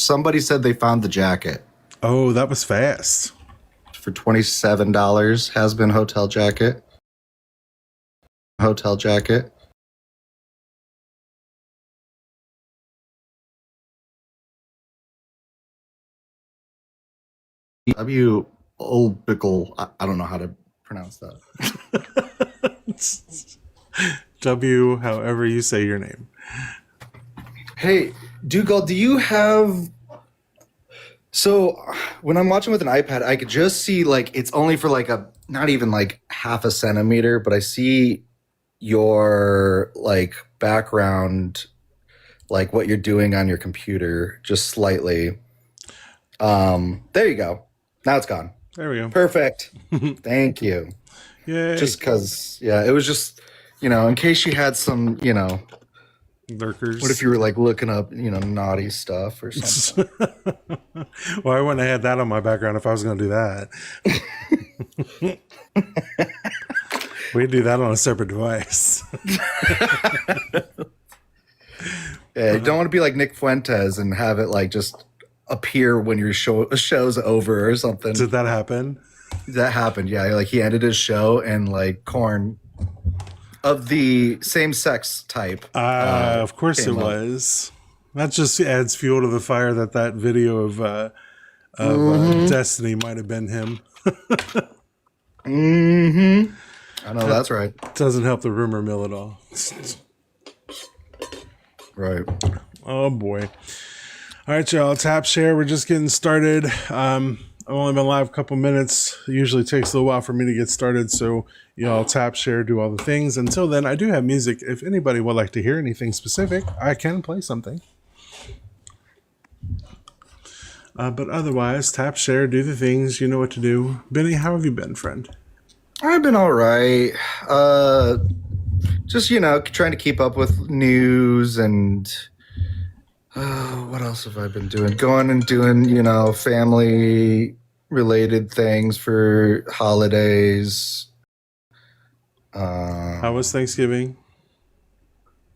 Somebody said they found the jacket Oh, that was fast. for $27. Has been hotel jacket. Hotel jacket. W. Olbickle. I don't know how to pronounce that. W, however you say your name. Hey, Dugald, do you have? So when I'm watching with an iPad, I could just see like it's only for like a not even like half a centimeter, but I see your like background, like what you're doing on your computer, just slightly. There you go. Now it's gone. There we go. Perfect. Thank you. Yay. Just because, yeah, it was just, in case you had some, Lurkers. what if you were like looking up, naughty stuff or something? Well, I wouldn't have had that on my background if I was going to do that. We'd do that on a separate device. Yeah, you don't want to be like Nick Fuentes and have it like just appear when your show's over or something. Did that happen? That happened, yeah. Like he ended his show and like corn of the same sex type. Of course it was. That just adds fuel to the fire that video of Destiny might have been him. Mm-hmm. I know that's right. Doesn't help the rumor mill at all. Right. Oh boy. All right, y'all. Tap share. We're just getting started. I've only been live a couple minutes. It usually takes a little while for me to get started. So y'all tap share, do all the things. Until then, I do have music. If anybody would like to hear anything specific, I can play something. But otherwise, tap share, do the things. You know what to do. Benny, how have you been, friend? I've been all right. Just, trying to keep up with news and what else have I been doing? Going and doing, family related things for holidays. How was Thanksgiving?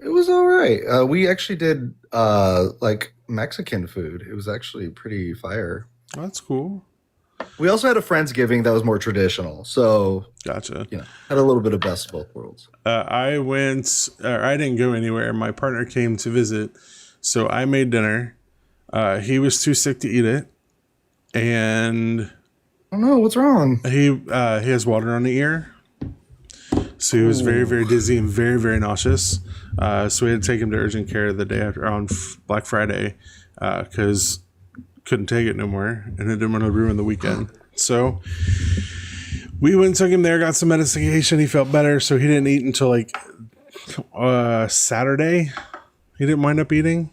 It was all right. We actually did like Mexican food. It was actually pretty fire. Oh, that's cool. We also had a Friendsgiving that was more traditional. So, Gotcha. Had a little bit of best of both worlds. I didn't go anywhere. My partner came to visit. So I made dinner. He was too sick to eat it. And oh no, what's wrong? He has water on the ear. So he was very, very dizzy and very, very nauseous. So we had to take him to urgent care the day after on Black Friday because couldn't take it no more and it didn't want to ruin the weekend. So we went and took him there, got some medication. He felt better. So he didn't eat until like Saturday. He didn't wind up eating.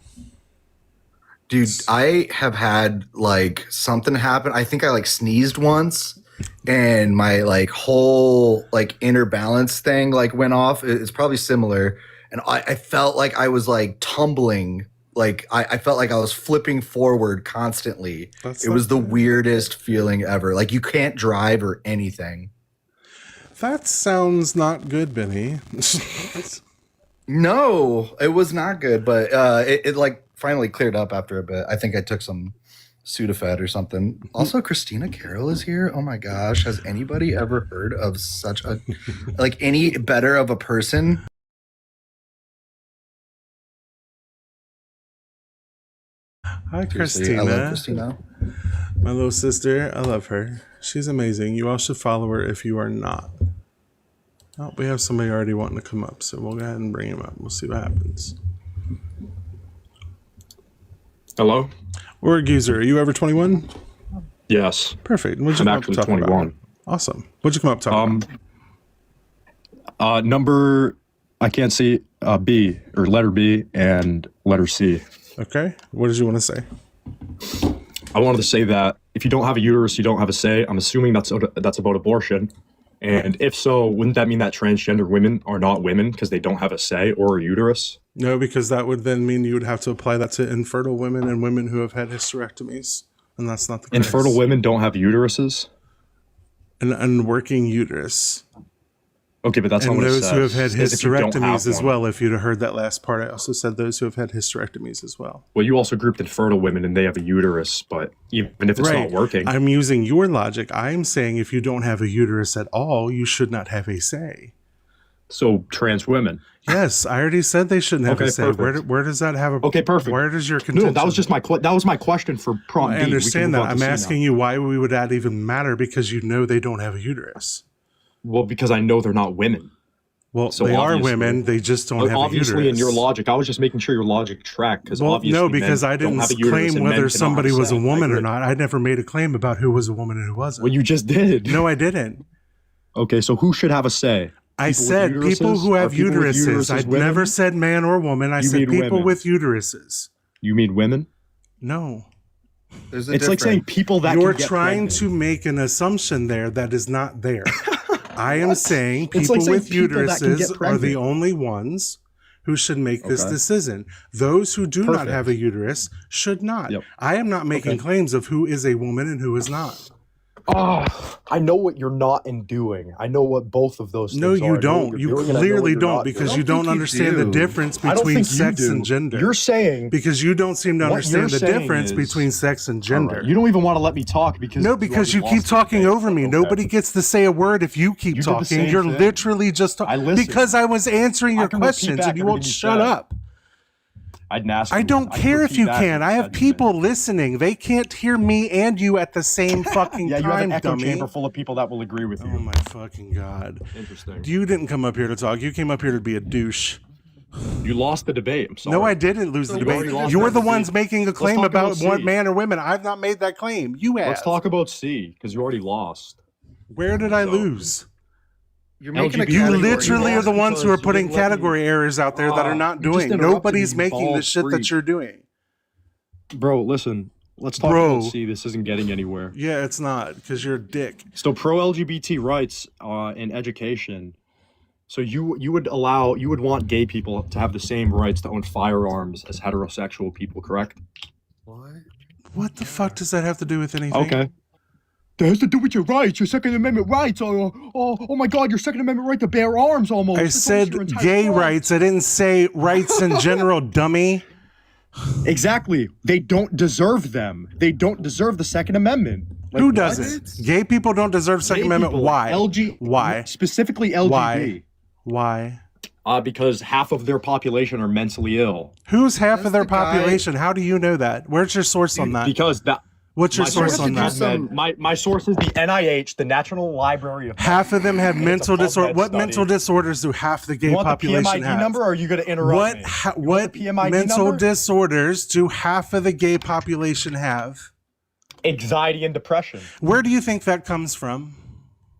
Dude, I have had like something happen. I think I like sneezed once and my like whole like inner balance thing like went off. It's probably similar. And I felt like I was like tumbling. Like I felt like I was flipping forward constantly. It was the weirdest feeling ever. Like you can't drive or anything. That sounds not good, Benny. No, it was not good, but it like finally cleared up after a bit. I think I took some Sudafed or something. Also, Christina Carroll is here. Oh my gosh, has anybody ever heard of such a like any better of a person? Hi, Seriously, Christina. I love Christina. My little sister. I love her. She's amazing. You all should follow her if you are not. Oh, we have somebody already wanting to come up, so we'll go ahead and bring him up. We'll see what happens. Hello? Word user, are you over 21? Yes. Perfect. What'd you I'm come up actually talking 21. about? Awesome. What'd you come up talking about? Number, I can't see B, or letter B and letter C. Okay. What did you want to say? I wanted to say that if you don't have a uterus, you don't have a say. I'm assuming that's about abortion. And if so, wouldn't that mean that transgender women are not women because they don't have a say or a uterus? No, because that would then mean you would have to apply that to infertile women and women who have had hysterectomies. And that's not the case. Infertile women don't have uteruses? An unworking uterus. Okay, but that's not And what it those who have had says. It says if you don't have hysterectomies as one. well. If you'd have heard that last part, I also said those who have had hysterectomies as well. Well, you also grouped infertile women, and they have a uterus. But even if it's not working, I'm using your logic. I'm saying if you don't have a uterus at all, you should not have a say. so trans women. Yes, I already said they shouldn't have Okay, a say. perfect. Where does that have a? Okay, perfect. Where does your contention? No, that was just that was my question for prompt I B. We can understand move that. on to I'm C asking now. you why would that even matter? Because you know they don't have a uterus. Well, because I know they're not women. Well, So they are obviously- women. They just don't have a Obviously, uterus. in your logic, I was just making sure your logic tracked. Because Well, obviously, no, because men I don't didn't have a uterus claim and men whether cannot somebody have was a sex. woman I or agree. not. I never made a claim about who was a woman and who wasn't. Well, you just did. No, I didn't. Okay, so who should have a say? I People with said people who uteruses? have Are people with uteruses. I women? never said man or woman. I You said mean people women. with uteruses. You mean women? No. There's a It's like saying people that You're can get trying pregnant. to make an assumption there that is not there. I am saying It's people like saying with people that can get uteruses are the pregnant. only ones who should make this Okay. decision. Those who do not Perfect. have a uterus should not. Yep. I am not making Okay. claims of who is a woman and who is not. Oh, I know what you're not and doing. I know what both of those things No, are. you don't. You clearly don't because you don't think you understand the do. difference I don't between think you sex do. and gender. You're saying Because you don't seem to What understand you're the saying difference is- between sex and All gender. right, you don't even want to let me talk because No, because you already keep lost the talking debate. over me. Okay. Nobody gets to say a word if you keep You did the talking. same You're thing. literally just I listened. because I was answering I your can repeat questions back and you won't everything you shut said. up. I didn't ask. I you. don't can care if repeat you back can. what I you have said, people listening. They can't hear me and you at the same fucking Yeah, you have time, an echo dummy. chamber full of people that will agree with Oh you. my fucking god. Interesting. You didn't come up here to talk. You came up here to be a douche. You lost the debate. I'm sorry. No, I didn't lose the So debate. already lost You're that the debate. ones making a claim talk about about what C. man or women. I've not made that claim. You have. Let's talk about C because you already lost. Where did I So- lose? You're making a LGBT You category. literally are the ones who are because you putting didn't let me- category errors out there that are not you just doing. interrupted Nobody's me, making the bald shit that freak. you're doing. Bro, listen. Let's talk Bro. about C. This isn't getting anywhere. Yeah, it's not because you're a dick. So pro LGBT rights in education. So you would want gay people to have the same rights to own firearms as heterosexual people, correct? What? What the fuck does that have to do with anything? Okay. That has to do with your rights, your Second Amendment rights. Oh my God, your Second Amendment right to bear arms almost. I It's almost your said entire gay right. rights. I didn't say rights in general, dummy. Exactly. They don't deserve them. They don't deserve the Second Amendment. Like, Who what? doesn't? Gay people don't deserve Second Gay Amendment. people, Why? Why? Specifically LGBT. Why? Why? Because half of their population are mentally ill. Who's half That's of their the guy- population? How do you know that? Where's your source on that? Because that. What's your My source source on is that? some- My source is the NIH, the National Library of. Half of them have mental PubMed disorder. What study. mental disorders do half the gay You want the population PMID have? number, or are you going to interrupt What me? what PMID mental number? disorders do half of the gay population have? Anxiety and depression. Where do you think that comes from?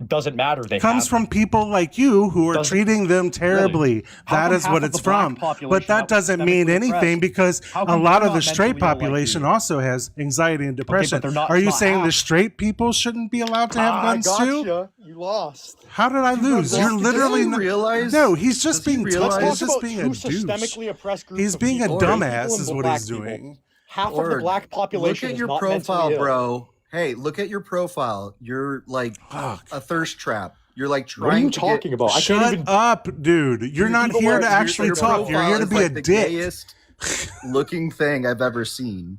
Doesn't matter. They Comes have from people like you who are Doesn't- treating them terribly. How That come is half what of it's the black from. population But that that was doesn't mean systemically anything oppressed? because How a come lot they're of the not straight mentally ill like population you? also has anxiety and depression. they're not- Are you not saying the half. straight people shouldn't be allowed to have guns too? You lost. How did I lose? lost. You're Does he literally Does he realize? No, he's just does he being realize- he's Let's just talk about being a two douche. systemically oppressed groups He's of being a people. dumbass People is and what black he's people. doing. Half of the Or black population Look at is your not profile, mentally ill. bro. Hey, look at your profile. You're like Fuck. a thirst trap. You're like trying What are you to talking get, about? I can't Shut even. up, dude. You're not People here are- to actually your talk. You're profile here to is be like a the dick. gayest looking thing I've ever seen.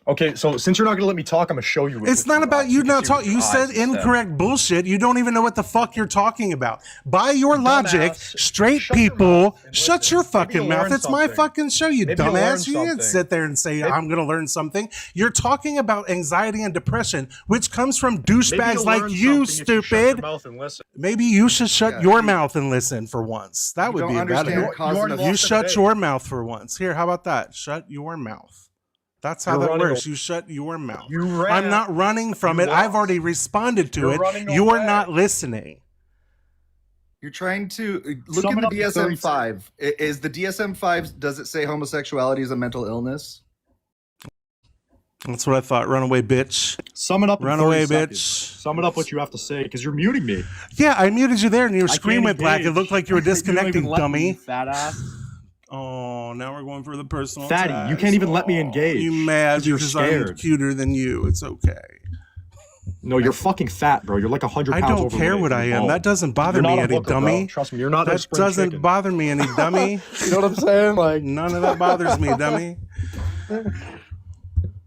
Okay, so since you're not going to let me talk, I'm going to show you. with It's this not with about eyes. you can not see with talking. your You eyes said instead. incorrect bullshit. You don't even know what the fuck you're talking about. By your logic, Dumbass. straight Shut your people, mouth and shut listen. your Maybe fucking you'll mouth. learn It's my something. fucking show, you Maybe you'll learn dumbass. You didn't something. sit there and say, I'm going to learn something. You're talking about anxiety and depression, which comes from Maybe douchebags you'll like learn you, something if you shut your stupid. mouth and listen. Maybe you should shut Yeah, your you- mouth and listen for once. That would don't be a better. understand cause and already effect. You lost the shut debate. your mouth for once. Here, how about that? Shut your mouth. That's how You're that running works. a- You shut your mouth. You ran. I'm not running from You it. I've lost. already responded to You're it. running You're away. not listening. You're trying to look Sum at it the up in 30 DSM-5. Is the DSM-5? Does it say homosexuality is a mental illness? That's what I thought. Runaway bitch. Sum it up. in Run 30 away, seconds. bitch. Sum it up what you have to say because you're muting me. Yeah, I muted you there and your I screen can't went black. It engage. looked like you were You don't disconnecting, even let me, dummy. you fat ass. Oh, now we're going for the personal Fatty, you attacks. can't even let me Oh, engage You mad 'cause you're because I'm scared. cuter than you. It's okay. No, you're fucking fat, bro. You're like 100 I pounds don't care overweight what I and am. bald. That doesn't bother You're me not a any, hooker, bro. dummy. Trust me, you're not no That spring doesn't chicken. bother me any, dummy. You know what I'm saying? Like, None of that bothers me, dummy.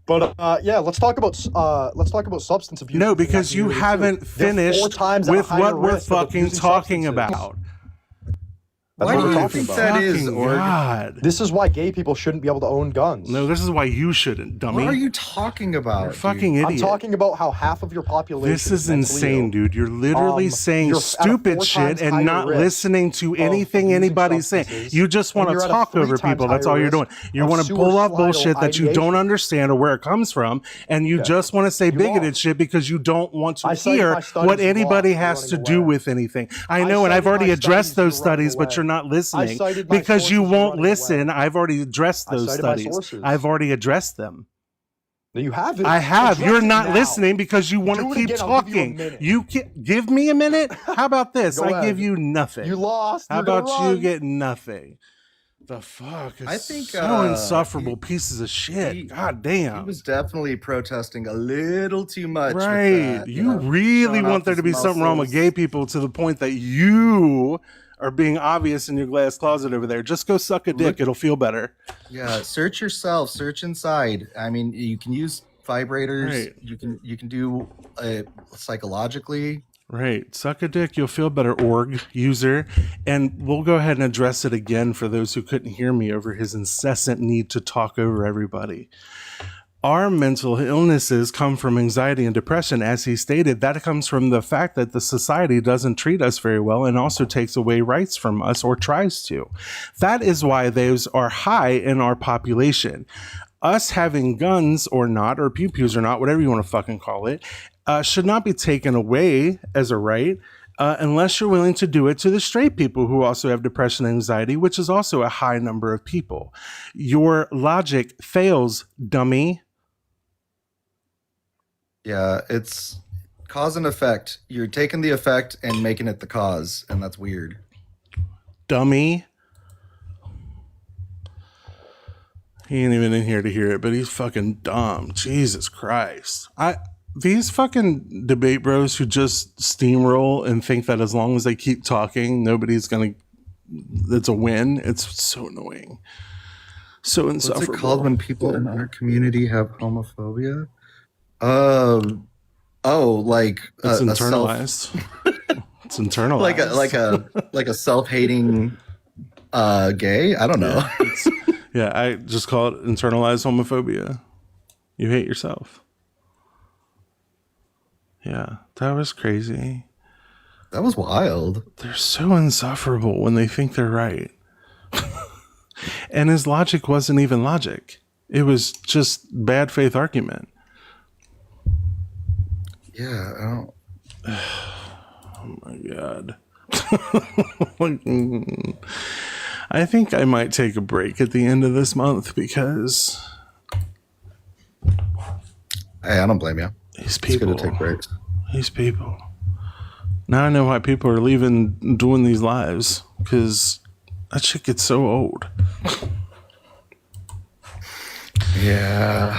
but yeah, let's talk about substance abuse. No, because you haven't They're 4 finished times at a with higher what we're risk of fucking abusing talking substances. about. That's Why what do we're you talking think about. that is, Fucking Org? God. This is why gay people shouldn't be able to own guns. No, this is why you shouldn't, dummy. What are you talking about? You're a dude? fucking idiot. I'm talking about how half of your population. This is mentally insane, ill. dude. You're literally saying you're at a stupid 4 shit times and higher not risk listening to of anything abusing anybody's saying. substances, You just want and to you're at a talk 3 over times people. That's higher all you're doing. risk You of want to pull up bullshit that you don't suicidal understand or where it comes from, and you just want to say bigoted lost. shit because you don't want to I cited hear my studies, what you anybody lost, has you're to running do away. with anything. I I know, and I've cited already my addressed studies, those you're running studies, but away. you're not listening cited my because you sources, you're won't running away. listen. I've already addressed those cited my studies. sources. I've already addressed them. No, you haven't. I have. Address You're it not now. listening because you want Do to it keep again, I'll give you a talking. minute. You give me a minute. How about this? Go I ahead. give you nothing. You lost. How You're gonna about you run. get nothing? The fuck is I think, so insufferable pieces of shit. God He damn. was definitely protesting a little too much. With Right. that, You really showing want off there to his be something wrong with muscles. gay people to the point that you are being obvious in your glass closet over there. Just go suck a dick. It'll feel better. Yeah, search yourself, search inside. I mean, you can use vibrators. Right. You can do psychologically. Right. Suck a dick, you'll feel better, org user. And we'll go ahead and address it again for those who couldn't hear me over his incessant need to talk over everybody. Our mental illnesses come from anxiety and depression, as he stated. That comes from the fact that the society doesn't treat us very well and also takes away rights from us or tries to. That is why those are high in our population. Us having guns or not, or pew-pews or not, whatever you want to fucking call it, should not be taken away as a right unless you're willing to do it to the straight people who also have depression and anxiety, which is also a high number of people. Your logic fails, dummy. Yeah, it's cause and effect. You're taking the effect and making it the cause, and that's weird. Dummy. He ain't even in here to hear it, but he's fucking dumb. Jesus Christ. These fucking debate bros who just steamroll and think that as long as they keep talking, nobody's gonna. It's a win. It's so annoying. So insufferable. What's it called when people in our community have homophobia? Like It's a internalized. It's internalized. like a self-hating gay. I don't know. Yeah, I just call it internalized homophobia. You hate yourself. Yeah, that was crazy. That was wild. They're so insufferable when they think they're right. And his logic wasn't even logic. It was just bad faith argument. Yeah, I don't. Oh my God. I think I might take a break at the end of this month because Hey, I don't blame you. these It's people. good to take breaks. These people. Now I know why people are leaving doing these lives because that shit gets so old. Yeah.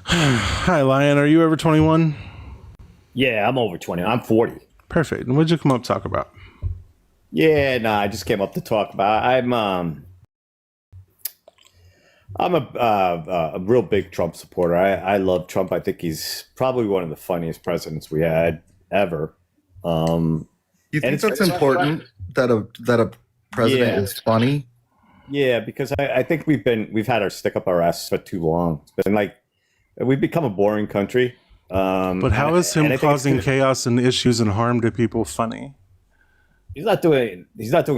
Hi, Lion. Are you over 21? Yeah, I'm over 20. I'm 40. Perfect. And what'd you come up to talk about? Yeah, no, I just came up to talk about. I'm a real big Trump supporter. I love Trump. I think he's probably one of the funniest presidents we had ever. You think it's- that's important that a president Yeah. is funny? Yeah, because I think we've had our stick up our ass for too long. It's been like we've become a boring country. But how is him and I think it's causing gonna- chaos and issues and harm to people funny? He's not doing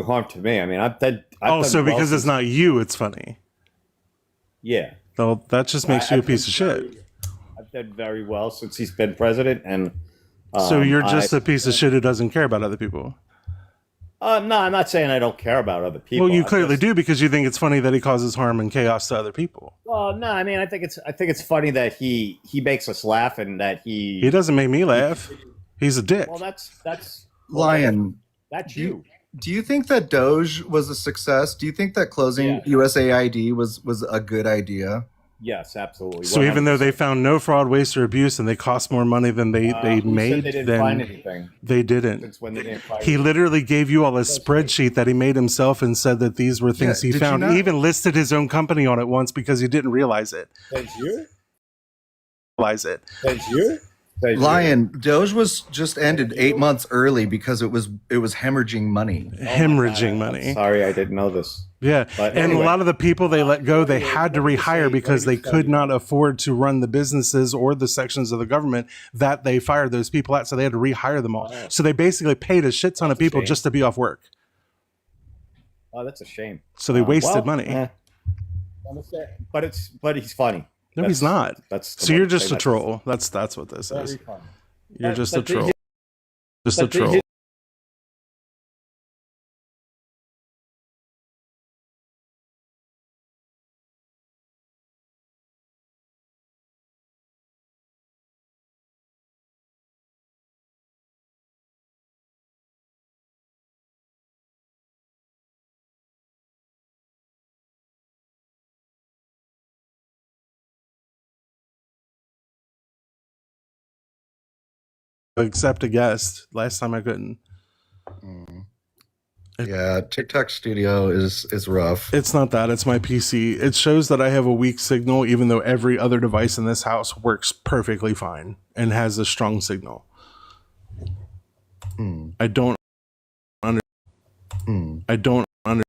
harm to me. I mean, I've done So well because it's since- not you, it's funny. Yeah. Well, that just makes you a piece of shit. I've done very well since he's been president, and So you're just a piece of shit who doesn't care about other people. no, I'm not saying I don't care about other people. Well, you I clearly just- do because you think it's funny that he causes harm and chaos to other people. Well, no, I mean, I think it's funny that he makes us laugh and that He doesn't make me laugh. He's a dick. Well, that's Lion, that's do you- you. do you think that Doge was a success? Do you think that closing Yeah. USAID was a good idea? Yes, absolutely. So even though they 100%. found no fraud, waste, or abuse, and they cost more money than they Who made, said they didn't then find anything? they didn't. Since when they didn't find He anything? literally gave you all a spreadsheet that he made himself and said that these were things he did you found. not- He even listed his own company on it once because he didn't realize it. Says you? Realize it. Says you? Says Lion, Doge was just ended 8 months early because it was hemorrhaging money. you? Hemorrhaging I'm money. sorry, I didn't know this. Yeah. But And anyway. a lot of the people they let go, they had to rehire because they could not afford to run the businesses or the sections of the government that they fired those people at. So they had to rehire them all. So they basically paid a shit ton of people just to be off work. Oh, that's a shame. So they wasted Well, money. But he's funny. No, he's not. That's So you're just a troll. That's what this Very is. funny. You're just a But troll. Just a but troll. Accept a guest. Last time I couldn't. Yeah, TikTok Studio is rough. It's not that. It's my PC. It shows that I have a weak signal, even though every other device in this house works perfectly fine and has a strong signal. I don't under. I don't under.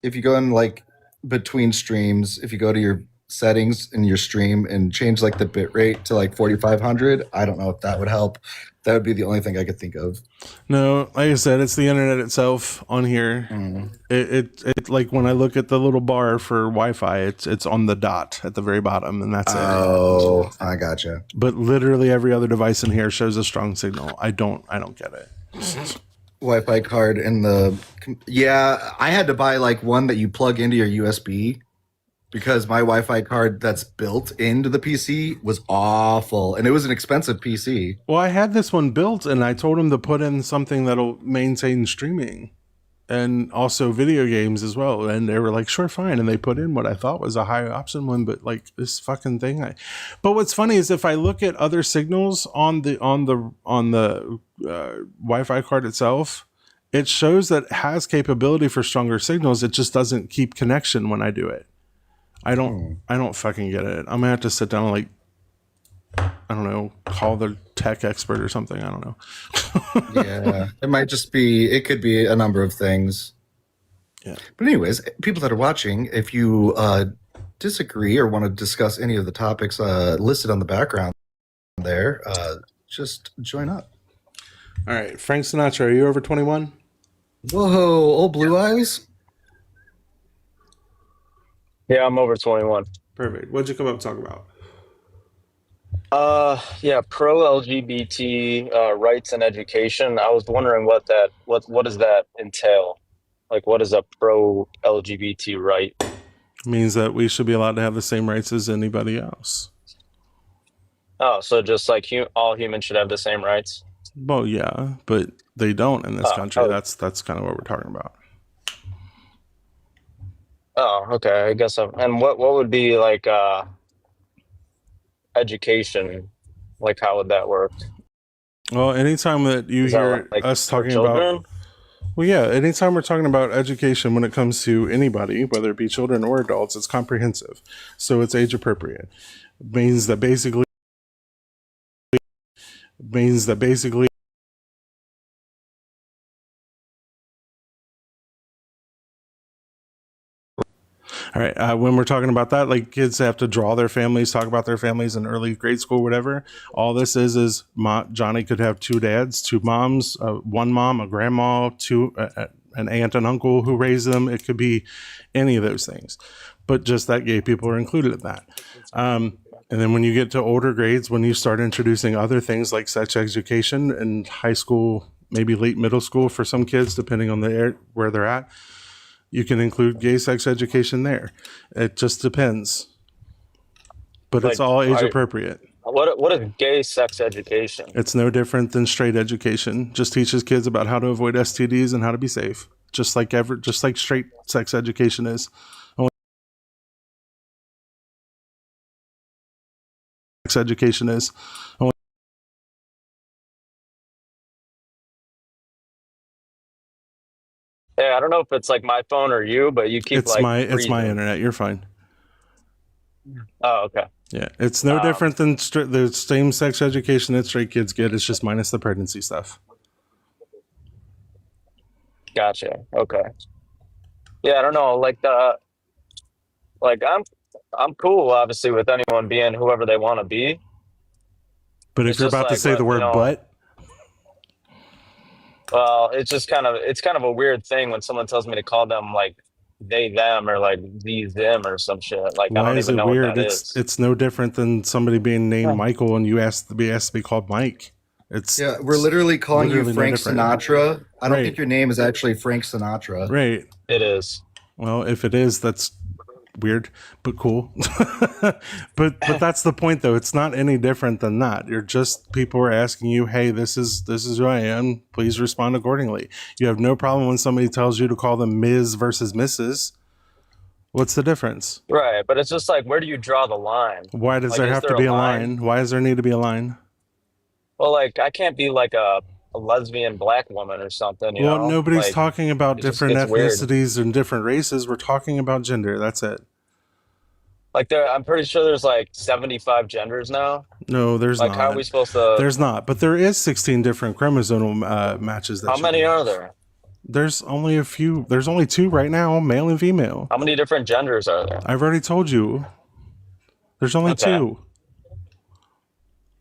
If you go in like between streams, if you go to your settings in your stream and change like the bit rate to like 4500, I don't know if that would help. That would be the only thing I could think of. No, like I said, it's the internet itself on here. It like when I look at the little bar for Wi-Fi, it's on the dot at the very bottom, and that's it. Oh, I gotcha. But literally every other device in here shows a strong signal. I don't get it. Wi-Fi card in the I had to buy like one that you plug into your USB because my Wi-Fi card that's built into the PC was awful, and it was an expensive PC. Well, I had this one built, and I told him to put in something that'll maintain streaming and also video games as well. And they were like, sure, fine. And they put in what I thought was a high option one, but like this fucking thing. But what's funny is if I look at other signals on the Wi-Fi card itself, it shows that it has capability for stronger signals. It just doesn't keep connection when I do it. I don't fucking get it. I'm gonna have to sit down and like, I don't know, call the tech expert or something. I don't know. Yeah, it could be a number of things. Yeah. But anyways, people that are watching, if you disagree or want to discuss any of the topics listed on the background there, just join up. All right, Frank Sinatra, are you over 21? Whoa, old blue eyes. Yeah, I'm over 21. Perfect. What'd you come up to talk about? Yeah, pro LGBT rights and education. I was wondering what does that entail? Like, what is a pro LGBT right? It means that we should be allowed to have the same rights as anybody else. Oh, so just like all humans should have the same rights? Well, yeah, but they don't in this country. oh. That's kind of what we're talking about. Oh, okay. I guess. And what would be like education? Like, how would that work? Well, anytime that you Is that hear like us for talking children? about, well, yeah, anytime we're talking about education when it comes to anybody, whether it be children or adults, it's comprehensive. So it's age appropriate. It means that basically. All right. When we're talking about that, like kids have to draw their families, talk about their families in early grade school, whatever. All this is Johnny could have two dads, two moms, one mom, a grandma, an aunt and uncle who raised them. It could be any of those things, but just that gay people are included in that. And then when you get to older grades, when you start introducing other things like sex education in high school, maybe late middle school for some kids, depending on where they're at, you can include gay sex education there. It just depends. But it's all age appropriate. What is gay sex education? It's no different than straight education. Just teaches kids about how to avoid STDs and how to be safe. Just like straight sex education is. Only sex education is. Only Yeah, I don't know if it's like my phone or you, but you keep it's like my freezing. internet. You're fine. Oh, okay. Yeah, it's no Um, different than the same sex education that straight kids get. It's just minus the pregnancy stuff. Gotcha. Okay. Yeah, I don't know. Like I'm cool, obviously, with anyone being whoever they want to be. But if It's you're just about to like say the word "but," well, it's kind of a weird thing when someone tells me to call them like they them or like these them or some shit. Like I why don't is even it know what weird? that is. It's no different than somebody being named Michael and you asked to be called Mike. It's Yeah, we're literally calling literally you no Frank different. Sinatra. I don't Right. think your name is actually Frank Sinatra. Right. It is. Well, if it is, that's weird, but cool. but that's the point, though. It's not any different than that. You're just people are asking you, "Hey, this is who I am. Please respond accordingly." You have no problem when somebody tells you to call them Ms. versus Mrs. What's the difference? Right, but it's just like where do you draw the line? Why does Like there is have to there a be a line? line? Why does there need to be a line? Well, like I can't be like a lesbian black woman or something, you Well, know? nobody's Like talking about it just different gets weird. ethnicities and different races. We're talking about gender. That's it. Like I'm pretty sure there's like 75 genders now. No, there's Like how are not. we supposed to There's not. But there is 16 different chromosomal matches how that you many can are have. there? There's only a few. There's only two right now, male and female. How many different genders are there? I've already told you. There's only Okay. two.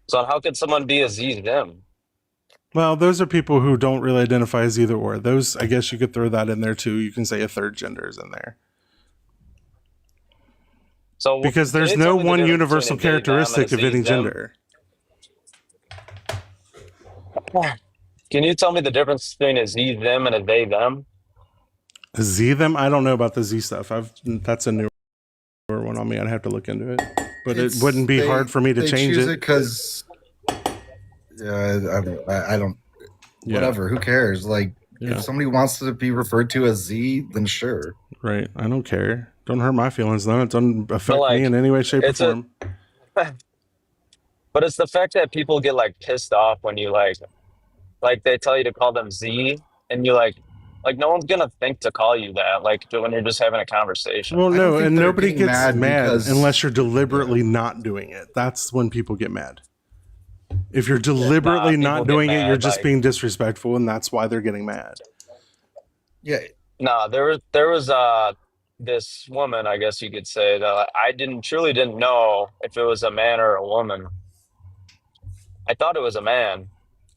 So how could someone be a Z them? Well, those are people who don't really identify as either or. Those, I guess you could throw that in there too. You can say a third gender is in there. So Because can there's you no tell me the one difference universal between a they, them, and a characteristic of Z, any them? gender. Can you tell me the difference between a Z them and a they them? Z them? I don't know about the Z stuff. That's a newer one on me. I'd have to look into it. But it wouldn't be hard for me to change choose it. because I don't. Yeah. Whatever. Who cares? Like, Yeah. if somebody wants to be referred to as Z, then sure. Right. I don't care. Don't hurt my feelings, though. It doesn't affect like, me in any way, shape, or it's a- form. But it's the fact that people get like pissed off when you like they tell you to call them Z and you like no one's gonna think to call you that like when you're just having a conversation. Well, I don't no, think and they're nobody getting gets mad because- unless you're deliberately not doing it. That's when people get mad. If you're deliberately people not get doing it, mad, you're just like- being disrespectful, and that's why they're getting mad. Yeah. No, there was this woman, I guess you could say, that I truly didn't know if it was a man or a woman. I thought it was a man,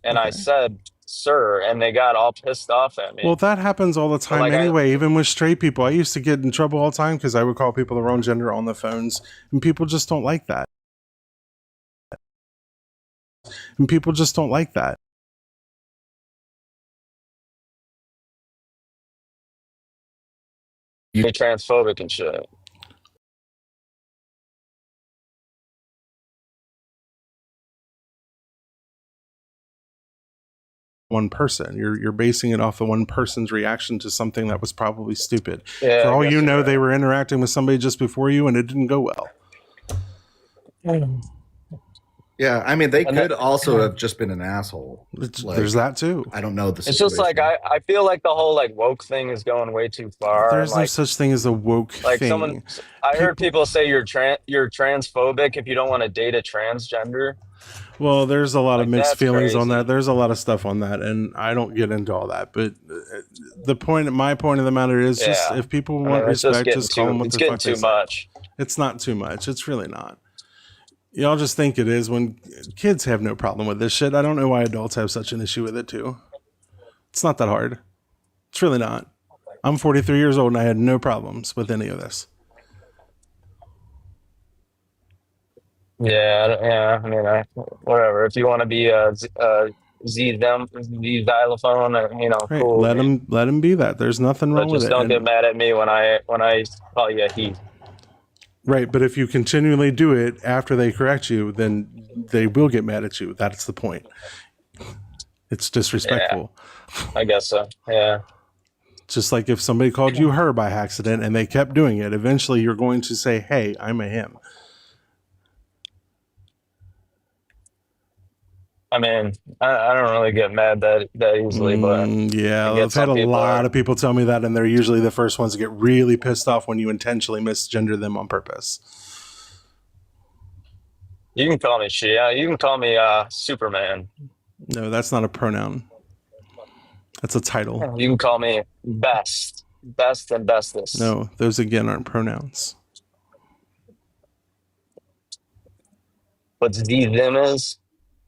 and I Okay. said, "Sir," and they got all pissed off at me. Well, that happens all the time like, anyway, even with straight people. I used to get in trouble all the time because I would call people the wrong gender on the phones, and people just don't like that. And people just don't like that. Be transphobic and shit. One person. You're basing it off of one person's reaction to something that was probably stupid. Yeah, For I all guess you you're know, right. they were interacting with somebody just before you, and it didn't go well. Yeah. I mean, they And could that- also have just been an asshole. Like, There's that too. I don't know the It's just like situation. I feel like the whole like woke thing is going way too far. There's and, no like such thing as a woke like thing. someone I heard people say you're transphobic if you don't want to date a transgender. Well, there's a lot of Like, mixed that's feelings on crazy. that. There's a lot of stuff on that, and I don't get into all that. But my point of the matter is just Yeah. if people I mean, want it's just respect, getting just call them what it's the getting fuck they too say. much. It's not too much. It's really not. Y'all just think it is when kids have no problem with this shit. I don't know why adults have such an issue with it too. It's not that hard. It's really not. I'm 43 years old and I had no problems with any of this. Yeah. I mean, whatever. If you want to be a Z them Z xylophone, Right. cool. Let them be that. There's nothing But wrong with just it. don't get And mad at me when I call you a he. Right, but if you continually do it after they correct you, then they will get mad at you. That's the point. It's Yeah, disrespectful. I guess so. Yeah. Just like if somebody called you her by accident and they kept doing it, eventually you're going to say, "Hey, I'm a him." I mean, I don't really get mad that easily, but Yeah, I I've get had some a people lot are. of people tell me that, and they're usually the first ones to get really pissed off when you intentionally misgender them on purpose. You can call me she. Yeah, you can call me Superman. No, that's not a pronoun. That's a title. You can call me best and bestest. No, those again aren't pronouns. What's the them is?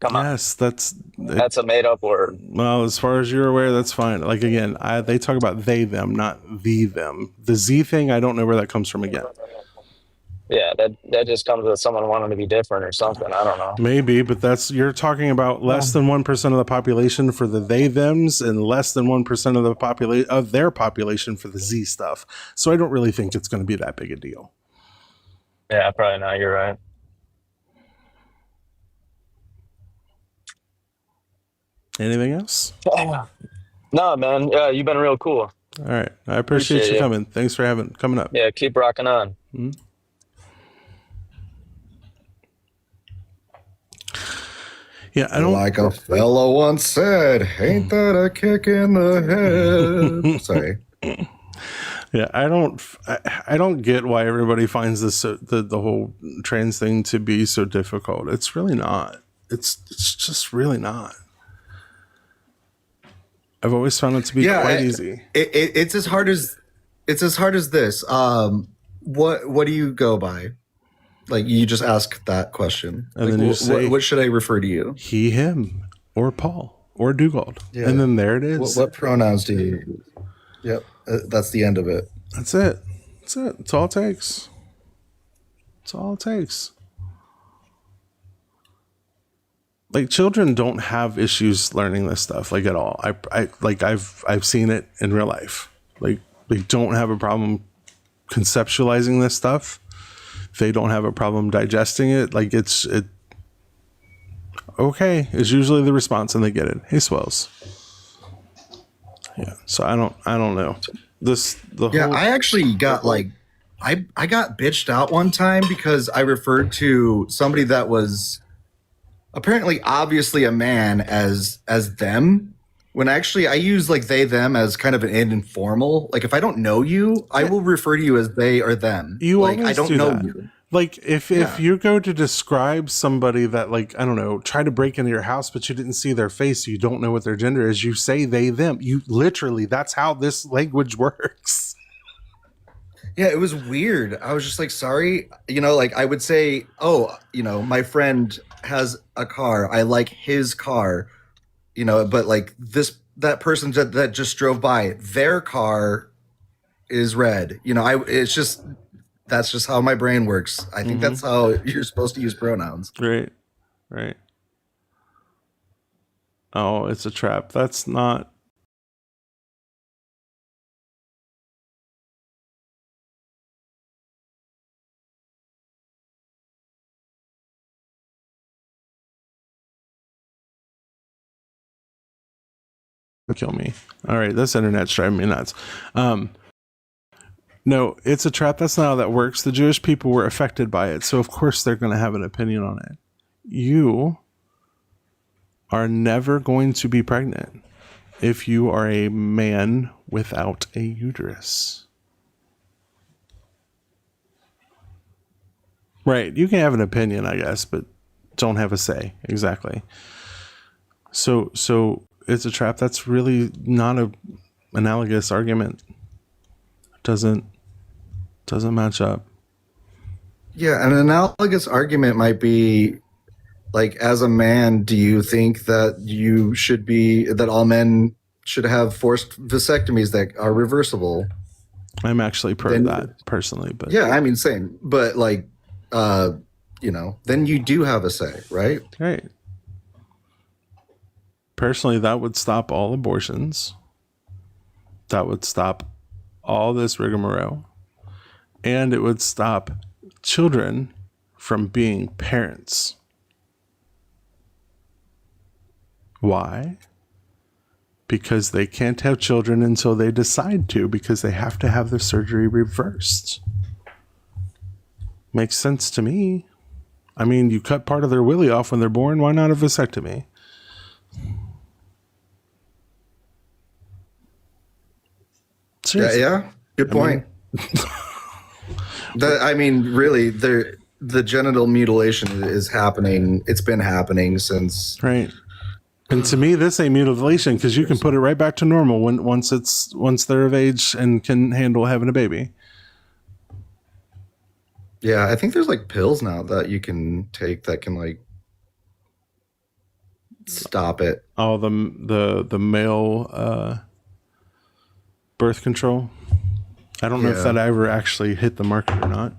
Come on, Yes, that's it. that's a made up word. Well, as far as you're aware, that's fine. Like again, they talk about they them, not the them. The Z thing, I don't know where that comes from again. Yeah, that just comes with someone wanting to be different or something. I don't know. Maybe, but that's you're talking about less than 1% of the population for the they thems and less than 1% of the population of their population for the Z stuff. So I don't really think it's going to be that big a deal. Yeah, probably not. You're right. Anything else? No, man. Yeah, you've been real cool. All right. I appreciate you coming. Thanks for coming up. Yeah, keep rocking on. Mm-hmm. Yeah, I don't Like a fellow once said, ain't that a kick in the head? Sorry. Yeah, I don't get why everybody finds this the whole trans thing to be so difficult. It's really not. It's just really not. I've always found it to be quite easy. It's as hard as this. What do you go by? Like you just ask that question, And like, then you say, what should I refer to you? He, him, or Paul, or Dugald, and then there it is. What pronouns do you use? Yep, that's the end of it. That's it. That's it. That's all it takes. That's all it takes. Like children don't have issues learning this stuff like at all. I've seen it in real life. Like they don't have a problem conceptualizing this stuff. They don't have a problem digesting it. Like it okay is usually the response, and they get it. Hey, swells. Yeah. So I don't know. I actually got I got bitched out one time because I referred to somebody that was apparently obviously a man as them, when actually I use like they them as kind of an informal. Like if I don't know you, I will refer to you as they or them. You like always I don't do know that. you. Like if you go to describe somebody that, like, I don't know, try to break into your house, but you didn't see their face, so you don't know what their gender is, you say they them. You literally, that's how this language works. Yeah, it was weird. I was just like, sorry. Like I would say, oh, my friend has a car. I like his car. But like that person that just drove by, their car is red. That's just how my brain works. I think that's how you're supposed to use pronouns. Right. Oh, it's a trap. That's not. Kill me. All right, this internet's driving me nuts. No, it's a trap. That's not how that works. The Jewish people were affected by it, so of course they're going to have an opinion on it. You are never going to be pregnant if you are a man without a uterus. Right, you can have an opinion, I guess, but don't have a say. Exactly. So it's a trap. That's really not a analogous argument. Doesn't match up. Yeah, an analogous argument might be like, as a man, do you think that that all men should have forced vasectomies that are reversible? I'm actually pro that personally, but yeah, I mean, same. But like, then you do have a say, right? Right. Personally, that would stop all abortions. That would stop all this rigmarole. And it would stop children from being parents. Why? Because they can't have children until they decide to, because they have to have the surgery reversed. Makes sense to me. I mean, you cut part of their willy off when they're born. Why not a vasectomy? Seriously. Yeah. Good point. Really, the genital mutilation is happening. It's been happening since. Right. And to me, this ain't mutilation, because you can put it right back to normal once they're of age and can handle having a baby. Yeah, I think there's like pills now that you can take that can like stop it. Oh, the male birth control. I don't know if that ever actually hit the market or not.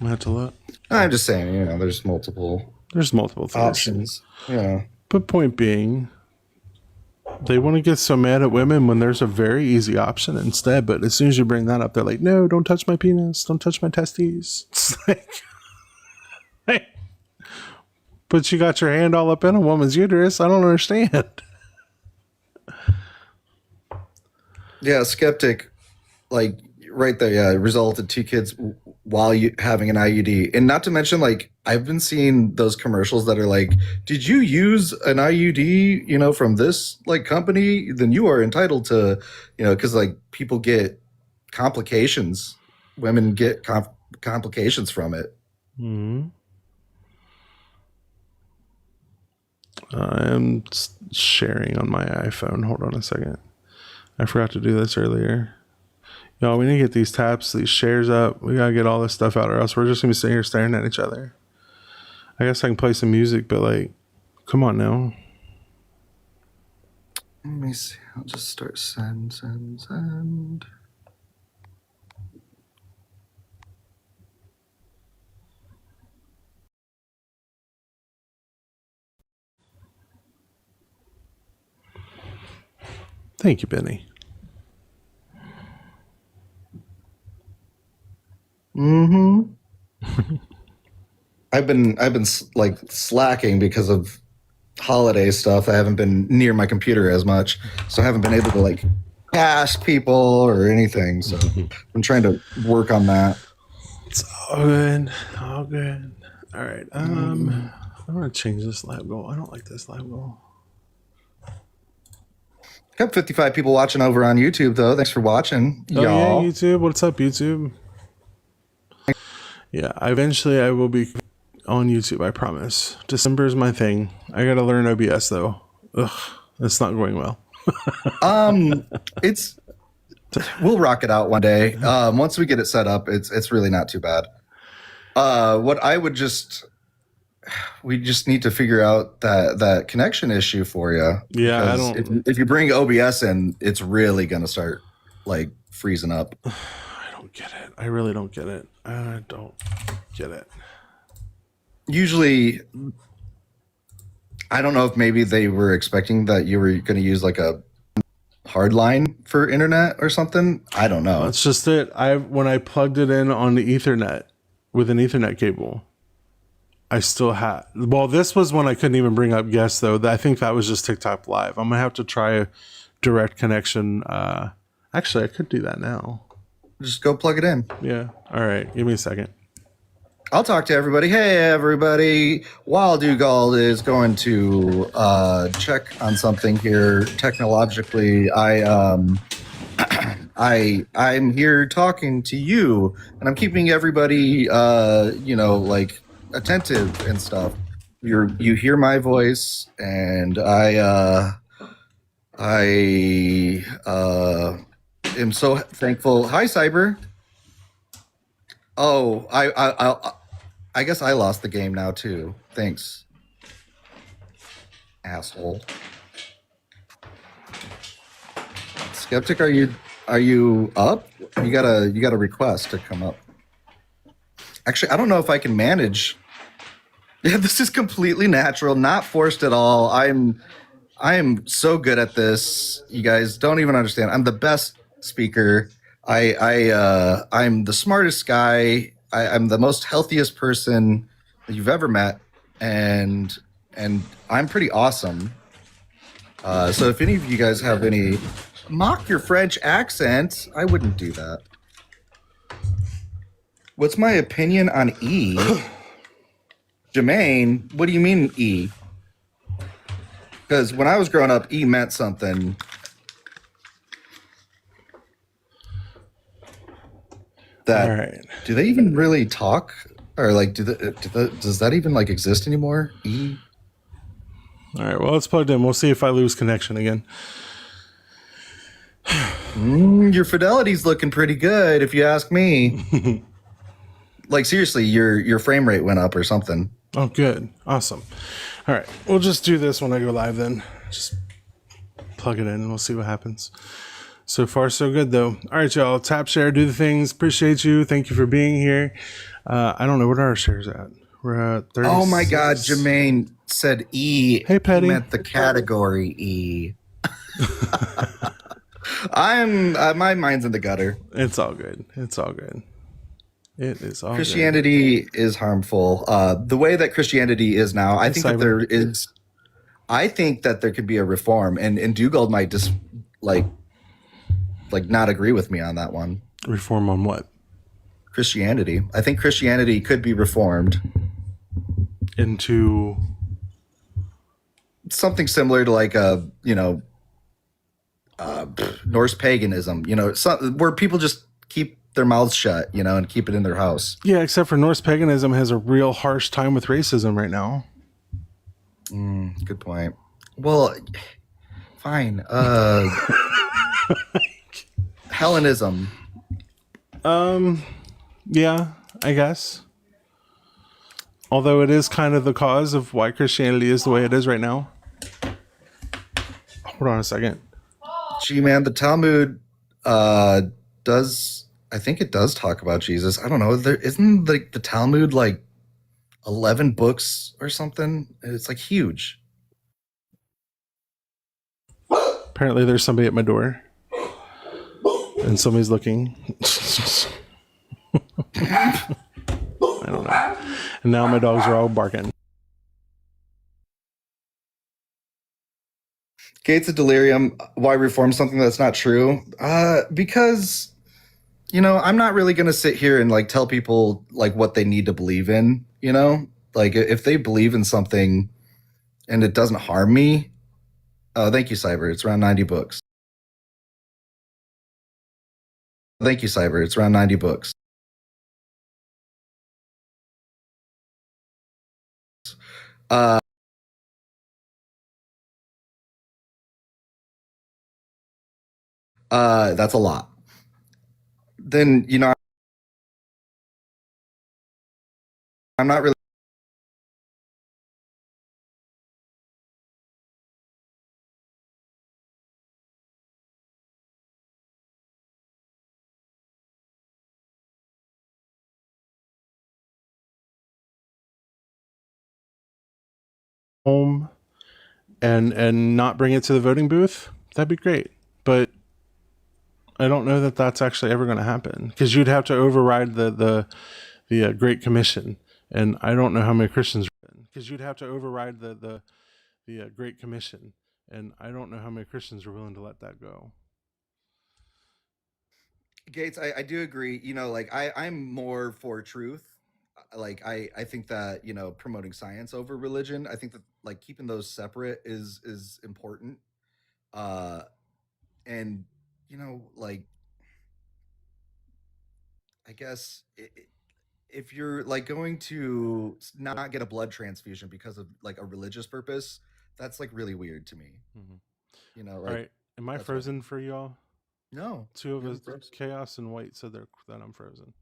I have to look. I'm just saying, there's multiple things. options. Yeah. But point being, they want to get so mad at women when there's a very easy option instead. But as soon as you bring that up, they're like, no, don't touch my penis. Don't touch my testes. It's like, hey, but you got your hand all up in a woman's uterus. I don't understand. Yeah, skeptic, like right there. Yeah, resulted 2 kids while you having an IUD, and not to mention, like I've been seeing those commercials that are like, "Did you use an IUD? From this like company? Then you are entitled to, because like people get complications, women get complications from it." Mm-hmm. I'm sharing on my iPhone. Hold on a second. I forgot to do this earlier. Y'all, we need to get these taps, these shares up. We gotta get all this stuff out, or else we're just gonna be sitting here staring at each other. I guess I can play some music, but like, come on now. Let me see. I'll just start send. Thank you, Benny. Mm-hmm. I've been like slacking because of holiday stuff. I haven't been near my computer as much, so I haven't been able to like ask people or anything. So I'm trying to work on that. It's all good. All good. All right. I'm gonna change this lab goal. I don't like this lab goal. Got 55 people watching over on YouTube though. Thanks for watching, Oh y'all. yeah, YouTube. What's up, YouTube? Yeah, eventually I will be on YouTube, I promise. December is my thing. I gotta learn OBS though. Ugh, it's not going well. We'll rock it out one day. Once we get it set up, it's really not too bad. We just need to figure out that connection issue for you. Yeah, if you bring OBS in, it's really gonna start like freezing up. I don't get it. I really don't get it. I don't get it. Usually, I don't know if maybe they were expecting that you were going to use like a hard line for internet or something. I don't know. That's just it. When I plugged it in on the Ethernet with an Ethernet cable, I still had. Well, this was when I couldn't even bring up guests though. I think that was just TikTok Live. I'm gonna have to try a direct connection. Actually, I could do that now. Just go plug it in. Yeah. All right. Give me a second. I'll talk to everybody. Hey, everybody. While Dugald is going to check on something here technologically, I'm here talking to you, and I'm keeping everybody, like attentive and stuff. You hear my voice, and I am so thankful. Hi, Cyber. Oh, I guess I lost the game now too. Thanks, asshole. Skeptic, are you up? You got a request to come up. Actually, I don't know if I can manage. Yeah, this is completely natural, not forced at all. I am so good at this. You guys don't even understand. I'm the best speaker. I'm the smartest guy I'm the most healthiest person that you've ever met, and I'm pretty awesome. So if any of you guys have any mock your French accent, I wouldn't do that. What's my opinion on E? Jermaine, what do you mean E? Because when I was growing up, E meant something. That All right. do they even really talk, or like does that even like exist anymore? E. All right. Well, it's plugged in. We'll see if I lose connection again. Your fidelity's looking pretty good, if you ask me. Like seriously, your frame rate went up or something. Oh, good. Awesome. All right. We'll just do this when I go live then. Just plug it in and we'll see what happens. So far, so good, though. All right, y'all. Tap, share, do the things. Appreciate you. Thank you for being here. I don't know what our shares at. We're at 30. Oh my God, Jermaine said E. Hey, Petty. He meant the category E. I'm my mind's in the gutter. It's all good. It's all good. It is all Christianity is harmful. The way that Christianity is now, I think that there is. I think that there could be a reform, and Dugald might just like not agree with me on that one. Reform on what? Christianity. I think Christianity could be reformed into something similar to like a Norse paganism. Where people just keep their mouths shut, and keep it in their house. Yeah, except for Norse paganism has a real harsh time with racism right now. Good point. Well, fine. Hellenism. Yeah, I guess. Although it is kind of the cause of why Christianity is the way it is right now. Hold on a second. Gee, man, the Talmud does. I think it does talk about Jesus. I don't know. There isn't the Talmud like 11 books or something. It's like huge. Apparently, there's somebody at my door, and somebody's looking. I don't know. And now my dogs are all barking. Gates of Delirium. Why reform something that's not true? Because I'm not really gonna sit here and like tell people like what they need to believe in. Like if they believe in something and it doesn't harm me. Oh, thank you, Cyber. It's around 90 books. Thank you, Cyber. It's around 90 books. That's a lot. Then I'm not really. Home and not bring it to the voting booth, that'd be great. But I don't know that that's actually ever going to happen, because you'd have to override the Great Commission, and I don't know how many Christians. Because you'd have to override the Great Commission, and I don't know how many Christians are willing to let that go. Gates, I do agree. Like I'm more for truth. Like I think that promoting science over religion. I think that like keeping those separate is important. And like I guess if you're like going to not get a blood transfusion because of like a religious purpose, that's like really weird to me. Mm-hmm. Like, all right, am I frozen for y'all? No. Two of us, Chaos and White, said that I'm frozen.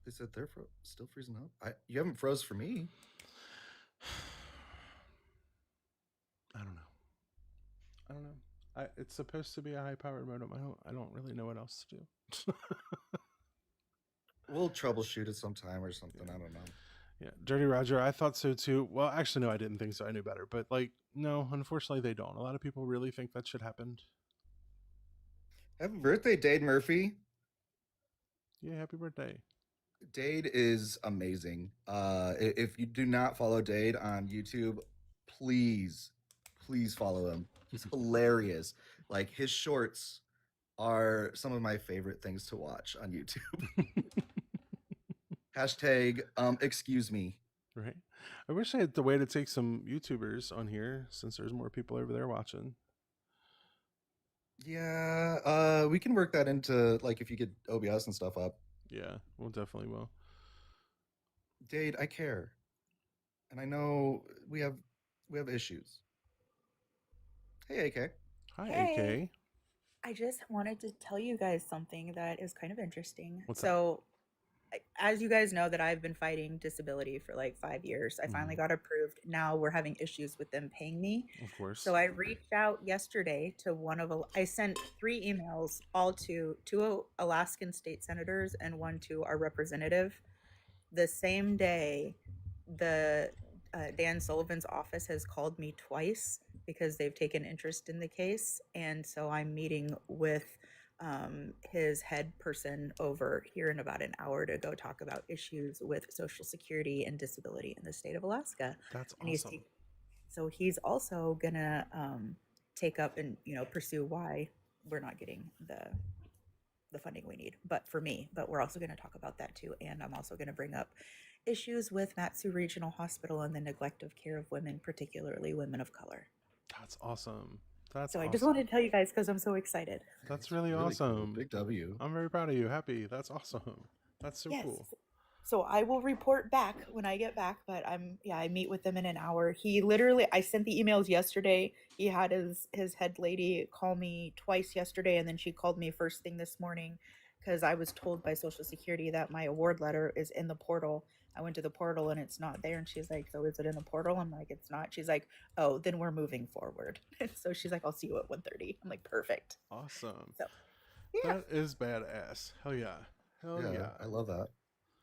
They said they're still freezing up. You haven't froze for me. I don't know. It's supposed to be a high-powered modem. I don't really know what else to do. We'll troubleshoot it sometime or something. I don't know. Yeah, Dirty Roger, I thought so too. Well, actually, no, I didn't think so. I knew better. But like, no, unfortunately, they don't. A lot of people really think that should happen. Happy birthday, Dade Murphy. Yeah, happy birthday. Dade is amazing. If you do not follow Dade on YouTube, please, please follow him. He's hilarious. Like his shorts are some of my favorite things to watch on YouTube. Hashtag excuse me. Right. I wish I had the way to take some YouTubers on here since there's more people over there watching. Yeah, we can work that into like if you get OBS and stuff up. Yeah, we'll definitely will. Dade, I care. And I know we have issues. Hey AK. Hi, Hey, AK. I just wanted to tell you guys something that is kind of interesting. What's that? So, as you guys know, that I've been fighting disability for like 5 years. I finally Mhm. got approved. Now we're having issues with them paying me. Of course. So I reached out yesterday to I sent 3 emails, all to two Alaskan state senators and one to our representative. The same day, the Dan Sullivan's office has called me twice because they've taken interest in the case, and so I'm meeting with his head person over here in about an hour to go talk about issues with Social Security and disability in the state of Alaska. That's And awesome. so he's also gonna take up and pursue why we're not getting the funding we need, but for me. But we're also going to talk about that too. And I'm also going to bring up issues with Matsu Regional Hospital and the neglect of care of women, particularly women of color. That's awesome. That's So I awesome. just wanted to tell you guys because I'm so excited. That's really Cool. awesome. Big W. I'm very proud of you. Happy. That's awesome. That's so Yes. cool. So I will report back when I get back, but I meet with them in an hour. I sent the emails yesterday. He had his head lady call me twice yesterday, and then she called me first thing this morning because I was told by Social Security that my award letter is in the portal. I went to the portal and it's not there, and she's like, "So is it in the portal?" I'm like, "It's not." She's like, "Oh, then we're moving forward." And so she's like, "I'll see you at 1:30." I'm like, "Perfect." Awesome. So yeah. That is badass. Hell yeah. Hell Yeah, yeah. I love that.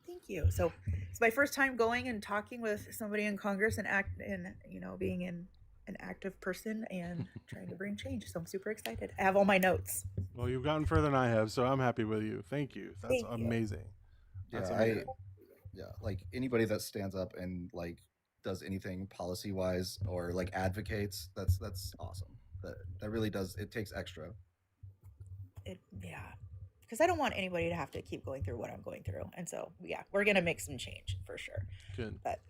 Thank you. So it's my first time going and talking with somebody in Congress and being an active person and trying to bring change. So I'm super excited. I have all my notes. Well, you've gotten further than I have, so I'm happy with you. Thank you. That's Thank you. amazing. That's Yeah, amazing. like anybody that stands up and like does anything policy wise or like advocates, that's awesome. That really does. It takes extra. Yeah. Because I don't want anybody to have to keep going through what I'm going through. And so, yeah, we're going to make some change for sure. Good. But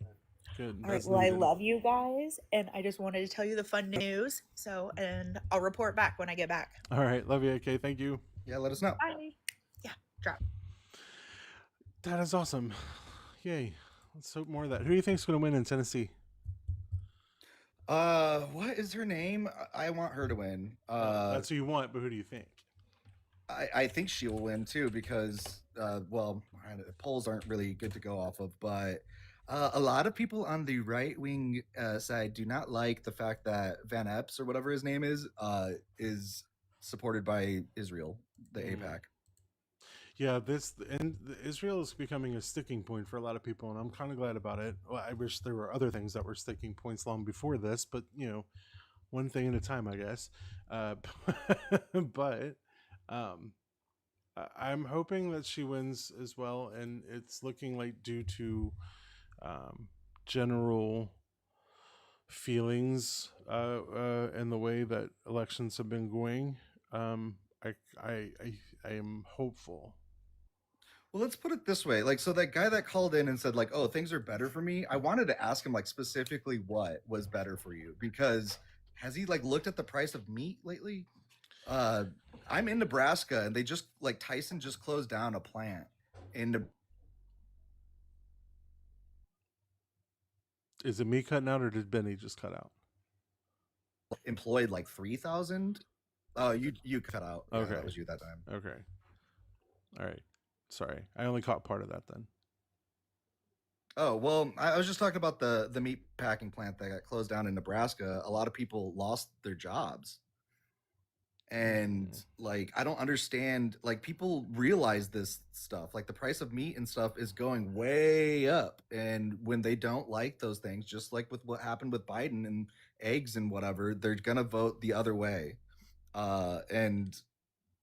Good. all right. That's Well, I needed. love you guys. And I just wanted to tell you the fun news. So, and I'll report back when I get back. All right. Love you, AK. Thank you. Yeah, let us know. Bye. Yeah. Drop. That is awesome. Yay. Let's hope more of that. Who do you think's going to win in Tennessee? What is her name? I want her to win. That's who you want, but who do you think? I think she'll win too because, well, polls aren't really good to go off of, but a lot of people on the right wing side do not like the fact that Van Epps or whatever his name is supported by Israel, the APAC. Yeah, Israel is becoming a sticking point for a lot of people, and I'm kind of glad about it. Well, I wish there were other things that were sticking points long before this, but one thing at a time, I guess. But I'm hoping that she wins as well, and it's looking like due to general feelings and the way that elections have been going. I am hopeful. Well, let's put it this way. Like, so that guy that called in and said, like, oh, things are better for me. I wanted to ask him, like, specifically what was better for you, because has he like looked at the price of meat lately? I'm in Nebraska, and they just like Tyson just closed down a plant in Is it me cutting out, or did Benny just cut out? employed like 3,000. Oh, you cut out. Yeah, Okay. that was you that time. Okay. All right. Sorry, I only caught part of that then. Oh, well, I was just talking about the meat packing plant that got closed down in Nebraska. A lot of people lost their jobs. And like, I don't understand, like, people realize this stuff. Like, the price of meat and stuff is going way up. And when they don't like those things, just like with what happened with Biden and eggs and whatever, they're going to vote the other way. And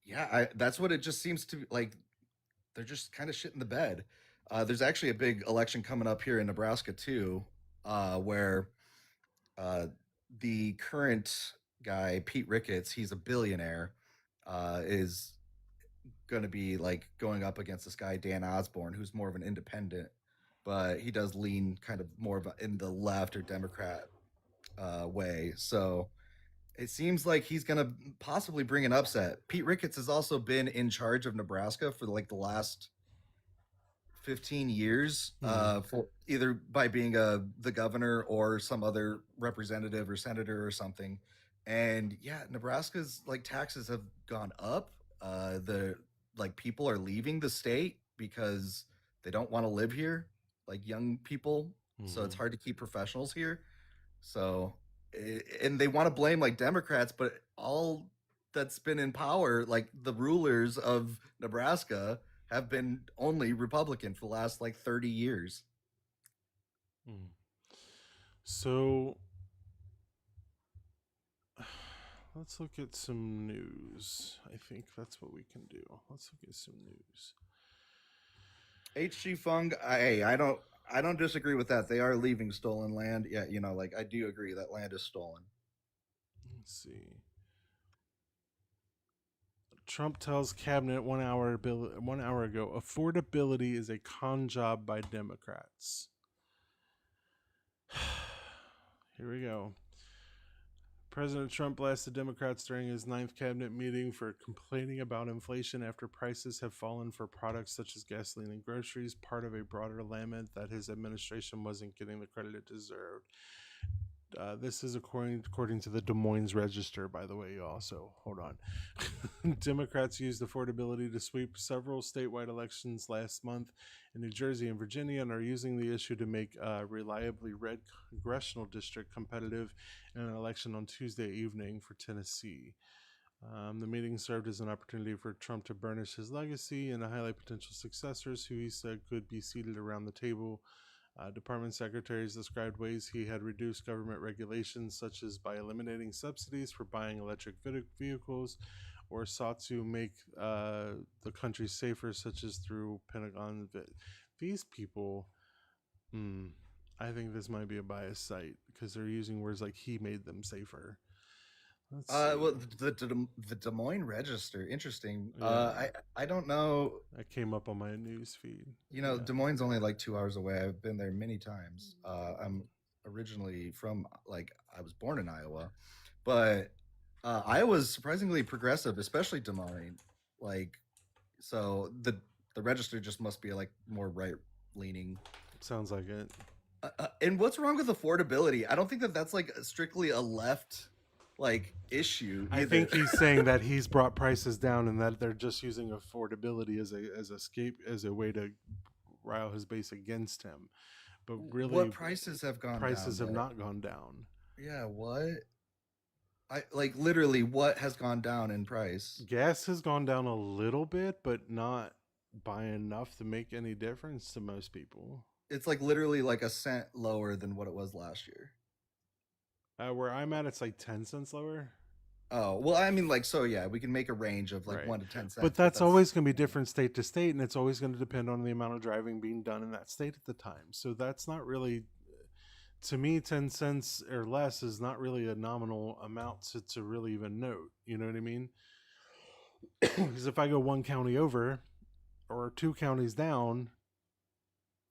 yeah, that's what it just seems to be like. They're just kind of shit in the bed. There's actually a big election coming up here in Nebraska too, where uh, the current guy Pete Ricketts, he's a billionaire, is going to be like going up against this guy Dan Osborne, who's more of an independent, but he does lean kind of more of in the left or Democrat way. So it seems like he's going to possibly bring an upset. Pete Ricketts has also been in charge of Nebraska for like the last 15 years, for either by being the governor or some other representative or senator or something. And yeah, Nebraska's like taxes have gone up. The like people are leaving the state because they don't want to live here, like young people. So it's hard to keep professionals here. So, and they want to blame like Democrats, but all that's been in power, like the rulers of Nebraska, have been only Republican for the last like 30 years. So let's look at some news. I think that's what we can do. Let's look at some news. HG Fung, I don't disagree with that. They are leaving stolen land. Yeah, you know, like I do agree that land is stolen. Let's see. Trump tells cabinet 1 hour ago, affordability is a con job by Democrats. Here we go. President Trump blasted Democrats during his 9th cabinet meeting for complaining about inflation after prices have fallen for products such as gasoline and groceries, part of a broader lament that his administration wasn't getting the credit it deserved. This is according to the Des Moines Register, by the way. Also, hold on. Democrats used affordability to sweep several statewide elections last month in New Jersey and Virginia, and are using the issue to make a reliably red congressional district competitive in an election on Tuesday evening for Tennessee. The meeting served as an opportunity for Trump to burnish his legacy and to highlight potential successors who he said could be seated around the table. Department secretaries described ways he had reduced government regulations, such as by eliminating subsidies for buying electric vehicles, or sought to make the country safer, such as through Pentagon. These people, I think this might be a biased site because they're using words like he made them safer. Well, the Des Moines Register, interesting. I don't know. That came up on my news feed. You know, Des Moines is only like 2 hours away. I've been there many times. I'm originally from like I was born in Iowa, but Iowa's surprisingly progressive, especially Des Moines. Like, so the Register just must be like more right leaning. Sounds like it. And what's wrong with affordability? I don't think that that's like strictly a left like issue either. I think he's saying that he's brought prices down and that they're just using affordability as a way to rile his base against him. But really, what prices have gone prices down? Have not gone down. Yeah, what? I like literally what has gone down in price? Gas has gone down a little bit, but not by enough to make any difference to most people. It's like literally like a cent lower than what it was last year. Where I'm at, it's like 10 cents lower. Oh, well, I mean, like, so yeah, we can make a range of like Right. 1 to 10 cents. But that's always going to be different state to state, and it's always going to depend on the amount of driving being done in that state at the time. So that's not really, to me, 10 cents or less is not really a nominal amount to really even note. You know what I mean? Because if I go one county over or 2 counties down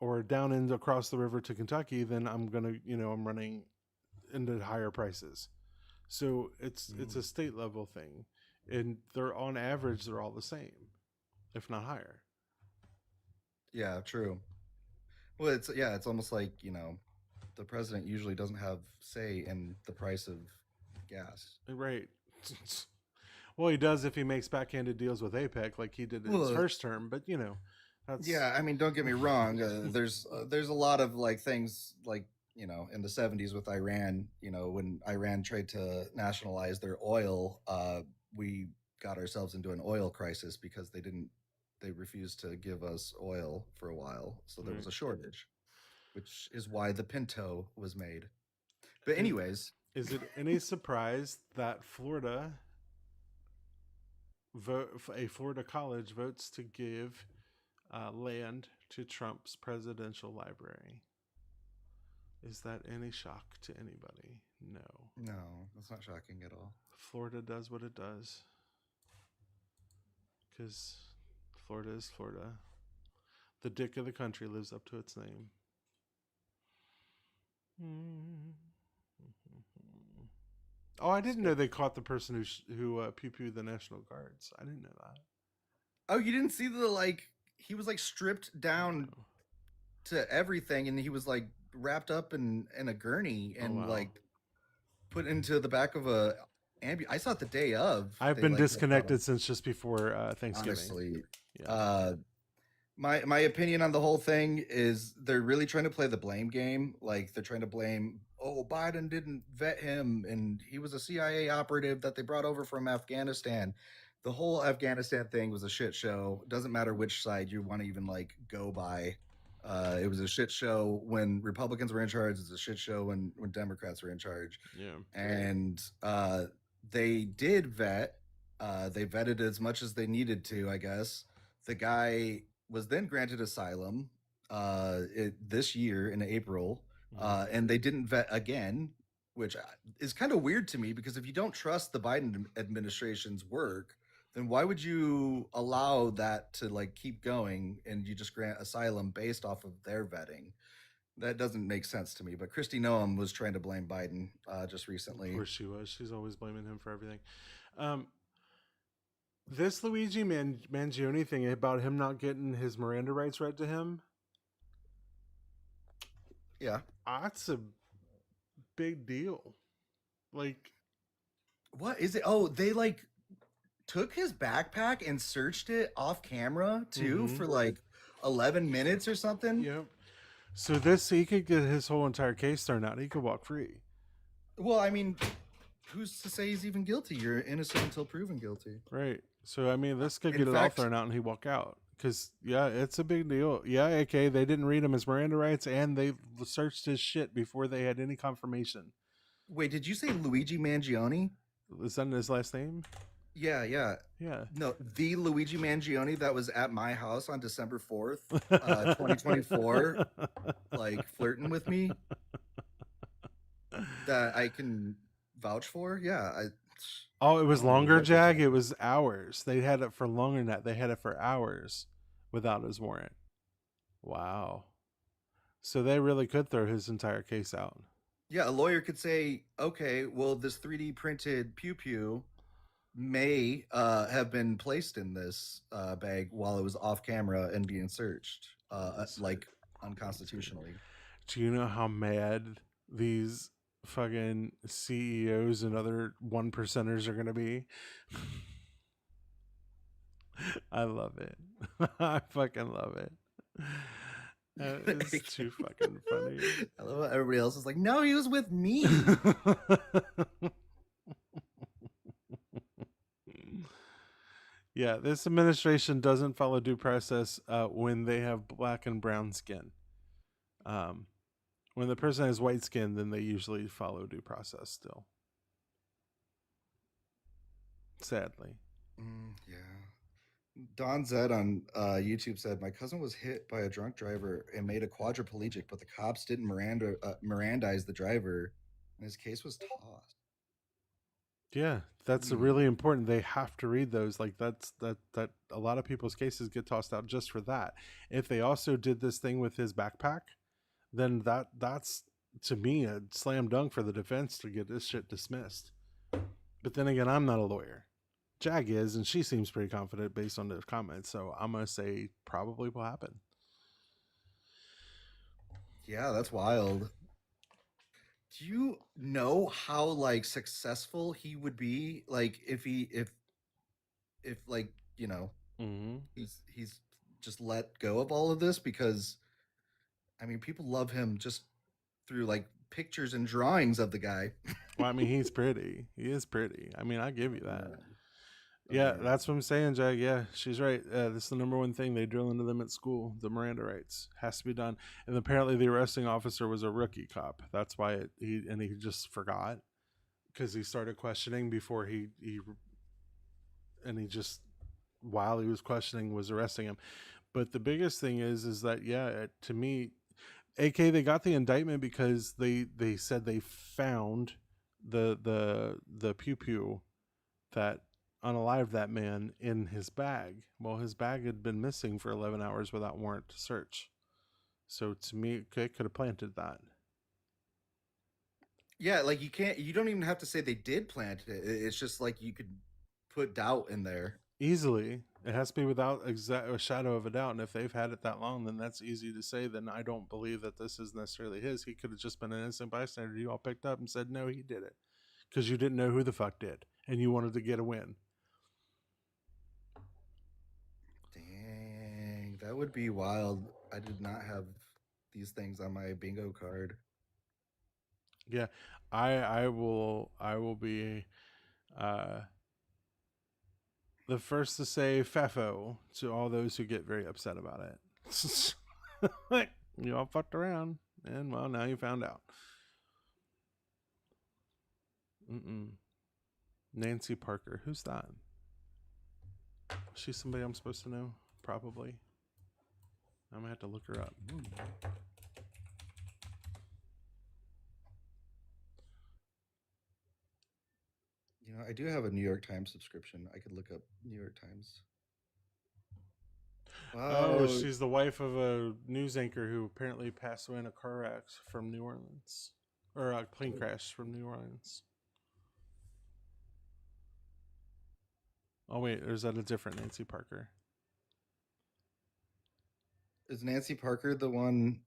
or down and across the river to Kentucky, then I'm going to, I'm running into higher prices. So it's a state level thing, and they're on average they're all the same, if not higher. Yeah, true. Well, it's almost like, the president usually doesn't have say in the price of gas. Right. Well, he does if he makes backhanded deals with APEC like he did in his first term, but that's... Yeah, I mean, don't get me wrong. There's a lot of like things like, in the 70s with Iran, when Iran tried to nationalize their oil, we got ourselves into an oil crisis because they refused to give us oil for a while. So there was a shortage, which is why the Pinto was made. But anyways. Is it any surprise that a Florida college votes to give land to Trump's presidential library. Is that any shock to anybody? No. No, that's not shocking at all. Florida does what it does. Because Florida is Florida. The dick of the country lives up to its name. Oh, I didn't know they caught the person who pew-pewed the National Guards. I didn't know that. Oh, you didn't see the like? He was like stripped down to everything, and he was like wrapped up in a gurney and wow. like put into the back of a ambulance. I saw it the day of. I've They, been like, disconnected since just before Thanksgiving. honestly. Yeah. My opinion on the whole thing is they're really trying to play the blame game. Like they're trying to blame, oh, Biden didn't vet him and he was a CIA operative that they brought over from Afghanistan. The whole Afghanistan thing was a shit show. Doesn't matter which side you want to even like go by. It was a shit show when Republicans were in charge. It's a shit show when Democrats were in charge. Yeah. And they did vet. They vetted as much as they needed to, I guess. The guy was then granted asylum this year in April, and they didn't vet again, which is kind of weird to me because if you don't trust the Biden administration's work, then why would you allow that to like keep going and you just grant asylum based off of their vetting? That doesn't make sense to me. But Kristi Noem was trying to blame Biden just recently. Of course she was. She's always blaming him for everything. This Luigi Mangione thing about him not getting his Miranda rights read to him. Yeah. That's a big deal. Like, what is it? Oh, they like took his backpack and searched it off camera too for like 11 minutes or something. Yep. So he could get his whole entire case thrown out. He could walk free. Well, I mean, who's to say he's even guilty? You're innocent until proven guilty. Right. So, I mean, this could In get it all fact- thrown out and he walk out. Because, yeah, it's a big deal. Yeah, okay, they didn't read him his Miranda rights and they searched his shit before they had any confirmation. Wait, did you say Luigi Mangione? Is that his last name? Yeah. Yeah. No, the Luigi Mangione that was at my house on December 4th, 2024, like flirting with me. That I can vouch for. Yeah. Oh, it was longer, Jag? It was hours. They had it for longer than that. They had it for hours without his warrant. Wow. So they really could throw his entire case out. Yeah, a lawyer could say, okay, well, this 3D printed pew-pew may have been placed in this bag while it was off camera and being searched, like unconstitutionally. Do you know how mad these fucking CEOs and other 1%ers are going to be? I love it. I fucking love it. It's too fucking funny. I love how everybody else is like, no, he was with me. Yeah, this administration doesn't follow due process when they have black and brown skin. When the person has white skin, then they usually follow due process still. Sadly. Yeah. Don Zed on YouTube said, my cousin was hit by a drunk driver and made a quadriplegic, but the cops didn't Mirandize the driver, and his case was tossed. Yeah, that's really important. They have to read those. Like that a lot of people's cases get tossed out just for that. If they also did this thing with his backpack, then that's to me a slam dunk for the defense to get this shit dismissed. But then again, I'm not a lawyer. Jag is, and she seems pretty confident based on the comments. So I'm gonna say probably will happen. Yeah, that's wild. Do you know how like successful he would be? Like if like, you know, he's just let go of all of this, because I mean people love him just through like pictures and drawings of the guy. Well, I mean, he's pretty. He is pretty. I mean, I give you that. Yeah, that's what I'm saying, Jag. Yeah, she's right. This is the number one thing they drill into them at school. The Miranda rights has to be done. And apparently the arresting officer was a rookie cop. That's why he just forgot, because he started questioning before he just, while he was questioning, was arresting him. But the biggest thing is that to me, AK, they got the indictment because they said they found the pew pew that unalived that man in his bag. Well, his bag had been missing for 11 hours without warrant to search. So to me, they could have planted that. Yeah, like you don't even have to say they did plant it. It's just like you could put doubt in there. Easily. It has to be without a shadow of a doubt. And if they've had it that long, then that's easy to say. Then I don't believe that this is necessarily his. He could have just been an innocent bystander you all picked up and said, no, he did it. Because you didn't know who the fuck did. And you wanted to get a win. Dang, that would be wild. I did not have these things on my bingo card. Yeah. I will be the first to say FAFO to all those who get very upset about it. You all fucked around, and well, now you found out. Nancy Parker, who's that? She's somebody I'm supposed to know? Probably. I'm gonna have to look her up. You know, I do have a New York Times subscription. I could look up New York Times. Oh, Wow. she's the wife of a news anchor who apparently passed away in a car wreck from New Orleans. Or a plane crash from New Orleans. Oh, wait, or is that a different Nancy Parker? Is Nancy Parker the one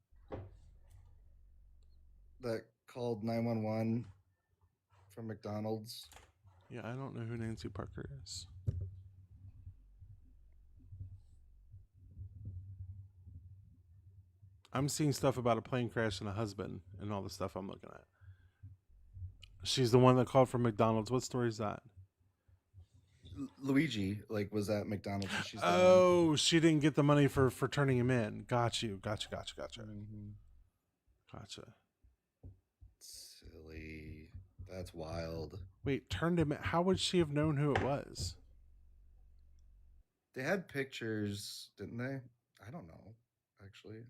that called 911 from McDonald's? Yeah, I don't know who Nancy Parker is. I'm seeing stuff about a plane crash and a husband and all the stuff I'm looking at. She's the one that called from McDonald's. What story is that? Luigi, like, was at McDonald's and she's the one. Oh, she didn't get the money for turning him in. Gotcha. Mm-hmm. Gotcha. Silly. That's wild. Wait, turned him in. How would she have known who it was? They had pictures, didn't they? I don't know, actually.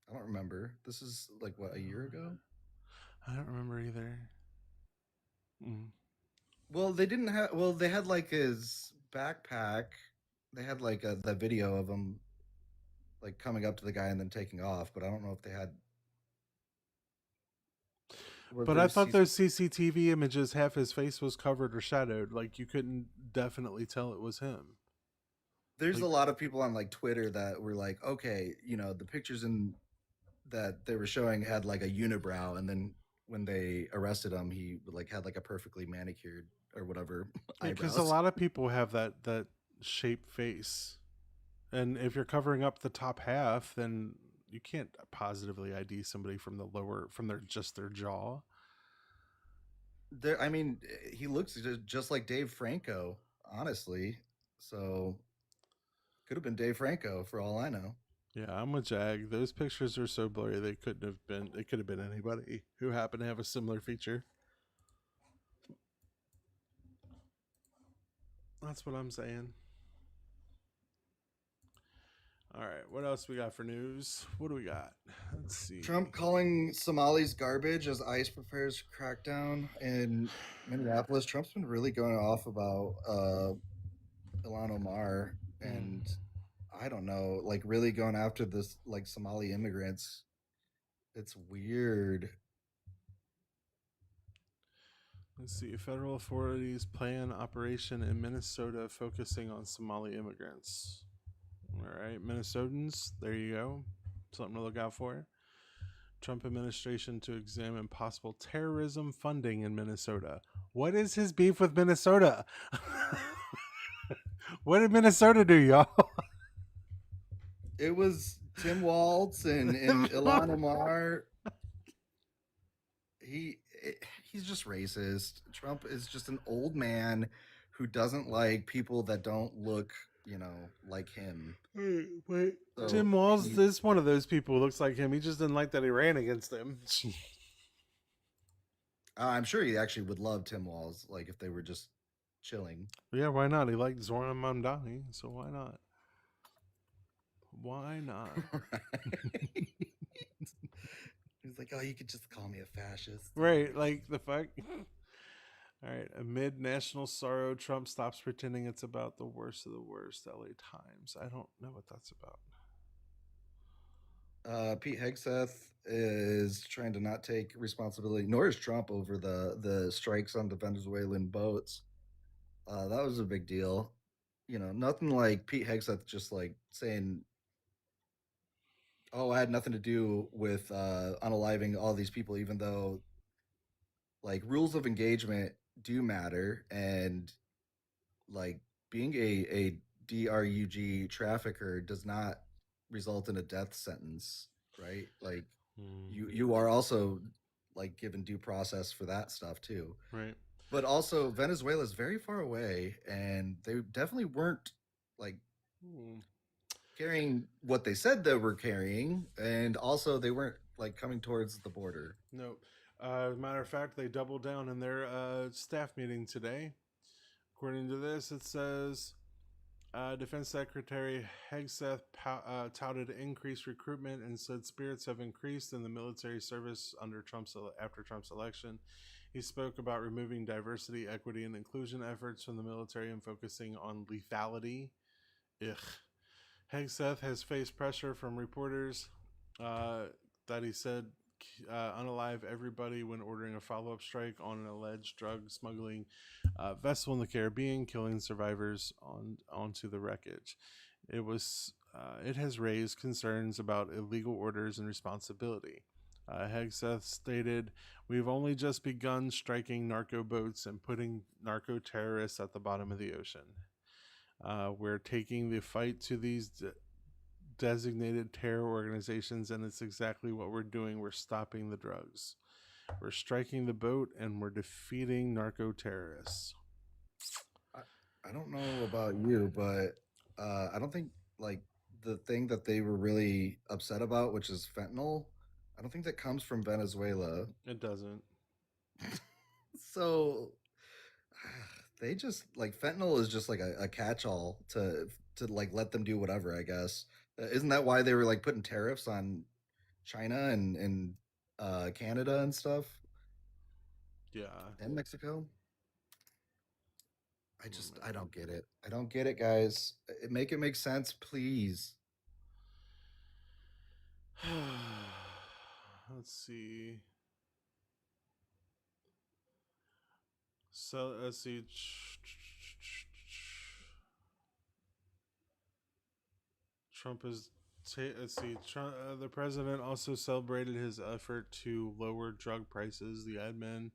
I don't remember. This is like, what, a year ago? I don't remember either. Well, they didn't have. Well, they had like his backpack. They had like the video of him like coming up to the guy and then taking off. But I don't know if they had. But I thought those CCTV images, half his face was covered or shadowed. Like you couldn't definitely tell it was him. There's a lot of people on like Twitter that were like, okay, you know, the pictures in that they were showing had like a unibrow, and then when they arrested him, he like had like a perfectly manicured or whatever Because eyebrows. a lot of people have that shaped face, and if you're covering up the top half, then you can't positively ID somebody from their jaw. There, I mean, he looks just like Dave Franco, honestly. So could have been Dave Franco for all I know. Yeah, I'm with Jag. Those pictures are so blurry they couldn't have been. It could have been anybody who happened to have a similar feature. That's what I'm saying. All right, what else we got for news? What do we got? Let's see. Trump calling Somalis garbage as ICE prepares crackdown in Minneapolis. Trump's been really going off about Ilhan Omar, and I don't know, like really going after this like Somali immigrants. It's weird. Let's see. Federal authorities plan operation in Minnesota focusing on Somali immigrants. All right, Minnesotans, there you go. Something to look out for. Trump administration to examine possible terrorism funding in Minnesota. What is his beef with Minnesota? What did Minnesota do, y'all? It was Tim Waltz and Ilhan Omar. He's just racist. Trump is just an old man who doesn't like people that don't look, you know, like him. Wait. So Tim Walz is one of those people who looks like him. He just didn't like that he ran against him. I'm sure he actually would love Tim Walz, like if they were just chilling. Yeah, why not? He liked Zoran Mamdani, so why not? Why not? He's like, oh, you could just call me a fascist. Right, like the fuck. All right. Amid national sorrow, Trump stops pretending it's about the worst of the worst. LA Times. I don't know what that's about. Pete Hegseth is trying to not take responsibility, nor is Trump, over the strikes on the Venezuelan boats. That was a big deal. Nothing like Pete Hegseth just like saying, "Oh, I had nothing to do with unaliving all these people," even though like rules of engagement do matter, and like being a DRUG trafficker does not result in a death sentence, right? Like you are also like given due process for that stuff too. Right. But also Venezuela is very far away, and they definitely weren't like carrying what they said they were carrying, and also they weren't like coming towards the border. Nope. As a matter of fact, they doubled down in their staff meeting today. According to this, it says Defense Secretary Hegseth touted increased recruitment and said spirits have increased in the military service after Trump's election. He spoke about removing diversity, equity, and inclusion efforts from the military and focusing on lethality. Ugh. Hegseth has faced pressure from reporters that he said unalive everybody when ordering a follow-up strike on an alleged drug smuggling vessel in the Caribbean, killing survivors onto the wreckage. It has raised concerns about illegal orders and responsibility. Hegseth stated, "We've only just begun striking narco boats and putting narco terrorists at the bottom of the ocean. We're taking the fight to these designated terror organizations, and it's exactly what we're doing. We're stopping the drugs. We're striking the boat, and we're defeating narco terrorists." I don't know about you, but I don't think like the thing that they were really upset about, which is fentanyl, I don't think that comes from Venezuela. It doesn't. So they just like fentanyl is just like a catch-all to like let them do whatever, I guess. Isn't that why they were like putting tariffs on China and Canada and stuff Yeah. and Mexico? I don't get it. I don't get it, guys. Make it make sense, please. Let's see. So let's see. Trump is. Let's see. The president also celebrated his effort to lower drug prices. The admin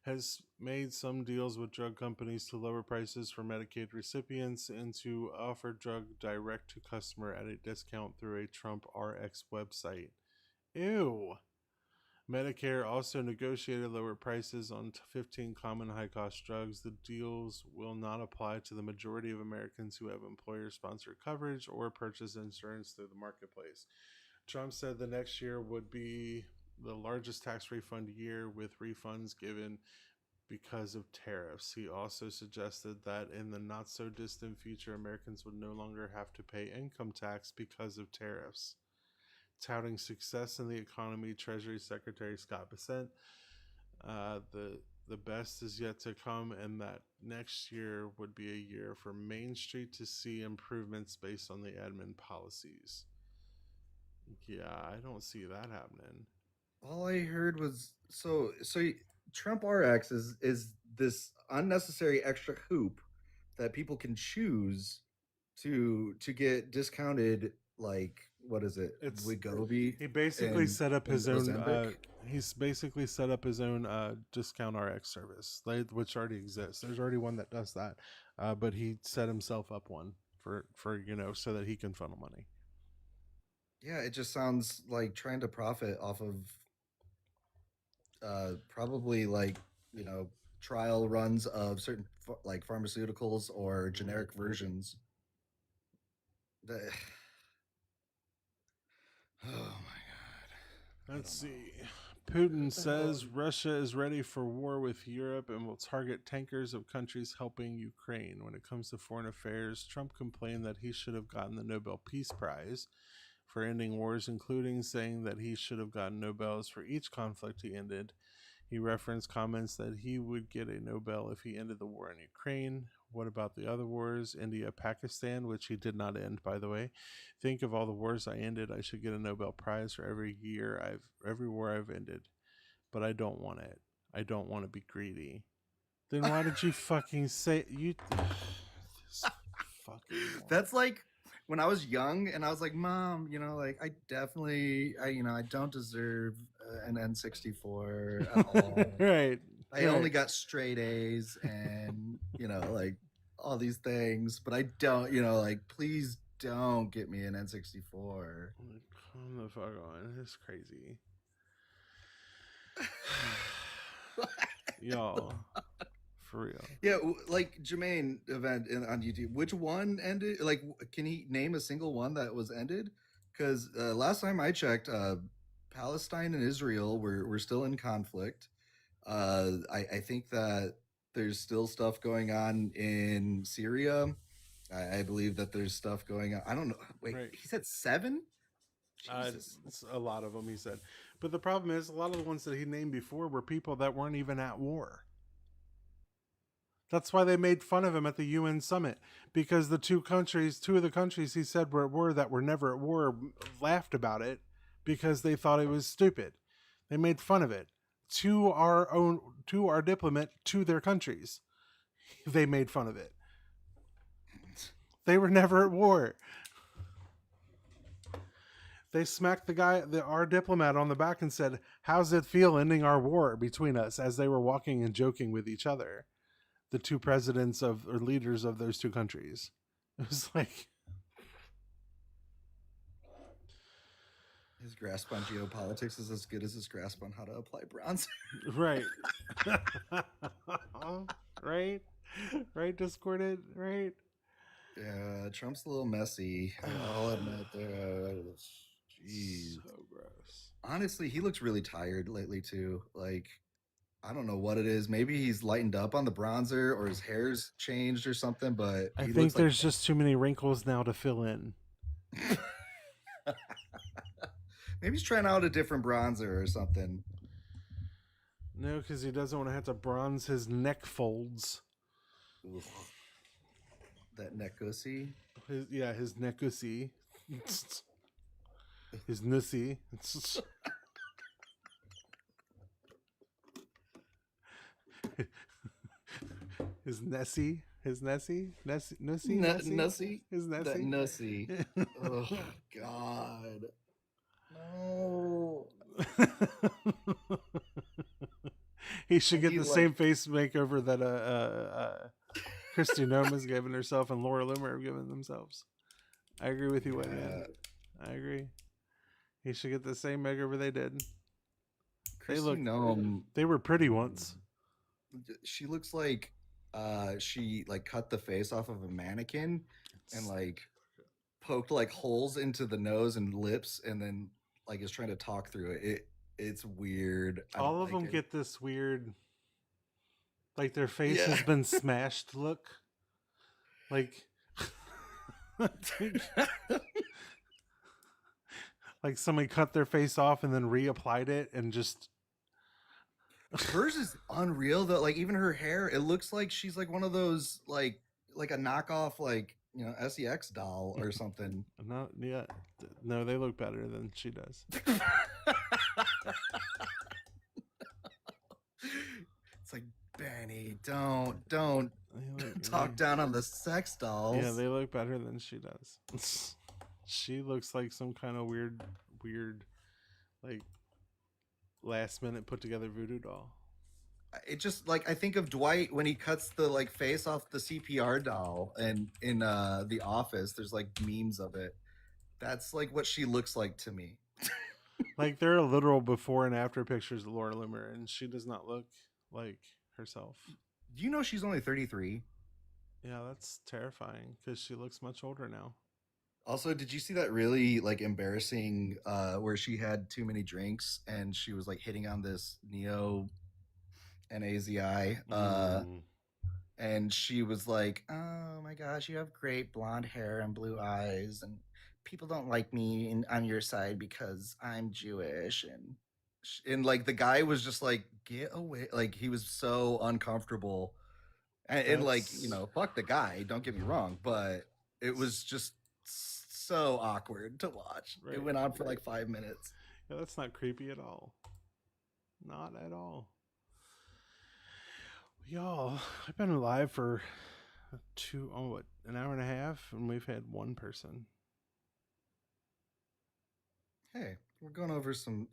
has made some deals with drug companies to lower prices for Medicaid recipients and to offer drug direct to customer at a discount through a Trump RX website. Ew. Medicare also negotiated lower prices on 15 common high-cost drugs. The deals will not apply to the majority of Americans who have employer-sponsored coverage or purchase insurance through the marketplace. Trump said the next year would be the largest tax refund year, with refunds given because of tariffs. He also suggested that in the not-so-distant future, Americans would no longer have to pay income tax because of tariffs. Touting success in the economy, Treasury Secretary Scott Bessent, the best is yet to come, and that next year would be a year for Main Street to see improvements based on the admin policies. Yeah, I don't see that happening. All I heard was Trump RX is this unnecessary extra hoop that people can choose to get discounted, like what is it? It's Wegovy he basically and set up his own. Ozempic? He's basically set up his own discount RX service, which already exists. There's already one that does that, but he set himself up one for so that he can funnel money. Yeah, it just sounds like trying to profit off of probably like trial runs of certain like pharmaceuticals or generic versions. The- oh my god. Let's see. Putin says Russia is ready for war with Europe and will target tankers of countries helping Ukraine. When it comes to foreign affairs, Trump complained that he should have gotten the Nobel Peace Prize for ending wars, including saying that he should have gotten Nobels for each conflict he ended. He referenced comments that he would get a Nobel if he ended the war in Ukraine. What about the other wars? India, Pakistan, which he did not end, by the way. Think of all the wars I ended. I should get a Nobel Prize for every war I've ended. But I don't want it. I don't want to be greedy. Then why did you fucking say you this fucking That's like when I was young and I was like, Mom, like I definitely, I don't deserve an N64 at all. right. I only got straight A's and, like all these things, but I don't, like, please don't get me an N64. Come the fuck on. It's crazy. Y'all. For real. Yeah, like Jermaine event on YouTube. Which one ended? Like, can he name a single one that was ended? Because last time I checked, Palestine and Israel were still in conflict. I think that there's still stuff going on in Syria. I believe that there's stuff going on. I don't know. Wait, Right. he said 7? Jesus. It's a lot of them, he said. But the problem is, a lot of the ones that he named before were people that weren't even at war. That's why they made fun of him at the UN summit, because the two of the countries he said were at war that were never at war laughed about it because they thought it was stupid. They made fun of it to our diplomat to their countries. They made fun of it. They were never at war. They smacked our diplomat on the back and said, "How's it feel ending our war between us?" as they were walking and joking with each other. The two presidents or leaders of those two countries. It was like His grasp on geopolitics is as good as his grasp on how to apply bronze. right, right, Discorded, right. Yeah, Trump's a little messy. I'll admit. Jeez. So gross. Honestly, he looks really tired lately too. Like, I don't know what it is. Maybe he's lightened up on the bronzer or his hair's changed or something, but I he think looks there's just too many wrinkles now to fill in. maybe he's trying out a different bronzer or something. No, because he doesn't want to have to bronze his neck folds. Ugh. That neck gussy. His neckussy. His nussy. His Nessie. His Nessie? Nussy? Nussy? His That Nessie? nussy. Oh, God. No. He should get the same face makeover that Christy Noma's given herself and Laura Loomer have given themselves. I agree with you, Whitman. I agree. He should get the same makeover they did. They were pretty once. She looks like she like cut the face off of a mannequin and like poked like holes into the nose and lips and then like is trying to talk through it. It's weird. All of them get this weird, like their face has been smashed look. Like, like somebody cut their face off and then reapplied it and just. Hers is unreal though. Like even her hair, it looks like she's like one of those like a knockoff like SEX doll or something. No, they look better than she does. It's like, Benny, don't talk down on the sex dolls. Yeah, they look better than she does. She looks like some kind of weird, like last minute put together voodoo doll. It just like I think of Dwight when he cuts the like face off the CPR doll, and in The Office, there's like memes of it. That's like what she looks like to me. Like there are literal before and after pictures of Laura Loomer, and she does not look like herself. Do you know she's only 33? Yeah, that's terrifying because she looks much older now. Also, did you see that really like embarrassing where she had too many drinks and she was like hitting on this Neo NAZI and she was like, "Oh my gosh, you have great blonde hair and blue eyes and people don't like me on your side because I'm Jewish." And like the guy was just like, "Get away." Like he was so uncomfortable. And like, That's fuck the guy, don't get me wrong, but it was just so awkward to watch. It right. went on for like 5 minutes. Yeah, that's not creepy at all. Not at all. Y'all, I've been alive for an hour and a half, and we've had one person. Hey, we're going over some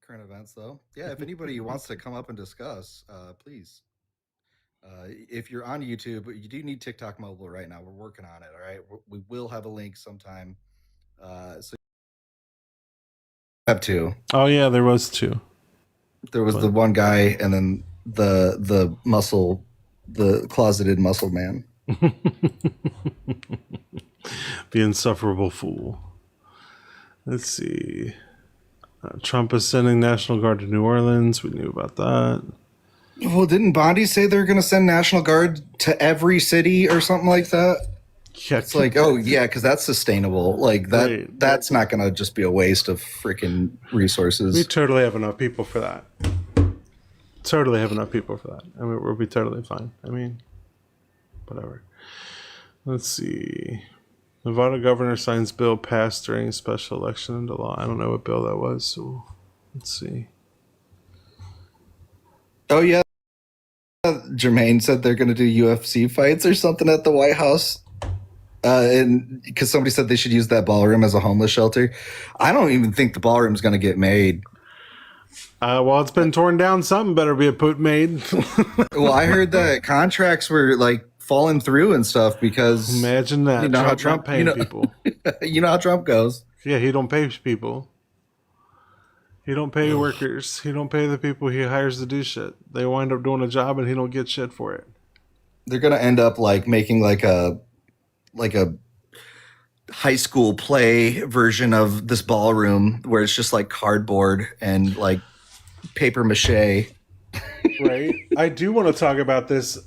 current events though. Yeah, if anybody wants to come up and discuss, please. If you're on YouTube, you do need TikTok mobile right now. We're working on it. All right, we will have a link sometime. So have two. Oh yeah, there was two. There was the But one guy, and then the muscle, the closeted muscle man. the insufferable fool. Let's see. Trump is sending National Guard to New Orleans. We knew about that. Well, didn't Bondi say they're going to send National Guard to every city or something like that? Yeah, It's like, oh yeah, because that's sustainable. Like that, Right. that's not going to just be a waste of freaking resources. we totally have enough people for that. Totally have enough people for that. I mean, we'll be totally fine. I mean, whatever. Let's see. Nevada governor signs bill passed during special election into law. I don't know what bill that was, so let's see. Oh yeah, Jermaine said they're going to do UFC fights or something at the White House. And because somebody said they should use that ballroom as a homeless shelter. I don't even think the ballroom's going to get made. Well, it's been torn down. Something better be made. Well, I heard that contracts were like falling through and stuff because Imagine that. you know how Trump Trump not paying people. you know how Trump goes. Yeah, he don't pay people. He don't pay workers. He don't pay the people he hires to do shit. They wind up doing a job and he don't get shit for it. They're going to end up like making like a high school play version of this ballroom where it's just like cardboard and like paper mache. Right. I do want to talk about this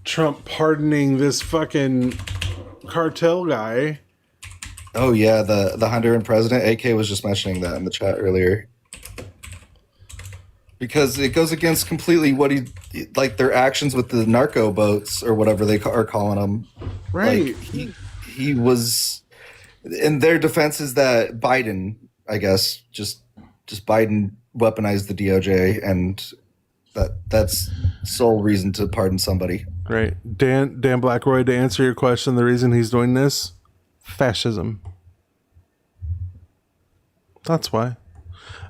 Trump pardoning this fucking cartel guy. Oh yeah, the Honduran president. AK was just mentioning that in the chat earlier. Because it goes against completely what he like their actions with the narco boats or whatever they are calling them. Right. Like he was in their defense is that Biden, I guess, just Biden weaponized the DOJ and that's sole reason to pardon somebody. Right. Dan Blackroy, to answer your question, the reason he's doing this, fascism. That's why.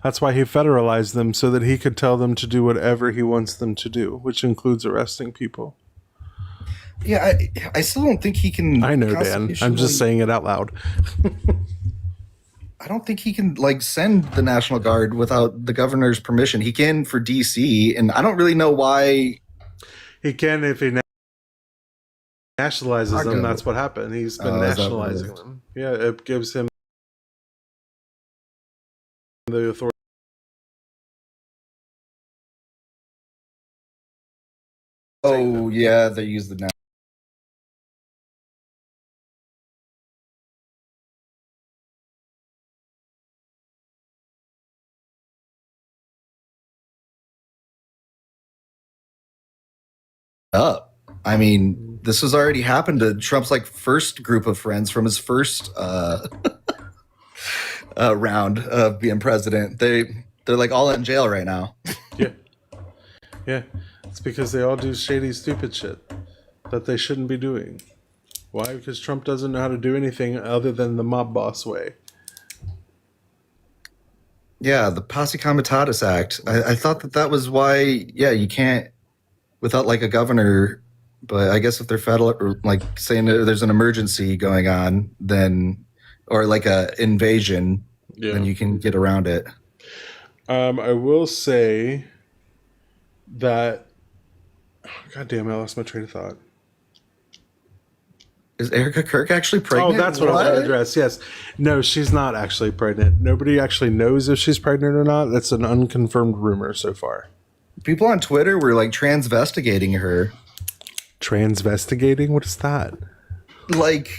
That's why he federalized them, so that he could tell them to do whatever he wants them to do, which includes arresting people. Yeah, I still don't think he can. I know, Dan. I'm just saying it out loud. I don't think he can like send the National Guard without the governor's permission. He can for DC, and I don't really know why. He can if he nationalizes them. That's what happened. He's been nationalizing them. Yeah, it gives him the authority. Oh yeah, they use the. Up. I mean, this has already happened to Trump's like first group of friends from his first round of being president. They're like all in jail right now. Yeah. It's because they all do shady, stupid shit that they shouldn't be doing. Why? Because Trump doesn't know how to do anything other than the mob boss way. Yeah, the Posse Comitatus Act. I thought that was why. Yeah, you can't without like a governor. But I guess if they're federal, or like saying there's an emergency going on, then or like a invasion, then you can get around it. I will say that. God damn! I lost my train of thought. Is Erica Kirk actually Oh, pregnant? that's what I want to address. Yes. No, she's not actually pregnant. Nobody actually knows if she's pregnant or not. That's an unconfirmed rumor so far. People on Twitter were like transvestigating her. Transvestigating? What is that? Like,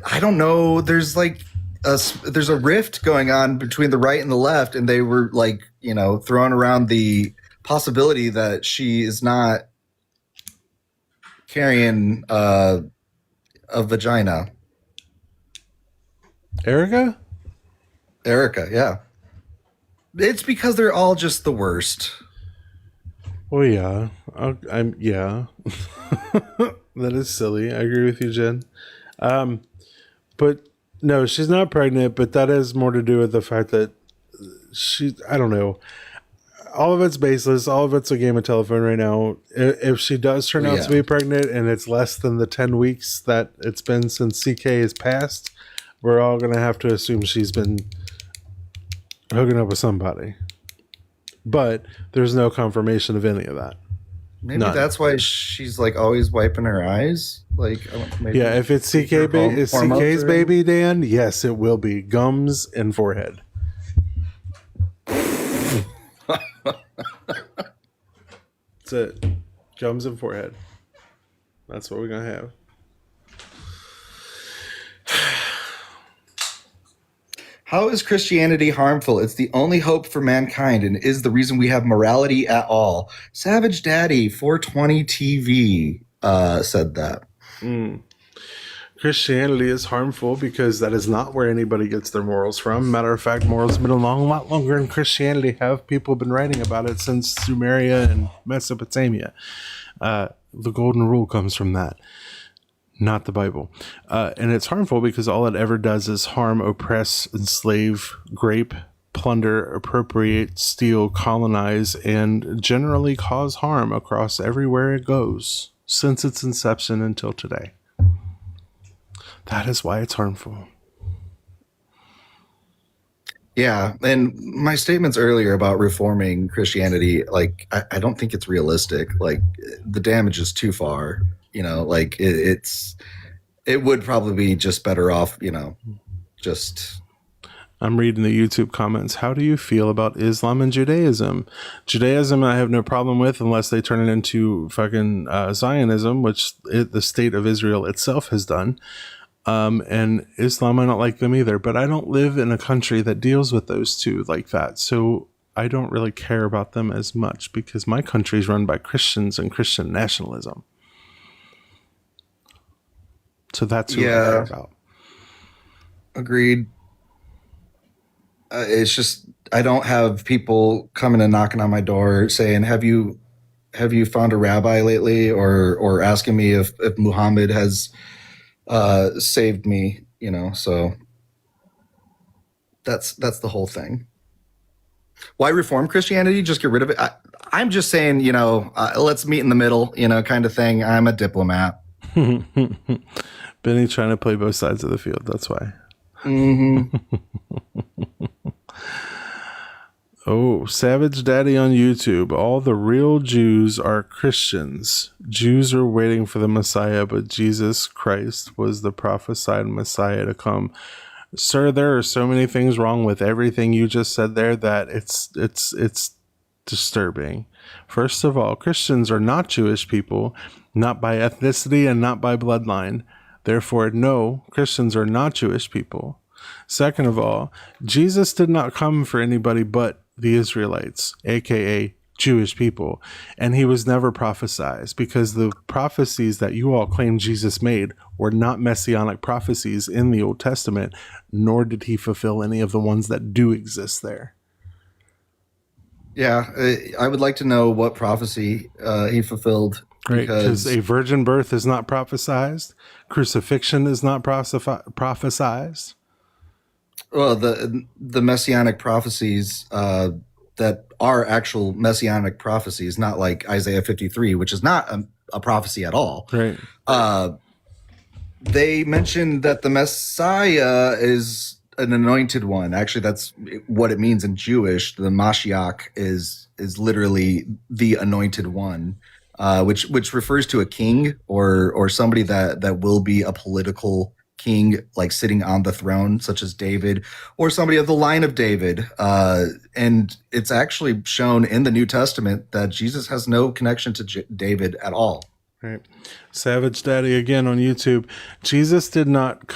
I don't know. There's a rift going on between the right and the left, and they were like, throwing around the possibility that she is not carrying a vagina. Erica? Erica, yeah. It's because they're all just the worst. Well, yeah. Yeah. That is silly. I agree with you, Jen. But no, she's not pregnant, but that has more to do with the fact that I don't know. All of it's baseless. All of it's a game of telephone right now. If she does turn out to be pregnant and it's less than the 10 weeks that it's been since CK has passed, we're all going to have to assume she's been hooking up with somebody. But there's no confirmation of any of that. Maybe None. that's why she's like always wiping her eyes. Like, maybe yeah, if it's CK's baby, Dan, yes, it will be gums and forehead. That's it. Gums and forehead. That's what we're gonna have. How is Christianity harmful? It's the only hope for mankind and is the reason we have morality at all. Savage Daddy 420 TV said that. Christianity is harmful because that is not where anybody gets their morals from. Matter of fact, morals have been along a lot longer in Christianity. Have people been writing about it since Sumeria and Mesopotamia. The golden rule comes from that, not the Bible. And it's harmful because all it ever does is harm, oppress, enslave, grape, plunder, appropriate, steal, colonize, and generally cause harm across everywhere it goes since its inception until today. That is why it's harmful. Yeah, and my statements earlier about reforming Christianity, like, I don't think it's realistic. Like, the damage is too far. Like, it would probably be just better off, just... I'm reading the YouTube comments. How do you feel about Islam and Judaism? Judaism I have no problem with unless they turn it into fucking Zionism, which the state of Israel itself has done. And Islam, I don't like them either, but I don't live in a country that deals with those two like that. So I don't really care about them as much because my country is run by Christians and Christian nationalism. So that's who I care about. Agreed. It's just, I don't have people coming and knocking on my door saying, have you found a rabbi lately? Or asking me if Muhammad has saved me, so that's the whole thing. Why reform Christianity? Just get rid of it. I'm just saying, let's meet in the middle, kind of thing. I'm a diplomat. Benny trying to play both sides of the field. That's why. Mm-hmm. Oh, Savage Daddy on YouTube. All the real Jews are Christians. Jews are waiting for the Messiah, but Jesus Christ was the prophesied Messiah to come. Sir, there are so many things wrong with everything you just said there that it's disturbing. First of all, Christians are not Jewish people, not by ethnicity and not by bloodline. Therefore, no, Christians are not Jewish people. Second of all, Jesus did not come for anybody but the Israelites, aka Jewish people, and he was never prophesied because the prophecies that you all claim Jesus made were not messianic prophecies in the Old Testament, nor did he fulfill any of the ones that do exist there. Yeah, I would like to know what prophecy he fulfilled. Right, because a virgin birth is not prophesied, crucifixion is not prophesied. Well, the messianic prophecies that are actual messianic prophecies, not like Isaiah 53, which is not a prophecy at all. Right. They mentioned that the Messiah is an anointed one. Actually, that's what it means in Jewish. The Mashiach is literally the anointed one. which refers to a king or somebody that will be a political king, like sitting on the throne, such as David, or somebody of the line of David. And it's actually shown in the New Testament that Jesus has no connection to David at all. Right. Savage Daddy again on YouTube. Jesus did not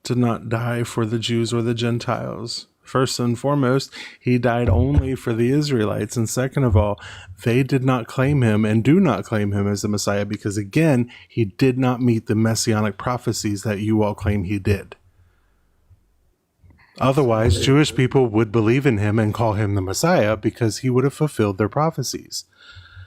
did not die for the Jews or the Gentiles. First and foremost, he died only for the Israelites. And second of all, they did not claim him and do not claim him as the Messiah because, again, he did not meet the messianic prophecies that you all claim he did. Otherwise, Jewish people would believe in him and call him the Messiah because he would have fulfilled their prophecies.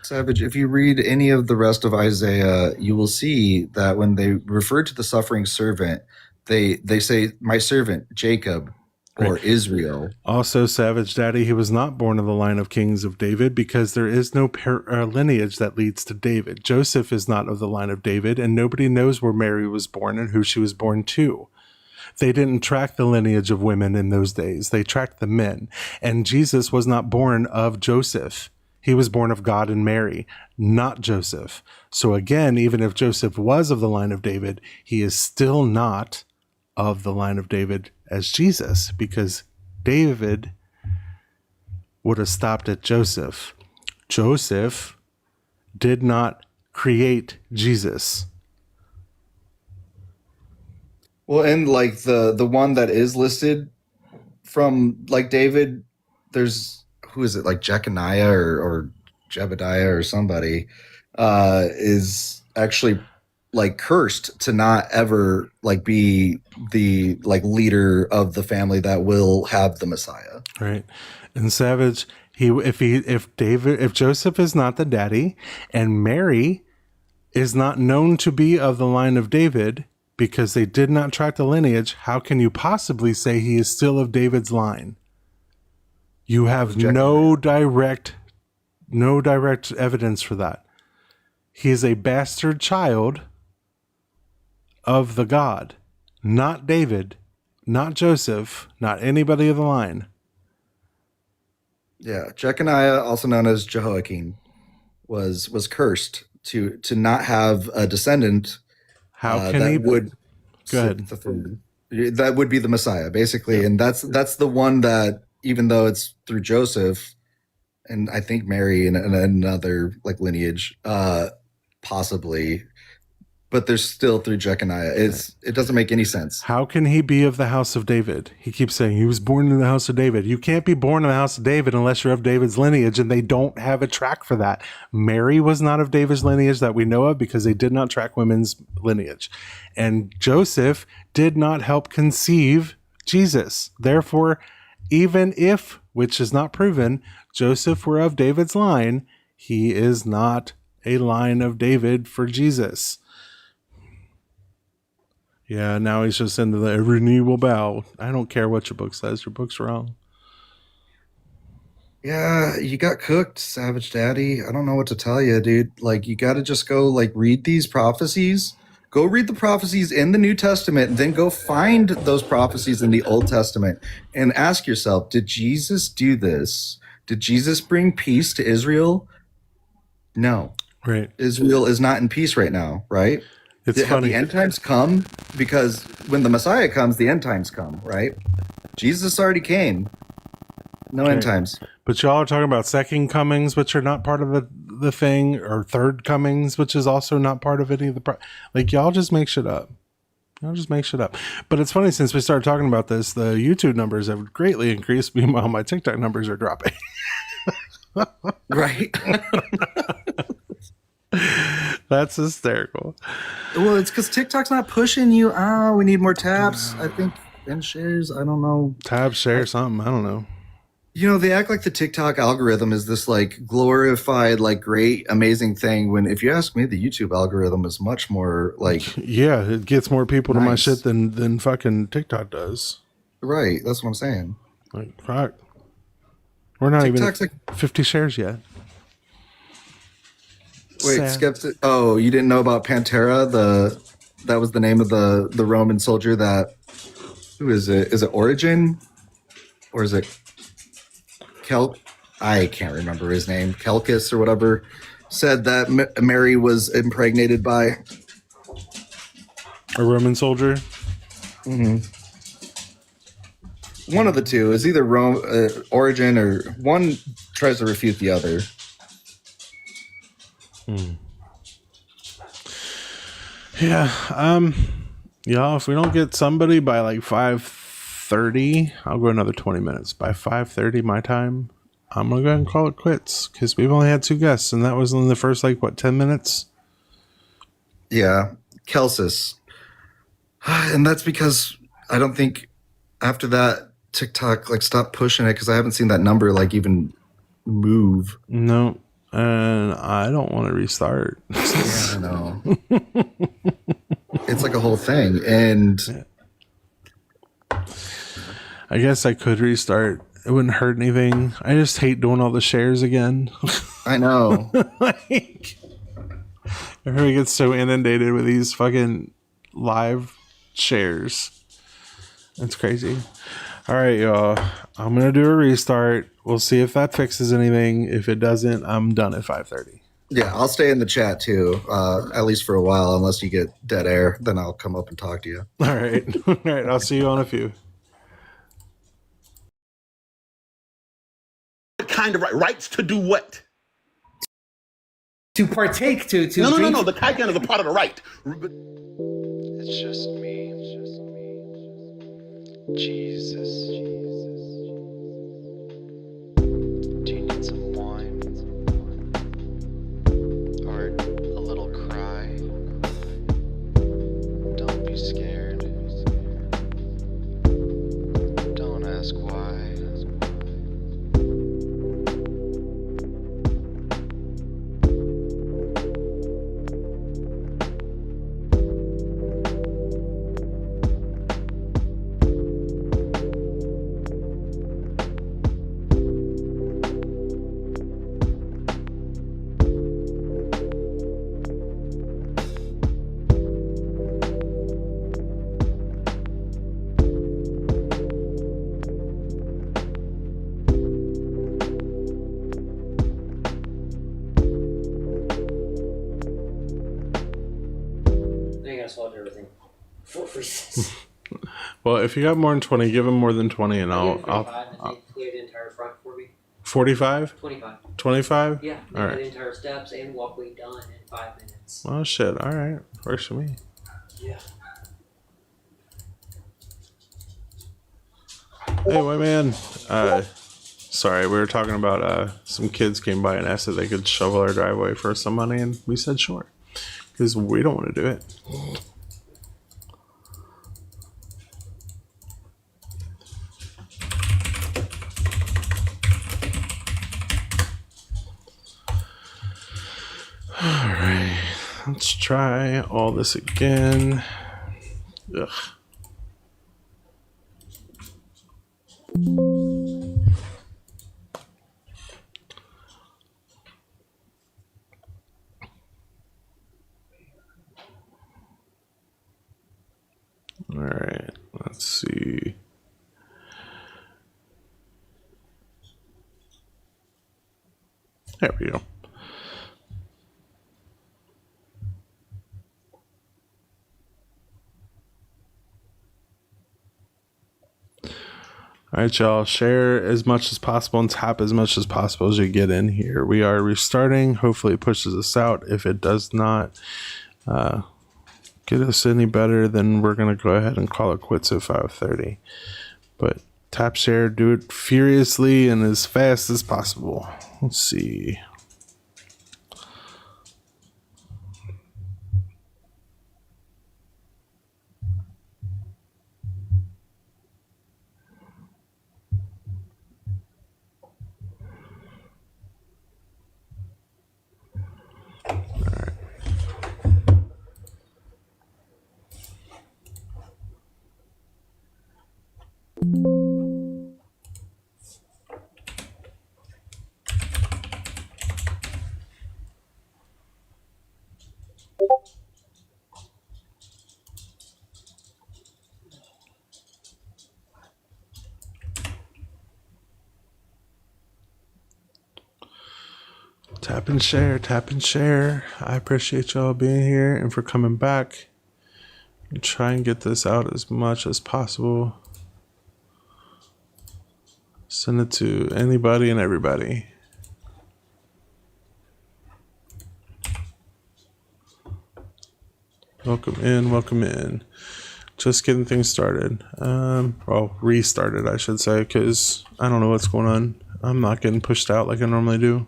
Savage, if you read any of the rest of Isaiah, you will see that when they refer to the suffering servant, they say, my servant, Jacob, or Israel. Also, Savage Daddy, he was not born of the line of kings of David because there is no lineage that leads to David. Joseph is not of the line of David, and nobody knows where Mary was born and who she was born to. They didn't track the lineage of women in those days. They tracked the men. And Jesus was not born of Joseph. He was born of God and Mary, not Joseph. So again, even if Joseph was of the line of David, he is still not of the line of David as Jesus, because David would have stopped at Joseph. Joseph did not create Jesus. Well, and like the one that is listed from like David, there's who is it, like Jeconiah or Jebediah or somebody is actually like cursed to not ever like be the like leader of the family that will have the Messiah. Right. And Savage, if Joseph is not the daddy and Mary is not known to be of the line of David because they did not track the lineage, how can you possibly say he is still of David's line? You have no direct evidence for that. He is a bastard child of the God, not David, not Joseph, not anybody of the line. Yeah, Jeconiah, also known as Jehoiakim, was cursed to not have a descendant. How can he would go ahead? That would be the Messiah, basically, and that's the one that, even though it's through Joseph and I think Mary and another like lineage, possibly, but they're still through Jeconiah. It doesn't make any sense. How can he be of the house of David? He keeps saying he was born in the house of David. You can't be born in the house of David unless you're of David's lineage, and they don't have a track for that. Mary was not of David's lineage that we know of because they did not track women's lineage. And Joseph did not help conceive Jesus. Therefore, even if, which is not proven, Joseph were of David's line, he is not a line of David for Jesus. Yeah, now he's just into the every knee will bow. I don't care what your book says. Your book's wrong. Yeah, you got cooked, Savage Daddy. I don't know what to tell you, dude. Like, you got to just go like read these prophecies. Go read the prophecies in the New Testament, and then go find those prophecies in the Old Testament and ask yourself, did Jesus do this? Did Jesus bring peace to Israel? No. Right. Israel is not in peace right now, right? It's Have funny. the end times come? Because when the Messiah comes, the end times come, right? Jesus already came. No end times. But y'all are talking about second comings, which are not part of the thing, or third comings, which is also not part of any of the like, y'all just make shit up. Y'all just make shit up. But it's funny, since we started talking about this, the YouTube numbers have greatly increased. Meanwhile, my TikTok numbers are dropping. Right. That's hysterical. Well, it's because TikTok's not pushing you. Oh, we need more tabs, I think, and shares. I don't know. Tab, share, something. I don't know. You know, they act like the TikTok algorithm is this like glorified, like great, amazing thing. When, if you ask me, the YouTube algorithm is much more like, Yeah, it gets more people to my Nice. shit than fucking TikTok does. right. That's what I'm saying. Like, fuck. We're not TikTok's even like, 50 shares yet. wait, Sad. skeptic. Oh, you didn't know about Pantera? That was the name of the Roman soldier that, who is it? Is it Origin? Or is it Celt? I can't remember his name, Kelkis or whatever, said that Mary was impregnated by A Roman soldier. one of the two. Is either Origin or one tries to refute the other. Yeah. Yeah. If we don't get somebody by like 5:30, I'll go another 20 minutes. By 5:30 my time, I'm gonna go ahead and call it quits because we've only had 2 guests, and that was in the first 10 minutes. Yeah, Kelsis. And that's because I don't think after that TikTok stopped pushing it because I haven't seen that number even move. No, and I don't want to restart. Yeah, I know. It's like a whole thing, and I guess I could restart. It wouldn't hurt anything. I just hate doing all the shares again. I know. Everybody gets so inundated with these fucking live shares. It's crazy. All right, y'all. I'm gonna do a restart. We'll see if that fixes anything. If it doesn't, I'm done at 5:30. Yeah, I'll stay in the chat too, at least for a while, unless you get dead air. Then I'll come up and talk to you. All right. All right. I'll see you on a few. Kind of rights to do what? To partake, to No. The kind is a part of the right. It's just me. Jesus. Do you need some wine? Or a little cry? Don't be scared. Don't ask why. everything. Well, if you got more than 20, give him more than 20, and I'll clear the entire front for me. 45? 25. 25? Yeah, all right. The entire steps and walkway done in 5 minutes. Oh shit! All right, works for me. Yeah. Hey, white man. Sorry, we were talking about some kids came by and asked if they could shovel our driveway for some money, and we said sure, because we don't want to do it. All right, let's try all this again. Ugh. All right, let's see. There we go. All right, y'all, share as much as possible and tap as much as possible as you get in here. We are restarting. Hopefully it pushes us out. If it does not get us any better, then we're going to go ahead and call it quits at 5:30. But tap share, do it furiously and as fast as possible. Let's see. Tap and share, tap and share. I appreciate y'all being here and for coming back. And try and get this out as much as possible. Send it to anybody and everybody. Welcome in, welcome in. Just getting things started. Well, restarted, I should say, because I don't know what's going on. I'm not getting pushed out like I normally do.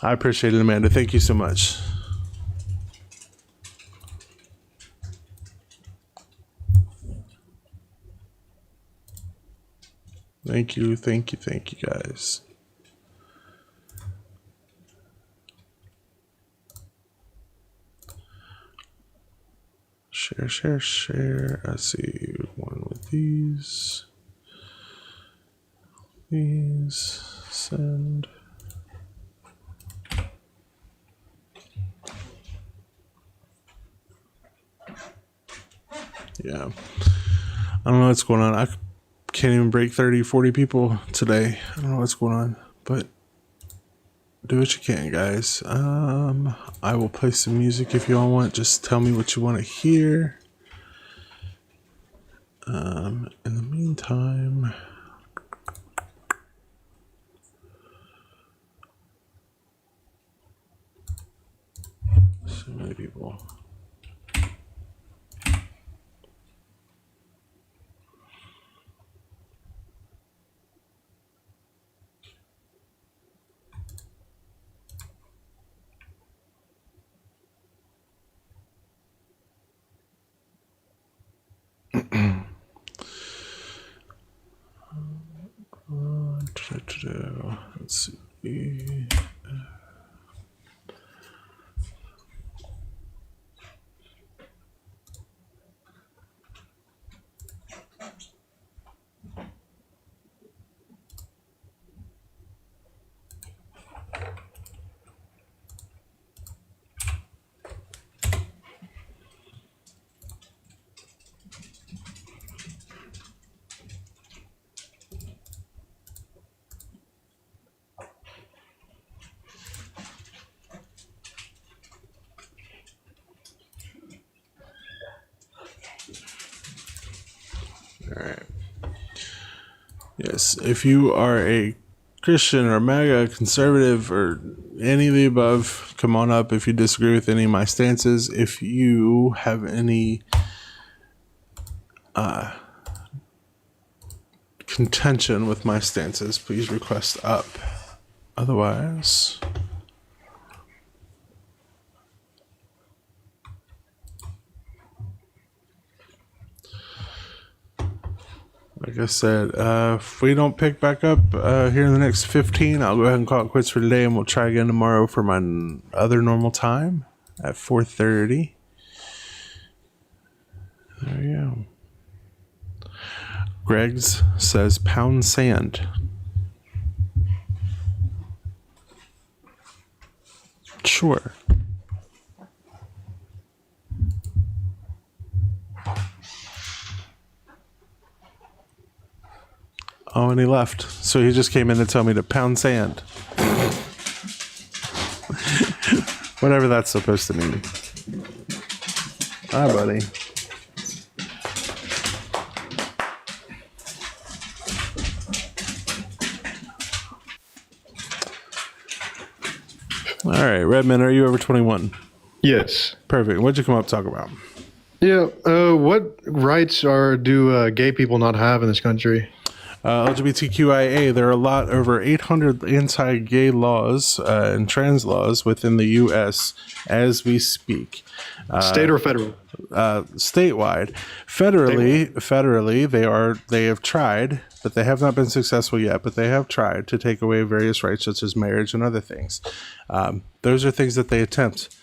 I appreciate it, Amanda. Thank you so much. Thank you, thank you, thank you, guys. Share, share, share. I see one with these. These. Send. Yeah. I don't know what's going on. I can't even break 30, 40 people today. I don't know what's going on. But do what you can, guys. I will play some music if y'all want. Just tell me what you want to hear. In the meantime, so many people. Let's see. All right. Yes, if you are a Christian or MAGA, conservative, or any of the above, come on up if you disagree with any of my stances. If you have any contention with my stances, please request up. Otherwise, like I said, if we don't pick back up here in the next 15, I'll go ahead and call it quits for today, and we'll try again tomorrow for my other normal time at 4:30. There we go. Greg's says pound sand. Sure. Oh, and he left. So he just came in to tell me to pound sand. Whatever that's supposed to mean. Hi, buddy. All right, Redman, are you over 21? Yes. Perfect. What'd you come up to talk about? Yeah. What rights do gay people not have in this country? LGBTQIA, there are a lot, over 800 anti-gay laws and trans laws within the U.S. as we speak. State or federal? Statewide. Federally, they have tried, but they have not been successful yet, but they have tried to take away various rights such as marriage and other things. Those are things that they attempt.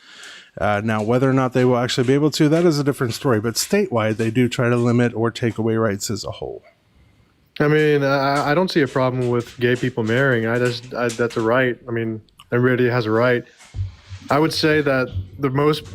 Now, whether or not they will actually be able to, that is a different story. But statewide, they do try to limit or take away rights as a whole. I mean, I don't see a problem with gay people marrying. That's a right. I mean, everybody has a right. I would say that the most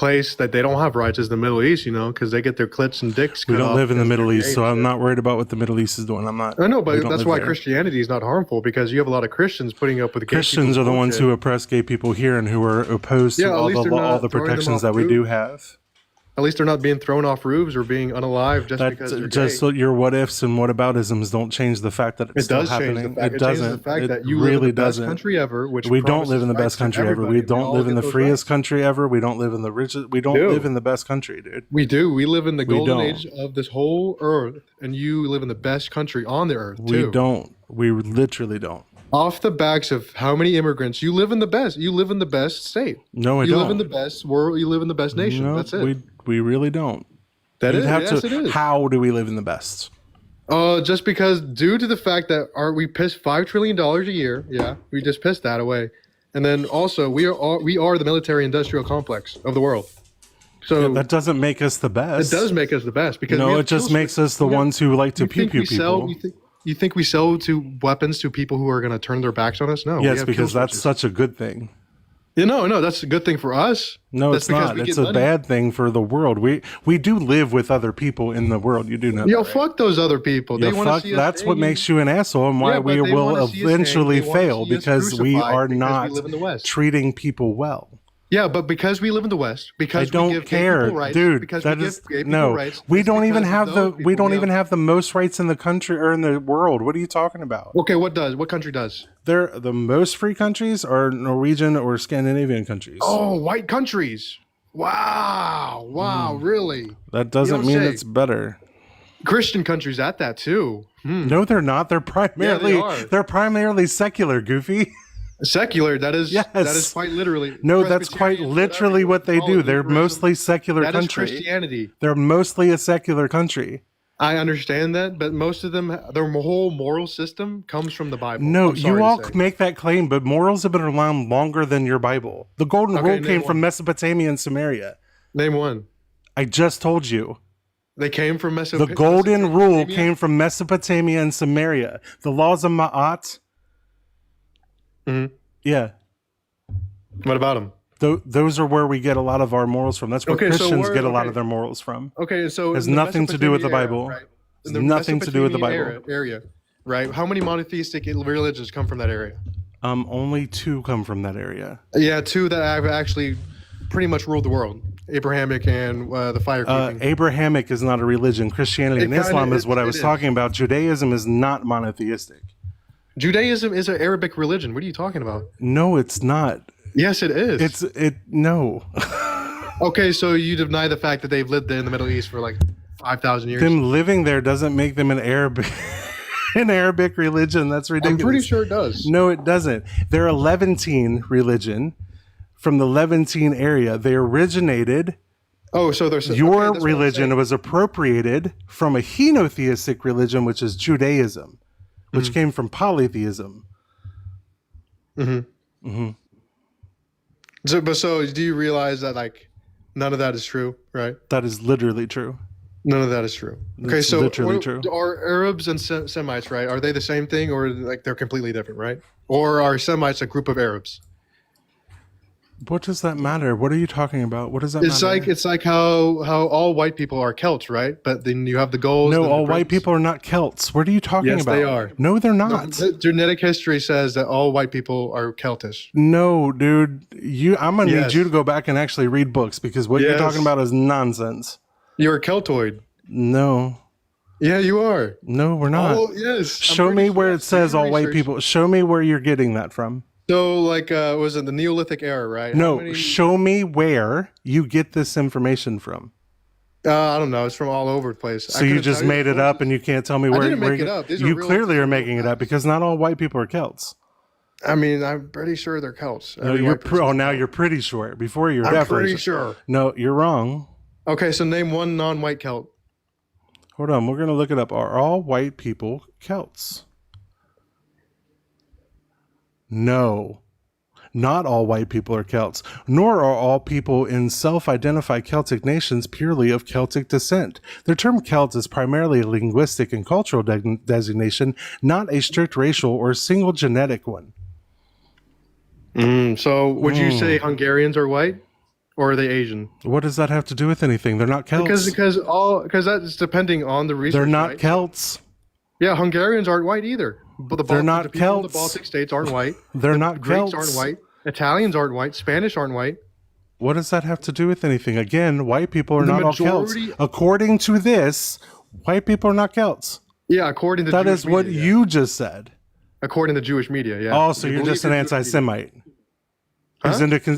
place that they don't have rights is the Middle East, because they get their clits and dicks cut We don't off live in the because Middle they're East, gay so and I'm shit. not worried about what the Middle East is doing. I'm not. I know, we but don't that's live why there. Christianity is not harmful, because you have a lot of Christians putting up with gay Christians are people's the ones bullshit. who oppress gay people here and who are opposed Yeah, to at all least the they're all not the throwing them protections off that we do roof. have. At least they're not being thrown off roofs or being unalive just because That they're just gay. your what ifs and what aboutisms don't change the fact that it's It still does change happening. the fact. It It changes the doesn't. fact It that you live in really the best doesn't. country ever, which We don't live promises in the rights best to country ever. everybody, We and don't all live in get the those freest rights. country ever. We don't live in the richest. We don't Do. live in the best country, dude. We do. We live in the We golden don't. age of this whole earth, and you live in the best country on the earth We too. don't. We literally don't. Off the backs of how many immigrants, you live in the best. You live in the best state. No, I You don't. live in the best world. You live in the best nation. No, That's it. we really don't. That You'd is. have Yes, to. it is. How do we live in the best? Just because due to the fact that we piss $5 trillion a year. Yeah, we just pissed that away, and then also we are the military industrial complex of the world. So That doesn't make us the best. it does make us the best because we No, have it just kill makes switch. us the We have- ones who like to you pew think pew we sell? people. You think we sell to weapons to people who are going to turn their backs on us? No. we Yes, have because kill that's switches. such a good thing. No, that's a good thing for us. No, That's it's because not. we It's get a money. bad thing for the world. We do live with other people in the world. You do know Yo, that, right? fuck those other people. Yeah, They want fuck, to see us. that's what hanging. makes you an asshole and why Yeah, but we they will wanna see us hang. eventually They wanna fail see us because we crucified are because we not live in the West. treating people well. Yeah, but because we live in the West, because I don't we give gay care, people rights, dude. because That we is give gay people no. rights, We it's don't even because of have those the. We people don't even have- have the most rights in the country or in the world. What are you talking about? Okay, what country does? They're the most free countries are Norwegian or Scandinavian countries. Oh, white countries. Wow, really? That doesn't don't mean say. it's better. Christian countries at that too. No, they're not. They're primarily are. they're primarily secular, Goofy. Secular, that is Yes. that is quite literally. No, that's quite Presbyterian, literally what they whatever do. you They're call it, liberalism. mostly secular That is country. Christianity. They're mostly a secular country. I understand that, but most of them, their whole moral system comes from the Bible. No, I'm sorry you to all say. make that claim, but morals have been around longer than your Bible. The Golden Okay, Rule name came from one. Mesopotamia and Samaria. Name one. I just told you. They came from The Golden Rule came from Mesopotamia and Samaria. The laws of Ma'at. Mhm. Yeah. What about them? Those are where we get a lot of our morals from. That's where Okay, so Christians where- get a lot okay. of their morals from. Okay, so Has in the nothing to do with the Mesopotamian Bible. right? Has In the nothing to do with the Mesopotamian Bible. area, right? How many monotheistic religions come from that area? Only 2 come from that area. Yeah, 2 that have actually pretty much ruled the world: Abrahamic and the fire keeping. Abrahamic is not a religion. Christianity It and kinda Islam is is- what I it was is. talking about. Judaism is not monotheistic. Judaism is an Arabic religion. What are you talking about? No, it's not. Yes, it is. No. Okay, so you deny the fact that they've lived there in the Middle East for like 5,000 years. Them living there doesn't make them an Arabic an Arabic religion. That's I'm ridiculous. pretty sure it does. No, it doesn't. They're a Levantine religion from the Levantine area. They originated. Oh, so there's Your okay, that's what I'm religion saying. was appropriated from a henotheistic religion, which is Judaism, which Mm-hmm. came from polytheism. So do you realize that like none of that is true, right? That is literally true. None of that is true. Okay, It's so literally true. are Arabs and Semites, right? Are they the same thing, or like they're completely different, right? Or are Semites a group of Arabs? What does that matter? What are you talking about? What does that It's matter? like how all white people are Celts, right? But then you have the Gauls. No, and the all white Brits. people are not Celts. What are you talking Yes, about? they are. No, they're No, not. genetic history says that all white people are Celtish. No, dude. I'm gonna Yes. need you to go back and actually read books because what you're Yes. talking about is nonsense. You're a Celtoid. No. Yeah, you are. No, we're not. Oh, yes. I'm Show pretty me sure where it that's says your all white research. people. Show me where you're getting that from. So, like, was it the Neolithic era, right? No, How many- show me where you get this information from. I don't know. It's from all over the place. So you just made it up and you can't tell me where didn't where make you- it up. These are You real- clearly are real making it up facts. because not all white people are Celts. I mean, I'm pretty sure they're Celts. No, Every you're white person- now you're pretty sure. Before you're I'm definitely pretty sure. No, you're wrong. Okay, so name one non-white Celt. Hold on, we're gonna look it up. Are all white people Celts? No. Not all white people are Celts, nor are all people in self-identified Celtic nations purely of Celtic descent. The term Celt is primarily a linguistic and cultural designation, not a strict racial or single genetic one. So would you say Hungarians are white? or are they Asian? What does that have to do with anything? They're not Celts. Because that's depending on the research. They're not right? Celts. Yeah, Hungarians aren't white either. But They're not the people in the Celts. Baltic states aren't white. They're The not Greeks Celts. aren't white. Italians aren't white. Spanish aren't white. What does that have to do with anything? Again, white people are The not all majority- Celts. According to this, white people are not Celts. Yeah, according to That Jewish is what media, you just said. according to Jewish media. Yeah. Oh, so They you're believe just an in Jewish media. anti-Semite.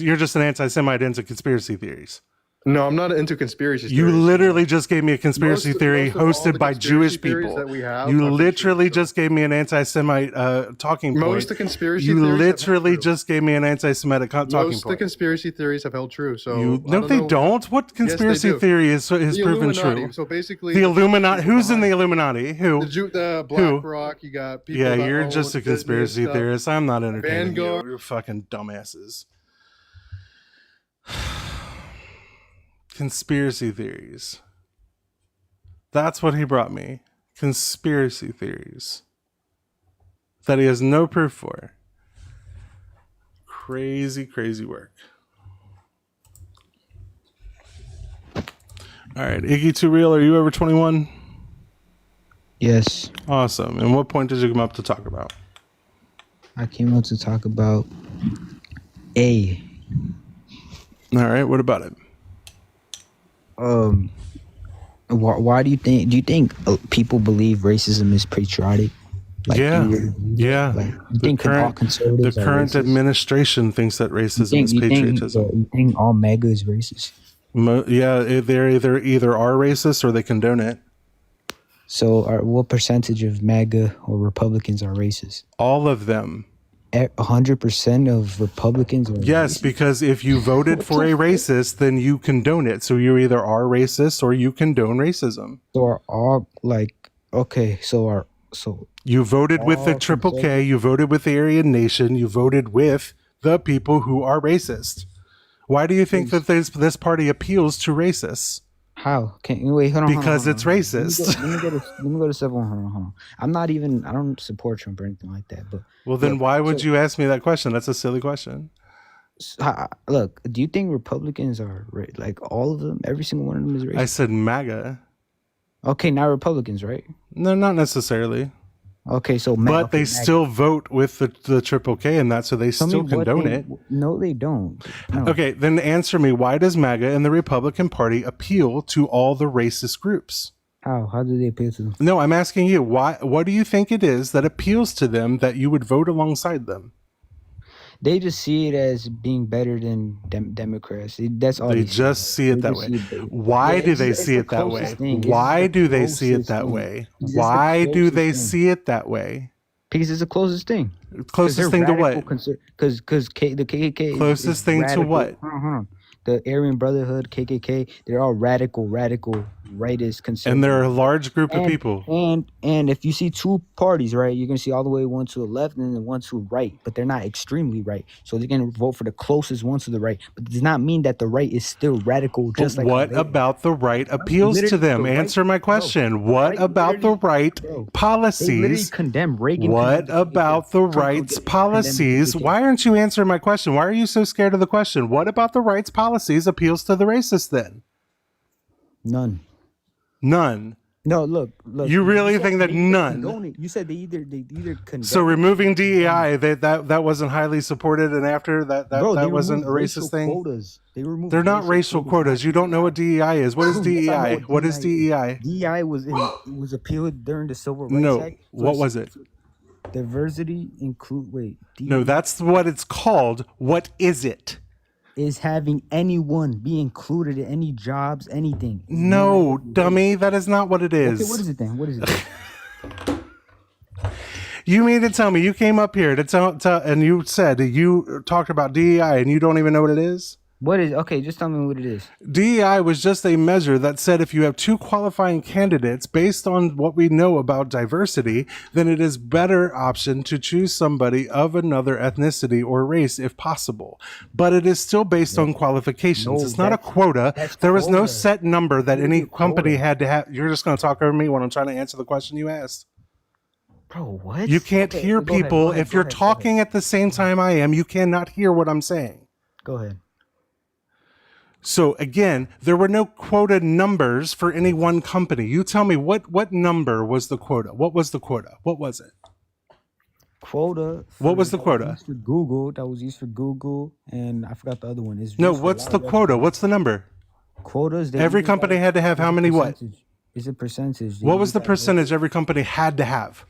You're just an anti-Semite into conspiracy theories. No, I'm not into conspiracy You theories. literally just gave me a conspiracy Most- theory most of all hosted the by conspiracy Jewish theories people. that we have You are for literally sure, so- just gave me an anti-Semite talking point. Most of the conspiracy You theories have held literally true. just gave me an anti-Semitic talking Most of the point. conspiracy theories have held true. So You, I no, they know. don't. What conspiracy do. theory is The proven Illuminati. true? So basically, The Illuminati. people Who's in the behind- Illuminati? Who? the Who? BlackRock. You got people. Yeah, that you're own just a business conspiracy stuff. theorist. I'm not entertaining Vanguard. you. You're fucking dumbasses. Conspiracy theories. That's what he brought me. Conspiracy theories. That he has no proof for. Crazy, crazy work. All right, Iggy Too Real, are you over 21? Yes, Awesome. And what point did you come up to talk about? I came up to talk about A. All right, what about it? Why do you think people believe racism is patriotic? Like, Yeah, do you really believe that? yeah. Like, you think all conservatives the are current racist? administration thinks that racism is patriotism. You think all MAGA is racist? Yeah, they're either are racist or they condone it. So, what percentage of MAGA or Republicans are racist? All of them. 100% of Republicans are Yes, racist? because if you voted for a racist, then you condone it. So you either are racist or you condone racism. So are all like okay? So You voted with the all Triple K. You voted with the Aryan Nation. You voted with the people who are racist. Why do you think that this party appeals to racists? how can you wait? Hold on. Because it's Let me racist. let me go to step one. Hold on. I don't support Trump or anything like that. But Well, then look, why would so- you ask me that question? That's a silly question. look, do you think Republicans are like all of them? Every single one of them is racist. I said MAGA. Okay, not Republicans, right? No, not necessarily. Okay, so But okay, they still vote with the Triple K and that, so they tell me still what condone they- it. No, they don't. No. Okay, then answer me. Why does MAGA and the Republican Party appeal to all the racist groups? How do they appeal to them? No, I'm asking you. Why? What do you think it is that appeals to them that you would vote alongside them? They just see it as being better than Democrats. That's all They they just see it They that just way. see it- Why Yeah, do it's- they it's see the it that way? closest thing. It's Why the do they see it closest that thing. way? It's just the Why do they closest thing. see it that way? Because it's the closest thing. Closest thing to what? Because the KKK. Closest is thing to radical. what? Hold on. The Aryan Brotherhood, KKK. They're all radical rightist conservative. And they're a large group of And- people. And if you see two parties, right, you're gonna see all the way one to the left and then one to the right, but they're not extremely right. So they're gonna vote for the closest one to the right. But it does not mean that the right is still radical. Just But like what how they- about the right appeals to Literally, them? the right- Answer my question. What right about the literally- right bro, They literally policies? condemn Reagan. What condemned about the Trump rights condemned policies? KKK. Why aren't you answering my question? Why are you so scared of the question? What about the rights policies appeals to the racist then? None. None. No, look. You really said think that they either none? condone it. You said they either condemn. So removing DEI, that wasn't highly supported, and after that Bro, they wasn't a removed racist racial thing. Quotas. They removed. They're not racial quotas. You don't know what DEI is. What is Yes, I know DEI? What is DEI? DEI was appealed during the Civil Rights No. Act. So What it's was it? Diversity include. Wait. No, that's what it's called. What is it? Is having anyone be included in any jobs, anything. No, dummy. That is not what it is. Okay, what is it then? What is it? Then? You mean to tell me you came up here to tell and you said you talked about DEI and you don't even know what it is? What is okay? Just tell me what it is. DEI was just a measure that said if you have two qualifying candidates based on what we know about diversity, then it is better option to choose somebody of another ethnicity or race if possible. But it is still based on qualifications. No, It's not a that's- quota. that's There was no quota. set number that What any is a company quota? had to have. You're just going to talk over me when I'm trying to answer the question you asked. Bro, what? You can't Okay, hear go ahead, people. go ahead, If go you're ahead, go talking at the same time I am, you cannot hear what I'm saying. Go ahead. So again, there were no quota numbers for any one company. You tell me what number was the quota? What was the quota? What was it? Quota. What was the that quota? used for Google. That was used for Google, and I forgot the other one. It's No, used for a what's lot the of quota? restaurants. What's the number? Quotas? They Every either company got had to have how many what? percentage. It's a percentage. They What either was the got percentage every company had to have?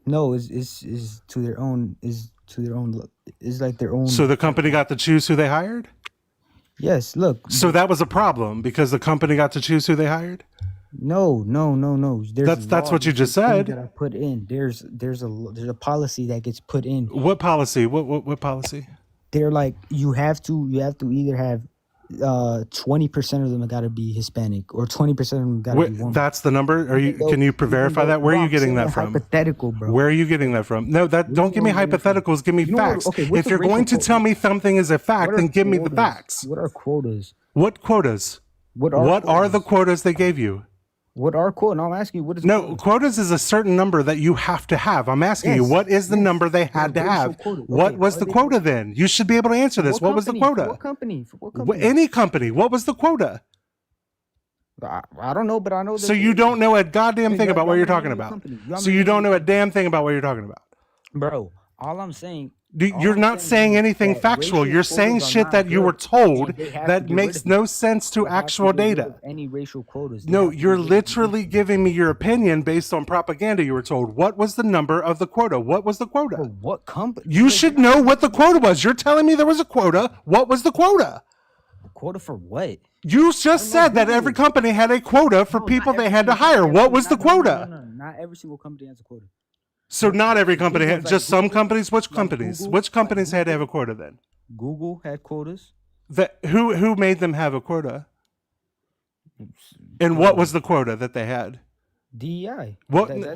No, it's to their own. Is to their own. It's like their own. So the company got to choose who they hired? Yes. Look. So that was a problem because the company got to choose who they hired? No. There's That's what you just things said. that I put in. There's a policy that gets put in. What policy? What policy? They're like you have to either have 20% of them got to be Hispanic or 20% of them got to be woman. That's the number? Can you verify that? Where are you getting that from? Hypothetical, bro. Where are you getting that from? No, don't give me hypotheticals. Give me facts. If you're going to tell me something is a fact, then give me the facts. What are quotas? What quotas? What are the quotas they gave you? What are quotas? No, I'm asking you, what is quotas is a certain number that you have to have. I'm asking you, what is the number they had to have? What was the quota then? You should be able to answer this. What was the quota? For what company? For what company? Any company. What was the quota? I don't know, but I know. So you don't know a goddamn thing about what you're talking about. So you don't know a damn thing about what you're talking about. Bro, all I'm saying. You're not saying anything factual. You're saying shit that you were told that makes no sense to actual data. Any racial quotas? No, you're literally giving me your opinion based on propaganda you were told. What was the number of the quota? What was the quota? What company? You should know what the quota was. You're telling me there was a quota. What was the quota? Quota for what? You just said that every company had a quota for people they had to hire. What was the quota? No, not every single company has a quota. So not every company had, just some companies? Which companies? Which companies had to have a quota then? Google had quotas. Who made them have a quota? And what was the quota that they had? DEI.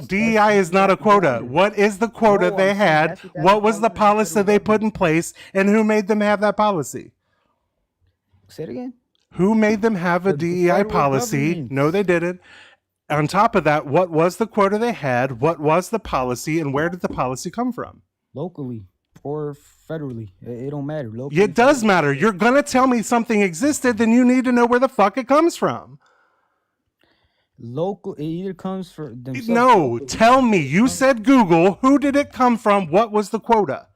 DEI is not a quota. What is the quota they had? What was the policy they put in place? And who made them have that policy? Say it again. Who made them have a DEI policy? No, they didn't. On top of that, what was the quota they had? What was the policy? And where did the policy come from? Locally or federally. It don't matter. Locally, it does matter. You're going to tell me something existed, then you need to know where the fuck it comes from. Local, it either comes from themselves. No, tell me. You said Google. Who did it come from? What was the quota?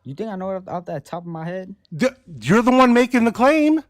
You think I know it off the top of my head? You're the one making the claim.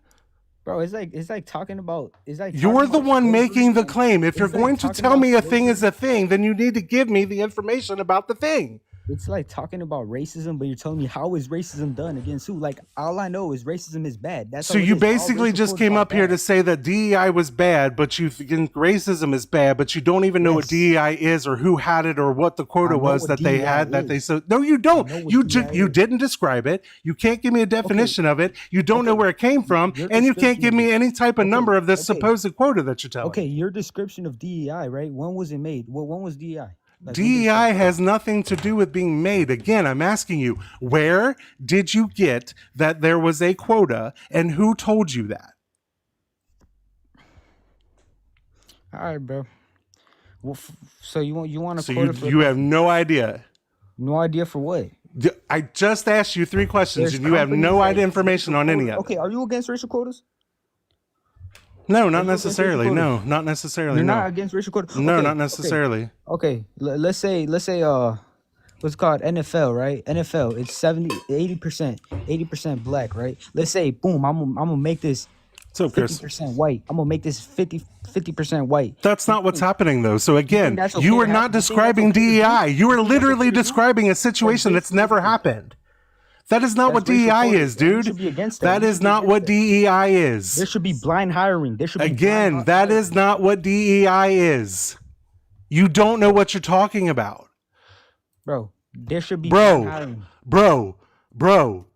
Bro, it's like talking about. It's like you're the one making the claim. If you're going to tell me a thing is a thing, then you need to give me the information about the thing. It's like talking about racism, but you're telling me how is racism done against who? Like all I know is racism is bad. That's so you basically just came up here to say that DEI was bad, but you think racism is bad, but you don't even know what DEI is or who had it or what the quota was that they had that they so no, you don't. You didn't describe it. You can't give me a definition of it. You don't know where it came from, and you can't give me any type of number of this supposed quota that you're telling. Okay, your description of DEI, right? When was it made? When was DEI? Like DEI has nothing to do with being made. Again, I'm asking you, where did you get that there was a quota and who told you that? All right, bro. Well, so you want a so quota you have no idea. No idea for what? I just asked you 3 questions and you have no idea information on any of it. Okay, are you against racial quotas? No, not necessarily. No, not necessarily. You're not against racial quotas? No, not necessarily. Okay. Let's say what's it called? NFL, right? NFL, it's 80% black, right? Let's say, boom, I'm gonna make this 50% white. I'm gonna make this 50% white. That's not what's happening though. So again, you are not describing DEI. You are literally describing a situation that's never happened. That is not what DEI is, dude. That is not what DEI is. There should be blind hiring. There should be again, that is not what DEI is. You don't know what you're talking about. Bro, there should be blind hiring. Bro,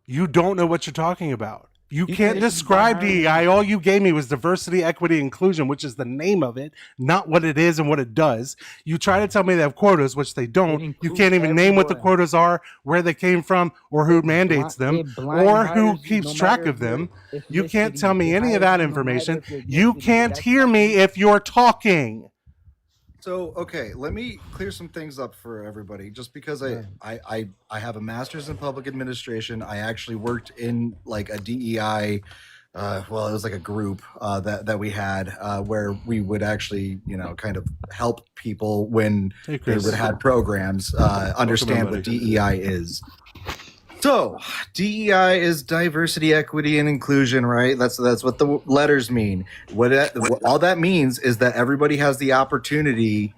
you don't know what you're talking about. You can't describe DEI. All you gave me was diversity, equity, inclusion, which is the name of it, not what it is and what it does. You try to tell me they have quotas, which they don't. You can't even name what the quotas are, where they came from, or who mandates them, or who keeps track of them. You can't tell me any of that information. You can't hear me if you're talking. So, okay, let me clear some things up for everybody. Just because I have a master's in public administration, I actually worked in like a DEI well, it was like a group that we had where we would actually, kind of help people when Hey, they Chris. would have programs understand what buddy. DEI is. So, DEI is diversity, equity, and inclusion, right? That's what the letters mean. What all that means is that everybody has the opportunity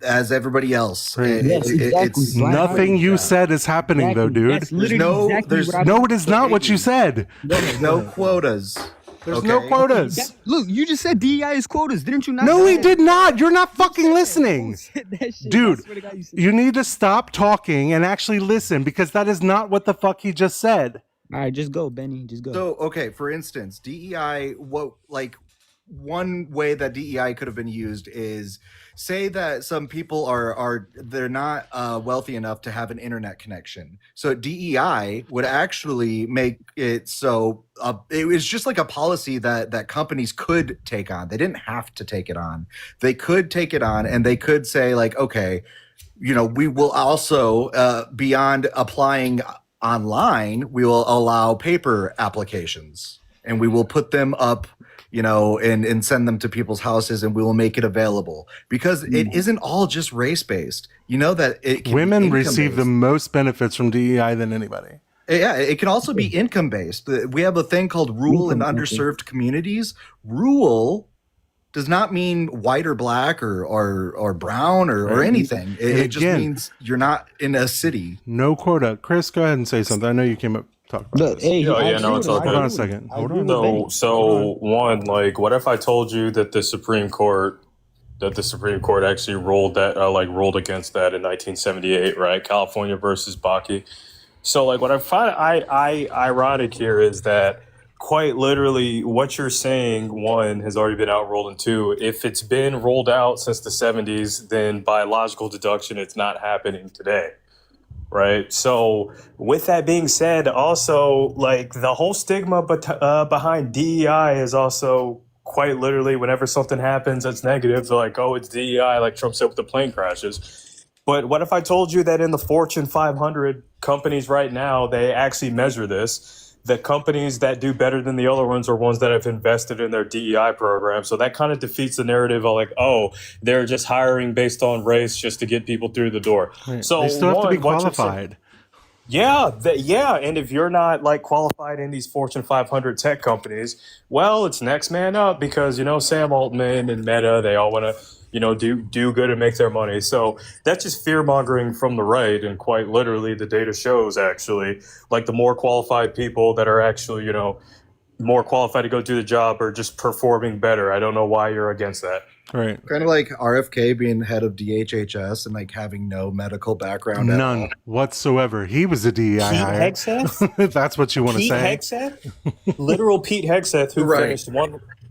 as everybody else. Right. Yes, exactly. It's Black Nothing you yeah. said is happening, though, Exactly. dude. That's literally no- exactly there's what I No, it is not what you said. There's no quotas. There's no Okay? quotas. Look, you just said DEI is quotas, didn't you? Not No, say he that? did not. You're not fucking You listening. said that shit. Dude, I swear to God, you said you need to stop talking and actually listen because that is not what the fuck he just said. All right, just go, Benny. Just go. So, okay, for instance, DEI, one way that DEI could have been used is say that some people they're not wealthy enough to have an internet connection. So DEI would actually make it so it was just like a policy that companies could take on. They didn't have to take it on. They could take it on, and they could say like, okay, we will also beyond applying online, we will allow paper applications, and we will put them up, and send them to people's houses, and we will make it available because it isn't all just race based. That it can Women receive the most benefits from DEI than anybody. Yeah, it can also be income based. We have a thing called rural and Income, okay. underserved communities. Rural does not mean white or black or brown or anything. It just again- means you're not in a city. No quota. Chris, go ahead and say something. I know you came up to talk about Look, this. hey, Yeah, I yeah, agree no, with it's him. all I good. Hold on a agree with second. him. I Hold agree on. with Benny. So one, like, what if I told you that the Supreme Court actually ruled against that in 1978, right? California versus Bakke. So, like, what I find ironic here is that quite literally what you're saying, one, has already been outrolled, and two, if it's been rolled out since the 70s, then by logical deduction, it's not happening today. Right. So with that being said, also, like, the whole stigma behind DEI is also quite literally whenever something happens that's negative, they're like, oh, it's DEI, like Trump said with the plane crashes. But what if I told you that in the Fortune 500 companies right now, they actually measure this? The companies that do better than the other ones are ones that have invested in their DEI program. So that kind of defeats the narrative of like, oh, they're just hiring based on race just to get people through the door. Right. So they still have to be one, what you're saying- qualified. Yeah, and if you're not like qualified in these Fortune 500 tech companies, well, it's next man up because Sam Altman and Meta, they all want to do good and make their money. So that's just fear mongering from the right, and quite literally, the data shows actually like the more qualified people that are actually more qualified to go do the job are just performing better. I don't know why you're against that. Right. Kind of like RFK being head of DHHS and like having no medical background at all. None whatsoever. He was a DEI hire. Hegseth? If that's what you want to Pete say. Hegseth? Literal Pete Hegseth, Right.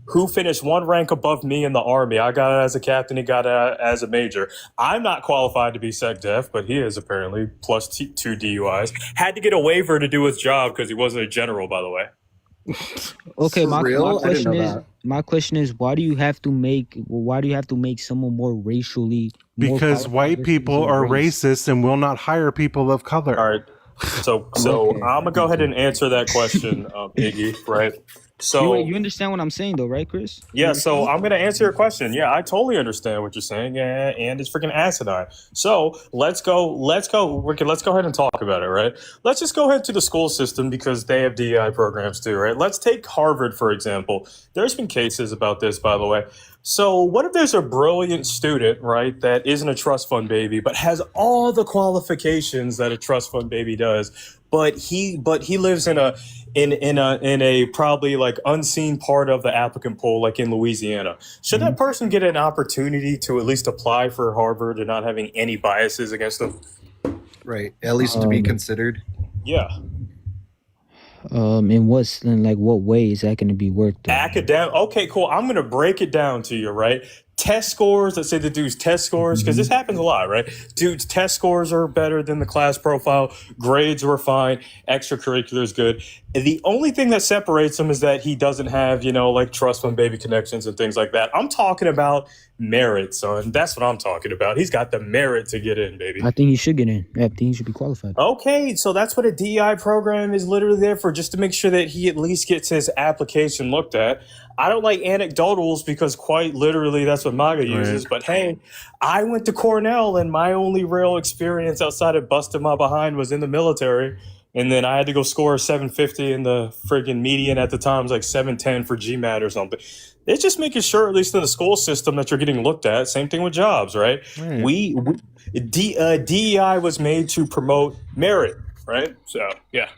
who finished one rank above me in the Army. I got it as a captain. He got it as a major. I'm not qualified to be sec def, but he is apparently plus 2 DUIs. Had to get a waiver to do his job because he wasn't a general, by the way. Okay, For my real? I didn't question know is, that. why do you have to make someone more racially? more Because qualified white just people because of are race? racist and will not hire people of color. All right. So Okay. I'm going to go ahead and answer that question, Iggy, right? So You understand what I'm saying, though, right, Chris? yeah, so I'm going to answer your question. Yeah, I totally understand what you're saying. Yeah, and it's freaking asinine. So let's go ahead and talk about it, right? Let's just go ahead to the school system because they have DEI programs too, right? Let's take Harvard, for example. There's been cases about this, by the way. So what if there's a brilliant student, right, that isn't a trust fund baby, but has all the qualifications that a trust fund baby does, but he lives in a probably like unseen part of the applicant pool, like in Louisiana. Should that person get an opportunity to at least apply for Harvard and not having any biases against them? Right. At least to be considered. Yeah. In what way is that going to be worked on? Academic. Okay, cool. I'm going to break it down to you, right? test scores, let's say the dude's test scores, because this happens a lot, right? Dude's test scores are better than the class profile, grades were fine, extracurriculars good. And the only thing that separates him is that he doesn't have, like trust fund baby connections and things like that. I'm talking about merit, son. That's what I'm talking about. He's got the merit to get in, baby. I think he should get in. I think he should be qualified. Okay, so that's what a DEI program is literally there for, just to make sure that he at least gets his application looked at. I don't like anecdotals because quite literally that's what MAGA uses. But hey, I went to Cornell and my only real experience outside of busting my behind was in the military. And then I had to go score a 750 and the friggin' median at the time was like 710 for GMAT or something. It's just making sure, at least in the school system, that you're getting looked at. Same thing with jobs, right? DEI was made to promote merit, right? So, yeah.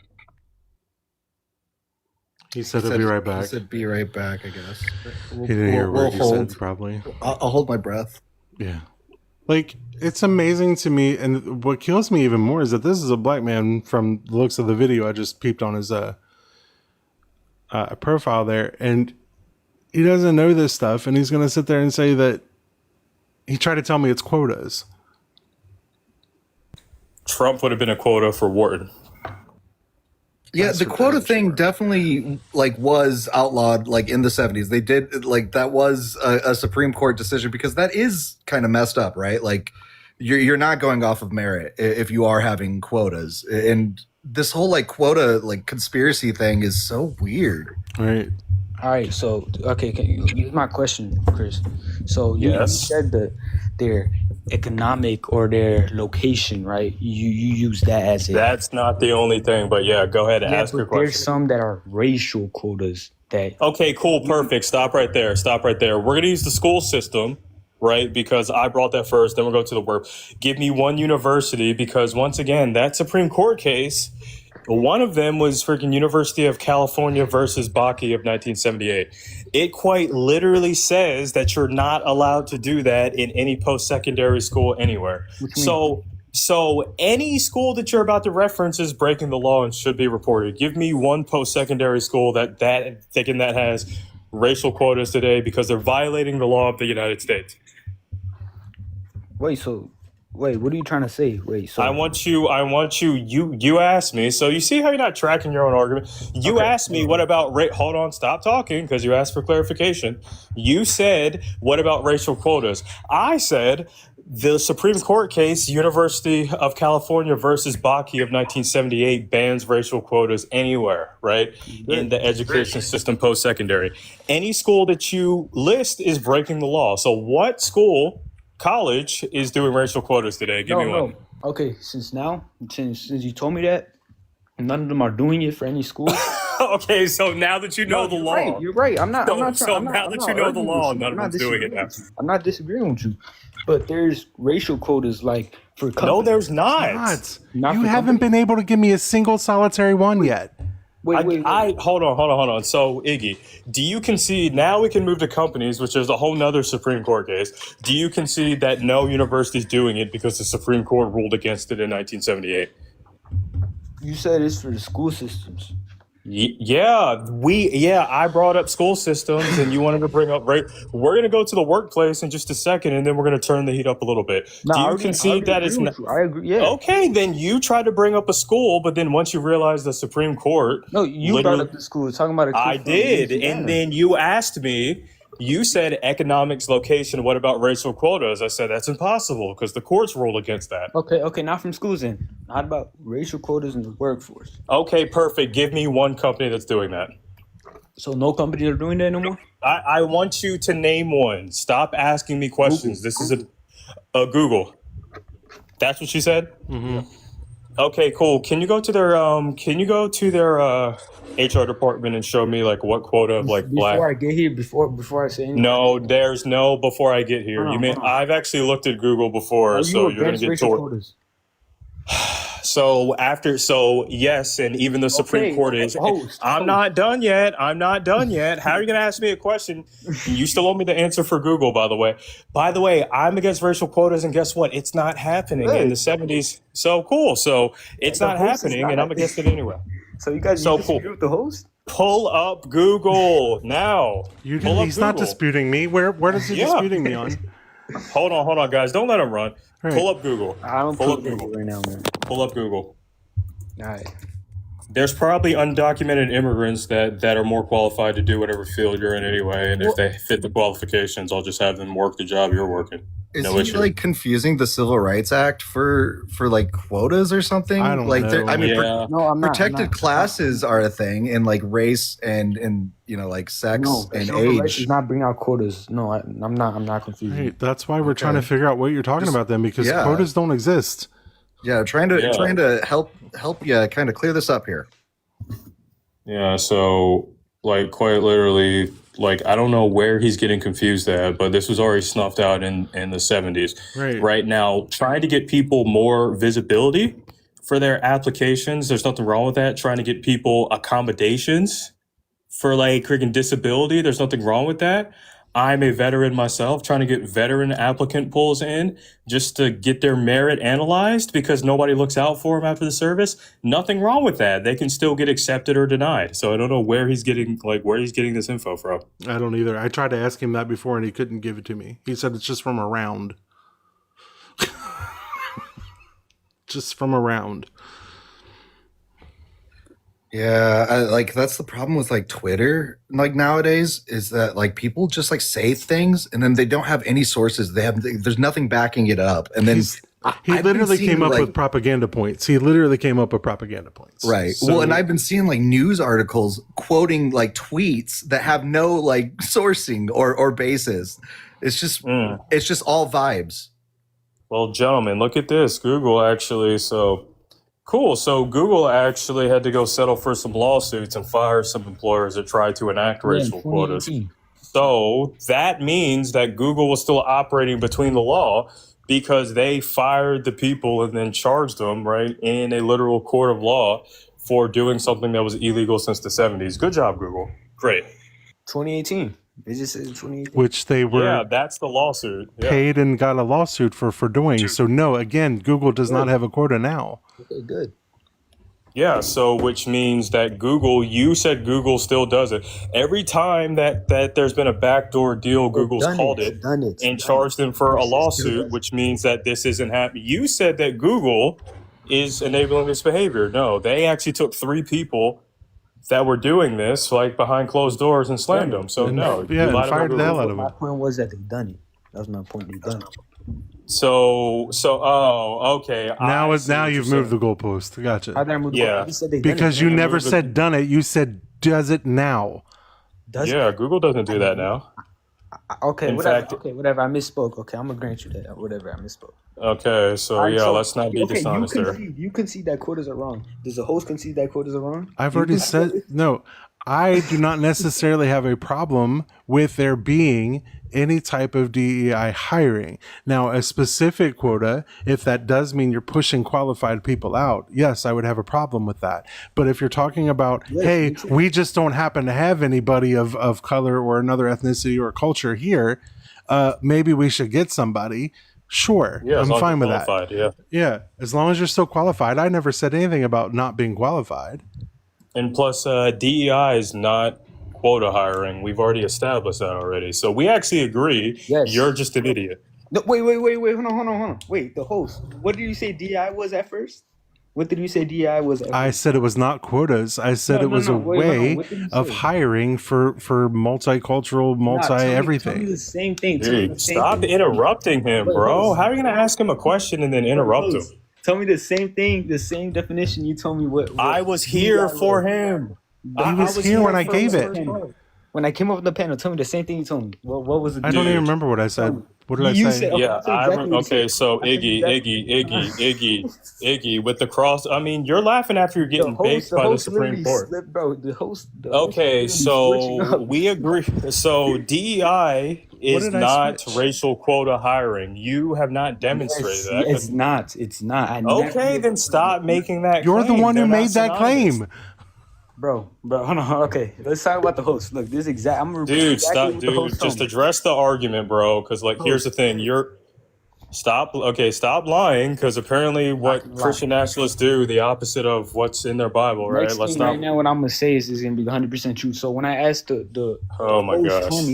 He said he'll be right back. He said be right back, I guess. He didn't hear what you said, probably. I'll hold my breath. Yeah. Like, it's amazing to me, and what kills me even more is that this is a black man from the looks of the video. I just peeped on his profile there, and he doesn't know this stuff, and he's going to sit there and say that he tried to tell me it's quotas. Trump would have been a quota for Wharton. Yeah, the quota thing definitely was outlawed in the 70s. They did that was a Supreme Court decision because that is kind of messed up, right? Like you're not going off of merit if you are having quotas. And this whole quota conspiracy thing is so weird. Right. All right, so here's my question, Chris. So you said that their economic or their location, right? You use that as That's not the only thing, but yeah, go ahead and ask your question. There's some that are racial quotas that. Okay, cool, perfect. Stop right there. We're gonna use the school system, right? Because I brought that first. Then we'll go to the work. Give me one university, because once again, that Supreme Court case. One of them was freaking University of California versus Bakke of 1978. It quite literally says that you're not allowed to do that in any post-secondary school anywhere. So any school that you're about to reference is breaking the law and should be reported. Give me one post-secondary school that has racial quotas today because they're violating the law of the United States. Wait, what are you trying to say? I want you asked me. So you see how you're not tracking your own argument? You asked me, what about hold on, stop talking, because you asked for clarification. You said, what about racial quotas? I said, the Supreme Court case, University of California versus Bakke of 1978, bans racial quotas anywhere, right? In the education system post-secondary. Any school that you list is breaking the law. So what college is doing racial quotas today? Give me one. Okay, since you told me that, none of them are doing it for any school. Okay, so now that you know the law, you're right. I'm not. So now that you know the law, none of them's doing it now. I'm not disagreeing with you, but there's racial quotas for companies. No, there's not. You haven't been able to give me a single solitary one yet. Wait. Hold on. So, Iggy, do you concede, now we can move to companies, which is a whole nother Supreme Court case. Do you concede that no university's doing it because the Supreme Court ruled against it in 1978? You said it's for the school systems. I brought up school systems and you wanted to bring up, right? We're going to go to the workplace in just a second and then we're going to turn the heat up a little bit. Do you concede that it's not? I agree, yeah. Okay, then you tried to bring up a school, but then once you realize the Supreme Court. No, you brought up the school. Talking about I did. And then you asked me, you said economics, location, what about racial quotas? I said that's impossible because the courts ruled against that. Okay, not from schools then. Not about racial quotas in the workforce. Okay, perfect. Give me one company that's doing that. So no companies are doing that no more? I want you to name one. Stop asking me questions. Google. This is a Google. That's what she said? Mm-hmm. Okay, cool. Can you go to their HR department and show me what quota of black? Before I get here, before I say anything? No, there's no before I get here. I've actually looked at Google before, so you're gonna get told. So yes, and even the Supreme Court is. I'm not done yet. How are you gonna ask me a question? You still owe me the answer for Google, by the way. I'm against racial quotas, and guess what? It's not happening in the 70s. So cool. So it's not happening, and I'm against it anyway. So you guys disagree with the host? Pull up Google now. Pull up He's not Google. disputing me. Where is he disputing me on? Hold on, guys. Don't let him run. Right. Pull up Google. I don't Pull pull up Google right now, man. Pull up Google. All right. There's probably undocumented immigrants that are more qualified to do whatever field you're in anyway, and if they fit the qualifications, I'll just have them work the job you're working. Is No he issue. like confusing the Civil Rights Act for like quotas or something? I don't like know. I mean, Yeah. No, I'm not. protected classes are a thing, and like race and like sex No, and civil rights age. does not bring out quotas. No, I'm not confused. Hey, that's why we're trying to figure out what you're talking about then, because yeah. quotas don't exist. Yeah, trying to help you kind of clear this up here. Yeah, so like quite literally, like I don't know where he's getting confused at, but this was already snuffed out in the 70s. Right now, trying to get people more visibility for their applications, there's nothing wrong with that. Trying to get people accommodations for like freaking disability, there's nothing wrong with that. I'm a veteran myself, trying to get veteran applicant pools in just to get their merit analyzed because nobody looks out for them after the service. Nothing wrong with that. They can still get accepted or denied. So I don't know where he's getting this info from. I don't either. I tried to ask him that before and he couldn't give it to me. He said it's just from around. Just from around. Yeah, like that's the problem with like Twitter like nowadays is that like people just like say things and then they don't have any sources. There's nothing backing it up. And then He literally came up with propaganda points. Right. So, well, and I've been seeing like news articles quoting like tweets that have no like sourcing or basis. It's just all vibes. Well, gentlemen, look at this. Google actually, cool. So Google actually had to go settle for some lawsuits and fire some employers that tried to enact racial quotas. So that means that Google was still operating between the law because they fired the people and then charged them, right, in a literal court of law for doing something that was illegal since the 70s. Good job, Google. Great. 2018. They just said 2018. which they were that's the lawsuit. Yeah. paid and got a lawsuit for doing. So no, again, Google does not have a quota now. Okay, good. Yeah, so which means that you said Google still does it. Every time that there's been a backdoor deal, Google's called it and charged them for a lawsuit, which means that this isn't happening. You said that Google is enabling this behavior. No, they actually took 3 people that were doing this like behind closed doors and slammed them. So no, Yeah, you and lied about fired the hell Google. out of My them. point was that they done it. That was my point. They done it. Okay. Now you've moved the goalpost. Gotcha. How did I move the Yeah. ball? You said they done Because it. you never said done it. You said does it now. Yeah, Google doesn't do that now. Okay, In whatever. fact- Okay, whatever. I misspoke. Okay, I'm gonna grant you that. Whatever, I misspoke. Okay, so All right, yeah, so- let's not be okay, dishonest there. You concede that quotas are wrong. Does the host concede that quotas are wrong? I've You already concede said no. I do not necessarily have a problem with there being any type of DEI hiring. Now, a specific quota, if that does mean you're pushing qualified people out, yes, I would have a problem with that. But if you're talking about, hey, we just don't happen to have anybody of color or another ethnicity or culture here, maybe we should get somebody. Sure, Yeah, as I'm long as fine you're with that. qualified, yeah. Yeah, as long as you're still qualified. I never said anything about not being qualified. And plus, DEI is not quota hiring. We've already established that already. So we actually agree. Yes. You're just an idiot. No, wait. Hold on. Wait, the host. What did you say DI was at first? What did you say DI was at first? I said it was not quotas. I said it was a Wait, hold on. way What did you of say? hiring for multicultural, Tell me everything. the same thing. Tell me Dude, the same stop thing. interrupting him, Wait, bro. host. How are you going to ask him a question and then interrupt him? Host, tell me the same thing, the same definition you told me what I was here DEI for was. him. He was here when I gave it. When I came up with the panel, tell me the same thing you told me. What was it? I don't even remember what I said. What did I You say? said- Okay, Yeah, that's exactly what you okay, said. so That's Iggy, with the cross. I mean, you're laughing after you're getting baked by the Supreme Court. Bro, the host. Okay, host literally switching so up. we agree. So DEI is did I not switch? racial quota hiring. You have not demonstrated that. It's not. It's not. Okay, then stop making that You're the claim. one who They're not made that synonymous. claim. Bro, hold on. Okay, let's talk about the host. Look, this is exact. I'm gonna repeat Dude, exactly stop, what the host dude. told Just me. address the argument, bro. Because, like, here's the thing. Stop. Okay, stop lying, because apparently Not what gonna lie. Christian nationalists do, the opposite of what's in their Bible, right? Next Let's thing stop. right now, what I'm gonna say is gonna be 100% true. So when I asked the Oh my host gosh. told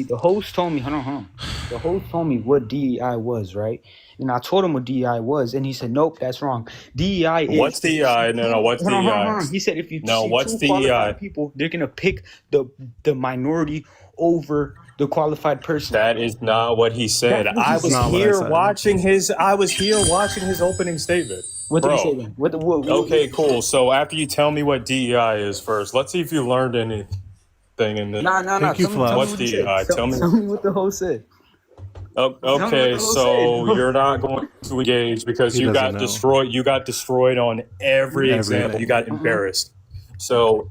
me, hold on. The host told me what DEI was, right? And I told him what DEI was, and he said, nope, that's wrong. DEI is What's DEI? No, what's hold DEI? on. He said if you No, see what's two qualified DEI? people, they're gonna pick the minority over the qualified person. That is not what he said. That's what he I said. was not what I here said. watching his. I was here watching his opening statement. What did Bro. he say then? What, Okay, cool. So after you tell me what DEI is first, let's see if you learned anything in this. Nah. Thank you, Tell me Fluff. What's what he DEI? said. Tell me. Tell me what the host said. Okay, the host so said. you're not going to engage because He you doesn't got know. destroyed. You got destroyed on every example. Everything. You got embarrassed. So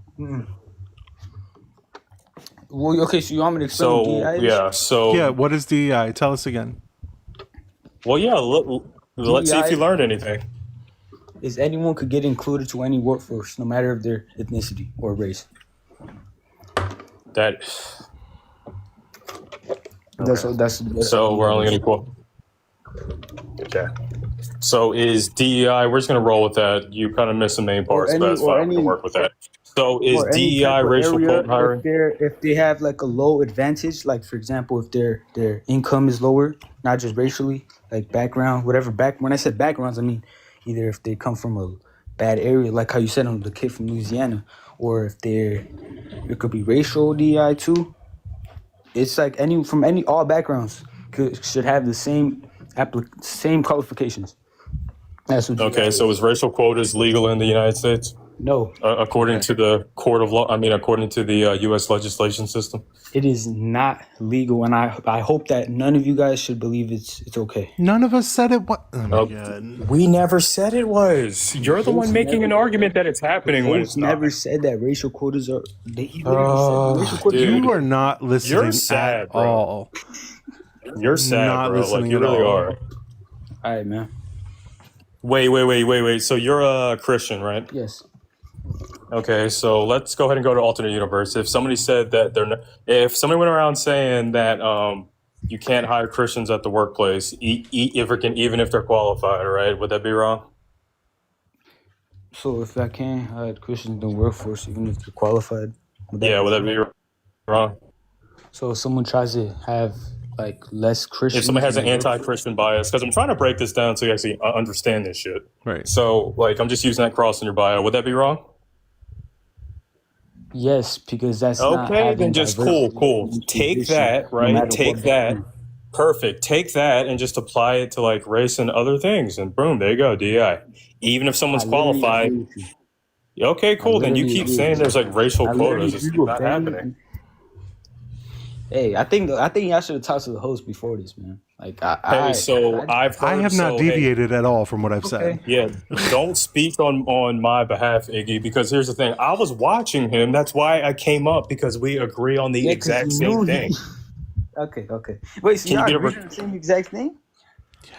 Well, okay, so you want me to explain what DEI is? yeah. So Yeah, what is DEI? Tell us again. well, yeah. Let's see if you DEI learned anything. is anyone could get included to any workforce, no matter of their ethnicity or race. That. That's So we're only going to quote. Okay. So is DEI? We're just going to roll with that. You kind of missed the main parts, but that's fine. We're going to work with that. So is or any DEI type of racial area, code hiring? if they have like a low advantage, like for example, if their income is lower, not just racially, like background, whatever when I said backgrounds, I mean either if they come from a bad area, like how you said the kid from Louisiana, or if it could be racial DEI too. It's like all backgrounds should have the same same qualifications. That's what Okay, DEI so is racial quotas legal in the United States? No, According to the court of law, according to the U.S. legislation system. it is not legal, and I hope that none of you guys should believe it's okay. None of us said it. What? Oh my god. We never said it was. You're the one making an argument that it's happening when it's not. Never said that racial quotas are. He literally said racial quotas. Dude. You are not listening You're sad, at bro. all. You're sad, Not bro. Like listening you at really all. are. All right, man. Wait. So you're a Christian, right? Yes. Okay, so let's go ahead and go to alternate universe. If somebody said that if somebody went around saying that you can't hire Christians at the workplace, even if they're qualified, right? Would that be wrong? So if I can hire Christians in the workforce, even if they're qualified. Would that be wrong? So if someone tries to have like less Christians. If somebody has an anti-Christian bias, because I'm trying to break this down so you actually understand this shit. Right. So like I'm just using that cross in your bio. Would that be wrong? Yes, because that's not Okay, having then just diversity cool. in Take position, that, no right? matter Take what that. background. Perfect. Take that and just apply it to like race and other things, and boom, there you go, DEI. Even if someone's I literally qualified. agree with you. Okay, cool. Then you literally keep agree saying with there's like racial I literally quotas. It's agree with not Benny. happening. Hey, I think y'all should have talked to the host before this, man. Like Hey, so I've heard. I have not so, hey, deviated at all from what I've said. yeah, don't speak on my behalf, Iggy, because here's the thing. I was watching him. That's why I came up, because we agree on the Yeah, 'cause exact you same knew thing. Okay. Wait, so Can you y'all get a agree on the same exact thing?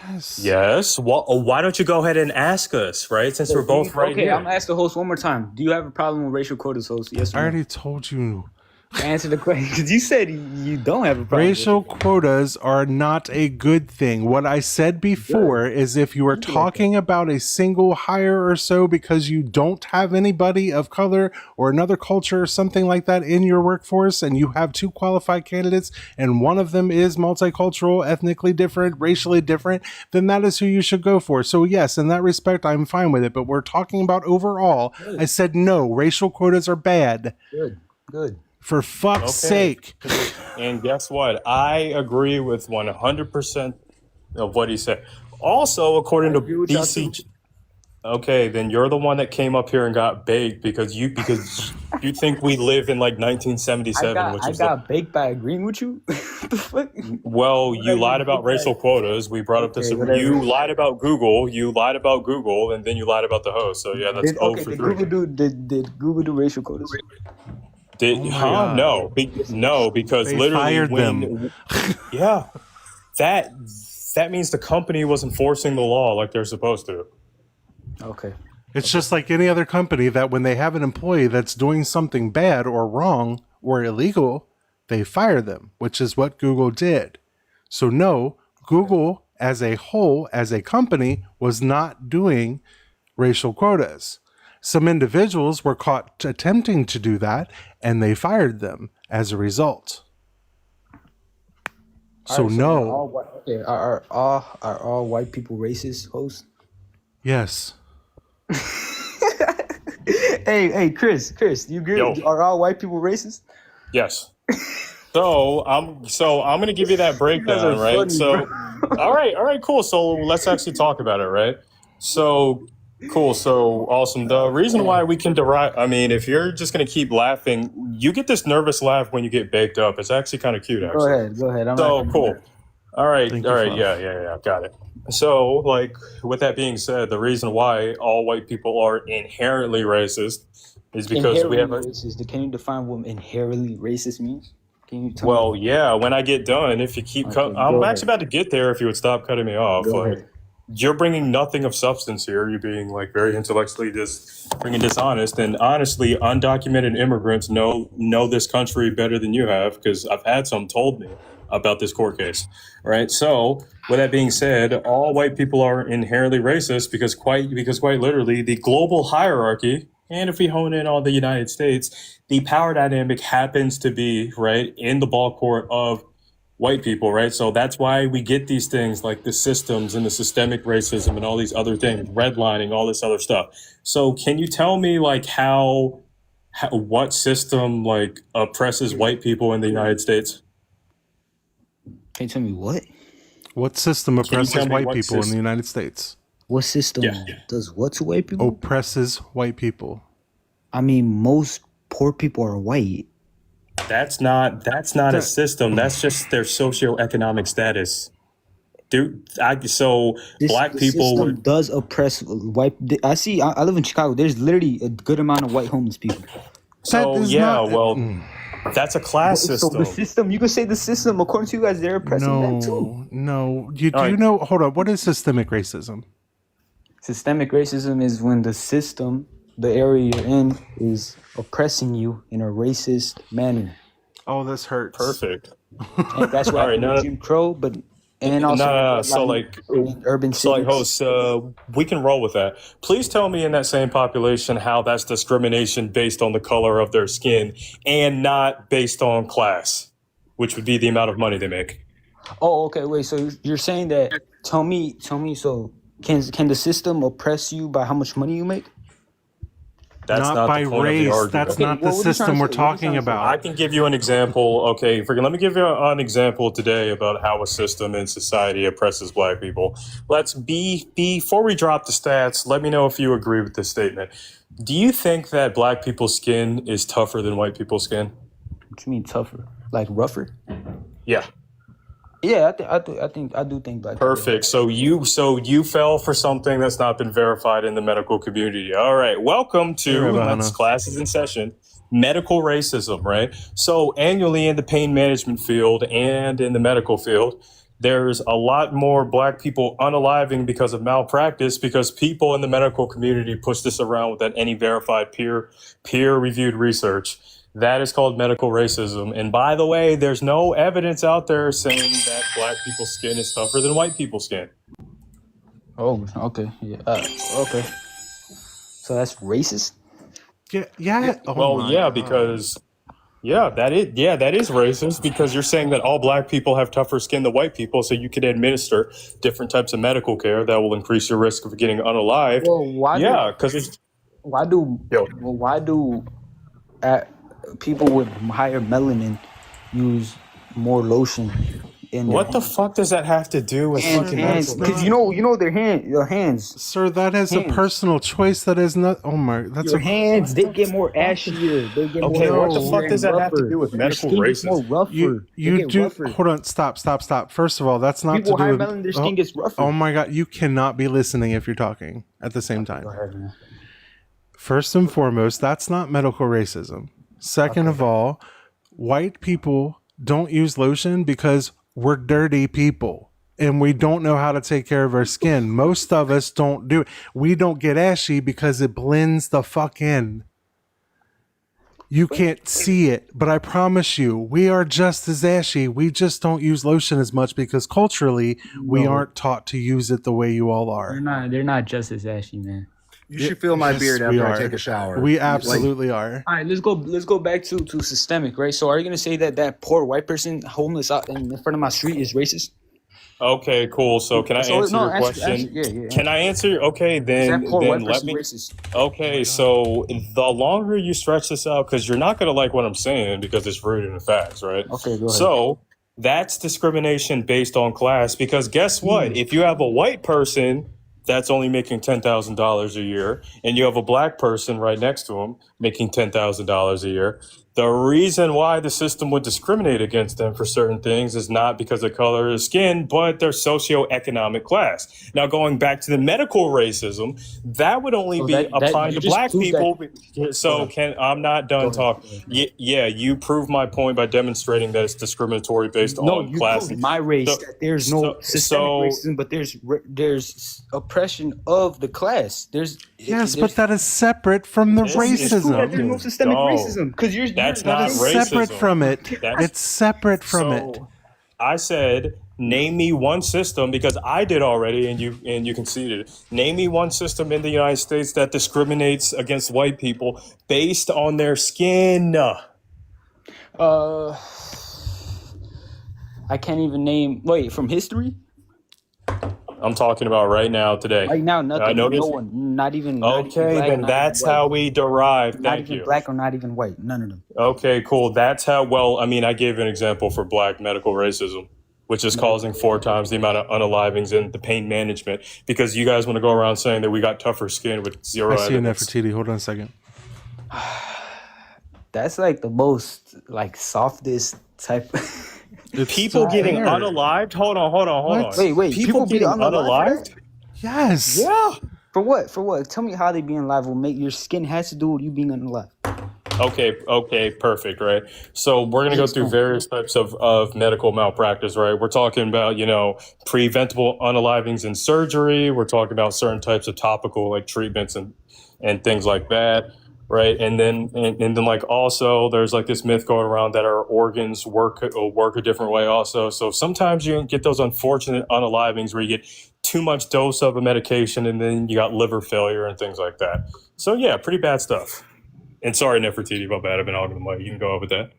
Yes. Yes. Well, why don't you go ahead and ask us, right? Since we're both right Okay, here. I'm gonna ask the host one more time. Do you have a problem with racial quotas, host? Yes or I no? already told you. Answer the question, because you said you don't have a problem. Racial quotas are not a good thing. What I said before is if you are talking about a single hire or so because you don't have anybody of color or another culture or something like that in your workforce, and you have two qualified candidates and one of them is multicultural, ethnically different, racially different, then that is who you should go for. So yes, in that respect, I'm fine with it. But we're talking about overall. I said no, racial quotas are bad. Good. For fuck's sake. And guess what? I agree with 100% of what he said. Also, according to BCG. Okay, then you're the one that came up here and got baked because you think we live in like 1977, I got baked by agreeing with you. What the fuck? Well, you lied about racial quotas. We brought up this. whatever. You lied about Google. And then you lied about the host. So yeah, that's Did for 3. Did Google do racial quotas? No, because They literally fired them. Yeah, that means the company was enforcing the law like they're supposed to. Okay. It's just like any other company that when they have an employee that's doing something bad or wrong or illegal, they fire them, which is what Google did. So no, Google as a whole, as a company, was not doing racial quotas. Some individuals were caught attempting to do that, and they fired them as a result. So Alright, no. are all white, okay, are all white people racist, host? Yes. Hey, Chris, do you agree? Yo. Are all white people racist? Yes. So I'm gonna give you that guys breakdown, are right? funny, So all right, cool. So let's actually talk about it, right? So cool, so awesome. The reason why we can derive, I mean, if you're just gonna keep laughing, you get this nervous laugh when you get baked up. It's actually kind of cute, actually. Go ahead. I'm So not cool. All right, Thank you, all right, Fluff. yeah, got it. So, like, with that being said, the reason why all white people are inherently racist is because we have inherently racist. Can you define what inherently racist means? Can you tell me? well, yeah, when I get done, if you keep Okay, I'm go actually about to get there if you would stop cutting me off. Go Like, ahead. you're bringing nothing of substance here. You're being like very intellectually bringing dishonest, and honestly, undocumented immigrants know this country better than you have because I've had some told me about this court case. Right. So, with that being said, all white people are inherently racist because quite literally the global hierarchy, and if we hone in on the United States, the power dynamic happens to be right in the ball court of white people, right? So that's why we get these things like the systems and the systemic racism and all these other things, redlining, all this other stuff. So can you tell me like how what system like oppresses white people in the United States? Can you tell me what? What system you oppresses tell me white what people in system- the United States? What system Yeah. does what to white people? Oppresses white people. I mean, most poor people are white. That's not a system. That's just their socioeconomic status. Dude, black The people system would does oppress white. I live in Chicago. There's literally a good amount of white homeless people. so is yeah, not- well, that's a class So system. the system, you could say the system, according to you guys, they're oppressing them too. No. Do All you right. know? Hold on. What is systemic racism? Systemic racism is when the system, the area you're in, is oppressing you in a racist manner. Oh, this hurts. Perfect. And that's why All right, no, Jim Crow, but and also no. So in urban So, like, cities. hosts, we can roll with that. Please tell me in that same population how that's discrimination based on the color of their skin and not based on class, which would be the amount of money they make. Oh, okay. Wait. So you're saying that? Tell me. So can the system oppress you by how much money you make? That's not by the point of the race. argument. That's Okay, not the what are you trying system to we're say? What are you talking trying to say? about. I can give you an example. Okay, let me give you an example today about how a system in society oppresses black people. Before we drop the stats, let me know if you agree with this statement. Do you think that black people's skin is tougher than white people's skin? What you mean tougher? Like rougher? Yeah. Yeah, I do think black. Perfect. So you fell for something that's not been verified in the medical community. All right. Welcome to Ravana. classes in session. Medical racism, right? So annually in the pain management field and in the medical field, there's a lot more black people unaliving because of malpractice because people in the medical community push this around without any verified peer reviewed research. That is called medical racism. And by the way, there's no evidence out there saying that black people's skin is tougher than white people's skin. Oh, okay. Yeah. Okay. So that's racist. Yeah. Oh Well, my yeah, God. because that is racist because you're saying that all black people have tougher skin than white people, so you can administer different types of medical care that will increase your risk of getting unalived. Well, why? Yeah, because it's Why do? Yo. Well, why do people with higher melanin use more lotion in their what the fuck does that have to do with fucking hands? medical? Because you know your hands. Sir, that is a Hands. personal choice. That is not. Oh my. That's Your a hands, they get more ashier. They get Okay, more what the ashier fuck does and that have to rougher. do with Your medical skin gets more racism? rougher. You They get do. rougher. Hold on. Stop. First of all, that's not People to do higher with. melanin, their skin gets rougher. Oh my God. You cannot be listening if you're talking at the same time. Go ahead, man. First and foremost, that's not medical racism. Second of all, white people don't use lotion because we're dirty people and we don't know how to take care of our skin. Most of us don't do it. We don't get ashy because it blends the fuck in. You can't see it, but I promise you, we are just as ashy. We just don't use lotion as much because culturally we aren't taught to use it the way you all are. They're not just as ashy, man. You should feel my Yes, beard we after I are. take a shower. We absolutely are. All right, let's go back to systemic, right? So are you gonna say that poor white person homeless out in front of my street is racist? Okay, cool. So can I answer your question? Yeah. Can I answer? Okay, Is then that poor white let person me. racist? Okay, so the longer you stretch this out, because you're not gonna like what I'm saying because it's rooted in facts, right? Okay, go ahead. So that's discrimination based on class. Because guess what? If you have a white person that's only making $10,000 a year, and you have a black person right next to him making $10,000 a year, the reason why the system would discriminate against them for certain things is not because of color of skin, but their socioeconomic class. Now, going back to the medical racism, that would only So be that applying you to just black proved people. that. So I'm not done Go ahead. talking. Yeah, you proved my point by demonstrating that it's discriminatory based No, on you class. proved my race So- that there's no systemic racism, but there's oppression of the class. Yes, but that is separate from the This is There's no racism. systemic No. racism because That's That not is racism. separate from it. That's- It's separate from it. I said, name me one system because I did already, and you conceded. Name me one system in the United States that discriminates against white people based on their skin. I can't even name. Wait, from history? I'm talking about right now, today. Right now, nothing. I know No this. one. Not even. Not even Okay, black, then not that's even white. how we derive. Not Thank even you. black or not even white. None of them. Okay, cool. That's how. Well, I mean, I gave an example for black medical racism, which is causing 4 times the amount of unalivings and the pain management. Because you guys want to go around saying that we got tougher skin with zero I see an evidence. Nefertiti. Hold on a second. That's like the most like softest type. People getting fair. unalived. Hold on. Wait. People getting being unalived? Yes. Yeah. For what? For what? Tell me how they being alive will make your skin has to do with you being unalive. Okay, perfect, right? So we're gonna go through various types of medical malpractice, right? We're talking about, preventable unalivings and surgery. We're talking about certain types of topical like treatments and things like that, right? And then like also there's like this myth going around that our organs work a different way also. So sometimes you get those unfortunate unalivings where you get too much dose of a medication and then you got liver failure and things like that. So yeah, pretty bad stuff. And sorry, Nefertiti, about that. I've been hogging the mic. You can go over that.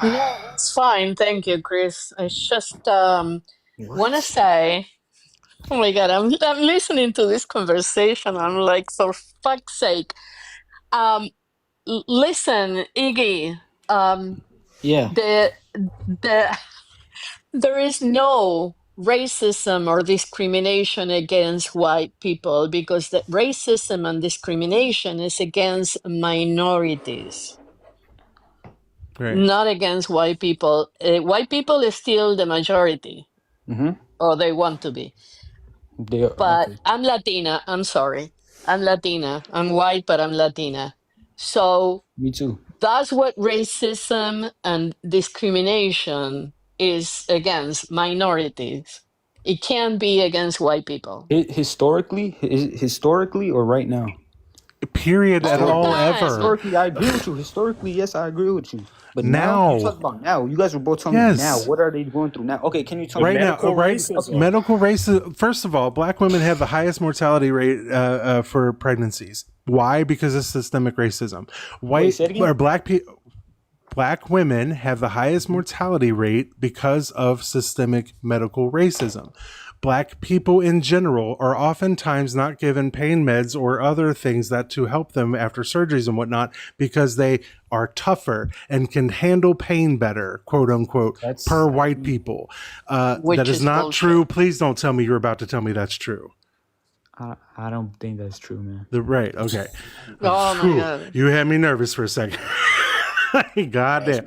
No, it's fine. Thank you, Chris. I just want to say, oh my God, I'm listening to this conversation. I'm like, for fuck's sake. Listen, Iggy. Yeah. There is no racism or discrimination against white people because the racism and discrimination is against minorities. Right. Not against white people. White people is still the majority, or they want to be. But Okay. I'm Latina. I'm sorry. I'm Latina. I'm white, but I'm Latina. So Me too. that's what racism and discrimination is against minorities. It can't be against white people. Historically or right now? Period at all ever. Historically, I agree with you. Historically, yes, I agree with you. But Now. you talk about now. You guys were both telling Yes. me now. What are they going through now? Okay, can you tell Right me? now, medical right? racism. Medical racism. First of all, black women have the highest mortality rate for pregnancies. Why? Because of systemic racism. White say it again? or black women have the highest mortality rate because of systemic medical racism. Black people in general are oftentimes not given pain meds or other things that to help them after surgeries and whatnot because they are tougher and can handle pain better, quote unquote, per white people. Which That is is not bullshit. true. Please don't tell me you're about to tell me that's true. I don't think that's true, man. Right. Okay. Oh my Whew, God. you had me nervous for a second. God damn.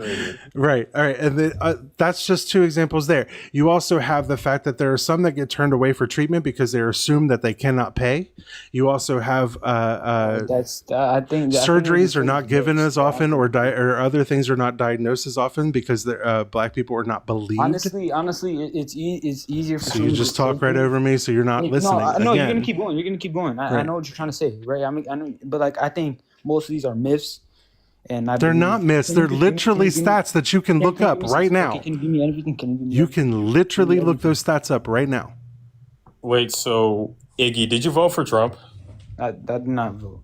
Right. All right. And then that's just 2 examples there. You also have the fact that there are some that get turned away for treatment because they're assumed that they cannot pay. You also have I think surgeries are not given as often or other things are not diagnosed as often because black people are not believed. Honestly, it's easier for So you just talk right over me, so you're not listening. No, you're Again. gonna keep going. I know what you're trying to say, right? I know, but like I think most of these are myths. And I They're believe, not myths. They're literally stats that you can look up right now. Can you give me everything? Can you give me You can literally look those stats up right now. Wait, so Iggy, did you vote for Trump? I did not vote.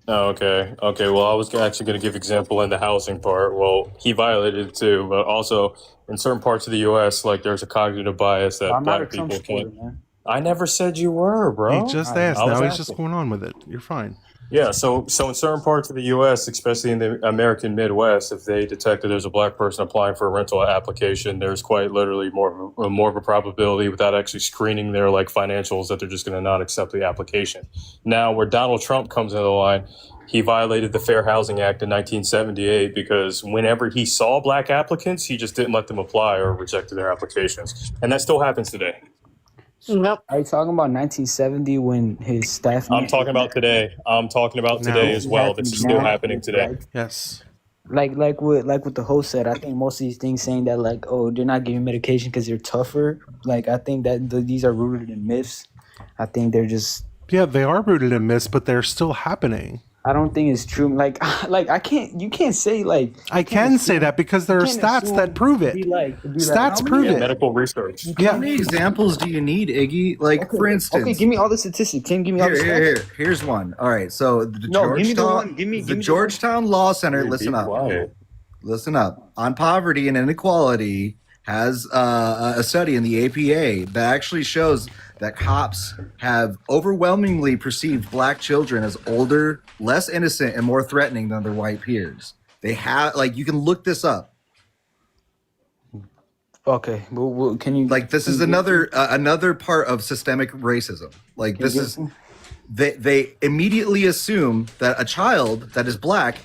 Oh, okay. Okay. Well, I was actually going to give example in the housing part. Well, he violated it too, but also in certain parts of the U.S., like there's a cognitive bias that I'm not a black Trump people supporter, can't. man. I never said you were, bro. He just I asked. was Now he's just asking. going on with it. You're fine. Yeah. So in certain parts of the U.S., especially in the American Midwest, if they detect that there's a black person applying for a rental application, there's quite literally more of a probability, without actually screening their like financials, that they're just going to not accept the application. Now, where Donald Trump comes into the line, he violated the Fair Housing Act in 1978 because whenever he saw black applicants, he just didn't let them apply or rejected their applications. And that still happens today. Nope. Are you talking about 1970 when his staff? I'm talking about today. I'm talking about today as well. This is still happening today. Yes. Like what the host said. I think most of these things saying that like, oh, they're not giving medication because they're tougher. Like I think that these are rooted in myths. I think they're just. Yeah, they are rooted in myths, but they're still happening. I don't think it's true. Like I can't. You can't say like. I can say that because there are stats that prove it. Stats prove it. Medical research. Yeah. How many examples do you need, Iggy? Like, for instance. Okay, give me all the statistics. Can you give me all the stats? Here's one. All right, so the No, give me the Georgetown, one. Give me the Georgetown Law Center. Dude, Listen be up. quiet. Listen up. On poverty and inequality has a study in the APA that actually shows that cops have overwhelmingly perceived black children as older, less innocent, and more threatening than their white peers. They have, like, you can look this up. Okay, well, can you? Like, this is another part of systemic racism. Like, this is they immediately assume that a child that is black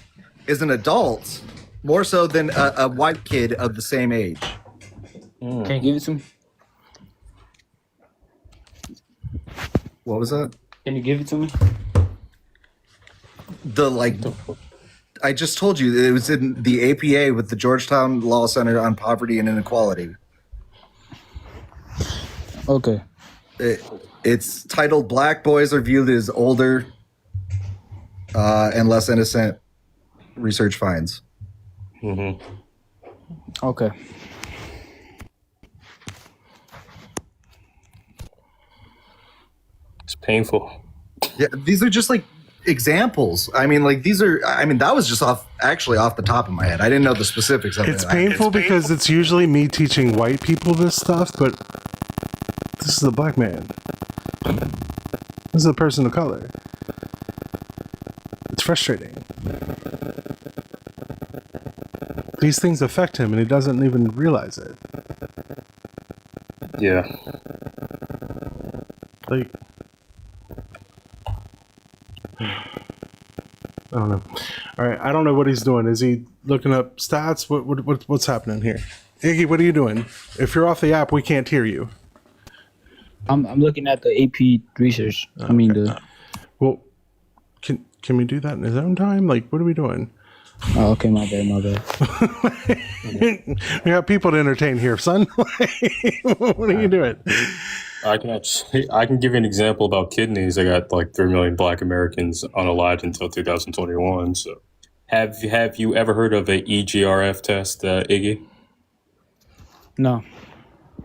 is an adult more so than a white kid of the same age. Can you give it to me? What was that? Can you give it to me? I just told you it was in the APA with the Georgetown Law Center on Poverty and Inequality. Okay. It's titled "Black Boys Are Viewed as Older and Less Innocent." Research finds. Mm-hmm. Okay. It's painful. Yeah, these are just like examples. I mean, like these are. I mean, that was just off the top of my head. I didn't know the specifics of it. It's painful because it's usually me teaching white people this stuff, but this is a black man. This is a person of color. It's frustrating. These things affect him and he doesn't even realize it. Yeah. Like, I don't know. All right, I don't know what he's doing. Is he looking up stats? What's happening here? Iggy, what are you doing? If you're off the app, we can't hear you. I'm looking at the AP research. I mean the. Well, can we do that in his own time? Like, what are we doing? Oh, okay, my bad. We got people to entertain here, son. What are you doing? I can give you an example about kidneys. I got like 3 million Black Americans unalived until 2021. So, have you ever heard of a EGRF test, Iggy? No.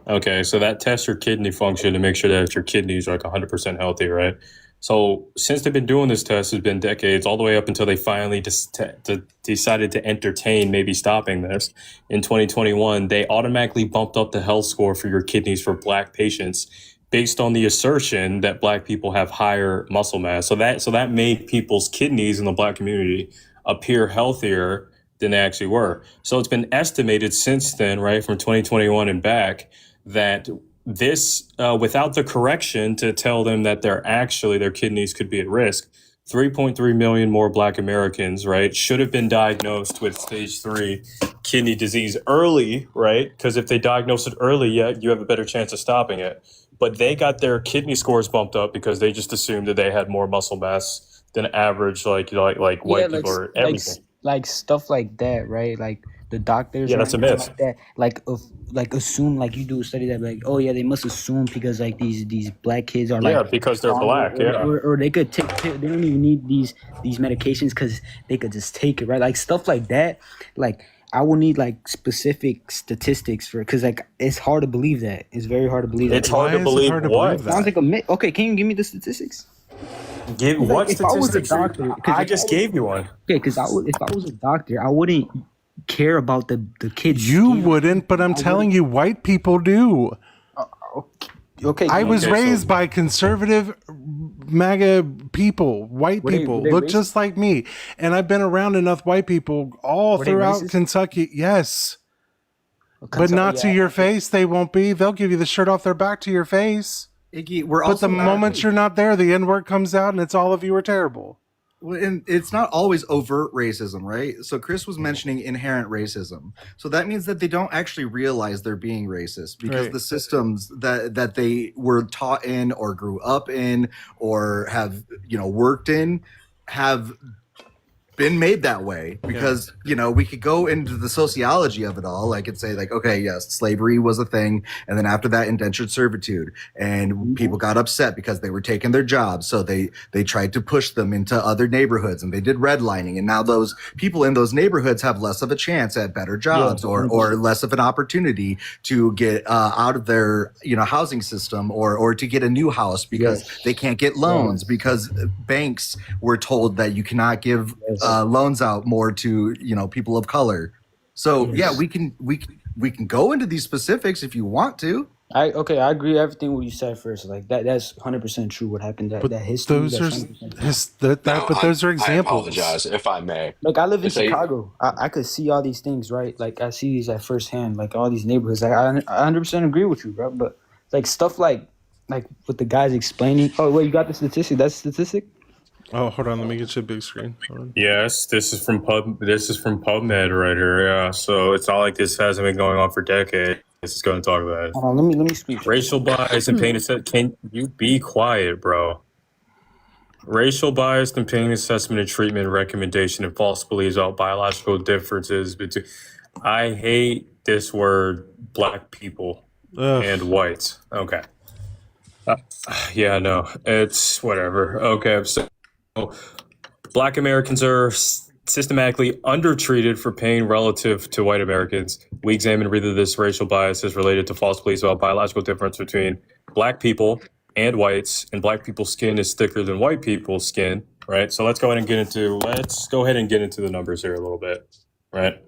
Okay, so that tests your kidney function to make sure that your kidneys are like 100% healthy, right? So since they've been doing this test, it's been decades, all the way up until they finally decided to entertain maybe stopping this. In 2021, they automatically bumped up the health score for your kidneys for Black patients based on the assertion that Black people have higher muscle mass. So that made people's kidneys in the Black community appear healthier than they actually were. So it's been estimated since then, right, from 2021 and back, that this, without the correction to tell them that their kidneys could be at risk, 3.3 million more Black Americans, right, should have been diagnosed with stage 3 kidney disease early, right? Because if they diagnose it early, you have a better chance of stopping it. But they got their kidney scores bumped up because they just assumed that they had more muscle mass than average, like white people or everything. like stuff like that, right? Like the doctors, Yeah, or that's a anything myth. like that, like if like assume, like you do a study that like, oh yeah, they must assume because like these black kids are Yeah, like because they're stronger, black. Yeah. or they could take they don't even need these medications because they could just take it, right? Like stuff like that. Like I will need like specific statistics for, because like it's hard to believe that. It's very hard to believe that. It's hard to believe what? Sounds like a myth. Okay, can you give me the statistics? Give 'Cause, what like, if I was a statistics? doctor, I just gave you one. Okay, because if I was a doctor, I wouldn't care about the kids. You wouldn't, but I'm telling you, white people do. Okay, I was okay, raised so- by conservative MAGA people, white Were they- people, were they look racist? just like me. And I've been around enough white people all Were they throughout racist? Kentucky. Yes. But Kentucky, not to yeah. your face, they won't be. They'll give you the shirt off their back to your face. Iggy, we're But also the moment you're not there, the N-word comes out and it's all of you are terrible. Well, and it's not always overt racism, right? So Chris was mentioning inherent racism. So that means that they don't actually realize they're being racist because Right. the systems that they were taught in or grew up in or have, worked in have been made that way because we could go into the sociology of it all. I could say like, okay, yes, slavery was a thing, and then after that, indentured servitude, and people got upset because they were taking their jobs, so they tried to push them into other neighborhoods, and they did redlining, and now those people in those neighborhoods have less of a chance at better jobs or less of an opportunity to get out of their housing system or to get a new house because they can't get loans because banks were told that you cannot give loans out more to people of color. So we can go into these specifics if you want to. I agree everything what you said first. Like that's 100% true. What happened that history. Those that's are 100% true. but those are examples. I apologize if I may. Like I live in To say- Chicago. I could see all these things, right? Like I see these at firsthand, like all these neighborhoods. Like I 100% agree with you, bro. But like stuff like what the guy's explaining. Oh wait, you got the statistic? That's the statistic? Oh, hold on. Let me get you a big screen. Hold on. Yes, this is from PubMed right here. Yeah, so it's not like this hasn't been going on for decades. It's going to talk about it. Hold on, let me speak. Racial bias and pain assessment. Can you be quiet, bro? Racial bias and pain assessment and treatment recommendation and false beliefs about biological differences between. I hate this word, black people and whites. Okay. Yeah, no, it's whatever. Okay, so Black Americans are systematically undertreated for pain relative to white Americans. We examine whether this racial bias is related to false beliefs about biological difference between black people and whites, and black people's skin is thicker than white people's skin, right? So let's go ahead and get into the numbers here a little bit, right?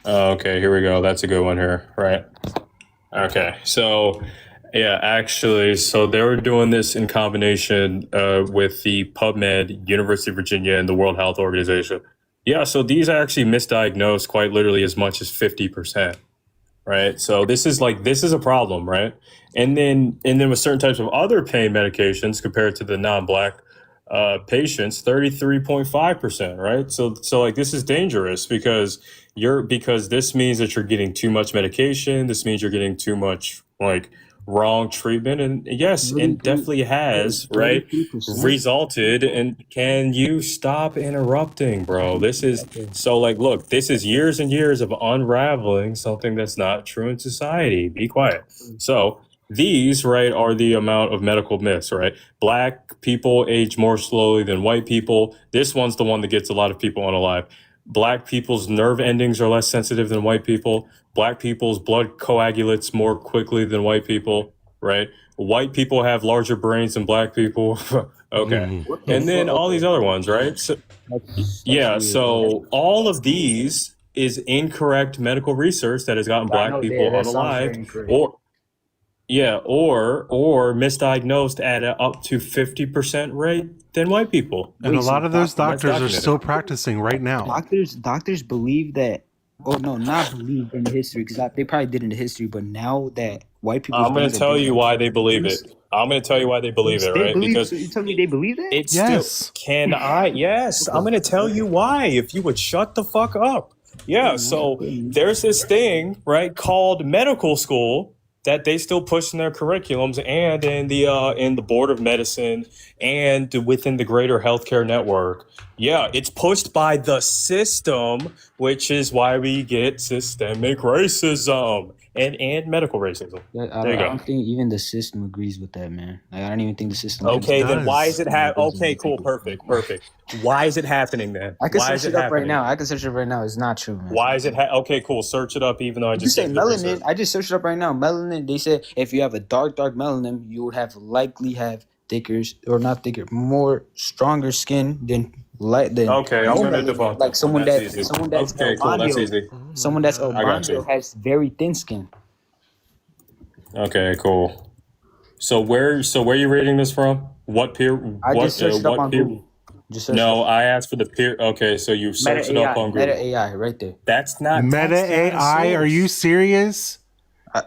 Okay, here we go. That's a good one here, right? Okay, so yeah, actually, so they were doing this in combination with the PubMed, University of Virginia, and the World Health Organization. Yeah, so these are actually misdiagnosed quite literally as much as 50%, right? So this is a problem, right? And then with certain types of other pain medications compared to the non-black patients, 33.5%, right? So like this is dangerous because this means that you're getting too much medication. This means you're getting too much like wrong treatment, and yes, and definitely has, right, resulted. And can you stop interrupting, bro? This is so like, look, this is years and years of unraveling something that's not true in society. Be quiet. So these, right, are the amount of medical myths, right? Black people age more slowly than white people. This one's the one that gets a lot of people unalive. Black people's nerve endings are less sensitive than white people. Black people's blood coagulates more quickly than white people, right? White people have larger brains than black people. Okay. And then all these other ones, right? So, yeah, so all of these is incorrect medical research that has gotten black people unalive, or misdiagnosed at a up to 50% rate than white people. And a lot of those doctors are still practicing right now. Doctors believe that, or no, not believe in the history, because they probably did in the history, but now that white people. I'm going to tell you why they believe it. I'm going to tell you why they believe it, right? Because you tell me they believe that? it's Yes. still, yes, I'm going to tell you why, if you would shut the fuck up. Yeah, so there's this thing, right, called medical school, that they still push in their curriculums and in the Board of Medicine and within the greater healthcare network. Yeah, it's pushed by the system, which is why we get systemic racism and medical racism. Yeah, There you I go. don't think even the system agrees with that, man. Like, I don't even think the system. Okay, It then why is does. it okay, cool, perfect. Why is it happening then? I can Why is search it it up right happening? now. I can search it right now. It's not true, man. Why is it okay, cool, search it up even though I You just say gave you the melanin. research. I just searched it up right now. Melanin. They said if you have a dark melanin, you would have likely have thicker or not thicker, more stronger skin than Okay, I'm no gonna melanin. debunk Like that one. That's easy. someone that's Okay, cool, that's albino. easy. Someone that's I got you. albino has very thin skin. Okay, cool. So where are you reading this from? What peer? I just searched it up What on peer? Google. Just searched No, it. I asked for the peer. Okay, so you Meta searched it up AI. on Google. Meta AI, right there. That's not Meta that's not a AI? Are you source. serious?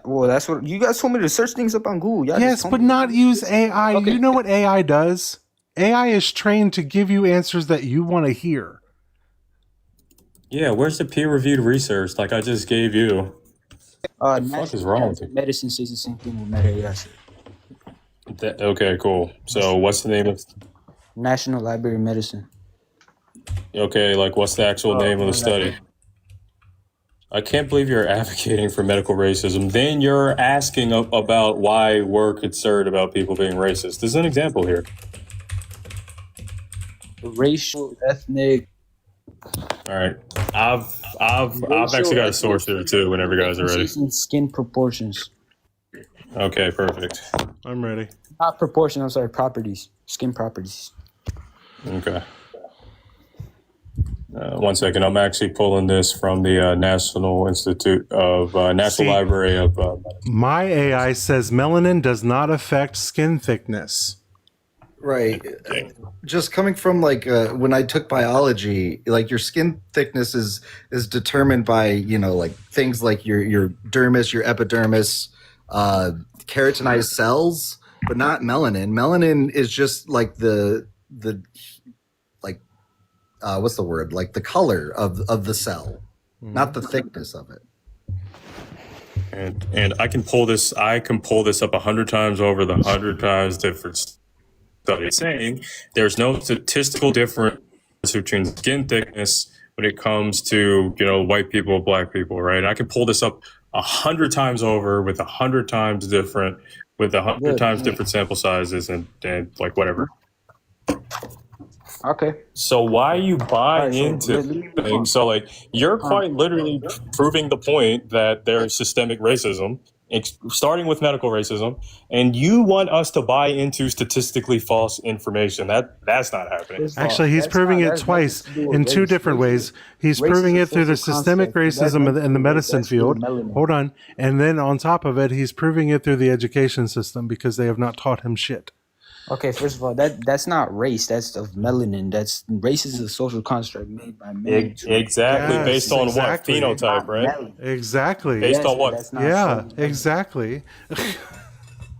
Well, that's what you guys told me to search things up on Google. Y'all just Yes, told but me. not use AI. Okay. You know what AI does? AI is trained to give you answers that you want to hear. Yeah, where's the peer-reviewed research like I just gave you? What the fuck is wrong with you? Medicine says the same thing with Meta AI. Okay, cool. So what's the name of? National Library of Medicine. Okay, like what's the actual name of the study? I can't believe you're advocating for medical racism. Then you're asking about why we're concerned about people being racist. There's an example here. Racial, ethnic. All right, I've actually got a source here too. Whenever you guys are ready. Skin proportions. Okay, perfect. I'm ready. Not proportion. I'm sorry. Properties. Skin properties. Okay. 1 second. I'm actually pulling this from the National Institute of National Library of. My AI says melanin does not affect skin thickness. Right. Just coming from like when I took biology, like your skin thickness is determined by, you know, like things like your dermis, your epidermis, keratinized cells, but not melanin. Melanin is just like the like what's the word? Like the color of the cell, not the thickness of it. And I can pull this. I can pull this up 100 times over the 100 times different studies saying there's no statistical difference between skin thickness when it comes to, you know, white people, black people, right? And I can pull this up 100 times over with 100 times different, with 100 times different sample sizes and like whatever. Okay. So why are you buying into things? So like you're quite literally proving the point that there is systemic racism, starting with medical racism, and you want us to buy into statistically false information. That's not happening. Actually, he's proving it twice in two different ways. He's proving it through the systemic racism in the medicine field. Hold on. And then on top of it, he's proving it through the education system because they have not taught him shit. Okay, first of all, that's not race. That's of melanin. That's race is a social construct made by men. Exactly, Yes, based on exactly. what phenotype, right? Exactly. Based on what? Yeah, exactly.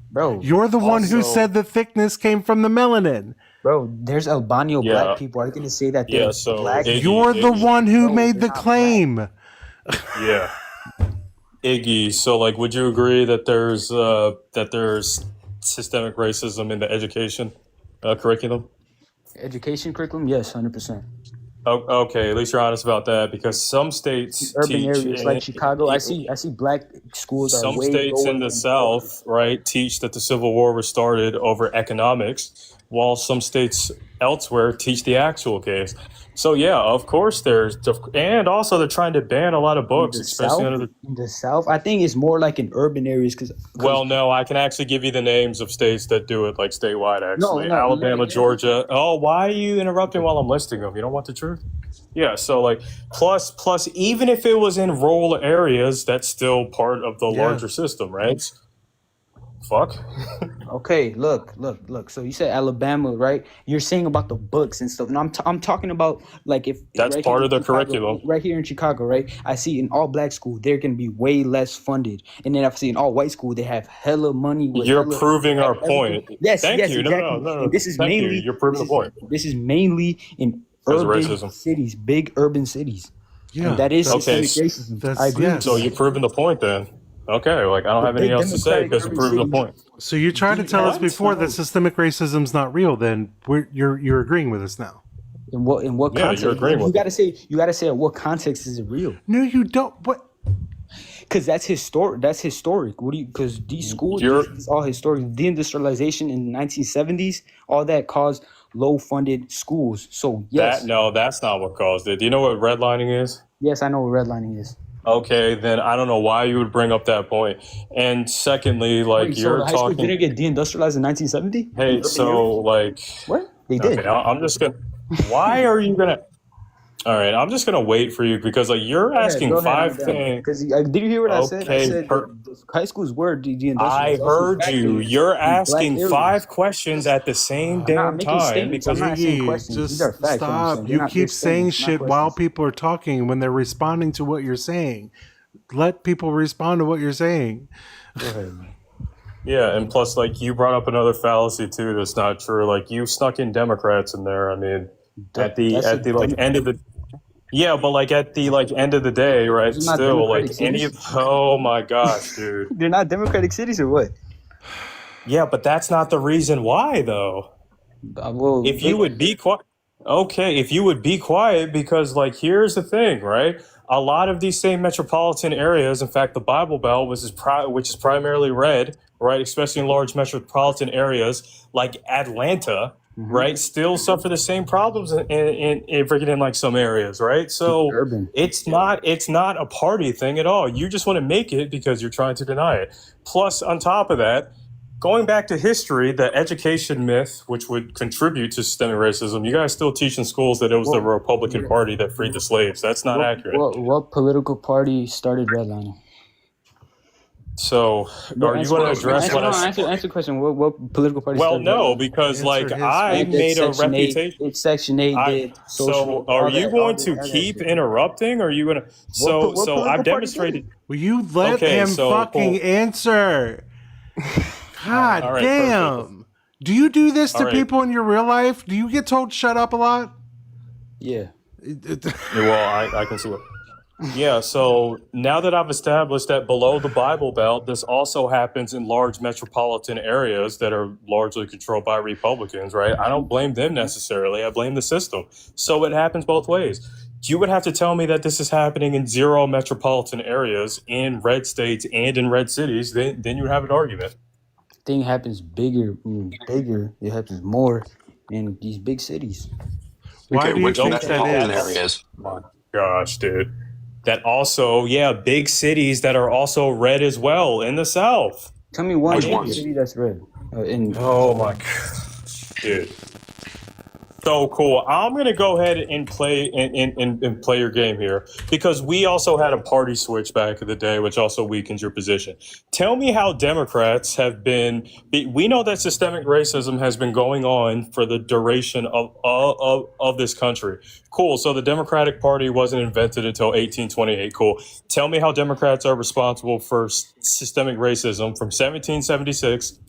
Bro, you're the one who said the thickness came from the melanin. Bro, there's albino black people. Are you gonna say that they're black? You're the one who made the claim. Yeah. Iggy, so like would you agree that there's systemic racism in the education curriculum? Education curriculum, yes, 100%. Okay, at least you're honest about that, because some states Urban teach areas like Chicago, I see black schools are some way states lower in the than South, right, teach that the Civil War was started over economics, while some states elsewhere teach the actual case. So yeah, of course and also they're trying to ban a lot of books, especially in the South. I think it's more like in urban areas because. Well, no, I can actually give you the names of states that do it, like statewide. Actually, Alabama, Georgia. Oh, why are you interrupting while I'm listing them? You don't want the truth? Yeah. So like, plus, even if it was in rural areas, that's still part of the larger system, right? Fuck. Okay, look. So you said Alabama, right? You're saying about the books and stuff. And I'm talking about like if that's right part of the Chicago, curriculum. Right here in Chicago, right? I see in all black school they're gonna be way less funded, and then I see in all white school they have hella money. You're proving our point. Yes, Thank yes, you. exactly. No. And this is Thank mainly you. You're proving the point. This is mainly in urban cities, big urban cities. Yeah, and that is okay. systemic racism. I agree. So you're proving the point then. Okay, like I don't The have anything big else to say Democratic because you urban proved the cities. point. So you tried to tell us What? before that systemic racism's not real. Then you're agreeing with us now. In what Yeah, you're context? agreeing You with gotta it. say at what context is it real? No, you don't. What? Because that's historic. That's historic. What do you? Because these schools, You're these all historic. Deindustrialization in the 1970s, all that caused low-funded schools. So that. yes, No, that's not what caused it. Do you know what redlining is? yes, I know what redlining is. Okay, then I don't know why you would bring up that point. And secondly, like Wait, so you're the high school talking. didn't get deindustrialized in 1970 in Hey, urban so areas? like, What? They did. okay, I'm just gonna. Why are you gonna? All right, I'm just gonna wait for you because like you're asking Go ahead, I'm five done. things. Because did you hear what I said? I Okay, said the high schools were I deindustrialized heard back you. in You're black asking areas. 5 questions at the same I'm not damn making time statements. I'm because not saying Iggy, questions. These are just facts. What I'm saying. stop. They're You not. keep They're saying statements, not shit while questions. people are talking when they're responding to what you're saying. Let people respond to what you're saying. Go ahead, man. yeah, and plus like you brought up another fallacy too that's not true. Like you snuck in Democrats in there. I mean, at the That's a like end of the yeah, but like at the like end of the day, right? Those are not Still like democratic any cities. of oh my gosh, dude. They're not democratic cities or what? Yeah, but that's not the reason why though. Well, If you would be quiet, okay, if you would be quiet, because like here's the thing, right? A lot of these same metropolitan areas, in fact, the Bible Belt, which is primarily red, right, especially in large metropolitan areas like Atlanta, right, still suffer the same problems in freaking in like some areas, right? So urban. it's not a party thing at all. You just want to make it because you're trying to deny it. Plus, on top of that, going back to history, the education myth, which would contribute to systemic racism, you guys still teach in schools that it was the Republican Party that freed the slaves. That's not accurate. What political party started redlining? So, are you going to address what I said? Answer the question. What political party Well, started no, redlining? because like I made a reputation. It's Section 8 did. So, are you going to keep interrupting? Or are you going to? So, I've demonstrated. Will you let him fucking answer? God All right, damn. perfect. Do you do this to All right. people in your real life? Do you get told shut up a lot? Yeah. Well, I can see what. Yeah, so now that I've established that below the Bible Belt, this also happens in large metropolitan areas that are largely controlled by Republicans, right? I don't blame them necessarily. I blame the system. So it happens both ways. You would have to tell me that this is happening in 0 metropolitan areas in red states and in red cities, then you would have an argument. Thing happens bigger. It happens more in these big cities. Why do you think that is? My gosh, dude. That also, yeah, big cities that are also red as well in the South. Tell me one big city that's red. Oh my god, dude. So cool. I'm gonna go ahead and play and play your game here because we also had a party switch back in the day, which also weakens your position. Tell me how Democrats have been. We know that systemic racism has been going on for the duration of this country. Cool. So the Democratic Party wasn't invented until 1828. Cool. Tell me how Democrats are responsible for systemic racism from 1776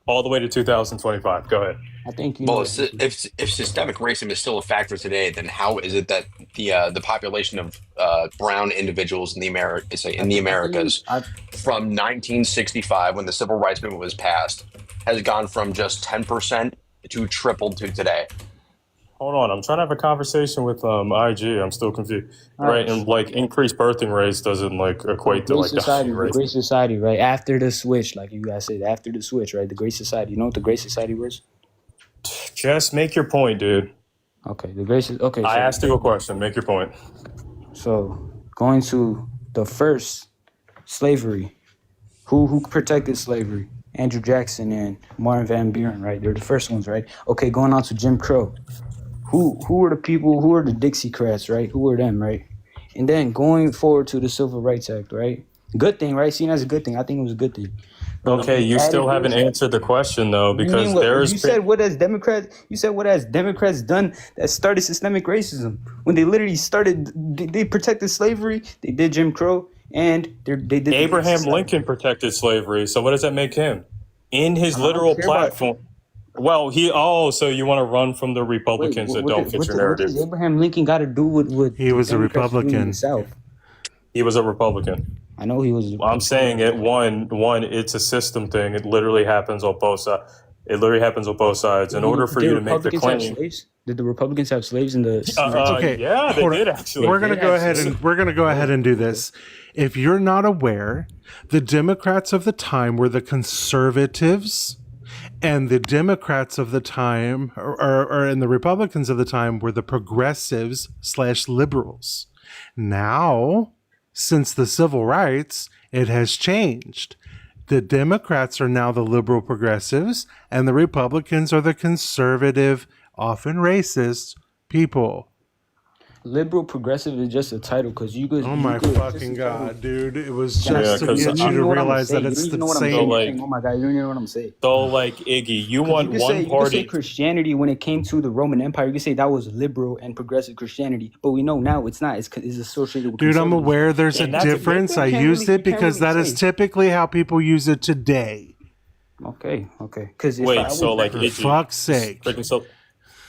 all the way to 2025. Go ahead. I think if systemic racism is still a factor today, then how is it that the population of brown individuals in the Americas from 1965, when the Civil Rights Movement was passed, has gone from just 10% to tripled to today? Hold on, I'm trying to have a conversation with IG. I'm still confused. Right, and like increased birthing rates doesn't like equate to like dying rates. The Great Society, right? After the switch, like you guys said, after the switch, right? The Great Society. You know what the Great Society was? Just make your point, dude. Okay, the Great. Okay, I asked you a question. Make your point. So going to the first slavery, who protected slavery? Andrew Jackson and Martin Van Buren, right? They're the first ones, right? Okay, going on to Jim Crow. Who were the people? Who were the Dixiecrats, right? Who were them, right? And then going forward to the Civil Rights Act, right? Good thing, right? Seen as a good thing. I think it was a good thing. Okay, you still haven't answered the question though, because there's. You said what has Democrats done that started systemic racism? When they literally started, they protected slavery. They did Jim Crow, and they did. Abraham Lincoln protected slavery. So what does that make him? In his literal platform. Well, so you want to run from the Republicans that don't fit your narrative? What does Abraham Lincoln got to do with he was a Democrats Republican in the South? He was a Republican. I know he was. Well, I'm saying it. One, it's a system thing. It literally happens on both sides. It literally happens on both sides. In order for Did you to make the Republicans have claim, slaves? Did the Republicans have slaves in the? Okay, yeah, they hold on. did actually. We're gonna go ahead and do this. If you're not aware, the Democrats of the time were the conservatives, and the Democrats of the time, and the Republicans of the time were the progressives / liberals. Now, since the civil rights, it has changed. The Democrats are now the liberal progressives, and the Republicans are the conservative, often racist people. Liberal progressive is just a title because you could. Oh my fucking god, dude! It was just to get you to realize that it's the same. Oh my god, you don't even know what I'm saying. So, like, Iggy, you want one You could party. say Christianity when it came to the Roman Empire. You could say that was liberal and progressive Christianity, but we know now it's not. It's associated with. Dude, I'm aware there's a difference. I used it because that is typically how people use it today. Okay. Because wait, so like, for Iggy, fuck's sake.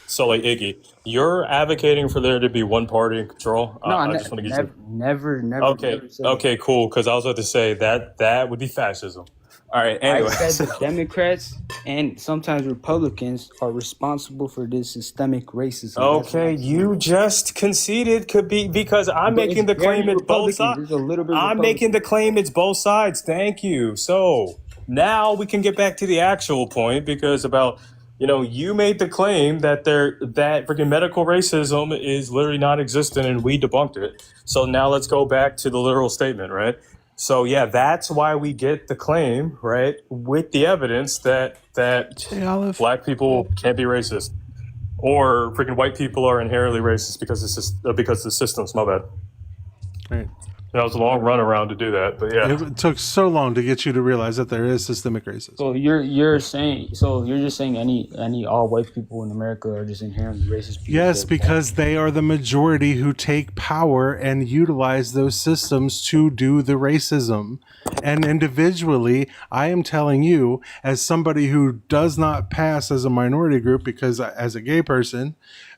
So like, Iggy, you're advocating for there to be one party in control. No, I just want to get never. Okay, okay, cool. Because I was about to say that would be fascism. All right. Anyway, I said the Democrats and sometimes Republicans are responsible for this systemic racism. Okay, you just conceded could be because I'm making the claim it's both sides. I'm making the claim it's both sides. Thank you. So now we can get back to the actual point because you made the claim that that freaking medical racism is literally non-existent and we debunked it. So now let's go back to the literal statement, right? So yeah, that's why we get the claim, right, with the evidence that black people can't be racist, or freaking white people are inherently racist because the system's. My bad. Right. That was a long run around to do that, but yeah. It took so long to get you to realize that there is systemic racism. So you're just saying any all white people in America are just inherently racist people? Yes, because they are the majority who take power and utilize those systems to do the racism. And individually, I am telling you, as somebody who does not pass as a minority group, because as a gay person,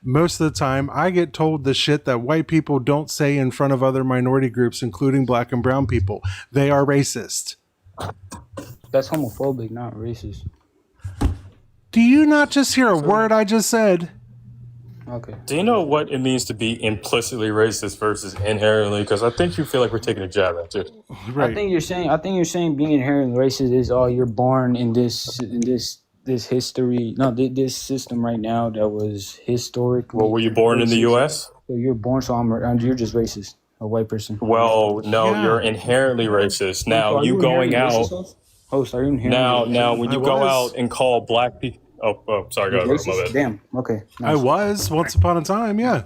most of the time I get told the shit that white people don't say in front of other minority groups, including black and brown people. They are racist. That's homophobic, not racist. Do you not just hear a word I just said? Okay. Do you know what it means to be implicitly racist versus inherently? Because I think you feel like we're taking a jab at it. Right. I think you're saying being inherently racist is you're born in this history. No, this system right now that was historic. Well, were you born in the U.S.? So you're born, so you're just racist, a white person. Well, no, you're inherently racist. Now you going out. Host, are you inherently now when you go out and call black people. Oh, sorry, go ahead. My bad. Damn. Okay. Nice. I was once upon a time, yeah.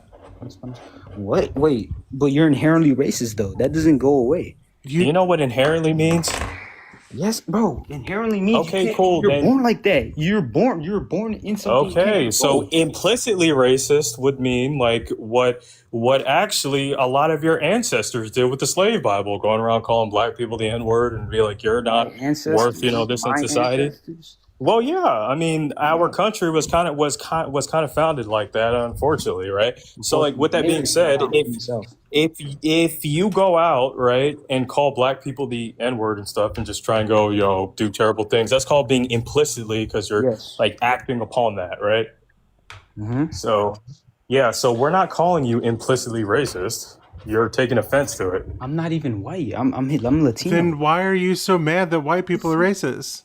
What? Wait, but you're inherently racist though. That doesn't go away. You know what inherently means? Yes, bro. Inherently means okay, cool. You're born like that. You're born in something. Okay, so implicitly racist would mean like what actually a lot of your ancestors did with the slave Bible, going around calling black people the N-word and be like, you're not worth this in society. Ancestors? Well, yeah. I mean, our country was kind of founded like that, unfortunately, right? So, like, with that being said, if you go out, right, and call black people the N-word and stuff, and just try and go, do terrible things, that's called being implicitly because you're like acting upon that, right? Mm-hmm. So, yeah. So we're not calling you implicitly racist. You're taking offense to it. I'm not even white. I'm Latino. Then why are you so mad that white people are racist?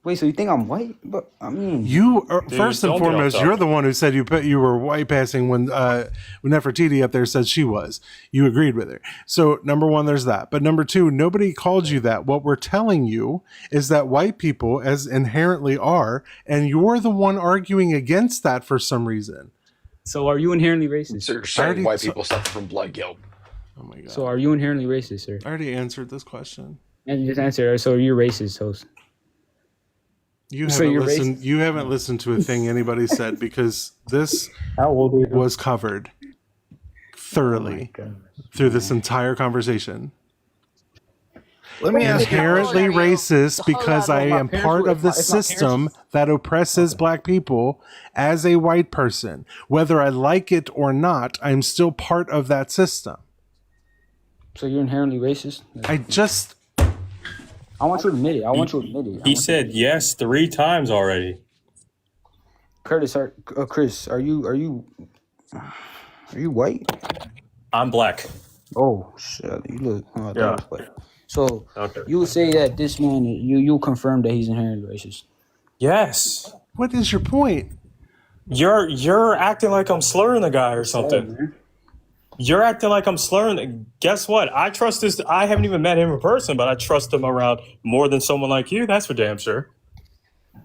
Wait, so you think I'm white? But I mean, you are, first and foremost, you're the one who said you were white passing when Nefertiti up there said she was. You agreed with her. So number one, there's that. But number two, nobody called you that. What we're telling you is that white people, as inherently are, and you're the one arguing against that for some reason. So are you inherently racist? So you're saying white people suffer from blood guilt. Oh my god. So are you inherently racist, sir? I already answered this question. And you just answered. So you're racist, host. You haven't listened to a thing anybody said because this was covered thoroughly through this entire conversation. Let me ask you. Inherently racist because I am part of the system that oppresses black people as a white person. Whether I like it or not, I'm still part of that system. So you're inherently racist? I want you to admit it. I want you to admit it. He said yes 3 times already. Curtis, Chris, are you white? I'm black. Oh shit, you look. Oh, that Yeah. was white. So Okay. you would say that this man, you confirm that he's inherently racist. Yes. What is your point? You're acting like I'm slurring the guy or something. You're acting like I'm slurring. Guess what? I trust this. I haven't even met him in person, but I trust him around more than someone like you. That's for damn sure.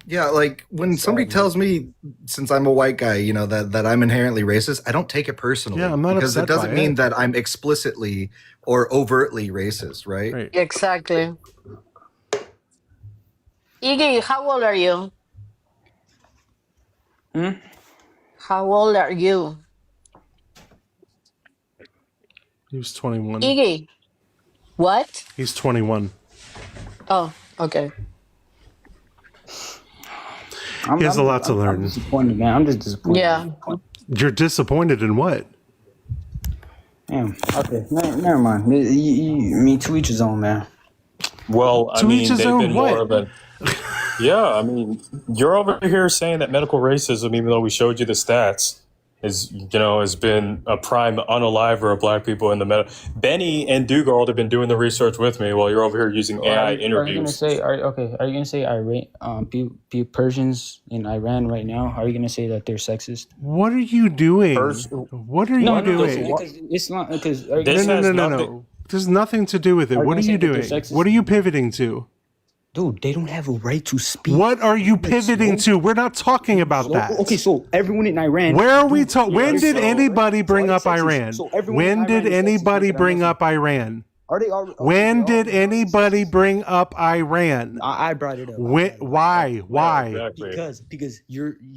Yeah, like when somebody tells me, since I'm a white guy, you know, that I'm inherently racist, I don't take it personally. Yeah, I'm not because it upset doesn't by mean it. that I'm explicitly or overtly racist, right? Exactly. Iggy, how old are you? How old are you? He was 21. Iggy. What? He's 21. Oh, okay. He has a lot to learn. I'm disappointed, man. I'm just disappointed. Yeah. You're disappointed in what? Damn. Okay. Never mind. Me to each his own, man. Well, I To mean, each his they've own been what? more of a. Yeah, I mean, you're over here saying that medical racism, even though we showed you the stats, has been a prime unaliver of black people in the Benny and Dugald have been doing the research with me while you're over here using AI interviews. Are you gonna say? Are you gonna say Iran? Persians in Iran right now. Are you gonna say that they're sexist? What are you doing? What are you doing? It's not because. No. There's nothing to do with it. What are you doing? What are you pivoting to? Dude, they don't have a right to speak. What are you pivoting to? We're not talking about that. Okay, so everyone in Iran. Where are we talking? When did anybody bring up Iran? When did anybody bring up Iran? Are they all? When did anybody bring up Iran? I brought it up. Why? Because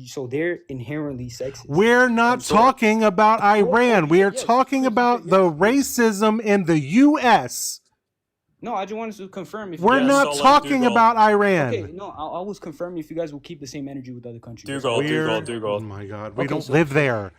so they're inherently sexist. We're not talking about Iran. We are talking about the racism in the U.S. No, I just wanted to confirm if we're not talking about Iran. Okay, no, I was confirming if you guys will keep the same energy with other countries. Dugald. Oh my God, we don't live there.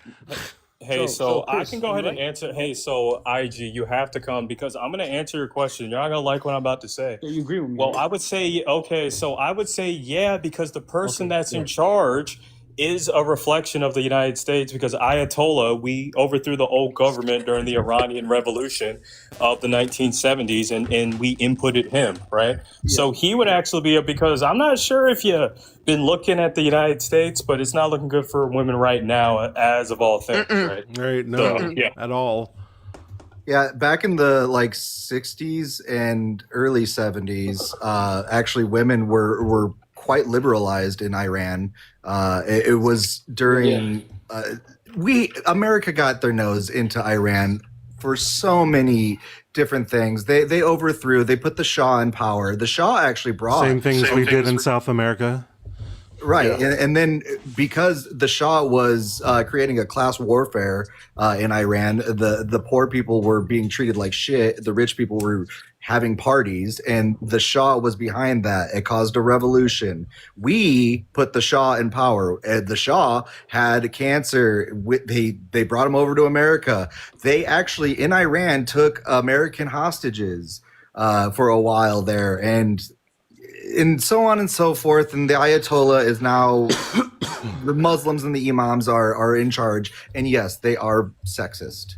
Hey, so I can go ahead and answer. Hey, so IG, you have to come because I'm going to answer your question. You're not going to like what I'm about to say. So you agree with me? Well, I would say, okay, so I would say, yeah, because the person that's in charge is a reflection of the United States because Ayatollah, we overthrew the old government during the Iranian Revolution of the 1970s and we inputted him, right? So he would actually be because I'm not sure if you've been looking at the United States, but it's not looking good for women right now as of all things, right? Right, no, at all. Yeah, back in the 60s and early 70s, actually women were quite liberalized in Iran. It was during America got their nose into Iran for so many different things. They overthrew. They put the Shah in power. The Shah actually brought same things we did in South America. Right. Yeah. And then because the Shah was creating a class warfare in Iran, the poor people were being treated like shit. The rich people were having parties, and the Shah was behind that. It caused a revolution. We put the Shah in power. The Shah had cancer. They brought him over to America. They actually, in Iran, took American hostages for a while there, and so on and so forth. And the Ayatollah is now the Muslims and the Imams are in charge. And yes, they are sexist.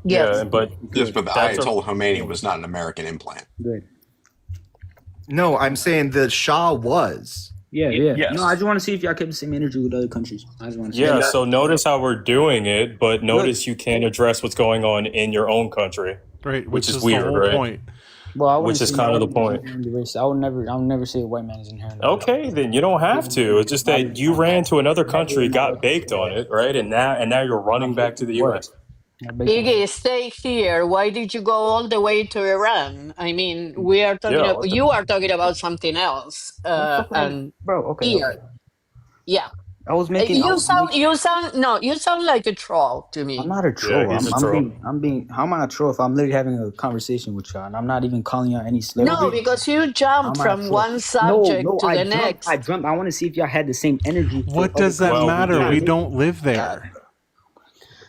Yes. Yeah, but the Ayatollah Khomeini was not an American implant. Good. No, I'm saying the Shah was. Yeah. Yes. No, I just want to see if y'all kept the same energy with other countries. I just want to see. Yeah, so notice how we're doing it, but notice you can't address what's going on in your own country. Right, which is the weird, whole right? point. Well, which is kind of the point. I would never say a white man is inherently. Okay, then you don't have to. It's just that you ran to another country, got baked on it, right? And now you're running back to the U.S. Iggy, stay here. Why did you go all the way to Iran? I mean, we are talking. You are talking about something else. And bro, okay. Here, yeah. I was making. You sound like a troll to me. I'm not a troll. Yeah, he's a troll. I'm being. How am I a troll if I'm literally having a conversation with y'all and I'm not even calling y'all any slurs? No, because you jumped from one subject to the next. I jumped. I want to see if y'all had the same energy. What does that matter? We don't live there.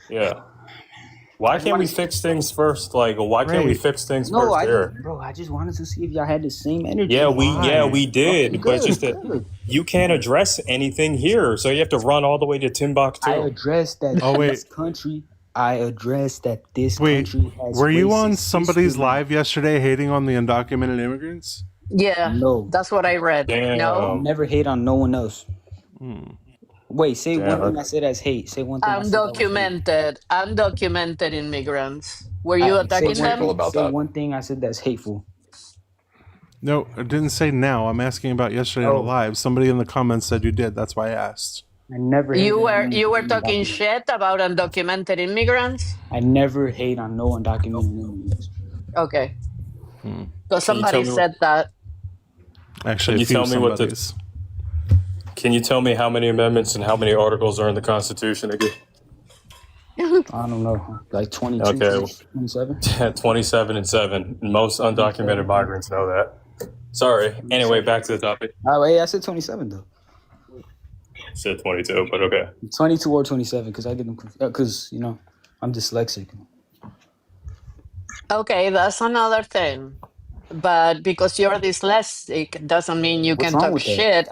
Yeah. Why can't we fix things first? Like, why can't we fix things No, first there? I just wanted to see if y'all had the same energy. Yeah, we did, Okay, but it's just good, that good. you can't address anything here, so you have to run all the way to Timbuktu. I addressed that this country. I addressed that this country has. Were you on racist somebody's history. live yesterday hating on the undocumented immigrants? Yeah, No, that's what I read. No, never hate on no one else. Wait, say one Damn. thing I said as hate. Say one thing I said that was hate. Undocumented immigrants. Were you attacking them? Say one thing I said that's hateful. No, I didn't say now. I'm asking about yesterday on the live. Somebody in the comments said you did. That's why I asked. I never. You hated were on talking undocumented. shit about undocumented immigrants. I never hate on no undocumented immigrants. Okay, because Can you somebody tell me said that. Actually, Can you tell me what somebody's. Can you tell me how many amendments and how many articles are in the Constitution again? I don't know, like 22, Okay. 27. 27 and 7. Most undocumented migrants know that. Sorry. Anyway, back to the topic. Oh, wait, I said 27 though. I said 22, but okay. 22 or 27 because I get them because I'm dyslexic. Okay, that's another thing. But because you're dyslexic doesn't mean you What's can wrong talk with that? shit.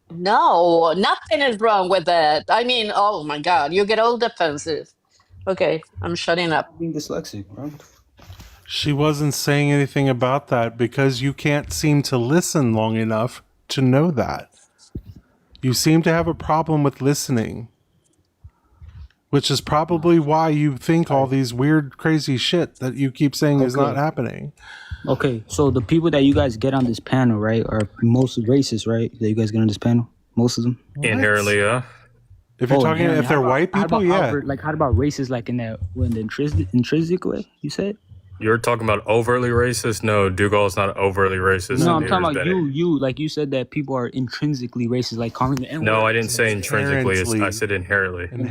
No, nothing is wrong with that. I mean, oh my God, you get all defensive. Okay, I'm shutting up. Being dyslexic, bro. She wasn't saying anything about that because you can't seem to listen long enough to know that. You seem to have a problem with listening, which is probably why you think all these weird, crazy shit that you keep saying is not happening. Okay, so the people that you guys get on this panel, right, are mostly racist, right? That you guys get on this panel, most of them. Inherently, yeah. If you're talking, inherently. if they're white people, yeah. How about racist, like in the intrinsic way? You said. You're talking about overtly racist? No, Dugald is not overtly racist. No, I'm neither talking is about Benny. you. Like you said that people are intrinsically racist, like calling the N-word. No, I didn't say intrinsically. I said inherently. No,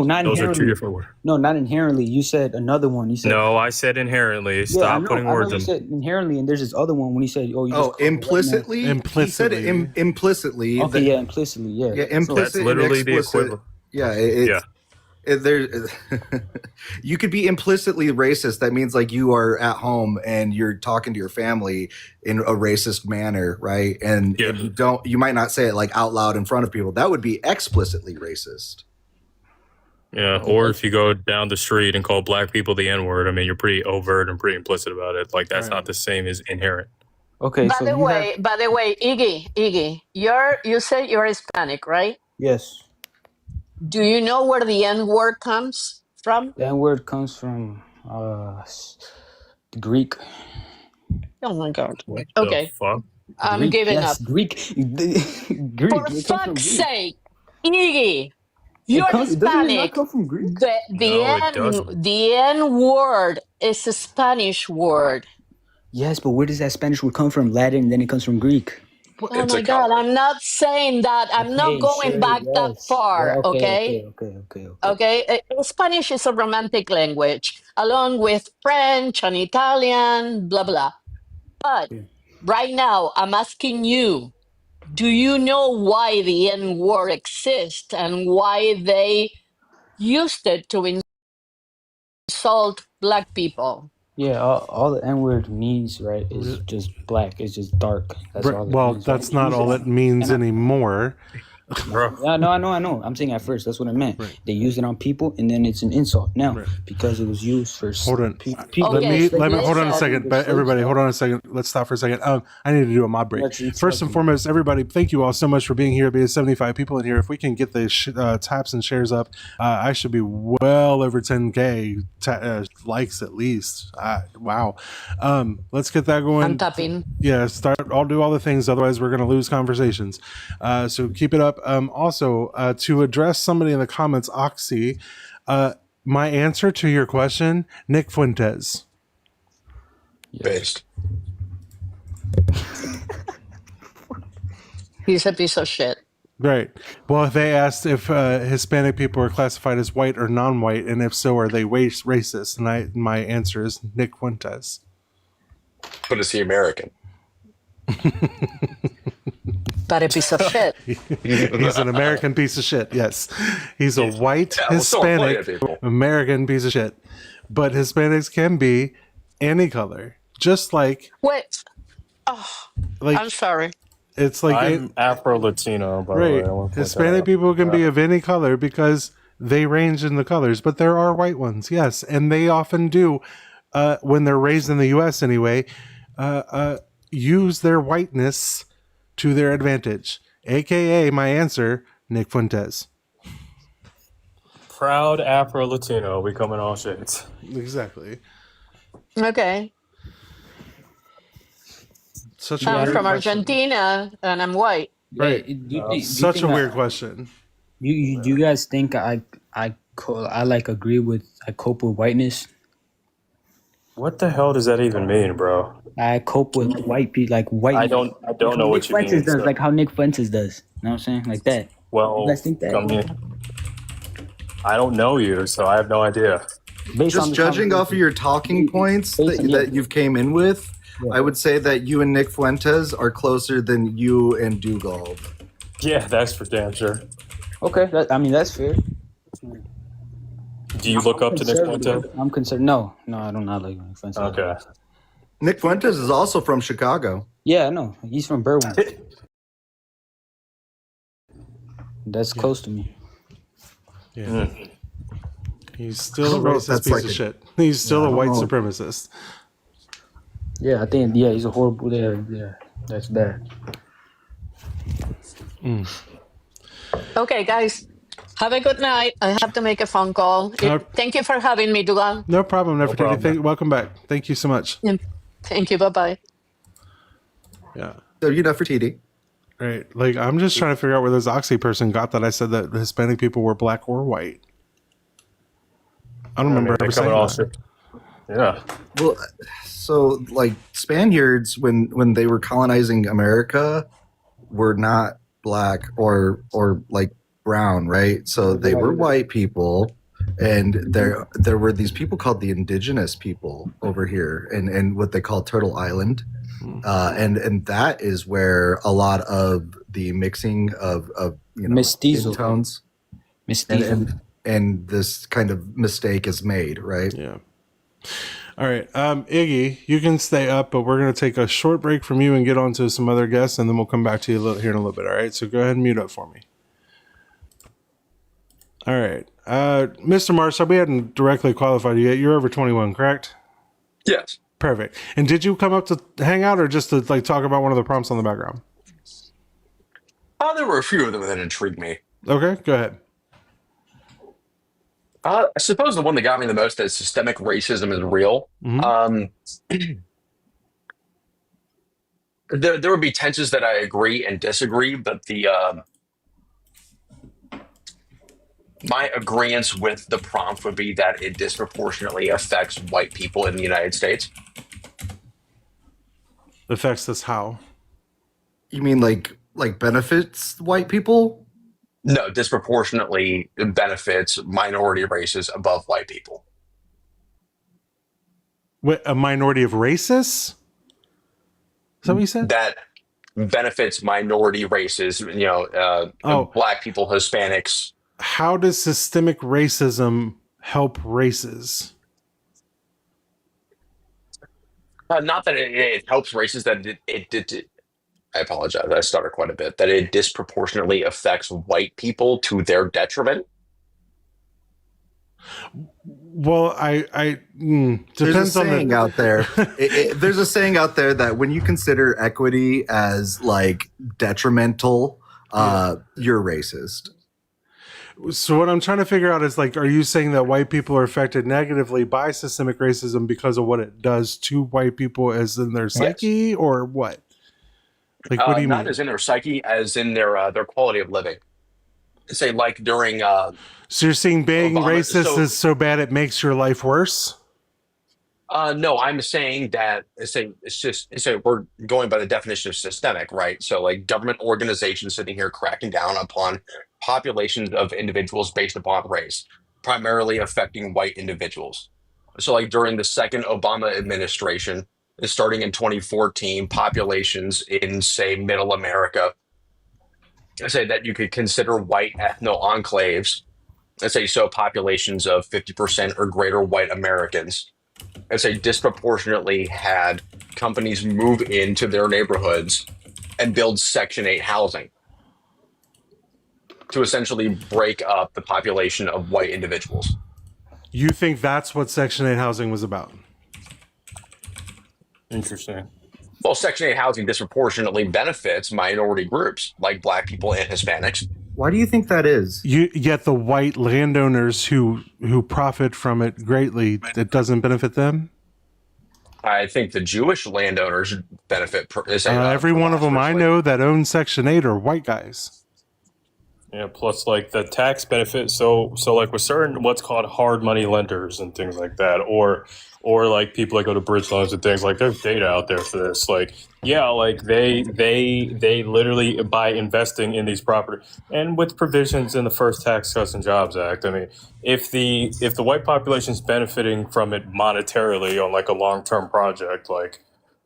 not Those inherently. are two different words. No, not inherently. You said another one. You said No, I said inherently. Stop putting words you in. said inherently, and there's this other one when he said, "Oh, you just implicitly." He said it implicitly. Okay, yeah, implicitly, yeah. Yeah, implicit. That's literally and the explicit. equivalent. Yeah, there. You could be implicitly racist. That means like you are at home and you're talking to your family in a racist manner, right? And you might not say it like out loud in front of people. That would be explicitly racist. Yeah, or if you go down the street and call black people the N-word, I mean, you're pretty overt and pretty implicit about it. Like, that's not the same as inherent. Okay, By the way, Iggy, you say you're Hispanic, right? Yes. Do you know where the N-word comes from? The N-word comes from the Greek. Oh my God. What Okay. the fuck? I'm Greek, giving yes, up. Greek. Greek. For It comes from fuck's Greek. sake, Iggy, you're Doesn't it not Hispanic. come from Greek? The N-word is a Spanish word. Yes, but where does that Spanish word come from? Latin, then it comes from Greek. Oh my God, I'm not saying that. I'm not going back that far, okay? Okay, Spanish is a romantic language, along with French and Italian, blah, blah. But right now, I'm asking you, do you know why the N-word exists and why they used it to insult black people? Yeah, all the N-word means, right, is just black. It's just dark. That's all it Well, means, that's right? not all it means anymore. Yeah, no, I know. I'm saying at first, that's what I meant. They use it on people, and then it's an insult now because it was used for. Hold on. People. Let me hold on a second. But everybody, hold on a second. Let's stop for a second. I need to do a mob break. First and foremost, everybody, thank you all so much for being here. Being 75 people in here. If we can get the taps and shares up, I should be well over 10K likes at least. Wow. Let's get that going. I'm tapping. Yeah, I'll do all the things. Otherwise, we're going to lose conversations. So keep it up. Also, to address somebody in the comments, Oxy, my answer to your question, Nick Fuentes. Based. He's a piece of shit. Great. Well, they asked if Hispanic people are classified as white or non-white, and if so, are they racist? And my answer is Nick Fuentes. But is he American? But a piece of shit. He's an American piece of shit. Yes, he's a white Yeah, well, so are plenty of Hispanic people. American piece of shit. But Hispanics can be any color, just like Wait. Oh, I'm sorry. it's like I'm Afro Latino, by the way. right. I want to point that Hispanic out. people can be of any color because they range in the colors, but there are white ones, yes, and they often do, when they're raised in the U.S. anyway, use their whiteness to their advantage. AKA my answer, Nick Fuentes. Proud Afro Latino. We come in all shades. Exactly. Okay. Such a I'm weird from question. Argentina and I'm white. Right. Do Such you a think weird question. Do you guys think I like agree with I cope with whiteness? What the hell does that even mean, bro? I cope with white people, like white. I don't like know how what Nick you Fuentes mean. does, So. like how Nick Fuentes does. You know what I'm saying? Like that. Well, You guys think that? I mean, I don't know you, so I have no idea. Based on Just the judging off of your talking points that you've came in with, I would say that you and Nick Fuentes are closer than you and Dugald. Yeah, that's for damn sure. Okay, I mean that's fair. Do you look up to Nick Conservative. Fuentes? I'm concerned. No, I do not like Nick Fuentes. Okay. Nick Fuentes is also from Chicago. Yeah, I know. He's from Berwyn. That's close to me. Yeah. He's still a I don't know if racist that's piece like of a- shit. He's still Yeah, I a don't white know. supremacist. Yeah, I think he's a horrible. Yeah, that's bad. Okay, guys. Have a good night. I have to make a phone call. Thank you for having me, Dugald. No problem, No Nefertiti. problem. Welcome back. Thank you so much. Thank you. Bye-bye. Yeah. So you Nefertiti. Right. Like, I'm just trying to figure out where this Oxy person got that I said that Hispanic people were black or white. I don't remember they ever come saying in all that. shades. Yeah. Well, so like Spaniards when they were colonizing America were not black or like brown, right? So they were white people, and there were these people called the indigenous people over here, and what they call Turtle Island, and that is where a lot of the mixing of Mestizo. skin tones and this kind of mistake is made, right? Yeah. All right. Iggy, you can stay up, but we're going to take a short break from you and get on to some other guests, and then we'll come back to you here in a little bit. All right. So go ahead and mute up for me. All right. Mr. Marshall, we hadn't directly qualified you yet. You're over 21, correct? Yes. Perfect. And did you come up to hang out or just to like talk about one of the prompts on the background? There were a few of them that intrigued me. Okay, go ahead. I suppose the one that got me the most is systemic racism is real. There would be tensions that I agree and disagree, but my agreement with the prompt would be that it disproportionately affects white people in the United States. Affects us how? You mean like benefits white people? No, disproportionately benefits minority races above white people. What, a minority of racists? Is that what you said? That benefits minority races, black people, Hispanics. How does systemic racism help races? Not that it helps races, that it I apologize, I stuttered quite a bit, that it disproportionately affects white people to their detriment. Well, There's a depends on saying out there. There's a saying out there that when you consider equity as like detrimental, you're racist. So what I'm trying to figure out is like, are you saying that white people are affected negatively by systemic racism because of what it does to white people as in their psyche, or what? Like, what do you not mean? as in their psyche, as in their quality of living. Say like during. So you're saying being Obama- racist so- is so bad it makes your life worse? No, I'm saying that we're going by the definition of systemic, right? So like government organizations sitting here cracking down upon populations of individuals based upon race, primarily affecting white individuals. So like during the second Obama administration, starting in 2014, populations in say middle America I say that you could consider white ethno enclaves, let's say so populations of 50% or greater white Americans, let's say disproportionately had companies move into their neighborhoods and build Section 8 housing to essentially break up the population of white individuals. You think that's what Section 8 housing was about? Interesting. Well, Section 8 housing disproportionately benefits minority groups like Black people and Hispanics. Why do you think that is? Yet the white landowners who profit from it greatly, it doesn't benefit them? I think the Jewish landowners benefit. Every one of them I know that own Section 8 are white guys. Yeah, plus like the tax benefit. So like with certain what's called hard money lenders and things like that, or like people that go to bridge loans and things like there's data out there for this. Like, yeah, like they literally by investing in these properties and with provisions in the first Tax Cuts and Jobs Act. I mean, if the white population is benefiting from it monetarily on like a long-term project, like,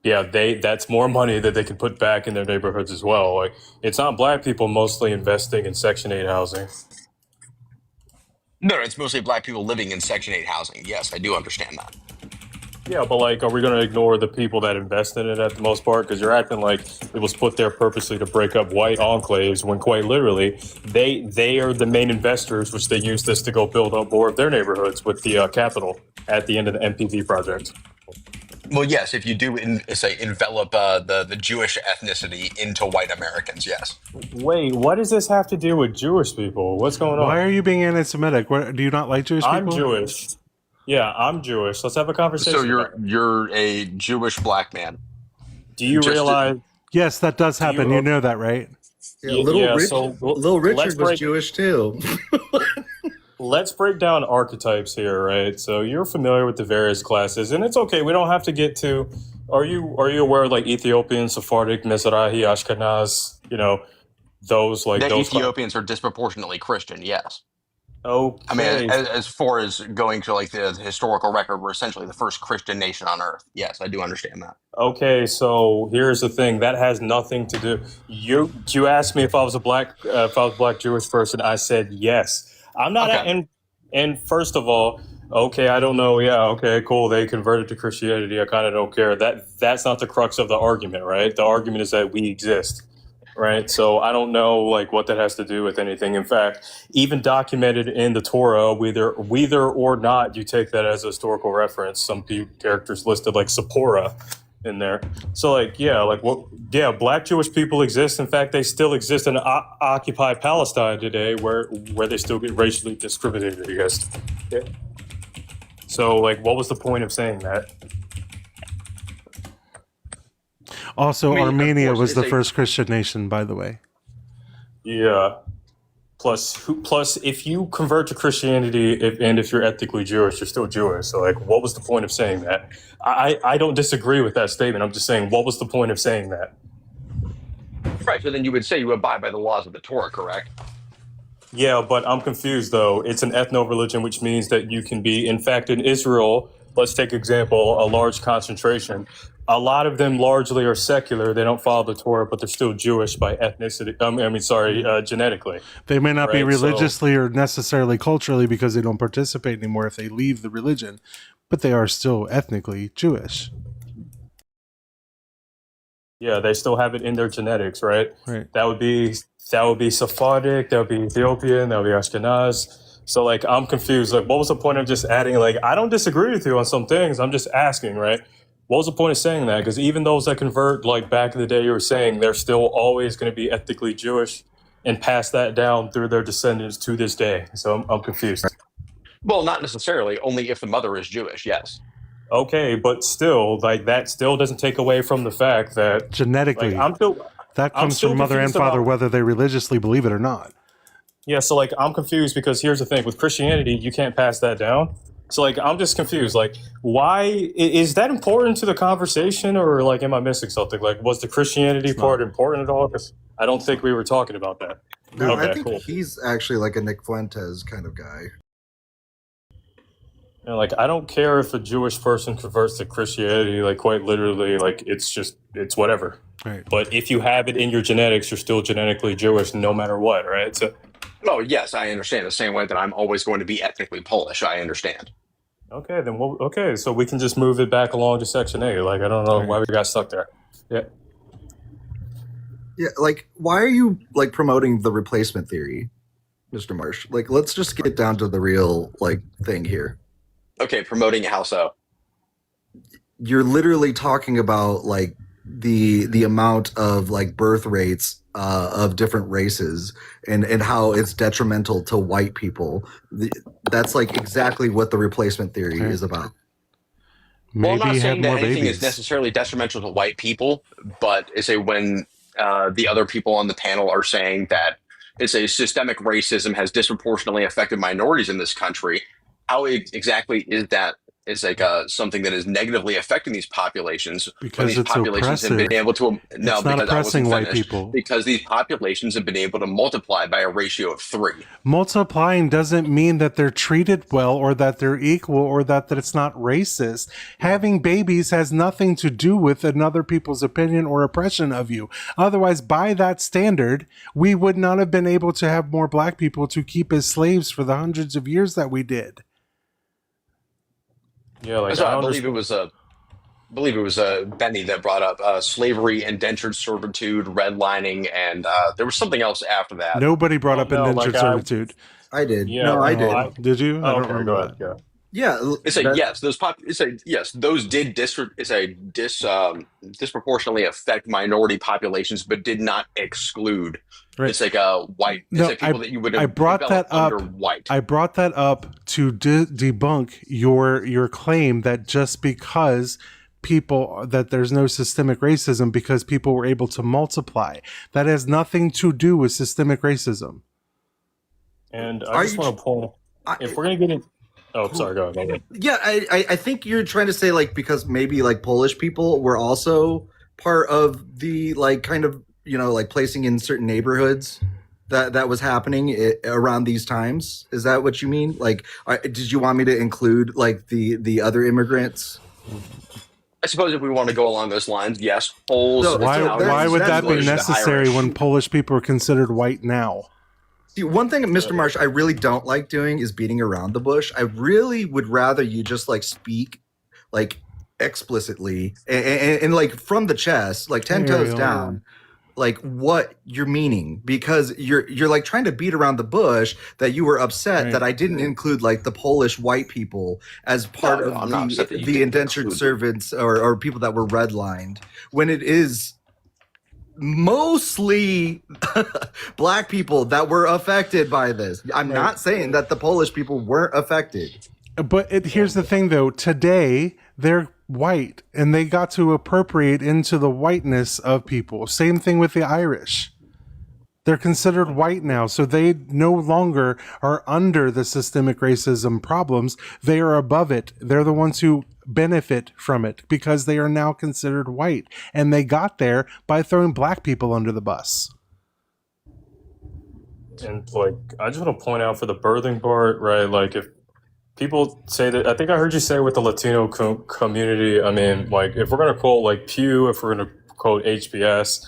yeah, that's more money that they can put back in their neighborhoods as well. Like, it's not Black people mostly investing in Section 8 housing. No, it's mostly Black people living in Section 8 housing. Yes, I do understand that. Yeah, but like, are we going to ignore the people that invest in it at the most part? Because you're acting like it was put there purposely to break up white enclaves, when quite literally, they are the main investors, which they use this to go build up more of their neighborhoods with the capital at the end of the MPV project. Well, yes, if you do envelop the Jewish ethnicity into white Americans, yes. Wait, what does this have to do with Jewish people? What's going on? Why are you being anti-Semitic? Do you not like Jewish people? I'm Jewish. Yeah, I'm Jewish. Let's have a conversation. So you're a Jewish Black man. Do you realize? Yes, that does happen. You know that, right? Yeah, Little Richard was Jewish too. Let's break down archetypes here, right? So you're familiar with the various classes, and it's okay. We don't have to get to. Are you aware of like Ethiopian, Sephardic, Mizrahi, Ashkenaz? You know, those like the those Ethiopians are disproportionately Christian. Yes. Okay. I mean, as far as going to like the historical record, we're essentially the first Christian nation on earth. Yes, I do understand that. Okay, so here's the thing. That has nothing to do. You asked me if I was a black Jewish person. I said yes. I'm not. Okay. And first of all, okay, I don't know. Yeah, okay, cool. They converted to Christianity. I kind of don't care. That's not the crux of the argument, right? The argument is that we exist. Right. So I don't know like what that has to do with anything. In fact, even documented in the Torah, whether or not you take that as a historical reference, some characters listed like Sephora in there. So like, yeah, like what? Yeah, Black Jewish people exist. In fact, they still exist in occupied Palestine today, where they still get racially discriminated against. Yeah. So like, what was the point of saying that? Also, Armenia was the first Christian nation, by the way. Yeah. Plus, if you convert to Christianity and if you're ethnically Jewish, you're still Jewish. So, like, what was the point of saying that? I don't disagree with that statement. I'm just saying, what was the point of saying that? Right. So then you would say you abide by the laws of the Torah, correct? Yeah, but I'm confused, though. It's an ethno-religion, which means that you can be, in fact, in Israel, let's take example, a large concentration. A lot of them largely are secular. They don't follow the Torah, but they're still Jewish by ethnicity. Genetically. They may not be religiously or necessarily culturally because they don't participate anymore if they leave the religion, but they are still ethnically Jewish. Yeah, they still have it in their genetics, right? Right. That would be Sephardic, that would be Ethiopian, that would be Ashkenaz. So, like, I'm confused. Like, what was the point of just adding, like, I don't disagree with you on some things. I'm just asking, right? What was the point of saying that? Because even those that convert, like back in the day, you were saying they're still always going to be ethnically Jewish and pass that down through their descendants to this day. So I'm confused. Well, not necessarily. Only if the mother is Jewish. Yes. Okay, but still, like that still doesn't take away from the fact that genetically, like, that comes from mother and father, whether they religiously believe it or not. Yeah, so like I'm confused because here's the thing: with Christianity, you can't pass that down. So like I'm just confused. Like, why is that important to the conversation, or like am I missing something? Like, was the Christianity part important at all? Because I don't think we were talking about that. No, okay, I think cool. He's actually like a Nick Fuentes kind of guy. And like I don't care if a Jewish person converts to Christianity. Like quite literally, like it's whatever. Right. But if you have it in your genetics, you're still genetically Jewish no matter what, right? So, Oh, yes, I understand. The same way that I'm always going to be ethnically Polish. I understand. okay, then okay, so we can just move it back along to Section A. Like, I don't know why we got stuck there. Yeah. Yeah, like why are you like promoting the replacement theory, Mr. Marsh? Like, let's just get down to the real like thing here. Okay, promoting how so? You're literally talking about like the amount of like birth rates of different races and how it's detrimental to white people. That's like exactly what the replacement theory is about. Well, I'm not Maybe have saying that more anything is babies. necessarily detrimental to white people, but it's when the other people on the panel are saying that it's a systemic racism has disproportionately affected minorities in this country. How exactly is that? Is like something that is negatively affecting these populations when Because these it's populations have been oppressive. able to It's not because I oppressing wasn't white finished, people. because these populations have been able to multiply by a ratio of 3. Multiplying doesn't mean that they're treated well or that they're equal or that it's not racist. Having babies has nothing to do with another people's opinion or oppression of you. Otherwise, by that standard, we would not have been able to have more black people to keep as slaves for the hundreds of years that we did. Yeah, like So I I believe it was Benny that brought up slavery, indentured servitude, redlining, and there was something else after that. Nobody brought up no, indentured like servitude. I did. Yeah, No, I no, did. Did you? I Oh, don't okay, remember go that. ahead. Yeah, It's a yes. Those did disproportionately affect minority populations, but did not exclude. Right. It's like a white. It's No, like people that you would I have brought that developed under up. white. I brought that up to debunk your claim that just because that there's no systemic racism because people were able to multiply. That has nothing to do with systemic racism. And I just want to point, if we're going to get in. Oh, sorry, go ahead. Yeah, I think you're trying to say like because maybe like Polish people were also part of the like kind of like placing in certain neighborhoods that was happening around these times. Is that what you mean? Like, did you want me to include like the other immigrants? I suppose if we want to go along those lines, yes. Poles. So Why would that be necessary when Polish people are considered white now? See, one thing, Mr. Marsh, I really don't like doing is beating around the bush. I really would rather you just like speak like explicitly and like from the chest, like 10 toes down, like what you're meaning, because you're like trying to beat around the bush that you were upset that I didn't include like the Polish white people as part of the indentured servants or people that were redlined, when it is mostly black people that were affected by this. I'm not saying that the Polish people weren't affected. But here's the thing, though. Today, they're white, and they got to appropriate into the whiteness of people. Same thing with the Irish. They're considered white now, so they no longer are under the systemic racism problems. They are above it. They're the ones who benefit from it because they are now considered white. And they got there by throwing black people under the bus. And like, I just want to point out for the birthing part, right? Like, if people say that, I think I heard you say with the Latino community, I mean, like, if we're going to quote like Pew, if we're going to quote HBS,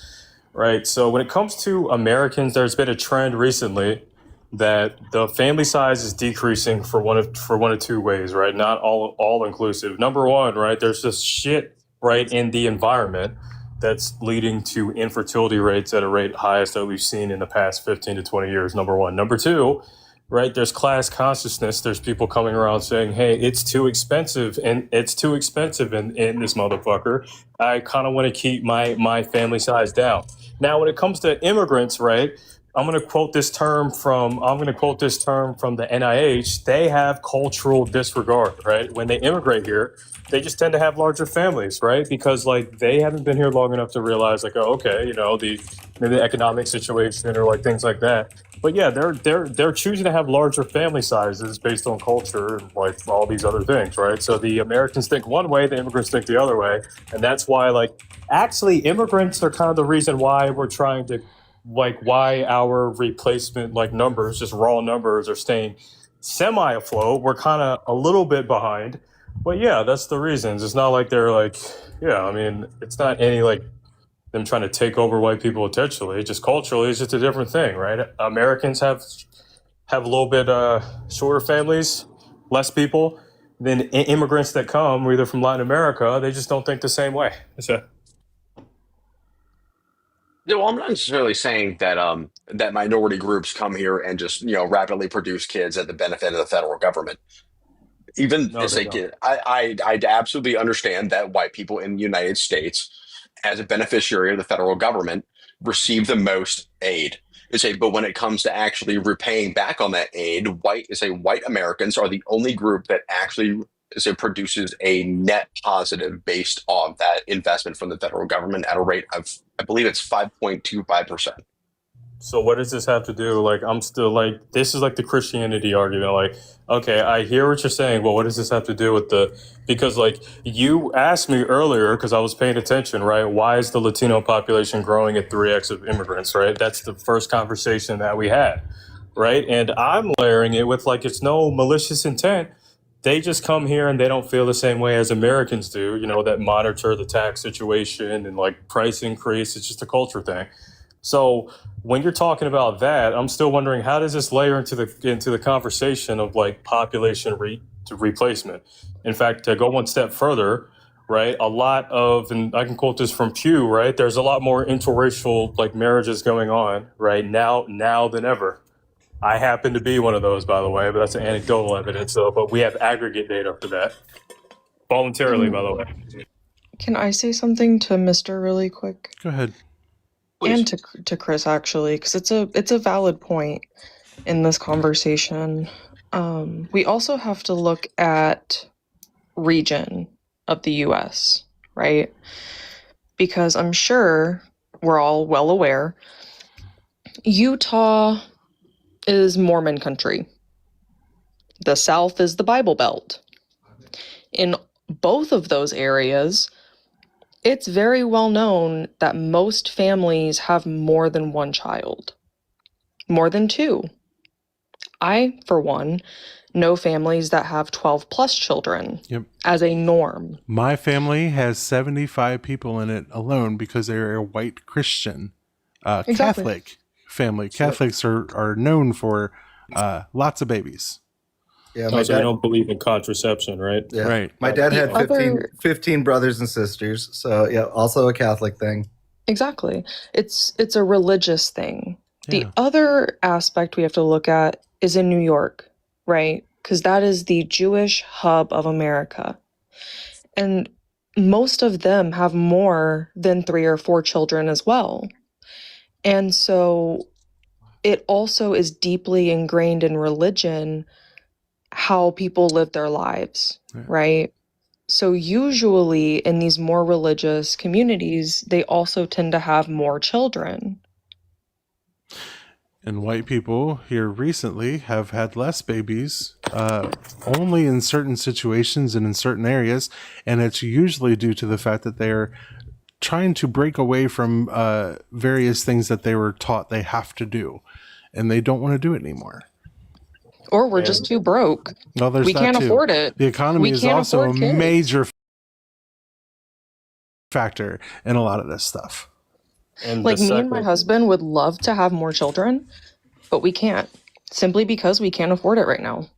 right? So when it comes to Americans, there's been a trend recently that the family size is decreasing for one of two ways, right? Not all inclusive. Number one, right? There's this shit right in the environment that's leading to infertility rates at a rate highest that we've seen in the past 15 to 20 years. Number one. Number two, right? There's class consciousness. There's people coming around saying, hey, it's too expensive in this motherfucker. I kind of want to keep my family size down. Now, when it comes to immigrants, right? I'm going to quote this term from the NIH. They have cultural disregard, right? When they immigrate here, they just tend to have larger families, right? Because like they haven't been here long enough to realize like, oh, okay, maybe the economic situation or like things like that. But yeah, they're choosing to have larger family sizes based on culture and like all these other things, right? So the Americans think one way, the immigrants think the other way, and that's why like actually immigrants are kind of the reason why we're trying to why our replacement like numbers, just raw numbers, are staying semi afloat. We're kind of a little bit behind, but yeah, that's the reasons. It's not like they're like, yeah, I mean, it's not any like them trying to take over white people intentionally. Just culturally, it's just a different thing, right? Americans have a little bit shorter families, less people. Then immigrants that come either from Latin America, they just don't think the same way. So, Yeah, well, I'm not necessarily saying that that minority groups come here and just rapidly produce kids at the benefit of the federal government. Even no, as they a don't. kid, I absolutely understand that white people in the United States, as a beneficiary of the federal government, receive the most aid. But when it comes to actually repaying back on that aid, white Americans are the only group that actually produces a net positive based on that investment from the federal government at a rate of, I believe it's 5.25%. So what does this have to do? Like, I'm still like, this is like the Christianity argument. Like, okay, I hear what you're saying, but what does this have to do with because like you asked me earlier, because I was paying attention, right? Why is the Latino population growing at 3x of immigrants, right? That's the first conversation that we had, right? And I'm layering it with like, it's no malicious intent. They just come here and they don't feel the same way as Americans do, that monitor the tax situation and like price increase. It's just a culture thing. So when you're talking about that, I'm still wondering, how does this layer into the conversation of like population replacement? In fact, to go one step further, right? A lot of, and I can quote this from Pew, right? There's a lot more interracial like marriages going on right now than ever. I happen to be one of those, by the way, but that's anecdotal evidence. But we have aggregate data for that, voluntarily, by the way. Can I say something to Mr. really quick? Go ahead. And to Chris, actually, because it's a valid point in this conversation. We also have to look at region of the U.S., right? Because I'm sure we're all well aware Utah is Mormon country. The South is the Bible Belt. In both of those areas, it's very well known that most families have more than one child, more than two. I, for one, know families that have 12 plus children as a norm. My family has 75 people in it alone because they're a white Christian Catholic family. Catholics are known for lots of babies. Yeah, So they don't believe in contraception, right? Yeah. Right. My dad had 15 brothers and sisters. So yeah, also a Catholic thing. Exactly. It's a religious thing. The other aspect we have to look at is in New York, right? Because that is the Jewish hub of America. And most of them have more than 3 or 4 children as well. And so it also is deeply ingrained in religion how people live their lives, right? So usually in these more religious communities, they also tend to have more children. And white people here recently have had less babies, only in certain situations and in certain areas. And it's usually due to the fact that they're trying to break away from various things that they were taught they have to do. And they don't want to do it anymore. Or we're just too broke. Well, there's we that can't too. afford it. The economy is also a major factor in a lot of this stuff. And like me and my husband would love to have more children, but we can't, simply because we can't afford it right now.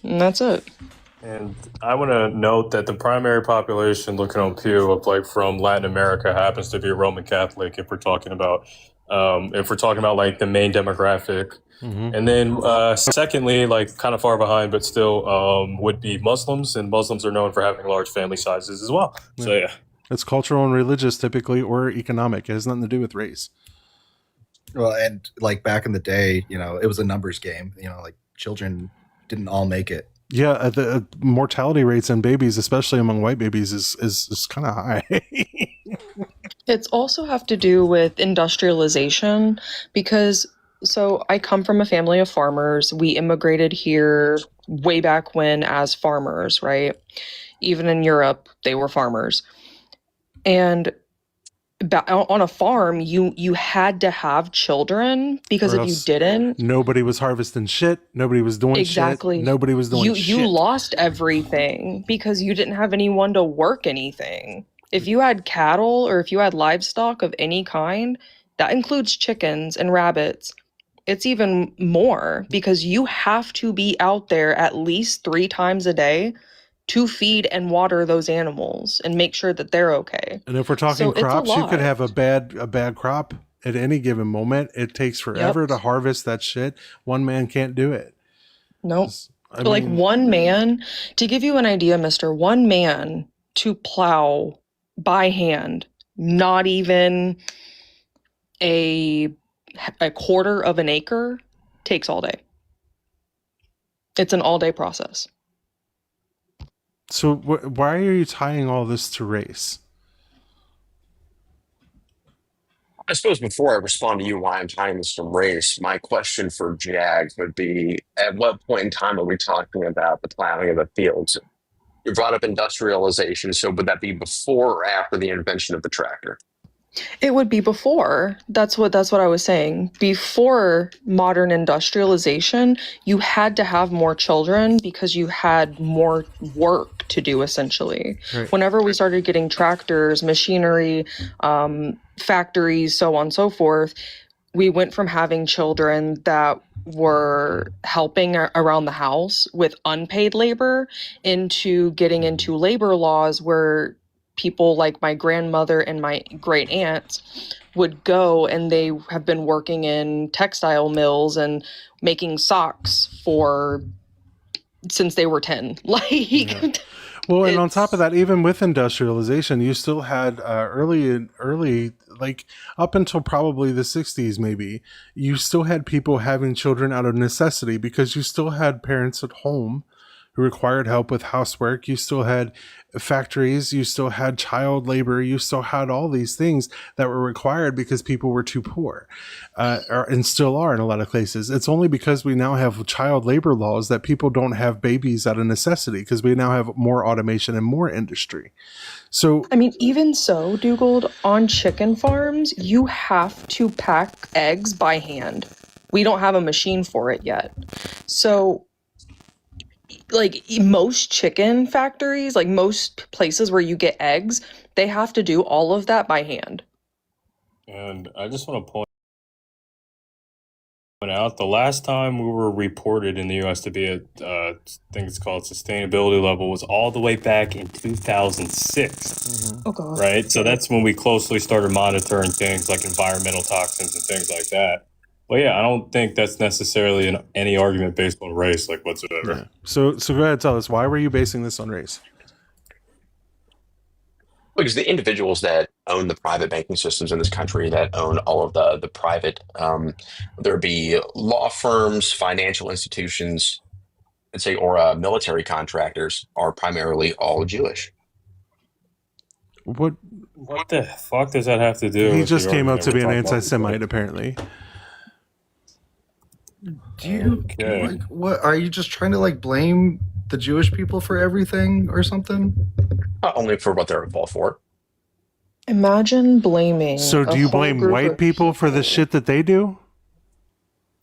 And that's it. And I want to note that the primary population, looking on Pew, of like from Latin America happens to be Roman Catholic. If we're talking about like the main demographic. Mm-hmm. And then secondly, like kind of far behind, but still would be Muslims, and Muslims are known for having large family sizes as well. So yeah. It's cultural and religious typically, or economic. It has nothing to do with race. Well, and like back in the day, it was a numbers game. Like children didn't all make it. Yeah, the mortality rates in babies, especially among white babies, is kind of high. It's also have to do with industrialization because so I come from a family of farmers. We immigrated here way back when as farmers, right? Even in Europe, they were farmers. And on a farm, you had to have children because if you didn't, nobody was harvesting shit. Nobody was doing shit. Nobody was doing shit. You lost everything because you didn't have anyone to work anything. If you had cattle or if you had livestock of any kind, that includes chickens and rabbits. It's even more because you have to be out there at least 3 times a day to feed and water those animals and make sure that they're okay. And if we're talking So it's a crops, you could lot. have a bad crop at any given moment. It takes forever Yep. to harvest that shit. One man can't do it. Nope. I Like mean, one man, to give you an idea, mister, one man to plow by hand, not even a quarter of an acre, takes all day. It's an all day process. so why are you tying all this to race? I suppose before I respond to you why I'm tying this to race, my question for Jags would be, at what point in time are we talking about the plowing of the fields? You brought up industrialization, so would that be before or after the invention of the tractor? It would be before. That's what I was saying. Before modern industrialization, you had to have more children because you had more work to do essentially. Right. Whenever we started getting tractors, machinery, factories, so on and so forth, we went from having children that were helping around the house with unpaid labor into getting into labor laws where people like my grandmother and my great aunts would go and they have been working in textile mills and making socks since they were 10. Like, yeah. Well, and on top of that, even with industrialization, you still had early, like up until probably the 60s, maybe, you still had people having children out of necessity because you still had parents at home who required help with housework. You still had factories, you still had child labor, you still had all these things that were required because people were too poor, and still are in a lot of places. It's only because we now have child labor laws that people don't have babies out of necessity because we now have more automation and more industry. So, I mean, even so, Dugald, on chicken farms, you have to pack eggs by hand. We don't have a machine for it yet. So, like most chicken factories, like most places where you get eggs, they have to do all of that by hand. And I just want to point out the last time we were reported in the U.S. to be at, I think it's called sustainability level, was all the way back in 2006. Oh God! Right, so that's when we closely started monitoring things like environmental toxins and things like that. Well, yeah, I don't think that's necessarily any argument based on race, like whatsoever. yeah. So go ahead, tell us, why were you basing this on race? Because the individuals that own the private banking systems in this country, that own all of the private, whether it be law firms, financial institutions, let's say, or military contractors, are primarily all Jewish. What the fuck does that have to do? He with just the came out argument to be we're an talking about? anti-Semite, apparently. Do you like what? Are you just trying to like blame the Jewish people for everything or something? Not only for what they're involved for. Imagine blaming. So do you blame white people for the shit that they do?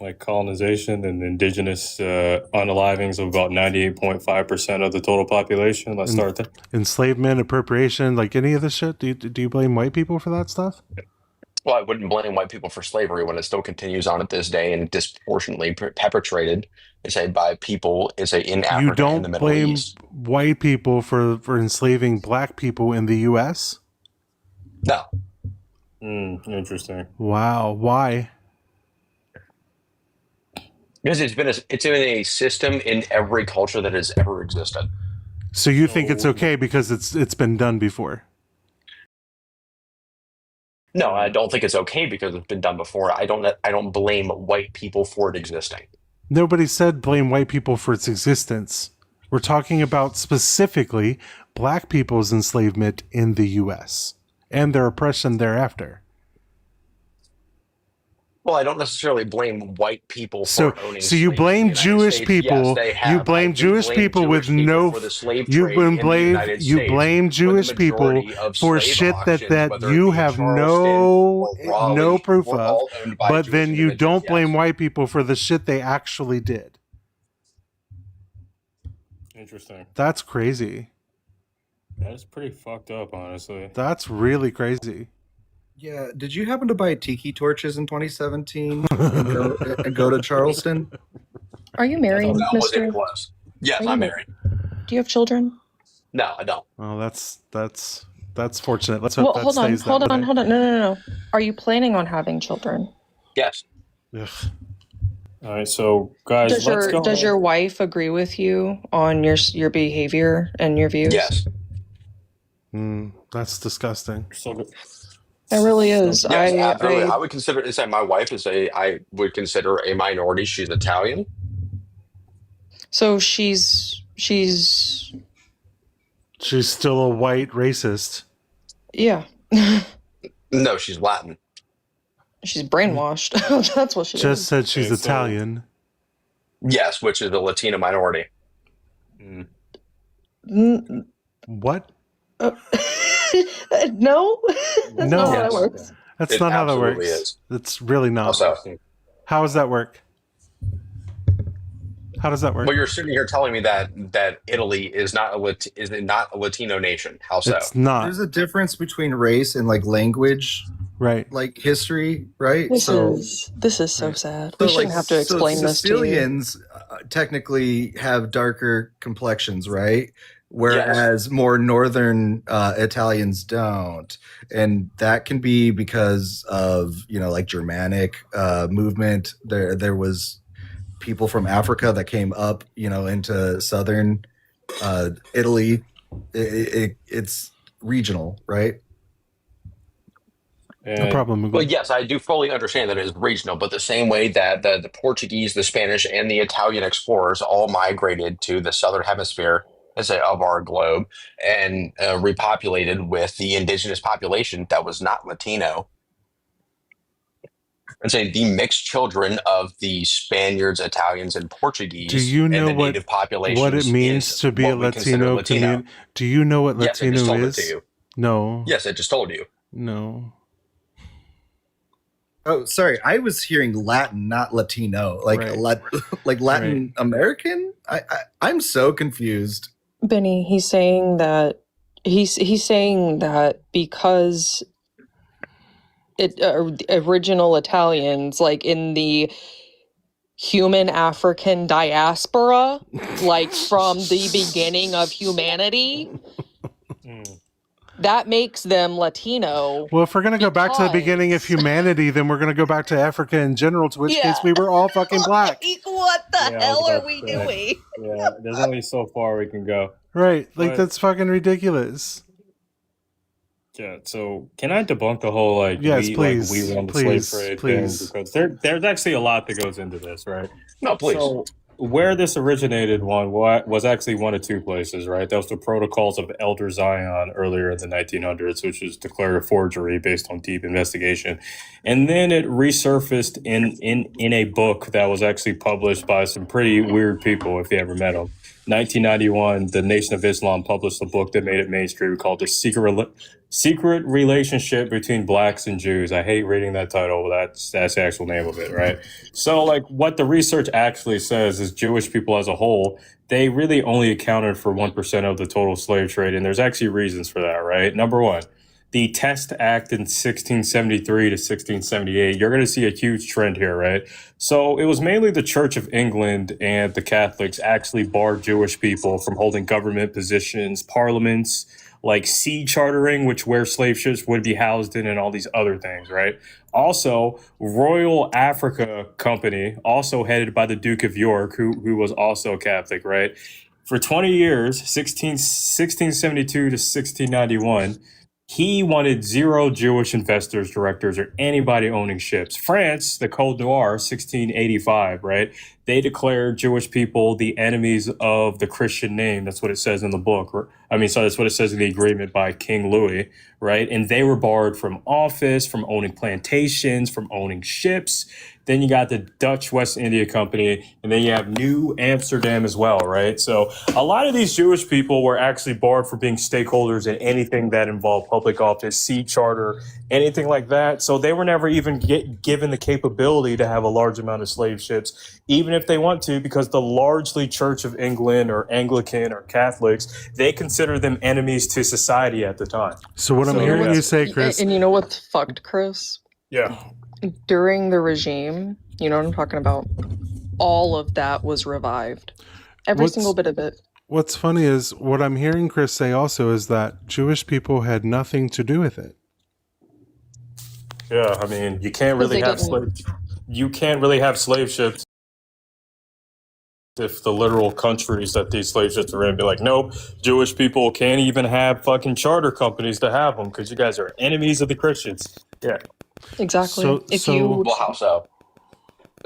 Like colonization and indigenous unalivings of about 98.5% of the total population. Let's start there. Enslavement, appropriation, like any of this shit. Do you blame white people for that stuff? Well, I wouldn't blame white people for slavery when it still continues on at this day and disproportionately perpetrated, say, by people, say, in Africa You don't and the Middle blame East. white people for enslaving black people in the U.S.? No. Interesting. Wow. Why? Because it's been a system in every culture that has ever existed. So you think it's okay because it's been done before? No, I don't think it's okay because it's been done before. I don't blame white people for it existing. Nobody said blame white people for its existence. We're talking about specifically black people's enslavement in the U.S. and their oppression thereafter. Well, I don't necessarily blame white people So for owning you slaves blame in the United Jewish States. people. Yes, they have. You blame Jewish people with no. for the slave You trade in the blame United you States, blame when the Jewish people majority of for slave shit auctions, that whether it you be have Charleston or Raleigh, no proof were of. all owned by But Jewish then you individuals, don't yes. blame white people for the shit they actually did. Interesting. That's crazy. That's pretty fucked up, honestly. That's really crazy. Yeah. Did you happen to buy tiki torches in 2017 and go to Charleston? Are you married, No, it wasn't even Mister? close. Yes, Are you I'm ma- married. Do you have children? No, I don't. Oh, that's fortunate. Let's hope Well, that hold on, stays that way. hold on. No. Are you planning on having children? Yes. Ugh. All right, so guys, let's go. Does your wife agree with you on your behavior and your views? Yes. That's disgusting. So, It really is. Yes, absolutely. I would consider it's like my wife is I would consider a minority. She's Italian. So she's She's still a white racist. yeah. No, she's Latin. She's brainwashed. That's what she Just is. said she's Italian. Yes, which is a Latino minority. What? No, that's No. not how that works. That's It not how that absolutely works. is. It's really not. Also, How does that work? How does that work? well, you're sitting here telling me that Italy is not a Latino nation. How so? It's not. There's a difference between race and like language, right? Like history, right? This is so sad. We shouldn't have to explain this to you. Sicilians technically have darker complexions, right? Whereas more northern Italians don't, and that can be because of like Germanic movement. There was people from Africa that came up, into southern Italy. It's regional, right? No problem. Well, yes, I do fully understand that it is regional, but the same way that the Portuguese, the Spanish, and the Italian explorers all migrated to the southern hemisphere, let's say, of our globe and repopulated with the indigenous population that was not Latino. And say the mixed children of the Spaniards, Italians, and Portuguese. Do you know and the native populations what it means to be a Latino community? Do you know what Yes, I just Latino told is? it to you. No. Yes, I just told you. No. Oh, sorry. I was hearing Latin, not Latino, like Right. like Latin American. I'm so confused. Benny, he's saying that because original Italians, like in the human African diaspora, like from the beginning of humanity, that makes them Latino. Well, if we're going to go back to the beginning of humanity, then we're going to go back to Africa in general, to which case we were all fucking black. What the Yeah, I was hell about are we to say. doing? Yeah, there's only so far we can go. Right. Like, But- that's fucking ridiculous. Yeah, so can I debunk the whole Yes, we please, run the please, slave trade please. thing? Because there's actually a lot that goes into this, right? No, please. So where this originated was actually one of two places, right? That was the Protocols of Elder Zion earlier in the 1900s, which was declared a forgery based on deep investigation. And then it resurfaced in a book that was actually published by some pretty weird people, if you ever met them. 1991, the Nation of Islam published a book that made it mainstream called The Secret Relationship Between Blacks and Jews. I hate reading that title, but that's the actual name of it, right? So, what the research actually says is Jewish people as a whole, they really only accounted for 1% of the total slave trade, and there's actually reasons for that, right? Number one, the Test Act in 1673 to 1678, you're going to see a huge trend here, right? So it was mainly the Church of England and the Catholics actually barred Jewish people from holding government positions, parliaments, like sea chartering, which where slave ships would be housed in, and all these other things, right? Also, Royal Africa Company, also headed by the Duke of York, who was also Catholic, right? For 20 years, 1672 to 1691, he wanted zero Jewish investors, directors, or anybody owning ships. France, the Code Noir, 1685, right? They declared Jewish people the enemies of the Christian name. That's what it says in the book. That's what it says in the agreement by King Louis, right? And they were barred from office, from owning plantations, from owning ships. Then you got the Dutch West India Company, and then you have New Amsterdam as well, right? So a lot of these Jewish people were actually barred from being stakeholders in anything that involved public office, sea charter, anything like that. So they were never even given the capability to have a large amount of slave ships, even if they want to, because the largely Church of England or Anglican or Catholics, they consider them enemies to society at the time. So what I'm hearing you say, Chris, and you know what's fucked, Chris? Yeah. During the regime, you know what I'm talking about? All of that was revived. Every single bit of it. What's funny is what I'm hearing Chris say also is that Jewish people had nothing to do with it. Yeah, I mean, you can't really have slave ships if the literal countries that these slave ships are in be like, nope, Jewish people can't even have fucking charter companies to have them because you guys are enemies of the Christians. Yeah. Exactly. Well, how so?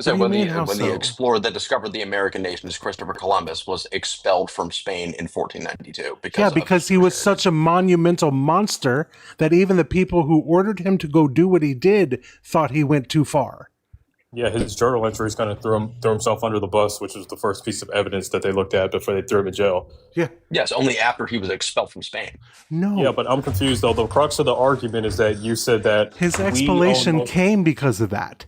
So What do you when mean, how the so? explorer that discovered the American nations, Christopher Columbus, was expelled from Spain in 1492 Because he was such a monumental monster that even the people who ordered him to go do what he did thought he went too far. Yeah, his journal entries kind of threw himself under the bus, which was the first piece of evidence that they looked at before they threw him in jail. Yeah. Yes, only after he was expelled from Spain. No. Yeah, but I'm confused though. The crux of the argument is that you said that His explanation came because of that.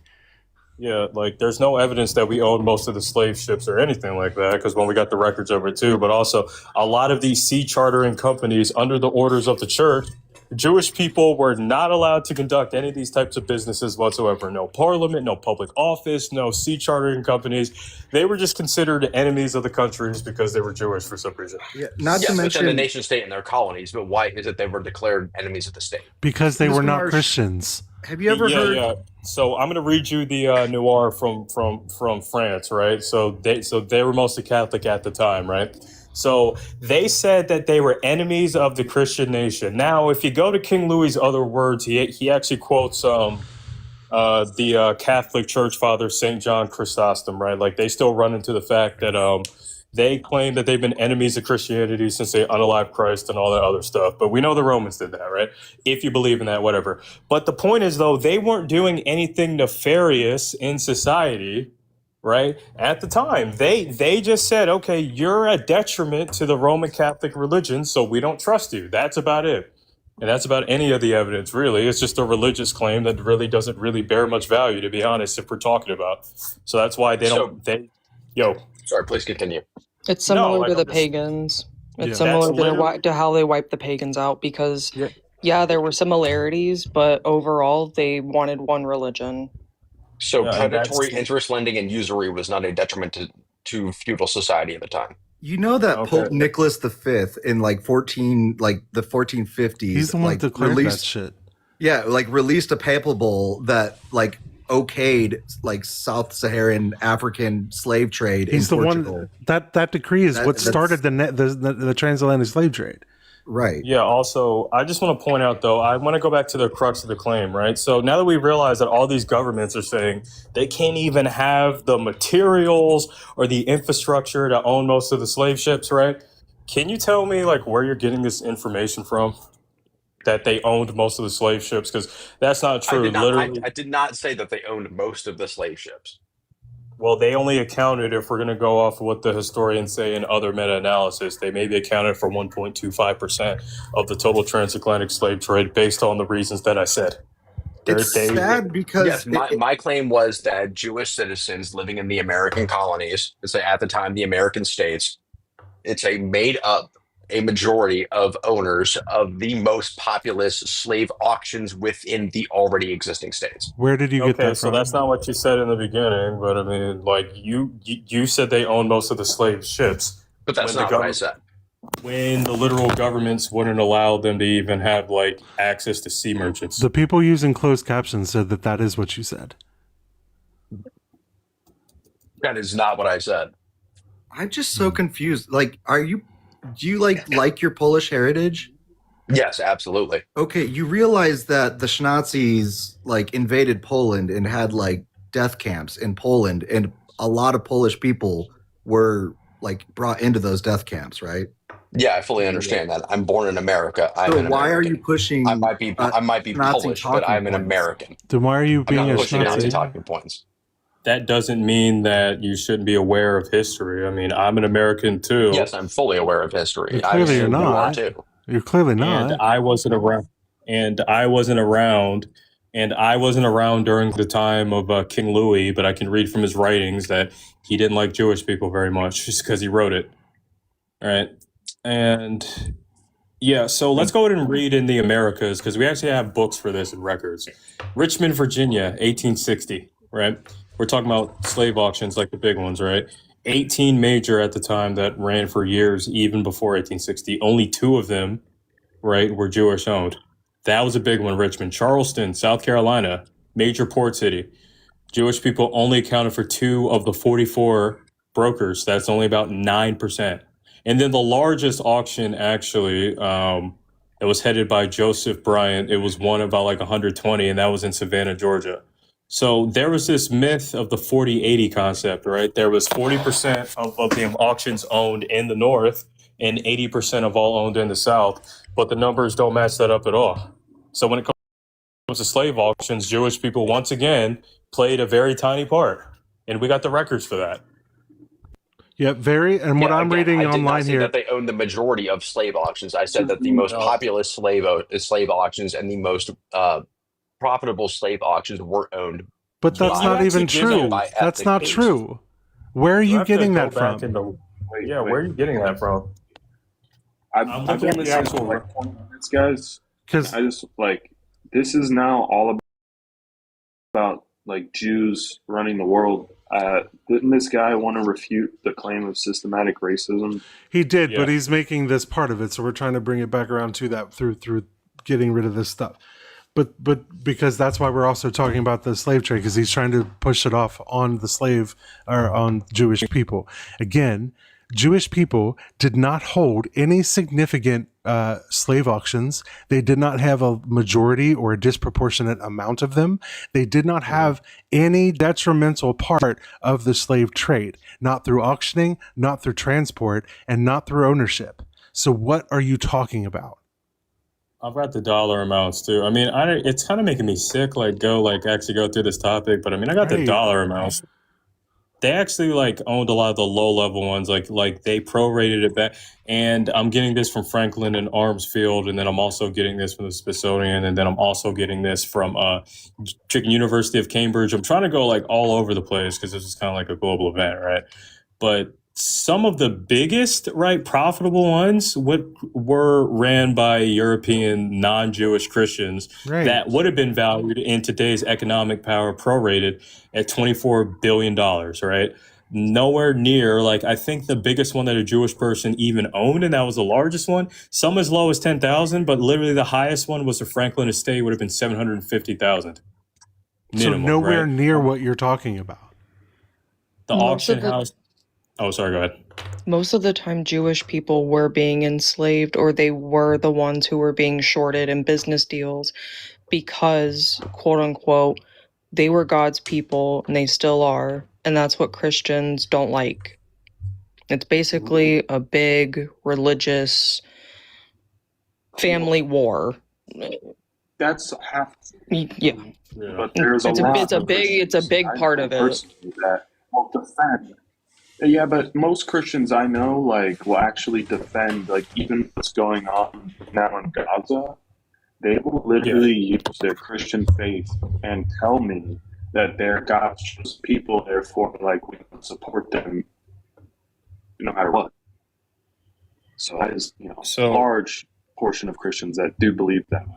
Yeah, like there's no evidence that we owned most of the slave ships or anything like that, because when we got the records over it too, but also a lot of these sea chartering companies under the orders of the church, Jewish people were not allowed to conduct any of these types of businesses whatsoever. No parliament, no public office, no sea chartering companies. They were just considered enemies of the countries because they were Jewish for some reason. Yeah, not to mention within the nation state and their colonies, but why is it they were declared enemies of the state? Because they were not Christians. Have you ever heard? Yeah. So I'm going to read you the Noir from France, right? So they were mostly Catholic at the time, right? So they said that they were enemies of the Christian nation. Now, if you go to King Louis's other words, he actually quotes the Catholic Church Father Saint John Chrysostom, right? Like they still run into the fact that they claim that they've been enemies of Christianity since they unalived Christ and all that other stuff. But we know the Romans did that, right? If you believe in that, whatever. But the point is, though, they weren't doing anything nefarious in society, right? At the time, they just said, okay, you're a detriment to the Roman Catholic religion, so we don't trust you. That's about it. And that's about any of the evidence, really. It's just a religious claim that really doesn't really bear much value, to be honest, if we're talking about. So that's why Sorry, please continue. It's similar to the pagans. It's similar to how they wiped the pagans out because, there were similarities, but overall they wanted one religion. So predatory interest lending and usury was not a detriment to feudal society at the time. You know that Pope Nicholas V in the 1450s, he's the one that declared that shit. Yeah, released a papal bull that okayed South Saharan African slave trade in Portugal. One that decree is what started the transatlantic slave trade. Right. Yeah, also, I just want to point out, though, I want to go back to the crux of the claim, right? So now that we realize that all these governments are saying they can't even have the materials or the infrastructure to own most of the slave ships, right? Can you tell me, where you're getting this information from? That they owned most of the slave ships? Because that's not true. I did not say that they owned most of the slave ships. Well, they only accounted, if we're going to go off of what the historians say in other meta-analysis, they maybe accounted for 1.25% of the total transatlantic slave trade based on the reasons that I said. It's sad because... my claim was that Jewish citizens living in the American colonies, at the time the American states, it's made up a majority of owners of the most populous slave auctions within the already existing states. Where did you get that from? So that's not what you said in the beginning, but I mean, you said they own most of the slave ships. But that's not what I said. When the literal governments wouldn't allow them to even have access to sea merchants. The people using closed captions said that is what you said. That is not what I said. I'm just so confused. Do you like your Polish heritage? Yes, absolutely. Okay, you realize that the Nazis invaded Poland and had death camps in Poland, and a lot of Polish people were brought into those death camps, right? Yeah, I fully understand that. I'm born in America. So why are you pushing? I might be Polish, but I'm an American. Then why are you being I'm not a pushing Nazi? Nazi talking points? that doesn't mean that you shouldn't be aware of history. I mean, I'm an American too. Yes, I'm fully aware of history. I Clearly, you're assume you are not. too. You're clearly And not. I wasn't around. And I wasn't around. And I wasn't around during the time of King Louis, but I can read from his writings that he didn't like Jewish people very much just because he wrote it. All right. And yeah, so let's go ahead and read in the Americas because we actually have books for this and records. Richmond, Virginia, 1860, right? We're talking about slave auctions like the big ones, right? 18 major at the time that ran for years, even before 1860. Only 2 of them, right, were Jewish owned. That was a big one, Richmond. Charleston, South Carolina, major port city. Jewish people only accounted for 2 of the 44 brokers. That's only about 9%. And then the largest auction, actually, it was headed by Joseph Bryant. It was one about like 120, and that was in Savannah, Georgia. So there was this myth of the 40-80 concept, right? There was 40% of the auctions owned in the North and 80% of all owned in the South, but the numbers don't match that up at all. So when it comes to slave auctions, Jewish people once again played a very tiny part, and we got the records for that. Yeah, very. And what I'm reading I did not online say here. that they owned the majority of slave auctions. I said that the most popular slave auctions and the most profitable slave auctions were owned. But that's not even true. That's not true. Where are you getting that from? Where are you getting that from? I've been listening for like 20 minutes, guys. Because I just this is now all about like Jews running the world. Didn't this guy want to refute the claim of systematic racism? He did, but he's making this part of it, so we're trying to bring it back around to that through getting rid of this stuff. But because that's why we're also talking about the slave trade, because he's trying to push it off on the slave or on Jewish people. Again, Jewish people did not hold any significant slave auctions. They did not have a majority or a disproportionate amount of them. They did not have any detrimental part of the slave trade, not through auctioning, not through transport, and not through ownership. So what are you talking about? I've got the dollar amounts too. I mean, it's kind of making me sick, actually go through this topic, but I mean, I got the dollar amounts. They actually owned a lot of the low level ones, like they prorated it back. And I'm getting this from Franklin and Armsfield, and then I'm also getting this from the Smithsonian, and then I'm also getting this from University of Cambridge. I'm trying to go all over the place because this is kind of like a global event, right? But some of the biggest, profitable ones were ran by European non-Jewish Christians that would have been valued in today's economic power prorated at $24 billion, right? Nowhere near, I think the biggest one that a Jewish person even owned, and that was the largest one, some as low as 10,000, but literally the highest one was the Franklin estate, would have been 750,000. Minimum, so nowhere near what you're talking about. The auction house. Oh, sorry, go ahead. Most of the time, Jewish people were being enslaved, or they were the ones who were being shorted in business deals because, quote unquote, they were God's people and they still are. And that's what Christians don't like. It's basically a big religious family war. That's half. Yeah. But there's it's a big part of it. That will defend. Yeah, but most Christians I know will actually defend even what's going on now in Gaza. They will literally use their Christian faith and tell me that they're God's people, therefore we can support them no matter what. So that is a large portion of Christians that do believe that way.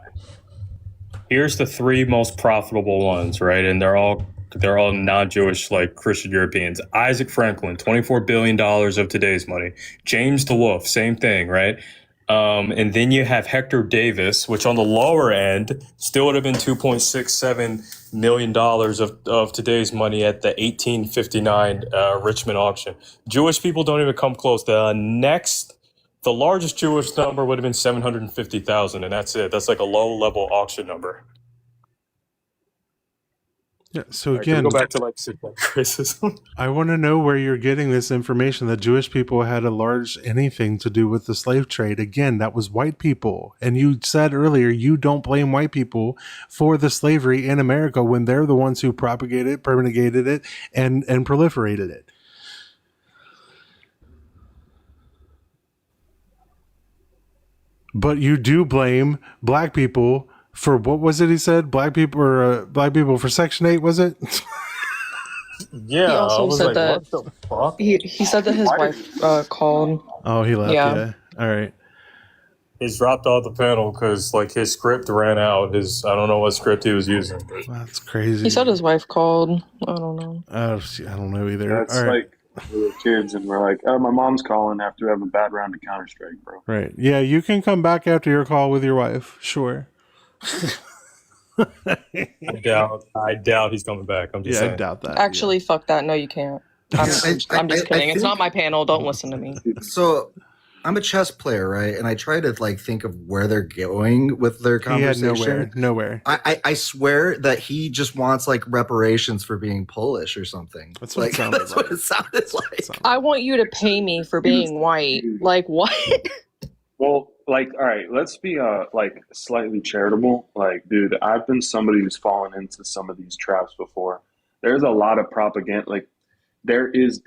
Here's the 3 most profitable ones, right? And they're all non-Jewish, Christian Europeans. Isaac Franklin, $24 billion of today's money. James DeWolf, same thing, right? And then you have Hector Davis, which on the lower end still would have been $2.67 million of today's money at the 1859 Richmond auction. Jewish people don't even come close. The largest Jewish number would have been 750,000, and that's it. That's a low-level auction number. Yeah. So All right, can we again, go back to like systemic racism? I want to know where you're getting this information that Jewish people had a large anything to do with the slave trade. Again, that was white people. And you said earlier you don't blame white people for the slavery in America when they're the ones who propagated it, propagated it, and proliferated it. But you do blame black people for, what was it he said? Black people for Section 8, was it? Yeah, He I also was said like, that what the fuck? he said that his wife called. Oh, he left. Yeah. All right. He's dropped off the panel because like his script ran out. I don't know what script he was using. But. That's crazy. He said his wife called. I don't know. I don't know either. That's All right. like we were kids and we're like, oh, my mom's calling after we have a bad round of Counter-Strike, bro. Right. Yeah, you can come back after your call with your wife. Sure. I doubt he's coming back. I'm just saying. I doubt that. Actually, fuck that. No, you can't. I'm just kidding. It's not my panel. Don't listen to me. So I'm a chess player, right? And I try to like think of where they're going with their conversation. He had nowhere. I swear that he just wants like reparations for being Polish or something. That's what like, it sounded that's like. what it sounded like. I want you to pay me for being white. Like what? Well, like, all right, let's be like slightly charitable. Like, dude, I've been somebody who's fallen into some of these traps before. There's a lot of propaganda. Like, there's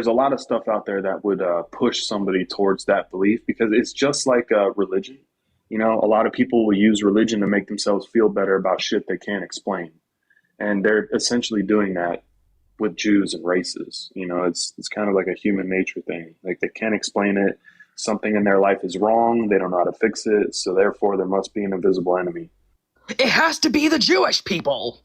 a lot of stuff out there that would push somebody towards that belief, because it's just like religion. You know, a lot of people will use religion to make themselves feel better about shit they can't explain. And they're essentially doing that with Jews and races. You know, it's kind of like a human nature thing. Like, they can't explain it. Something in their life is wrong. They don't know how to fix it. So therefore, there must be an invisible enemy. It has to be the Jewish people.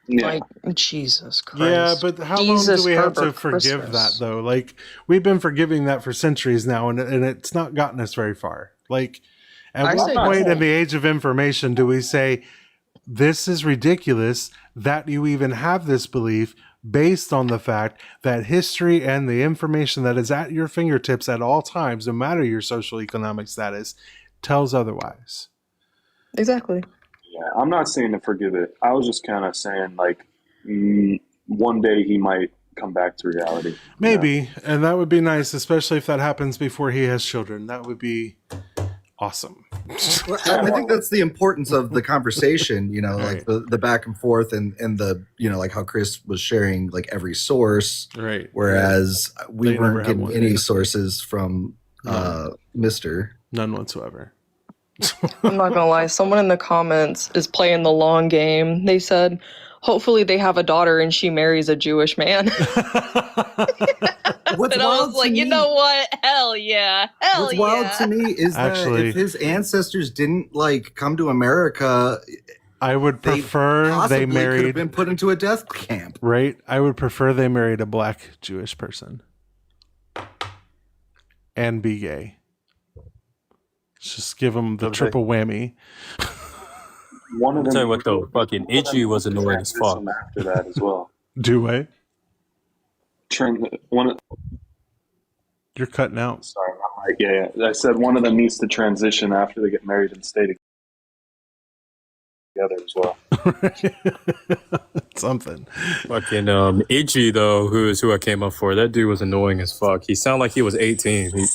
Yeah. Like Jesus Christ. Yeah, but how long do we have to forgive Christmas. that, though? Like, we've been forgiving that for centuries now, and it's not gotten us very far. Like, at what point in the age of information do we say, this is ridiculous that you even have this belief, based on the fact that history and the information that is at your fingertips at all times, no matter your social economic status, tells otherwise? Exactly. Yeah, I'm not saying to forgive it. I was just kind of saying, like, one day he might come back to reality. Maybe, and that would be nice, especially if that happens before he has children. That would be awesome. Well, I think that's the importance of the conversation, you know, like the back and forth and the, you know, like how Chris was sharing like every source. Right. Whereas we They never weren't had getting one. any sources from Mr. None whatsoever. I'm not gonna lie, someone in the comments is playing the long game. They said, hopefully they have a daughter and she marries a Jewish man. What's and I was like, you know what? Hell yeah. Hell What's yeah. wild to me is Actually, that if his ancestors didn't like come to America, I would prefer possibly they could have married, been put into a death camp. right? I would prefer they married a black Jewish person and be gay. Just give them the triple whammy. One of I'll them. tell you what though, fucking Itchy was annoying as fuck. After that as well. Do I? One. You're cutting out. Sorry, I'm like, yeah. I said one of them needs to transition after they get married and stay together as well. Something. Fucking Itchy though, who I came up for, that dude was annoying as fuck. He sounded like he was 18. Fuck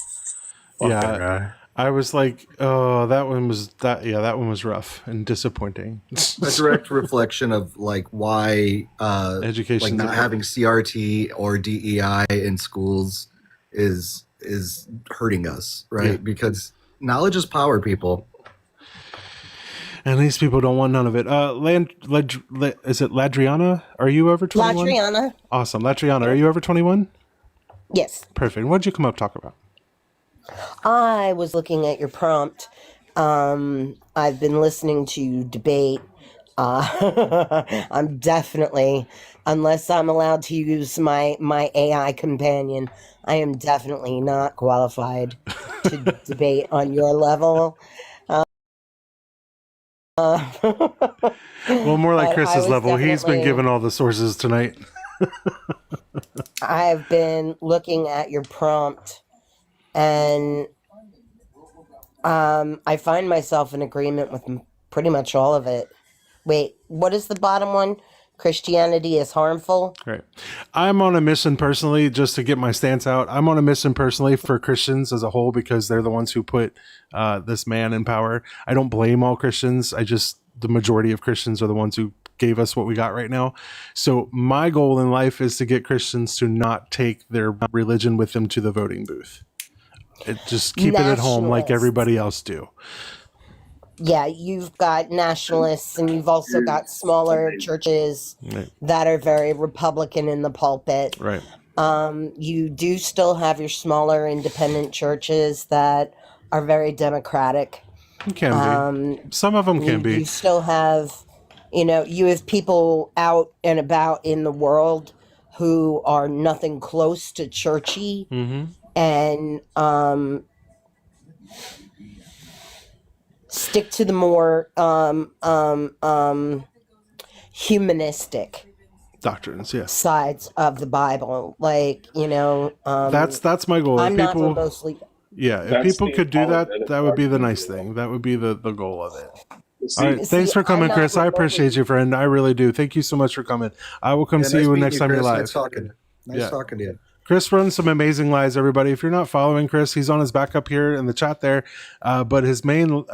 that guy. I was like, oh, that one was rough and disappointing. A direct reflection of like why education, like not having CRT or DEI in schools is hurting us, right? Yeah. Because knowledge is power, people. And these people don't want none of it. Is it Ladriana? Are you over 21? Ladriana. Awesome. Ladriana, are you over 21? Yes. Perfect. What'd you come up talk about? I was looking at your prompt. I've been listening to debate. I'm definitely, unless I'm allowed to use my AI companion, I am definitely not qualified to debate on your level. Well, more like but I Chris's was level. He's been definitely- given all the sources tonight. I've been looking at your prompt, and I find myself in agreement with pretty much all of it. Wait, what is the bottom one? Christianity is harmful. Right. I'm on a mission personally, just to get my stance out. I'm on a mission personally for Christians as a whole because they're the ones who put this man in power. I don't blame all Christians. The majority of Christians are the ones who gave us what we got right now. So my goal in life is to get Christians to not take their religion with them to the voting booth. Just keep it at home like everybody else do. Yeah, you've got nationalists and you've also got smaller churches that are very Republican in the pulpit. Right. You do still have your smaller independent churches that are very democratic. It can be. Some of them can be. You still have, you have people out and about in the world who are nothing close to churchy and stick to the more humanistic doctrines, sides of the Bible. That's my goal. I'm not mostly. Yeah, if people could do that, that would be the nice thing. That would be the goal of it. All right, thanks for coming, Chris. I appreciate you, friend. I really do. Thank you so much for coming. I will come see you next time you're live. Nice talking. Nice talking to you. Chris runs some amazing lives, everybody. If you're not following Chris, he's on his back up here in the chat there. But his main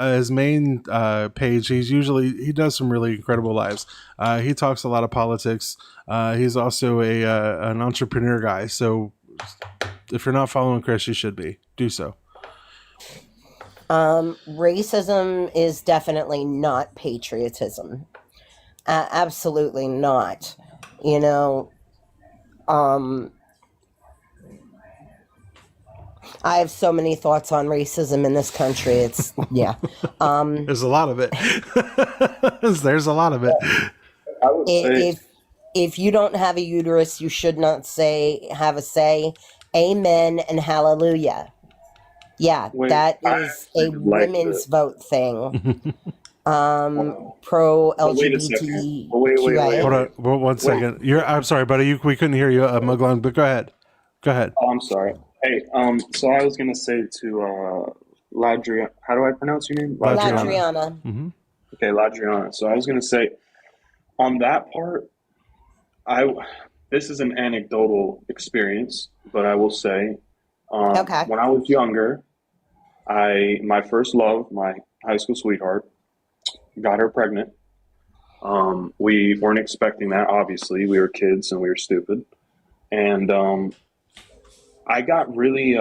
page, he does some really incredible lives. He talks a lot of politics. He's also an entrepreneur guy. So if you're not following Chris, you should be. Do so. Racism is definitely not patriotism. Absolutely not. I have so many thoughts on racism in this country. It's There's a lot of it. There's a lot of it. If you don't have a uterus, you should not have a say. Amen and hallelujah. Yeah, that is a women's vote thing. Pro LGBT. Wait. Hold on 1 second. I'm sorry, buddy. We couldn't hear you, Muglung, but go ahead. Oh, I'm sorry. Hey, so I was gonna say to Ladriana. How do I pronounce your name? Ladriana. Okay, Ladriana. So I was gonna say, on that part, this is an anecdotal experience, but I will say, when I was younger, my first love, my high school sweetheart, got her pregnant. We weren't expecting that. Obviously, we were kids and we were stupid, and I got really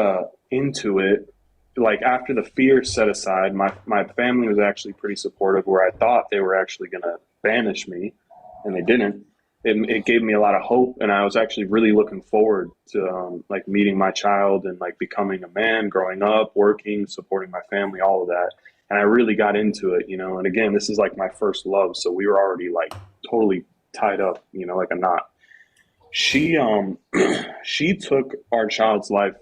into it. Like after the fear set aside, my family was actually pretty supportive. Where I thought they were actually going to banish me, and they didn't. It gave me a lot of hope, and I was actually really looking forward to like meeting my child and like becoming a man, growing up, working, supporting my family, all of that. And I really got into it, And again, this is like my first love, so we were already like totally tied up, like a knot. She took our child's life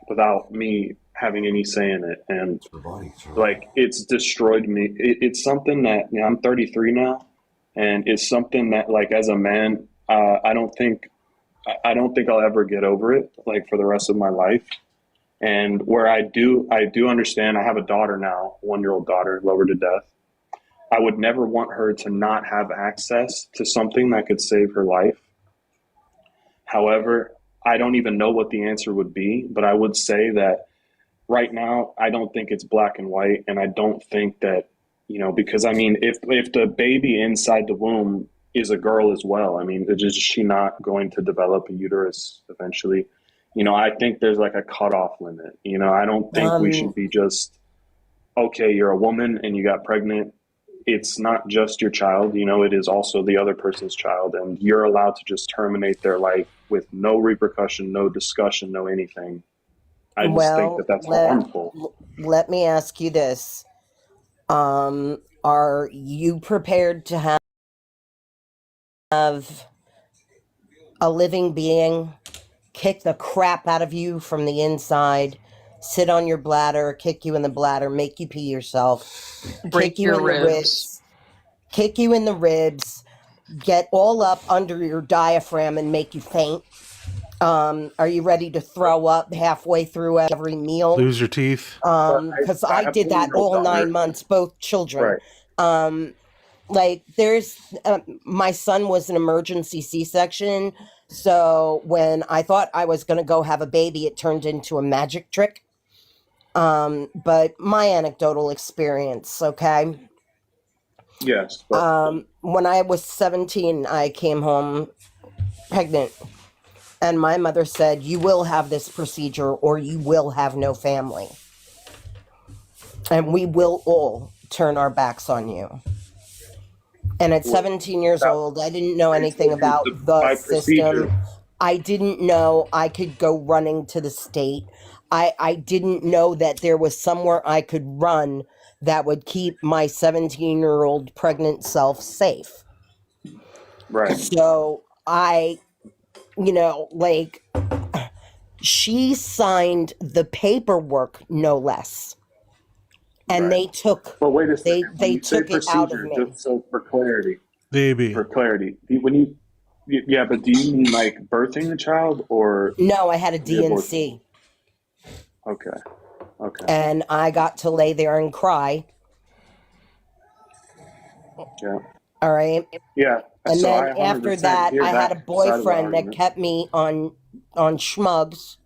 without me having any say in it, and like it's destroyed me. It's something that I'm 33 now, and it's something that like as a man, I don't think I'll ever get over it like for the rest of my life. And where I do understand. I have a daughter now, 1-year-old daughter, love her to death. I would never want her to not have access to something that could save her life. However, I don't even know what the answer would be, but I would say that right now, I don't think it's black and white. And I don't think that, because I mean, if the baby inside the womb is a girl as well, I mean, is she not going to develop a uterus eventually? I think there's like a cutoff limit. I don't think we should be just, okay, you're a woman and you got pregnant. It's not just your child, it is also the other person's child, and you're allowed to just terminate their life with no repercussion, no discussion, no anything. I just think that that's harmful. Let me ask you this. Are you prepared to have a living being kick the crap out of you from the inside, sit on your bladder, kick you in the bladder, make you pee yourself, break your ribs, kick you in the ribs, get all up under your diaphragm and make you faint? Are you ready to throw up halfway through every meal? Lose your teeth? Because I did that all 9 months, both children. Right. like there's my son was an emergency C-section, so when I thought I was going to go have a baby, it turned into a magic trick. But my anecdotal experience, okay. Yes. But When I was 17, I came home pregnant, and my mother said, "You will have this procedure, or you will have no family, and we will all turn our backs on you." And at 17 years old, I didn't know anything about the system. I didn't know I could go running to the state. I didn't know that there was somewhere I could run that would keep my 17-year-old pregnant self safe. Right. So like, she signed the paperwork, no less. And they took. But wait a second. They took it out of me. Just so for clarity. Baby. For clarity, when you, yeah, but do you mean like birthing the child or? No, I had a DNC. Okay. Okay. And I got to lay there and cry. Yeah. All right. Yeah. And so then after that, I had a boyfriend that argument. kept me on schmugs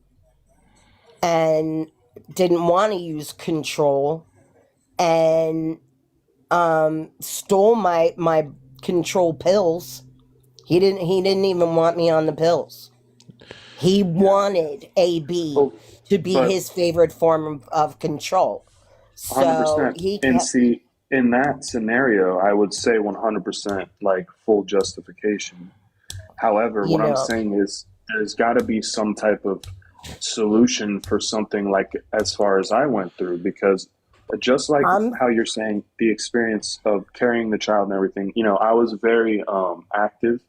and didn't want to use control, and stole my control pills. He didn't even want me on the pills. He wanted AB to be his favorite form of control. So 100%. he And kept, see, in that scenario, I would say 100% like full justification. However, what I'm saying is there's got to be some type of solution for something like as far as I went through, because just like how you're saying the experience of carrying the child and everything, I was very active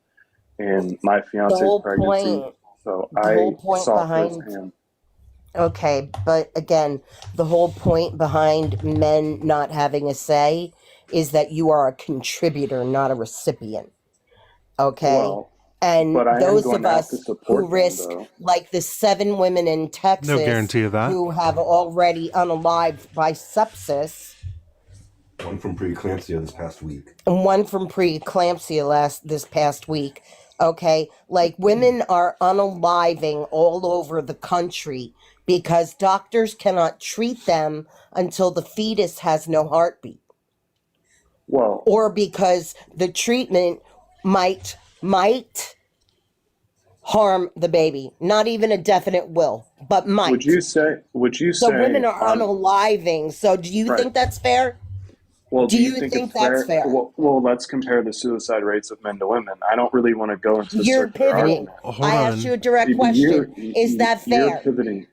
in my fiance's pregnancy. So I saw firsthand. Okay, but again, the whole point behind men not having a say is that you are a contributor, not a recipient. Okay? Well, and but I am those going of to have us to support who them, risk, though. like the 7 women in Texas No guarantee of that. who have already unalived by sepsis, One from preeclampsia this past week. and one from preeclampsia this past week. Okay, like women are unaliving all over the country because doctors cannot treat them until the fetus has no heartbeat. Well, or because the treatment might harm the baby. Not even a definite will, but might. Would you say? So women are unaliving. So do you Right. think that's fair? Well, do you think think it's that's fair? Well, let's compare the suicide rates of men to women. I don't really want to go into You're circular pivoting. argument. I asked you a direct question. Is that You're fair? pivoting.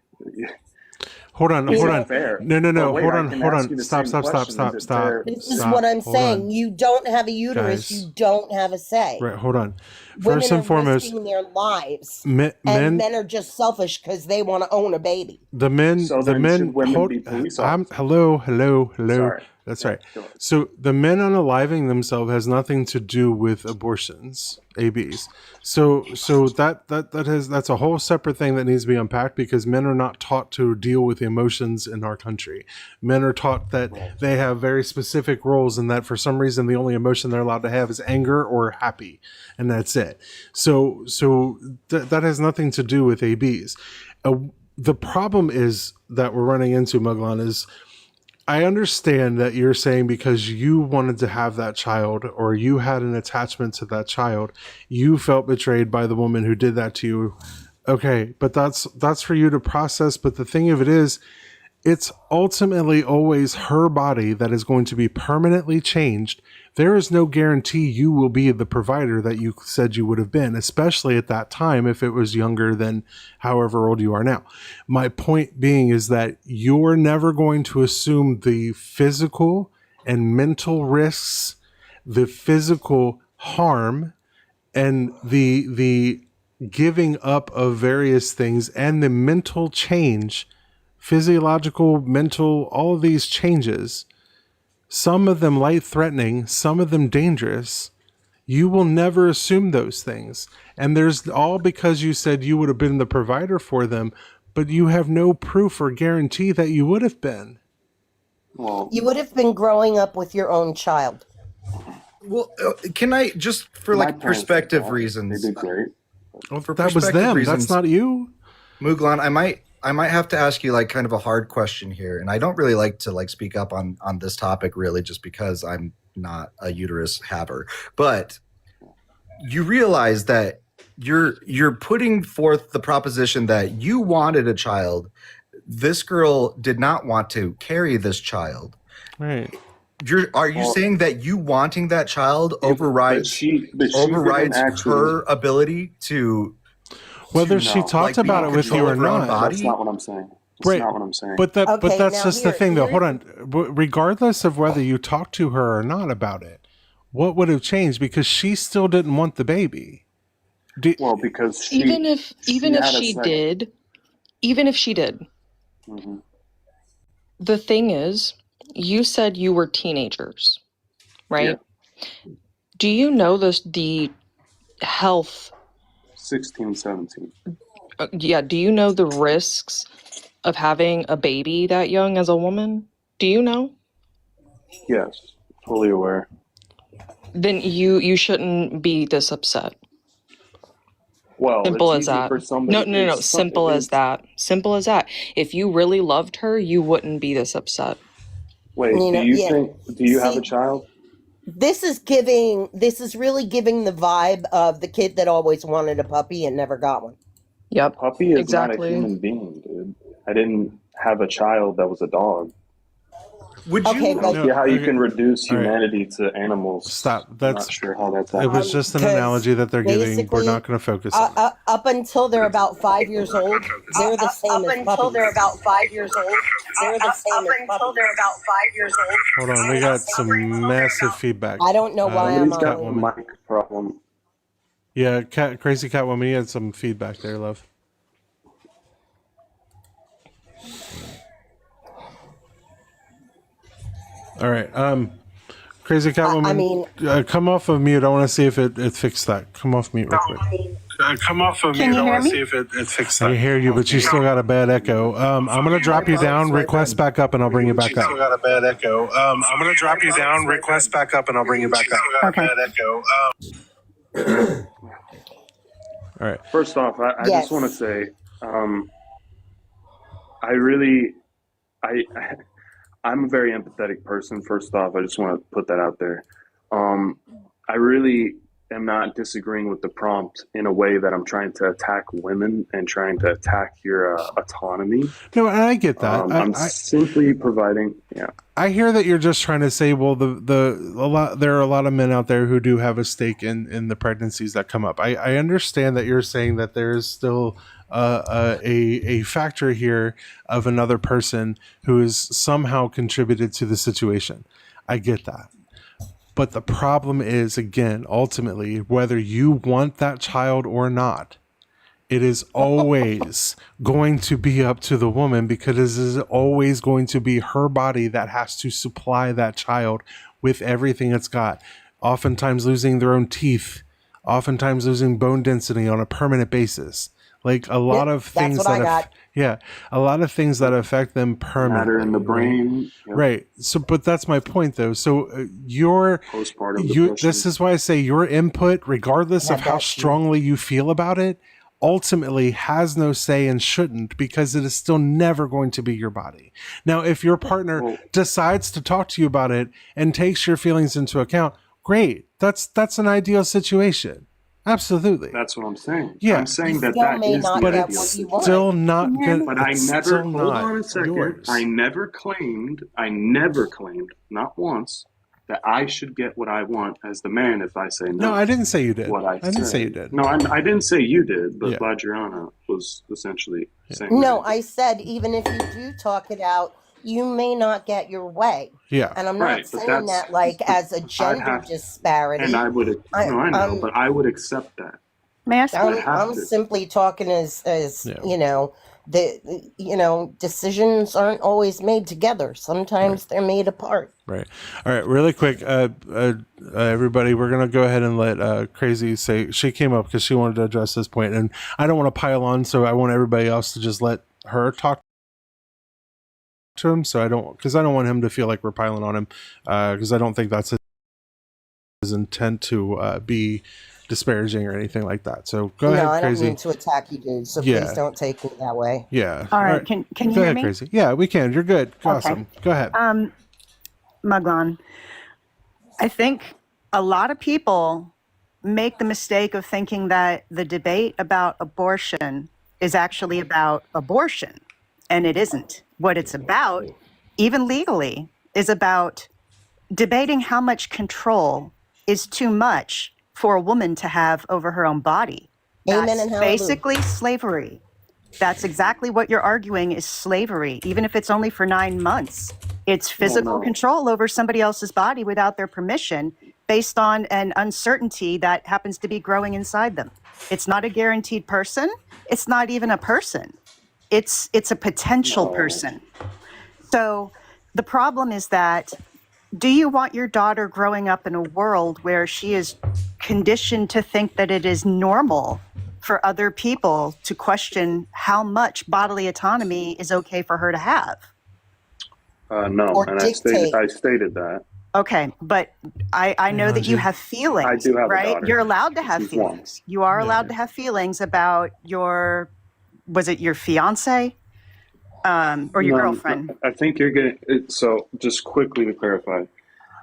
Hold on. It's Hold not on. fair. No. But wait, Hold I on. can Hold ask you on. the Stop. same Stop. Stop. question. Stop. Is it Stop. fair? This is Stop. what I'm Hold saying. on. You don't have a uterus. Guys. You don't have a say. Right. Hold on. Women First are and foremost, risking their lives, men. and men are just selfish because they want to own a baby. The men. So The then men. should women Hold. be police I'm. officers? Hello. Sorry. That's Yeah, right. go ahead. So the men unaliving themselves has nothing to do with abortions, ABs. So that's a whole separate thing that needs to be unpacked, because men are not taught to deal with emotions in our country. Men are taught that they have very specific roles, and that for some reason the only emotion they're allowed to have is anger or happy, and that's it. So that has nothing to do with ABs. The problem is that we're running into, Muglan, is I understand that you're saying because you wanted to have that child, or you had an attachment to that child, you felt betrayed by the woman who did that to you. Okay, but that's for you to process. But the thing of it is, it's ultimately always her body that is going to be permanently changed. There is no guarantee you will be the provider that you said you would have been, especially at that time if it was younger than however old you are now. My point being is that you're never going to assume the physical and mental risks, the physical harm, and the giving up of various things, and the mental change, physiological, mental, all of these changes, some of them life-threatening, some of them dangerous. You will never assume those things. And there's all because you said you would have been the provider for them, but you have no proof or guarantee that you would have been. Well, You would have been growing up with your own child. Well, can I just for My like parents did perspective that. reasons? They did great. For That was perspective them. reasons, That's not you. Muglan, I might have to ask you like kind of a hard question here, and I don't really like to like speak up on this topic really, just because I'm not a uterus haver. But you realize that you're putting forth the proposition that you wanted a child. This girl did not want to carry this child. Right. Are you saying that you wanting that child overrides didn't actually, her ability to whether she talked about it with you or not? That's not what I'm saying. That's not what I'm saying. But Okay, that's now just the here- thing, though. here- Hold on. Regardless of whether you talked to her or not about it, what would have changed? Because she still didn't want the baby. Well, because even if she did, Mm-hmm. the thing is, you said you were teenagers, right? Yeah. Do you know the health? 16, 17. Yeah. Do you know the risks of having a baby that young as a woman? Do you know? Yes, fully aware. Then you shouldn't be this upset. Well, Simple it's as easy that. for somebody. No. it's- Simple as it's- that. Simple as that. If you really loved her, you wouldn't be this upset. Wait, You know, do you yeah. think? Do you have See, a child? This is really giving the vibe of the kid that always wanted a puppy and never got one. Yep. Puppy is exactly. not a human being, dude. I didn't have a child that was a dog. Would Okay, I don't but see how you can reduce All right. humanity to animals. Stop. I'm That's. not sure how that's. It was just an analogy that they're giving. We're basically, not going to focus on. up until they're about 5 years old, they're the same as puppies. They're the same as puppies. Hold on, we got some massive feedback. I don't know why I'm Somebody's got a on. mic problem. Yeah, Crazy Catwoman, you had some feedback there, love. All right, Crazy Catwoman. I mean, come off of mute. I want to see if it fixed that. Come off mute real quick. Come off of Can mute. you I hear want to me? see if it fixed I that. can hear you, but you still got a bad echo. I'm gonna drop you down, request back up, and I'll bring you back Still up. got a bad echo. I'm gonna drop you down, request back up, and I'll bring you back up. Okay. Bad echo. All right. First off, I Yes. just want to say, I really, I'm a very empathetic person. First off, I just want to put that out there. I really am not disagreeing with the prompt in a way that I'm trying to attack women and trying to attack your autonomy. No, and I get that. I'm simply providing. Yeah. I hear that you're just trying to say, well, there are a lot of men out there who do have a stake in the pregnancies that come up. I understand that you're saying that there is still a factor here of another person who has somehow contributed to the situation. I get that. But the problem is, again, ultimately, whether you want that child or not, it is always going to be up to the woman, because it is always going to be her body that has to supply that child with everything it's got. Oftentimes losing their own teeth, oftentimes losing bone density on a permanent basis. Like a lot of things that's what I got. a lot of things that affect them permanently. Matter in the brain. Yep. Right. So, but that's my point, though. So, Postpartum depression. this is why I say your input, regardless of how strongly you feel about it, ultimately has no say and shouldn't, because it is still never going to be your body. Now, if your partner decides to talk to you about it and takes your feelings into account, great. That's an ideal situation. Absolutely. That's what I'm saying. Yeah. I'm saying that still may is not the get ideal what you situation. want. Still not good. But I it's never, still hold not on a second. yours. I never claimed, not once, that I should get what I want as the man if I say no. No, I didn't say you did. What I didn't said. say you did. No, I didn't say you did, but Yeah. Vajrayana was essentially saying No, that. I said even if you do talk it out, you may not get your way. Yeah. And I'm Right, not but saying that's- that like as a gender have- disparity. And I would, I- no, I know, I'm- but I would accept that. May I speak? I'm simply talking as Yeah. decisions aren't always made together. Sometimes they're made apart. Right. All right. Really quick, everybody, we're gonna go ahead and let Crazy say. She came up because she wanted to address this point, and I don't want to pile on, so I want everybody else to just let her talk to him. So I don't want him to feel like we're piling on him, because I don't think that's his his intent to be disparaging or anything like that. So go No, ahead, I don't Crazy. mean to attack you, dude. So Yeah. please don't take me that way. Yeah. All right. Can you Go hear ahead, me? Crazy. Yeah, we can. You're good. Okay. Awesome. Go ahead. Muglan, I think a lot of people make the mistake of thinking that the debate about abortion is actually about abortion, and it isn't. What it's about, even legally, is about debating how much control is too much for a woman to have over her own body. Amen That's and hallelujah. basically slavery. That's exactly what you're arguing is slavery, even if it's only for 9 months. It's physical control over somebody else's body without their permission based on an uncertainty that happens to be growing inside them. It's not a guaranteed person. It's not even a person. It's a potential person. So the problem is that, do you want your daughter growing up in a world where she is conditioned to think that it is normal for other people to question how much bodily autonomy is okay for her to have? No, Or and dictate. I stated that. Okay, but I know that you have feelings, I do have a right? daughter. You're allowed to have She's one. feelings. You are allowed to have feelings about your, was it your fiance? Or your girlfriend? No, I think you're getting it. So just quickly to clarify,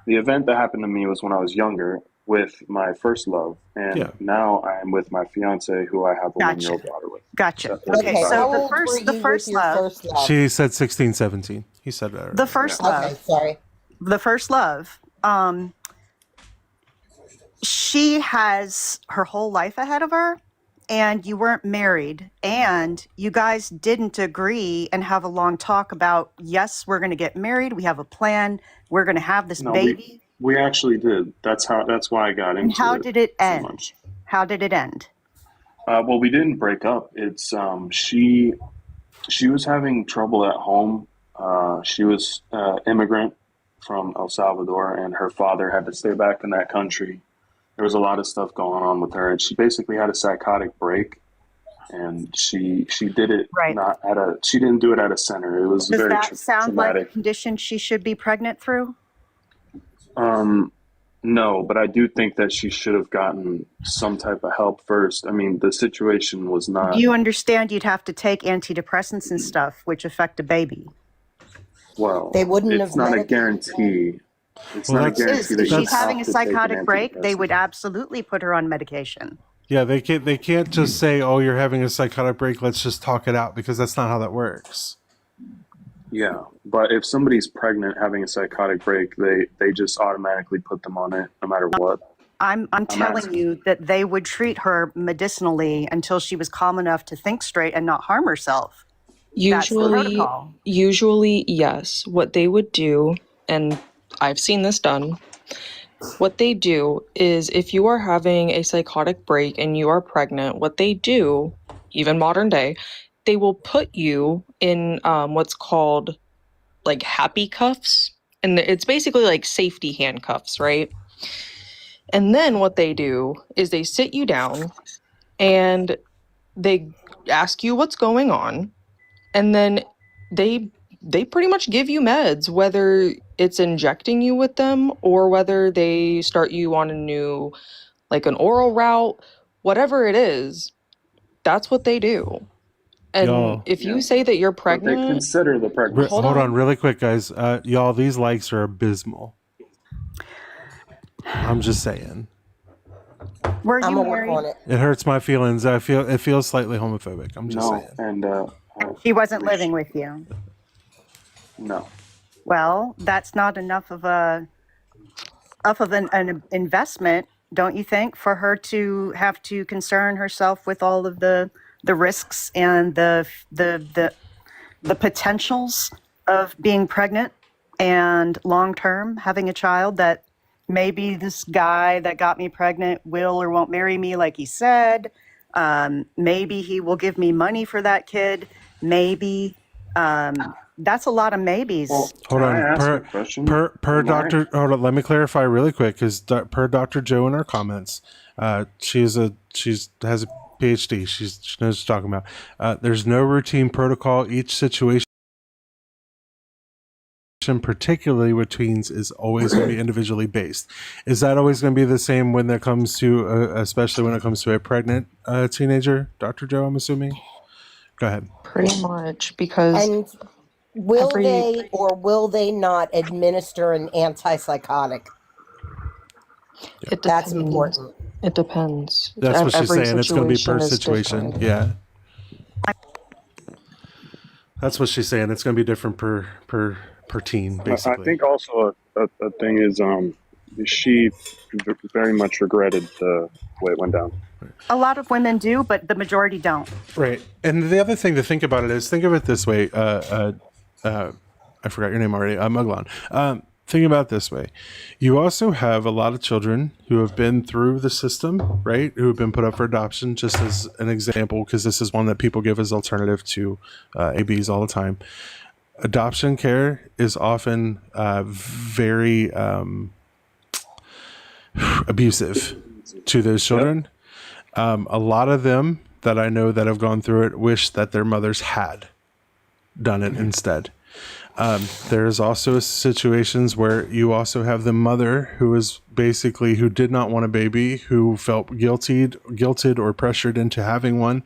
the event that happened to me was when I was younger with my first love, and now I am with my fiance, who I have a 1-year-old daughter with. Gotcha. So- Okay, How so old were you the with first your love, first love? She said 16, 17. He said that. the first Okay, love, sorry. the first love, she has her whole life ahead of her, and you weren't married, and you guys didn't agree and have a long talk about, yes, we're going to get married, we have a plan, we're going to have this No, baby. we actually did. That's why I got into And how did it so end? much. How did it end? Well, we didn't break up. It's she was having trouble at home. She was immigrant from El Salvador, and her father had to stay back in that country. There was a lot of stuff going on with her, and she basically had a psychotic break. And she did it not at a. She didn't do it at a center. It was Does very that sound like a traumatic. condition she should be pregnant through? No, but I do think that she should have gotten some type of help first. I mean, the situation was not. You understand you'd have to take antidepressants and stuff, which affect a baby. Well, They wouldn't it's have not a medicated guarantee. It's Well, not a that's- guarantee that If you she's having a have to take an psychotic break, they antidepressant. would absolutely put her on medication. Yeah, they can't just say, "Oh, you're having a psychotic break. Let's just talk it out," because that's not how that works. Yeah, but if somebody's pregnant having a psychotic break, they just automatically put them on it no matter what. I'm telling asking. you that they would treat her medicinally until she was calm enough to think straight and not harm herself. That's the protocol. Usually, yes. What they would do, and I've seen this done, what they do is if you are having a psychotic break and you are pregnant, what they do, even modern day, they will put you in what's called like happy cuffs. And it's basically like safety handcuffs, right? And then what they do is they sit you down and they ask you what's going on. And then they pretty much give you meds, whether it's injecting you with them or whether they start you on a new, like an oral route, whatever it is, that's what they do. And Y'all. if you say that you're But they pregnant, consider the pregnancy. Hold on, really quick, guys. Y'all, these likes are abysmal. I'm just saying. Were I'm you gonna work married? on it. It hurts my feelings. It feels slightly homophobic. I'm just saying. And She wasn't living with you. no. Well, that's not enough of an investment, don't you think, for her to have to concern herself with all of the risks and the potentials of being pregnant and long term having a child that maybe this guy that got me pregnant will or won't marry me like he said. Maybe he will give me money for that kid. Maybe. That's a lot of maybes. Well, Hold can I on. ask a question? Per Am I- Doctor, hold on. Let me clarify really quick, because per Dr. Joe in her comments, she has a PhD. She knows what she's talking about. There's no routine protocol. Each situation particularly with tweens, is always going to be individually based. Is that always going to be the same when it comes to, especially when it comes to a pregnant teenager, Dr. Joe? I'm assuming. Go ahead. Pretty much, because And will every they or will they not administer an antipsychotic? it That's depends. important. It depends. That's what she's Every saying. It's going to be per is situation. different. Yeah. That's what she's saying. It's going to be different per teen, I basically. think also a thing is she very much regretted the way it went down. A lot of women do, but the majority don't. Right. And the other thing to think about it is, think of it this way. I forgot your name already. Muglan. Think about it this way. You also have a lot of children who have been through the system, right? Who have been put up for adoption, just as an example, because this is one that people give as alternative to ABs all the time. Adoption care is often very abusive to those children. A lot of them that I know that have gone through it wish that their mothers had done it instead. There's also situations where you also have the mother who did not want a baby, who felt guilted or pressured into having one,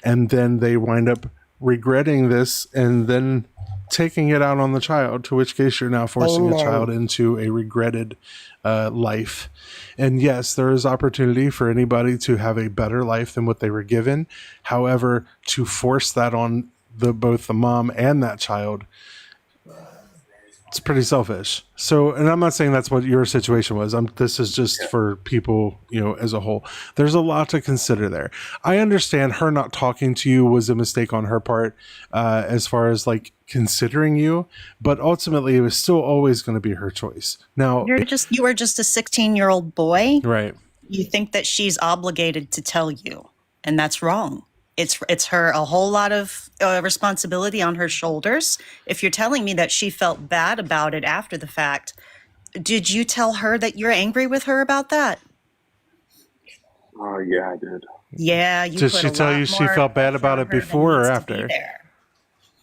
and then they wind up regretting this and then taking it out on the child, to which case you're now forcing a child into a regretted life. And yes, there is opportunity for anybody to have a better life than what they were given. However, to force that on both the mom and that child, it's pretty selfish. So, and I'm not saying that's what your situation was. This is just for people, as a whole. There's a lot to consider there. I understand her not talking to you was a mistake on her part, as far as like considering you, but ultimately it was still always going to be her choice. Now, You are just a 16-year-old boy. right. You think that she's obligated to tell you, and that's wrong. It's her a whole lot of responsibility on her shoulders. If you're telling me that she felt bad about it after the fact, did you tell her that you're angry with her about that? Oh, yeah, I did. Yeah, you Did put she a tell lot you she more felt bad pressure about on it her than before or needs to be after?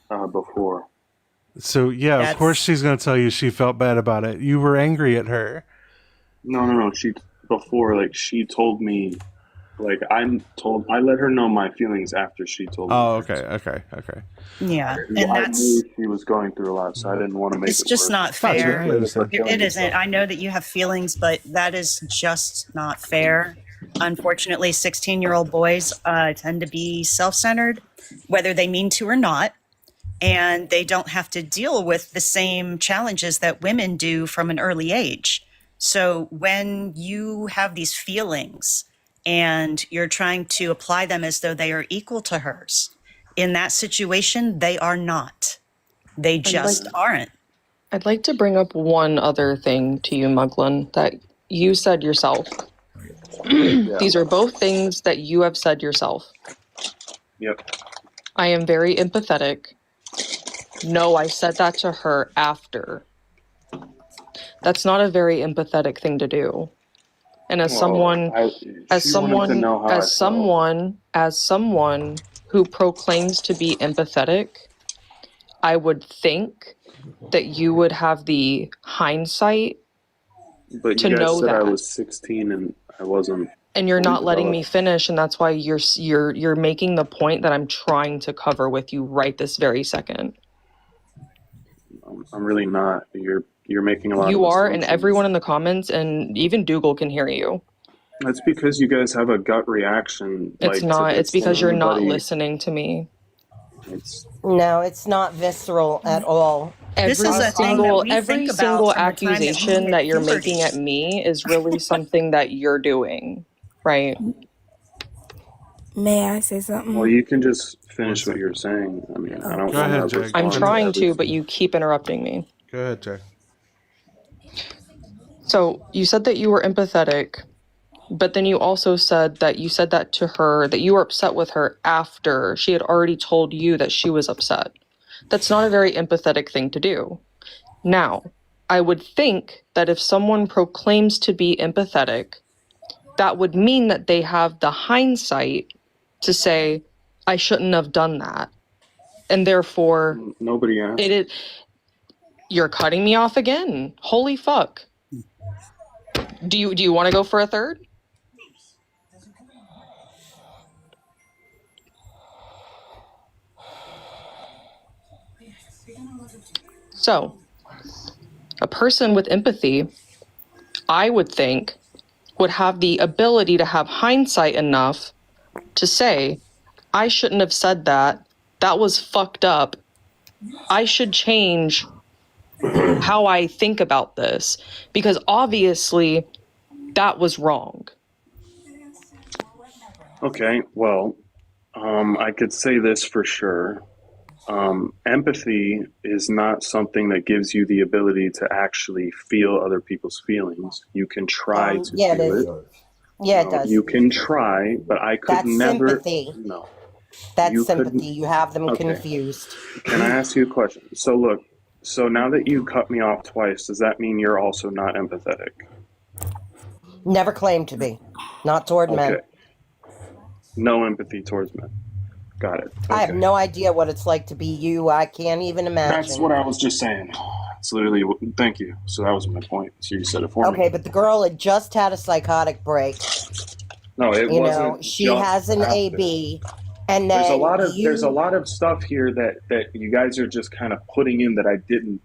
there. Before. So yeah, of course she's going to tell you she felt bad about it. You were angry at her. No. She told me, I let her know my feelings after she told me. Oh, okay. Yeah, and I that's knew she was going through a lot, so I didn't want to make it's it just worse. not fair. Gotcha. It isn't. I know that you have feelings, but that is just not fair. Unfortunately, 16-year-old boys tend to be self-centered, whether they mean to or not, and they don't have to deal with the same challenges that women do from an early age. So when you have these feelings and you're trying to apply them as though they are equal to hers, in that situation, they are not. They just aren't. I'd like to bring up one other thing to you, Muglan, that you said yourself. These are both things that you have said yourself. Yep. I am very empathetic. No, I said that to her after. That's not a very empathetic thing to do. And as someone who proclaims to be empathetic, I would think that you would have the hindsight But to you guys know said that. I was 16 and I wasn't. And you're not fully letting me developed. finish, and that's why you're making the point that I'm trying to cover with you right this very second. I'm really not. You're making a lot of You are, and assumptions. everyone in the comments, and even Dugald can hear you. That's because you guys have a gut reaction. It's not. It's because you're not listening to me. No, it's not visceral at all. Every single accusation that you're making at me is really something that you're doing, right? May I say something? Well, you can just finish what you're saying. I mean, I don't Go ahead, want to. Jake. I'm trying to, but you keep interrupting me. Go ahead, Jay. So you said that you were empathetic, but then you also said that you said that to her, that you were upset with her after she had already told you that she was upset. That's not a very empathetic thing to do. Now, I would think that if someone proclaims to be empathetic, that would mean that they have the hindsight to say, I shouldn't have done that. And therefore, nobody asked. You're cutting me off again. Holy fuck. Do you want to go for a third? So, a person with empathy, I would think, would have the ability to have hindsight enough to say, I shouldn't have said that. That was fucked up. I should change how I think about this because obviously that was wrong. Okay, well, I could say this for sure. Empathy is not something that gives you the ability to actually feel other people's feelings. You can try to Yeah, it feel is. it. Yeah, it does. You can try, but I could That's never. sympathy. No. That's You sympathy. couldn't- You have them Okay. confused. Can I ask you a question? So look, so now that you cut me off twice, does that mean you're also not empathetic? Never claimed to be. Not toward men. Okay. No empathy towards men. Got it. I have no idea what it's like to be you. I can't even imagine. That's what I was just saying. It's literally, thank you. So that was my point. So you said it for me. Okay, but the girl had just had a psychotic break. No, it You wasn't. know, she just has an after. AB, and then There's a lot of stuff here that you guys are just kind of putting in that I didn't.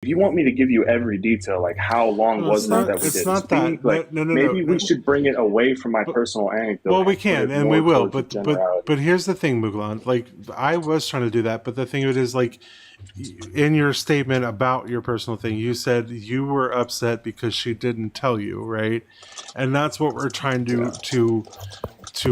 If you want me to give you every detail, like how long No, was it's it not- that we it's didn't not speak? that. Like No, maybe no. we should bring it away from my personal anecdote. Well, we put can, it and more we will, towards the but generality. here's the thing, Muglan. Like, I was trying to do that, but the thing of it is, like, in your statement about your personal thing, you said you were upset because she didn't tell you, right? And that's what we're trying to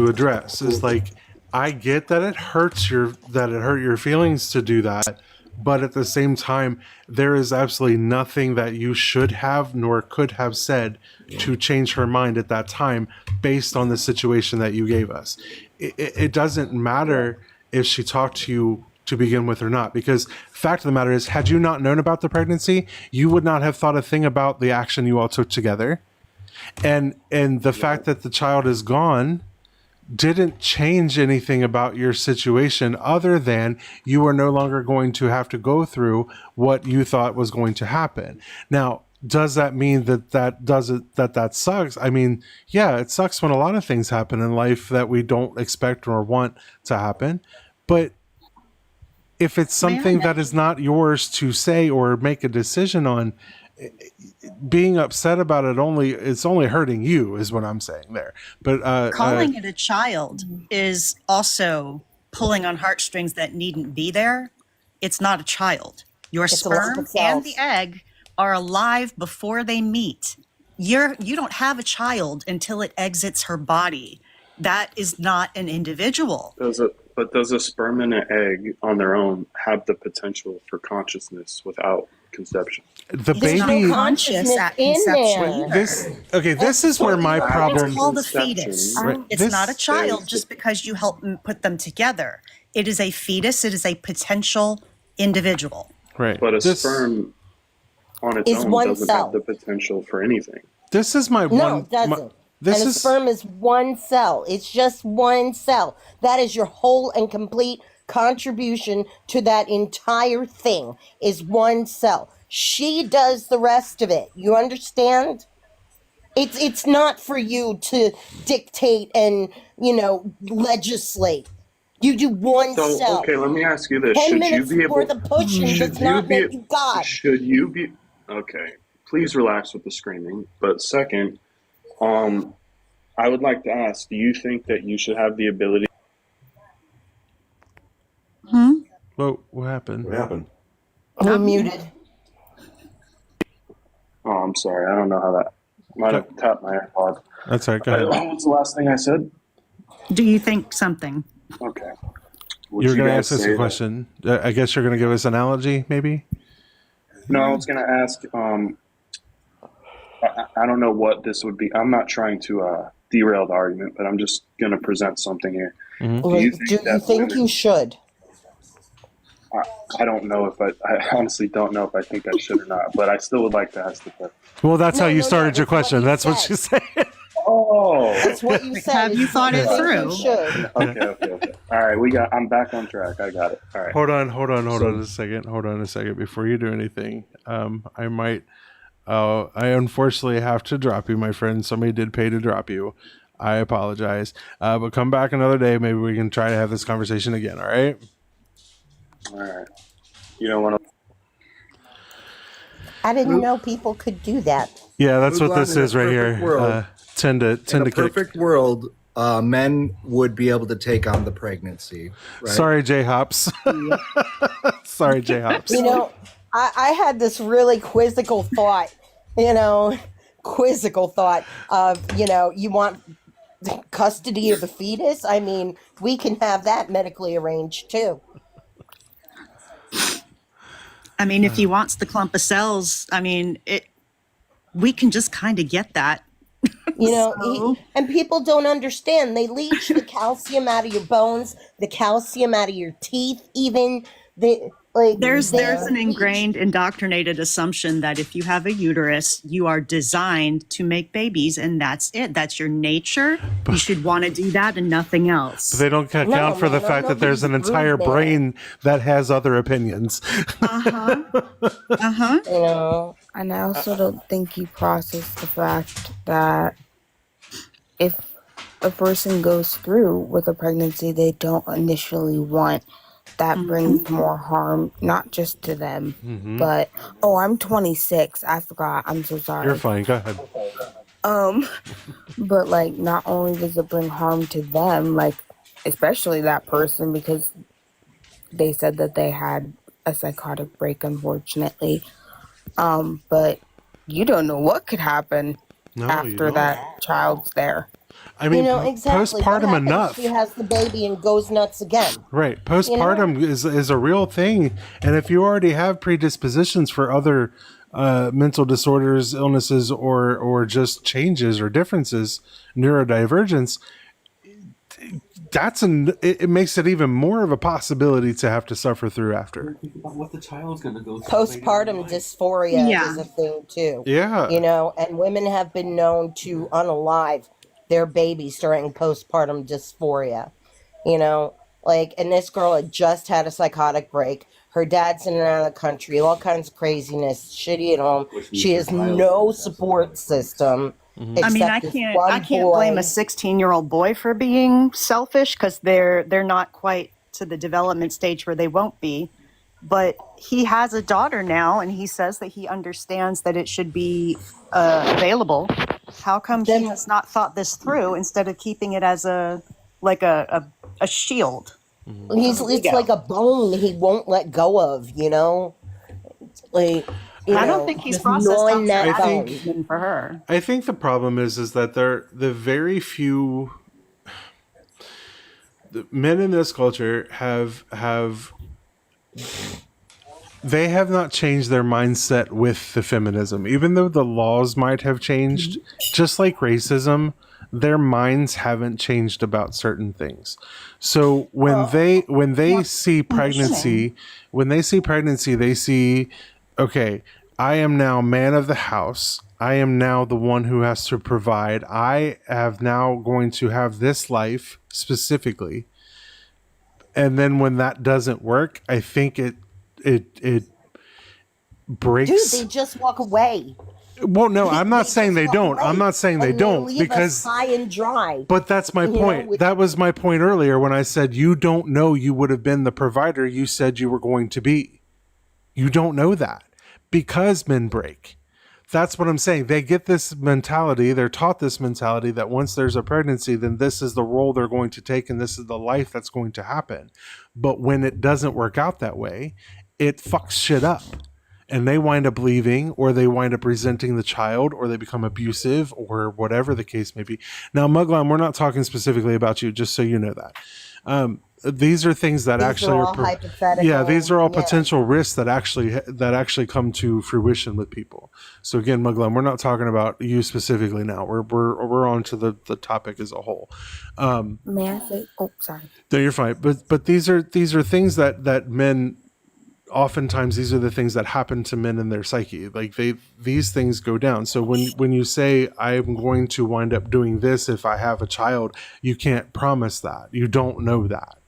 address. Is like, I get that it hurt your feelings to do that, but at the same time, there is absolutely nothing that you should have nor could have said to change her mind at that time based on the situation that you gave us. It doesn't matter if she talked to you to begin with or not, because fact of the matter is, had you not known about the pregnancy, you would not have thought a thing about the action you all took together. And the fact that the child is gone didn't change anything about your situation other than you are no longer going to have to go through what you thought was going to happen. Now, does that mean that sucks? I mean, yeah, it sucks when a lot of things happen in life that we don't expect or want to happen. But if it's something that is not yours to say or make a decision on, being upset about it's only hurting you is what I'm saying there. But calling it a child is also pulling on heartstrings that needn't be there. It's not a child. Your It's a lump sperm of cells. and the egg are alive before they meet. You don't have a child until it exits her body. That is not an individual. Does a sperm and an egg on their own have the potential for consciousness without conception? The There's baby no conscious at conception either. this is where my problem. It's called a fetus. Right. It's This not a child is- just because you help put them together. It is a fetus. It is a potential individual. Right. But a sperm on its Is own one doesn't cell. have the potential for anything. This is my No, one. it doesn't. This and a is sperm is one cell. It's just one cell. That is your whole and complete contribution to that entire thing is one cell. She does the rest of it. You understand? It's not for you to dictate and, legislate. You do one So, cell. okay, let me ask you this. 10 Should you minutes be able for the pushing should does you not be make you God. Should you be okay, please relax with the screaming. But second, I would like to ask, do you think that you should have the ability Whoa, what happened? What happened? We're muted. Oh, I'm sorry. I don't know how that might have tapped my AirPod. That's all right. Go ahead. What was the last thing I said? Do you think something? Okay. You're going to guys ask us say a that- question. I guess you're going to give us an analogy, maybe? No, I was going to ask. I don't know what this would be. I'm not trying to derail the argument, but I'm just going to present something here. Mm-hmm. Do you think you should? I don't know if I honestly don't know if I think I should or not, but I still would like to ask the question. Well, that's how you started your question. That's what she said. Oh, That's what you said. Have you is thought it think through? You should. Okay. All right, I'm back on track. I got it. All right. Hold on a second before you do anything. I might. I unfortunately have to drop you, my friend. Somebody did pay to drop you. I apologize. But come back another day. Maybe we can try to have this conversation again. All right. All right. You don't want to. I didn't know people could do that. Yeah, that's what Muglan, this in a is right perfect here. world- Tend to In a kick. perfect world, men would be able to take on the pregnancy. Right? Sorry, J Hops. Sorry, J Hops. You know, I had this really quizzical thought, of, you want custody of the fetus? I mean, we can have that medically arranged too. I mean, if he wants the clump of cells, I mean, we can just kind of get that. And people don't understand. They leach the calcium out of your bones, the calcium out of your teeth, even there's an ingrained, indoctrinated assumption that if you have a uterus, you are designed to make babies, and that's it. That's your nature. You should want to do that and nothing else. But they don't account for the fact that there's an entire brain that has other opinions. And I also don't think you process the fact that if a person goes through with a pregnancy they don't initially want, that brings more harm, not just to them, but I'm 26. I forgot. I'm so sorry. You're fine. Go ahead. But not only does it bring harm to them, especially that person, because they said that they had a psychotic break, unfortunately. But you don't know what could happen after that child's there. I mean, exactly. postpartum enough. She has the baby and goes nuts again. Right. Postpartum is a real thing. And if you already have predispositions for other mental disorders, illnesses, or just changes or differences, neurodivergence, it makes it even more of a possibility to have to suffer through after. Think about what the child's going to go through. Postpartum dysphoria is a thing too. Yeah. And women have been known to unalive their babies during postpartum dysphoria. And this girl had just had a psychotic break. Her dad's in and out of the country, all kinds of craziness, shitty at home. She has no support system. I mean, I can't blame a 16-year-old boy for being selfish, because they're not quite to the development stage where they won't be. But he has a daughter now, and he says that he understands that it should be available. How come he has not thought this through instead of keeping it as a shield? It's like a bone he won't let go of, I don't think he's processed that for her. I think the problem is that the very few men in this culture have they have not changed their mindset with the feminism. Even though the laws might have changed, just like racism, their minds haven't changed about certain things. So when they see pregnancy, they see, okay, I am now man of the house. I am now the one who has to provide. I have now going to have this life specifically. And then when that doesn't work, I think it breaks. Dude, they just walk away. Well, no, I'm not saying they don't. I'm not saying they don't, leave us high and dry. But that's my point. That was my point earlier when I said you don't know you would have been the provider you said you were going to be. You don't know that because men break. That's what I'm saying. They get this mentality. They're taught this mentality that once there's a pregnancy, then this is the role they're going to take and this is the life that's going to happen. But when it doesn't work out that way, it fucks shit up. And they wind up leaving, or they wind up resenting the child, or they become abusive, or whatever the case may be. Now, Muglan, we're not talking specifically about you, just so you know that. These are things that these are all potential risks that actually come to fruition with people. So again, Muglan, we're not talking about you specifically now. We're on to the topic as a whole. May I say? Oh, sorry. No, you're fine. But these are things that men oftentimes these are the things that happen to men in their psyche. Like these things go down. So when you say I'm going to wind up doing this if I have a child, you can't promise that. You don't know that,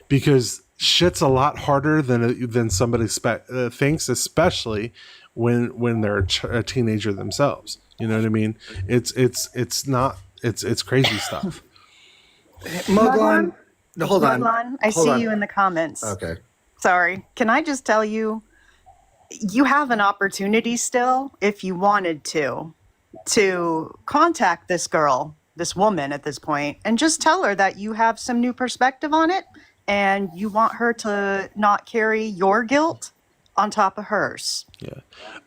because shit's a lot harder than somebody thinks, especially when they're a teenager themselves. You know what I mean? It's crazy stuff. Muglan, hold on. Muglan, I see you in the comments. Okay. Sorry. Can I just tell you, you have an opportunity still, if you wanted to contact this girl, this woman at this point, and just tell her that you have some new perspective on it and you want her to not carry your guilt on top of hers. Yeah.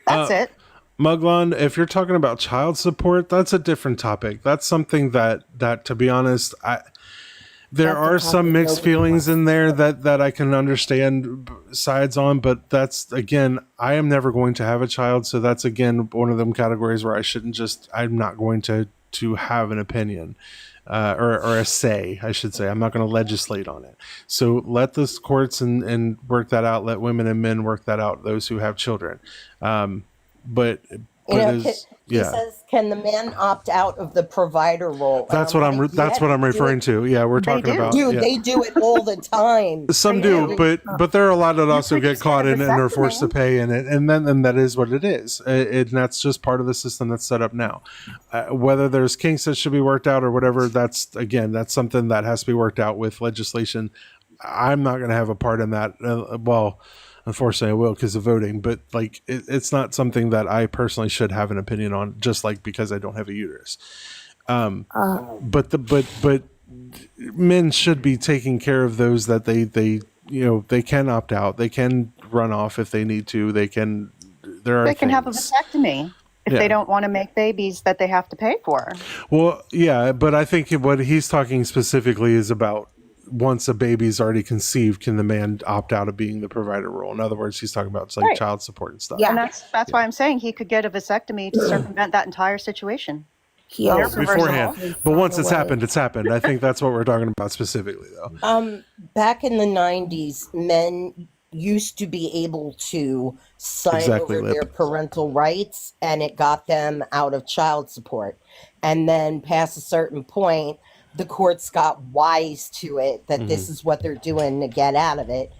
That's it. Muglan, if you're talking about child support, that's a different topic. That's something that to be honest, there are some mixed feelings in there that I can understand sides on, but that's, again, I am never going to have a child, so that's, again, one of them categories where I'm not going to have an opinion or a say, I should say. I'm not going to legislate on it. So let the courts and work that out. Let women and men work that out, those who have children. He says, "Can the man opt out of the provider role?" That's what I'm referring to. Yeah, we're talking about. They do it all the time. Some do, but there are a lot that also get caught in it and are forced to pay in it, and then that is what it is, and that's just part of the system that's set up now. Whether there's kinks that should be worked out or whatever, that's something that has to be worked out with legislation. I'm not going to have a part in that. Unfortunately, I will because of voting, but like it's not something that I personally should have an opinion on, just like because I don't have a uterus. But men should be taking care of those that they can opt out, they can run off if they need to, they can have a vasectomy if they don't want to make babies that they have to pay for. Well, yeah, but I think what he's talking specifically is about, once a baby's already conceived, can the man opt out of being the provider role? In other words, he's talking about child support and stuff. Yeah, and that's why I'm saying he could get a vasectomy to circumvent that entire situation. Beforehand. But once it's happened, it's happened. I think that's what we're talking about specifically, though. Back in the 90s, men used to be able to sign over their parental rights, and it got them out of child support. And then past a certain point, the courts got wise to it that this is what they're doing to get out of it,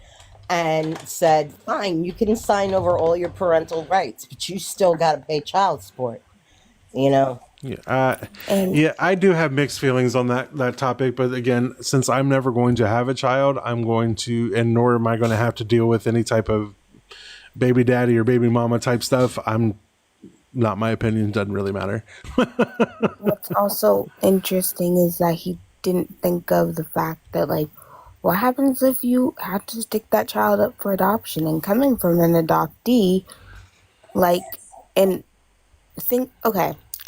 and said, fine, you can sign over all your parental rights, but you still got to pay child support, I do have mixed feelings on that topic, but again, since I'm never going to have a child, I'm going to, and nor am I going to have to deal with any type of baby daddy or baby mama type stuff. My opinion doesn't really matter. What's also interesting is that he didn't think of the fact that, like, what happens if you have to stick that child up for adoption? And coming from an adoptee, okay,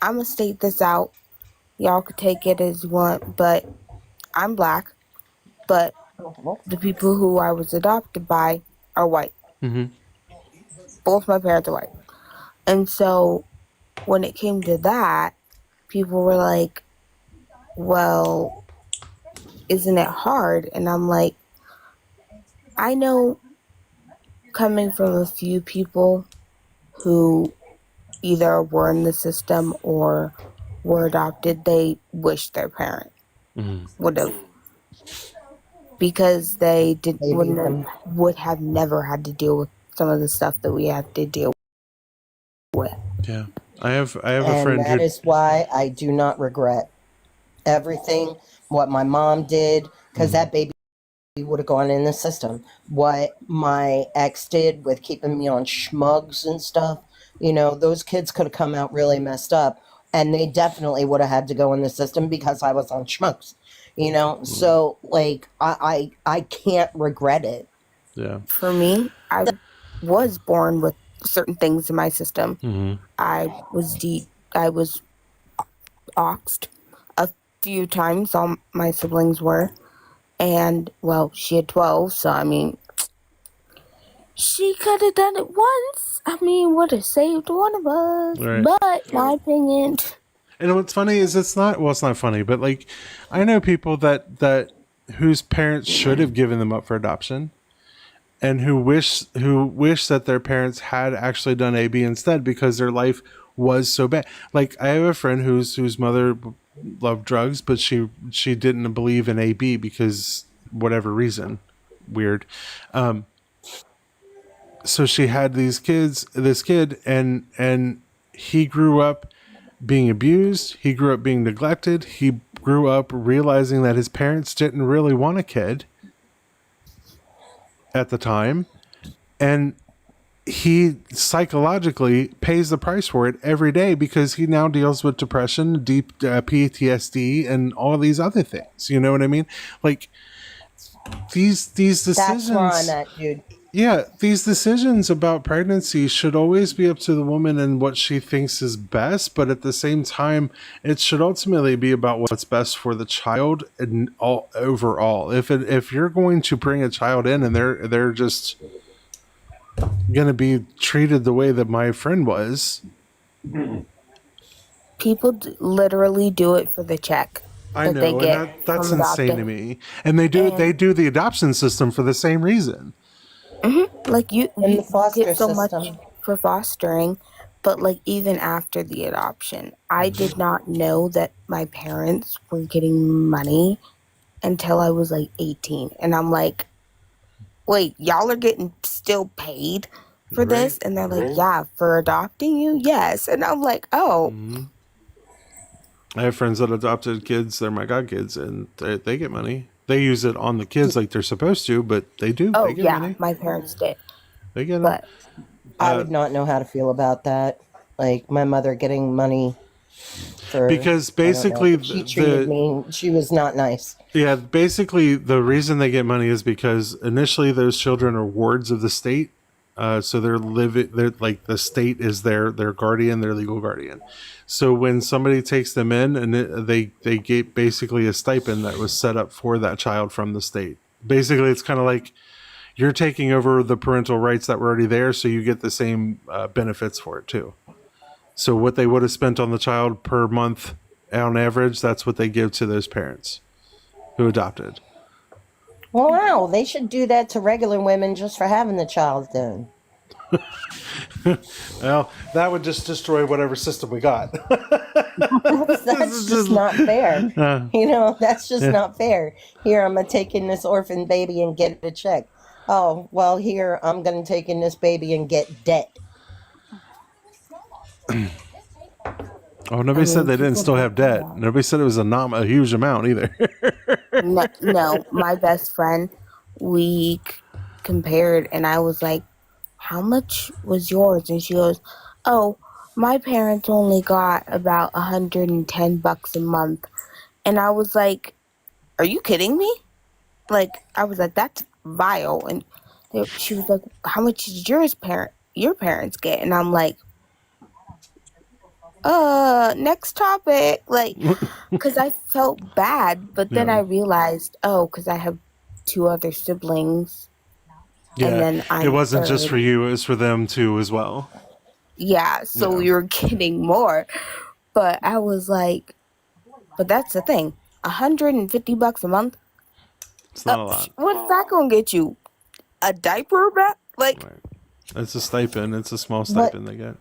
I'm gonna state this out. Y'all could take it as you want, but I'm black, but the people who I was adopted by are white. Mm-hmm. Both my parents are white. And so when it came to that, people were like, well, isn't it hard? And I'm like, I know, coming from a few people who either were in the system or were adopted, they wish their parent would have, because they would have never had to deal with some of the stuff that we have to deal with. Yeah, I have a friend that is why I do not regret everything what my mom did, because that baby would have gone in the system. What my ex did with keeping me on schmugs and stuff, those kids could have come out really messed up, and they definitely would have had to go in the system because I was on schmugs. So I can't regret it. Yeah. For me, I was born with certain things in my system. Mm-hmm. I was oxed a few times. All my siblings were, and well, she had 12, so I mean, she could have done it once. I mean, would have saved one of us. Right. But my opinion. And what's funny is it's not funny, but like, I know people that whose parents should have given them up for adoption, and who wish that their parents had actually done AB instead because their life was so bad. Like I have a friend whose mother loved drugs, but she didn't believe in AB because whatever reason, weird. So she had this kid, and he grew up being abused. He grew up being neglected. He grew up realizing that his parents didn't really want a kid at the time, and he psychologically pays the price for it every day because he now deals with depression, deep PTSD, and all these other things. You know what I mean? Like these decisions. That's where I'm at, dude. Yeah, these decisions about pregnancy should always be up to the woman and what she thinks is best, but at the same time, it should ultimately be about what's best for the child and all overall. If you're going to bring a child in and they're just going to be treated the way that my friend was, people literally do it for the check. I know, and that's insane to me. And they do the adoption system for the same reason. Mm-hmm. Like you the foster get so system. much for fostering, but like even after the adoption, I did not know that my parents were getting money until I was like 18, and I'm like, wait, y'all are getting still paid for this? And they're like, yeah, for adopting you, yes. And I'm like, oh. Mm-hmm. I have friends that adopted kids. They're my godkids, and they get money. They use it on the kids like they're supposed to, but they do. Oh, they get yeah, money. my parents did. They get but I would not know how to feel about that. Like my mother getting money for because basically she treated me. She was not nice. Yeah, basically the reason they get money is because initially those children are wards of the state. So they're like the state is their guardian, their legal guardian. So when somebody takes them in, and they get basically a stipend that was set up for that child from the state. Basically, it's kind of like you're taking over the parental rights that were already there, so you get the same benefits for it too. So what they would have spent on the child per month on average, that's what they give to those parents who adopted. Wow, they should do that to regular women just for having the child then. Well, that would just destroy whatever system we got. That's just not fair. That's just not fair. Here, I'm going to take in this orphan baby and get a check. Oh, well, here, I'm going to take in this baby and get debt. Oh, nobody said they didn't still have debt. Nobody said it was a huge amount either. No, my best friend, we compared, and I was like, how much was yours? And she goes, oh, my parents only got about $110 a month. And I was like, are you kidding me? Like, I was like, that's vile. And she was like, how much did your parents get? And I'm like, next topic. Like, because I felt bad, but then I realized, because I have 2 other siblings. Yeah, and then it wasn't just for you; it was for them too as well. Yeah, so we were getting more, but I was like, but that's the thing, $150 a month. It's not a lot. What's that gonna get you? A diaper back? Like, it's a stipend. It's a small stipend they get.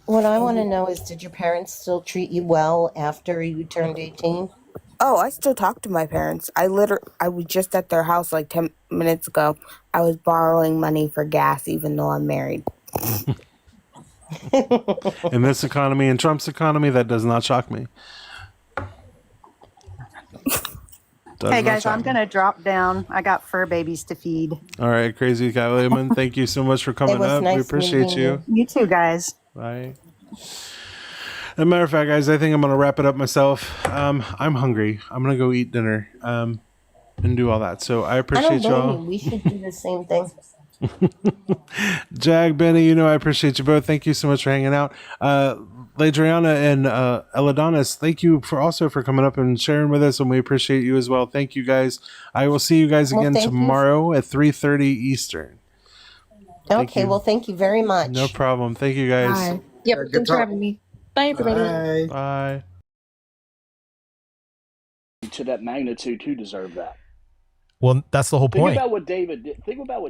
What I want to know is, did your parents still treat you well after you turned 18? Oh, I still talk to my parents. I was just at their house like 10 minutes ago. I was borrowing money for gas, even though I'm married. In this economy, in Trump's economy, that does not shock me. Hey guys, I'm going to drop down. I got fur babies to feed. All right, Crazy Cat Layman, thank you so much for coming up. Nice we appreciate you. You too, guys. Bye. As a matter of fact, guys, I think I'm going to wrap it up myself. I'm hungry. I'm going to go eat dinner and do all that. So I appreciate y'all. We should do the same thing. Jag, Benny, I appreciate you both. Thank you so much for hanging out. Ladriana and Eladonis, thank you for coming up and sharing with us, and we appreciate you as well. Thank you, guys. I will see you guys again tomorrow at 3:30 Eastern. Okay, well, thank you very much. No problem. Thank you, guys. Bye. Yep, thanks for having me. Bye, everybody. Bye. To that magnitude to deserve that. Well, that's the whole point. Think about what David did. Think about what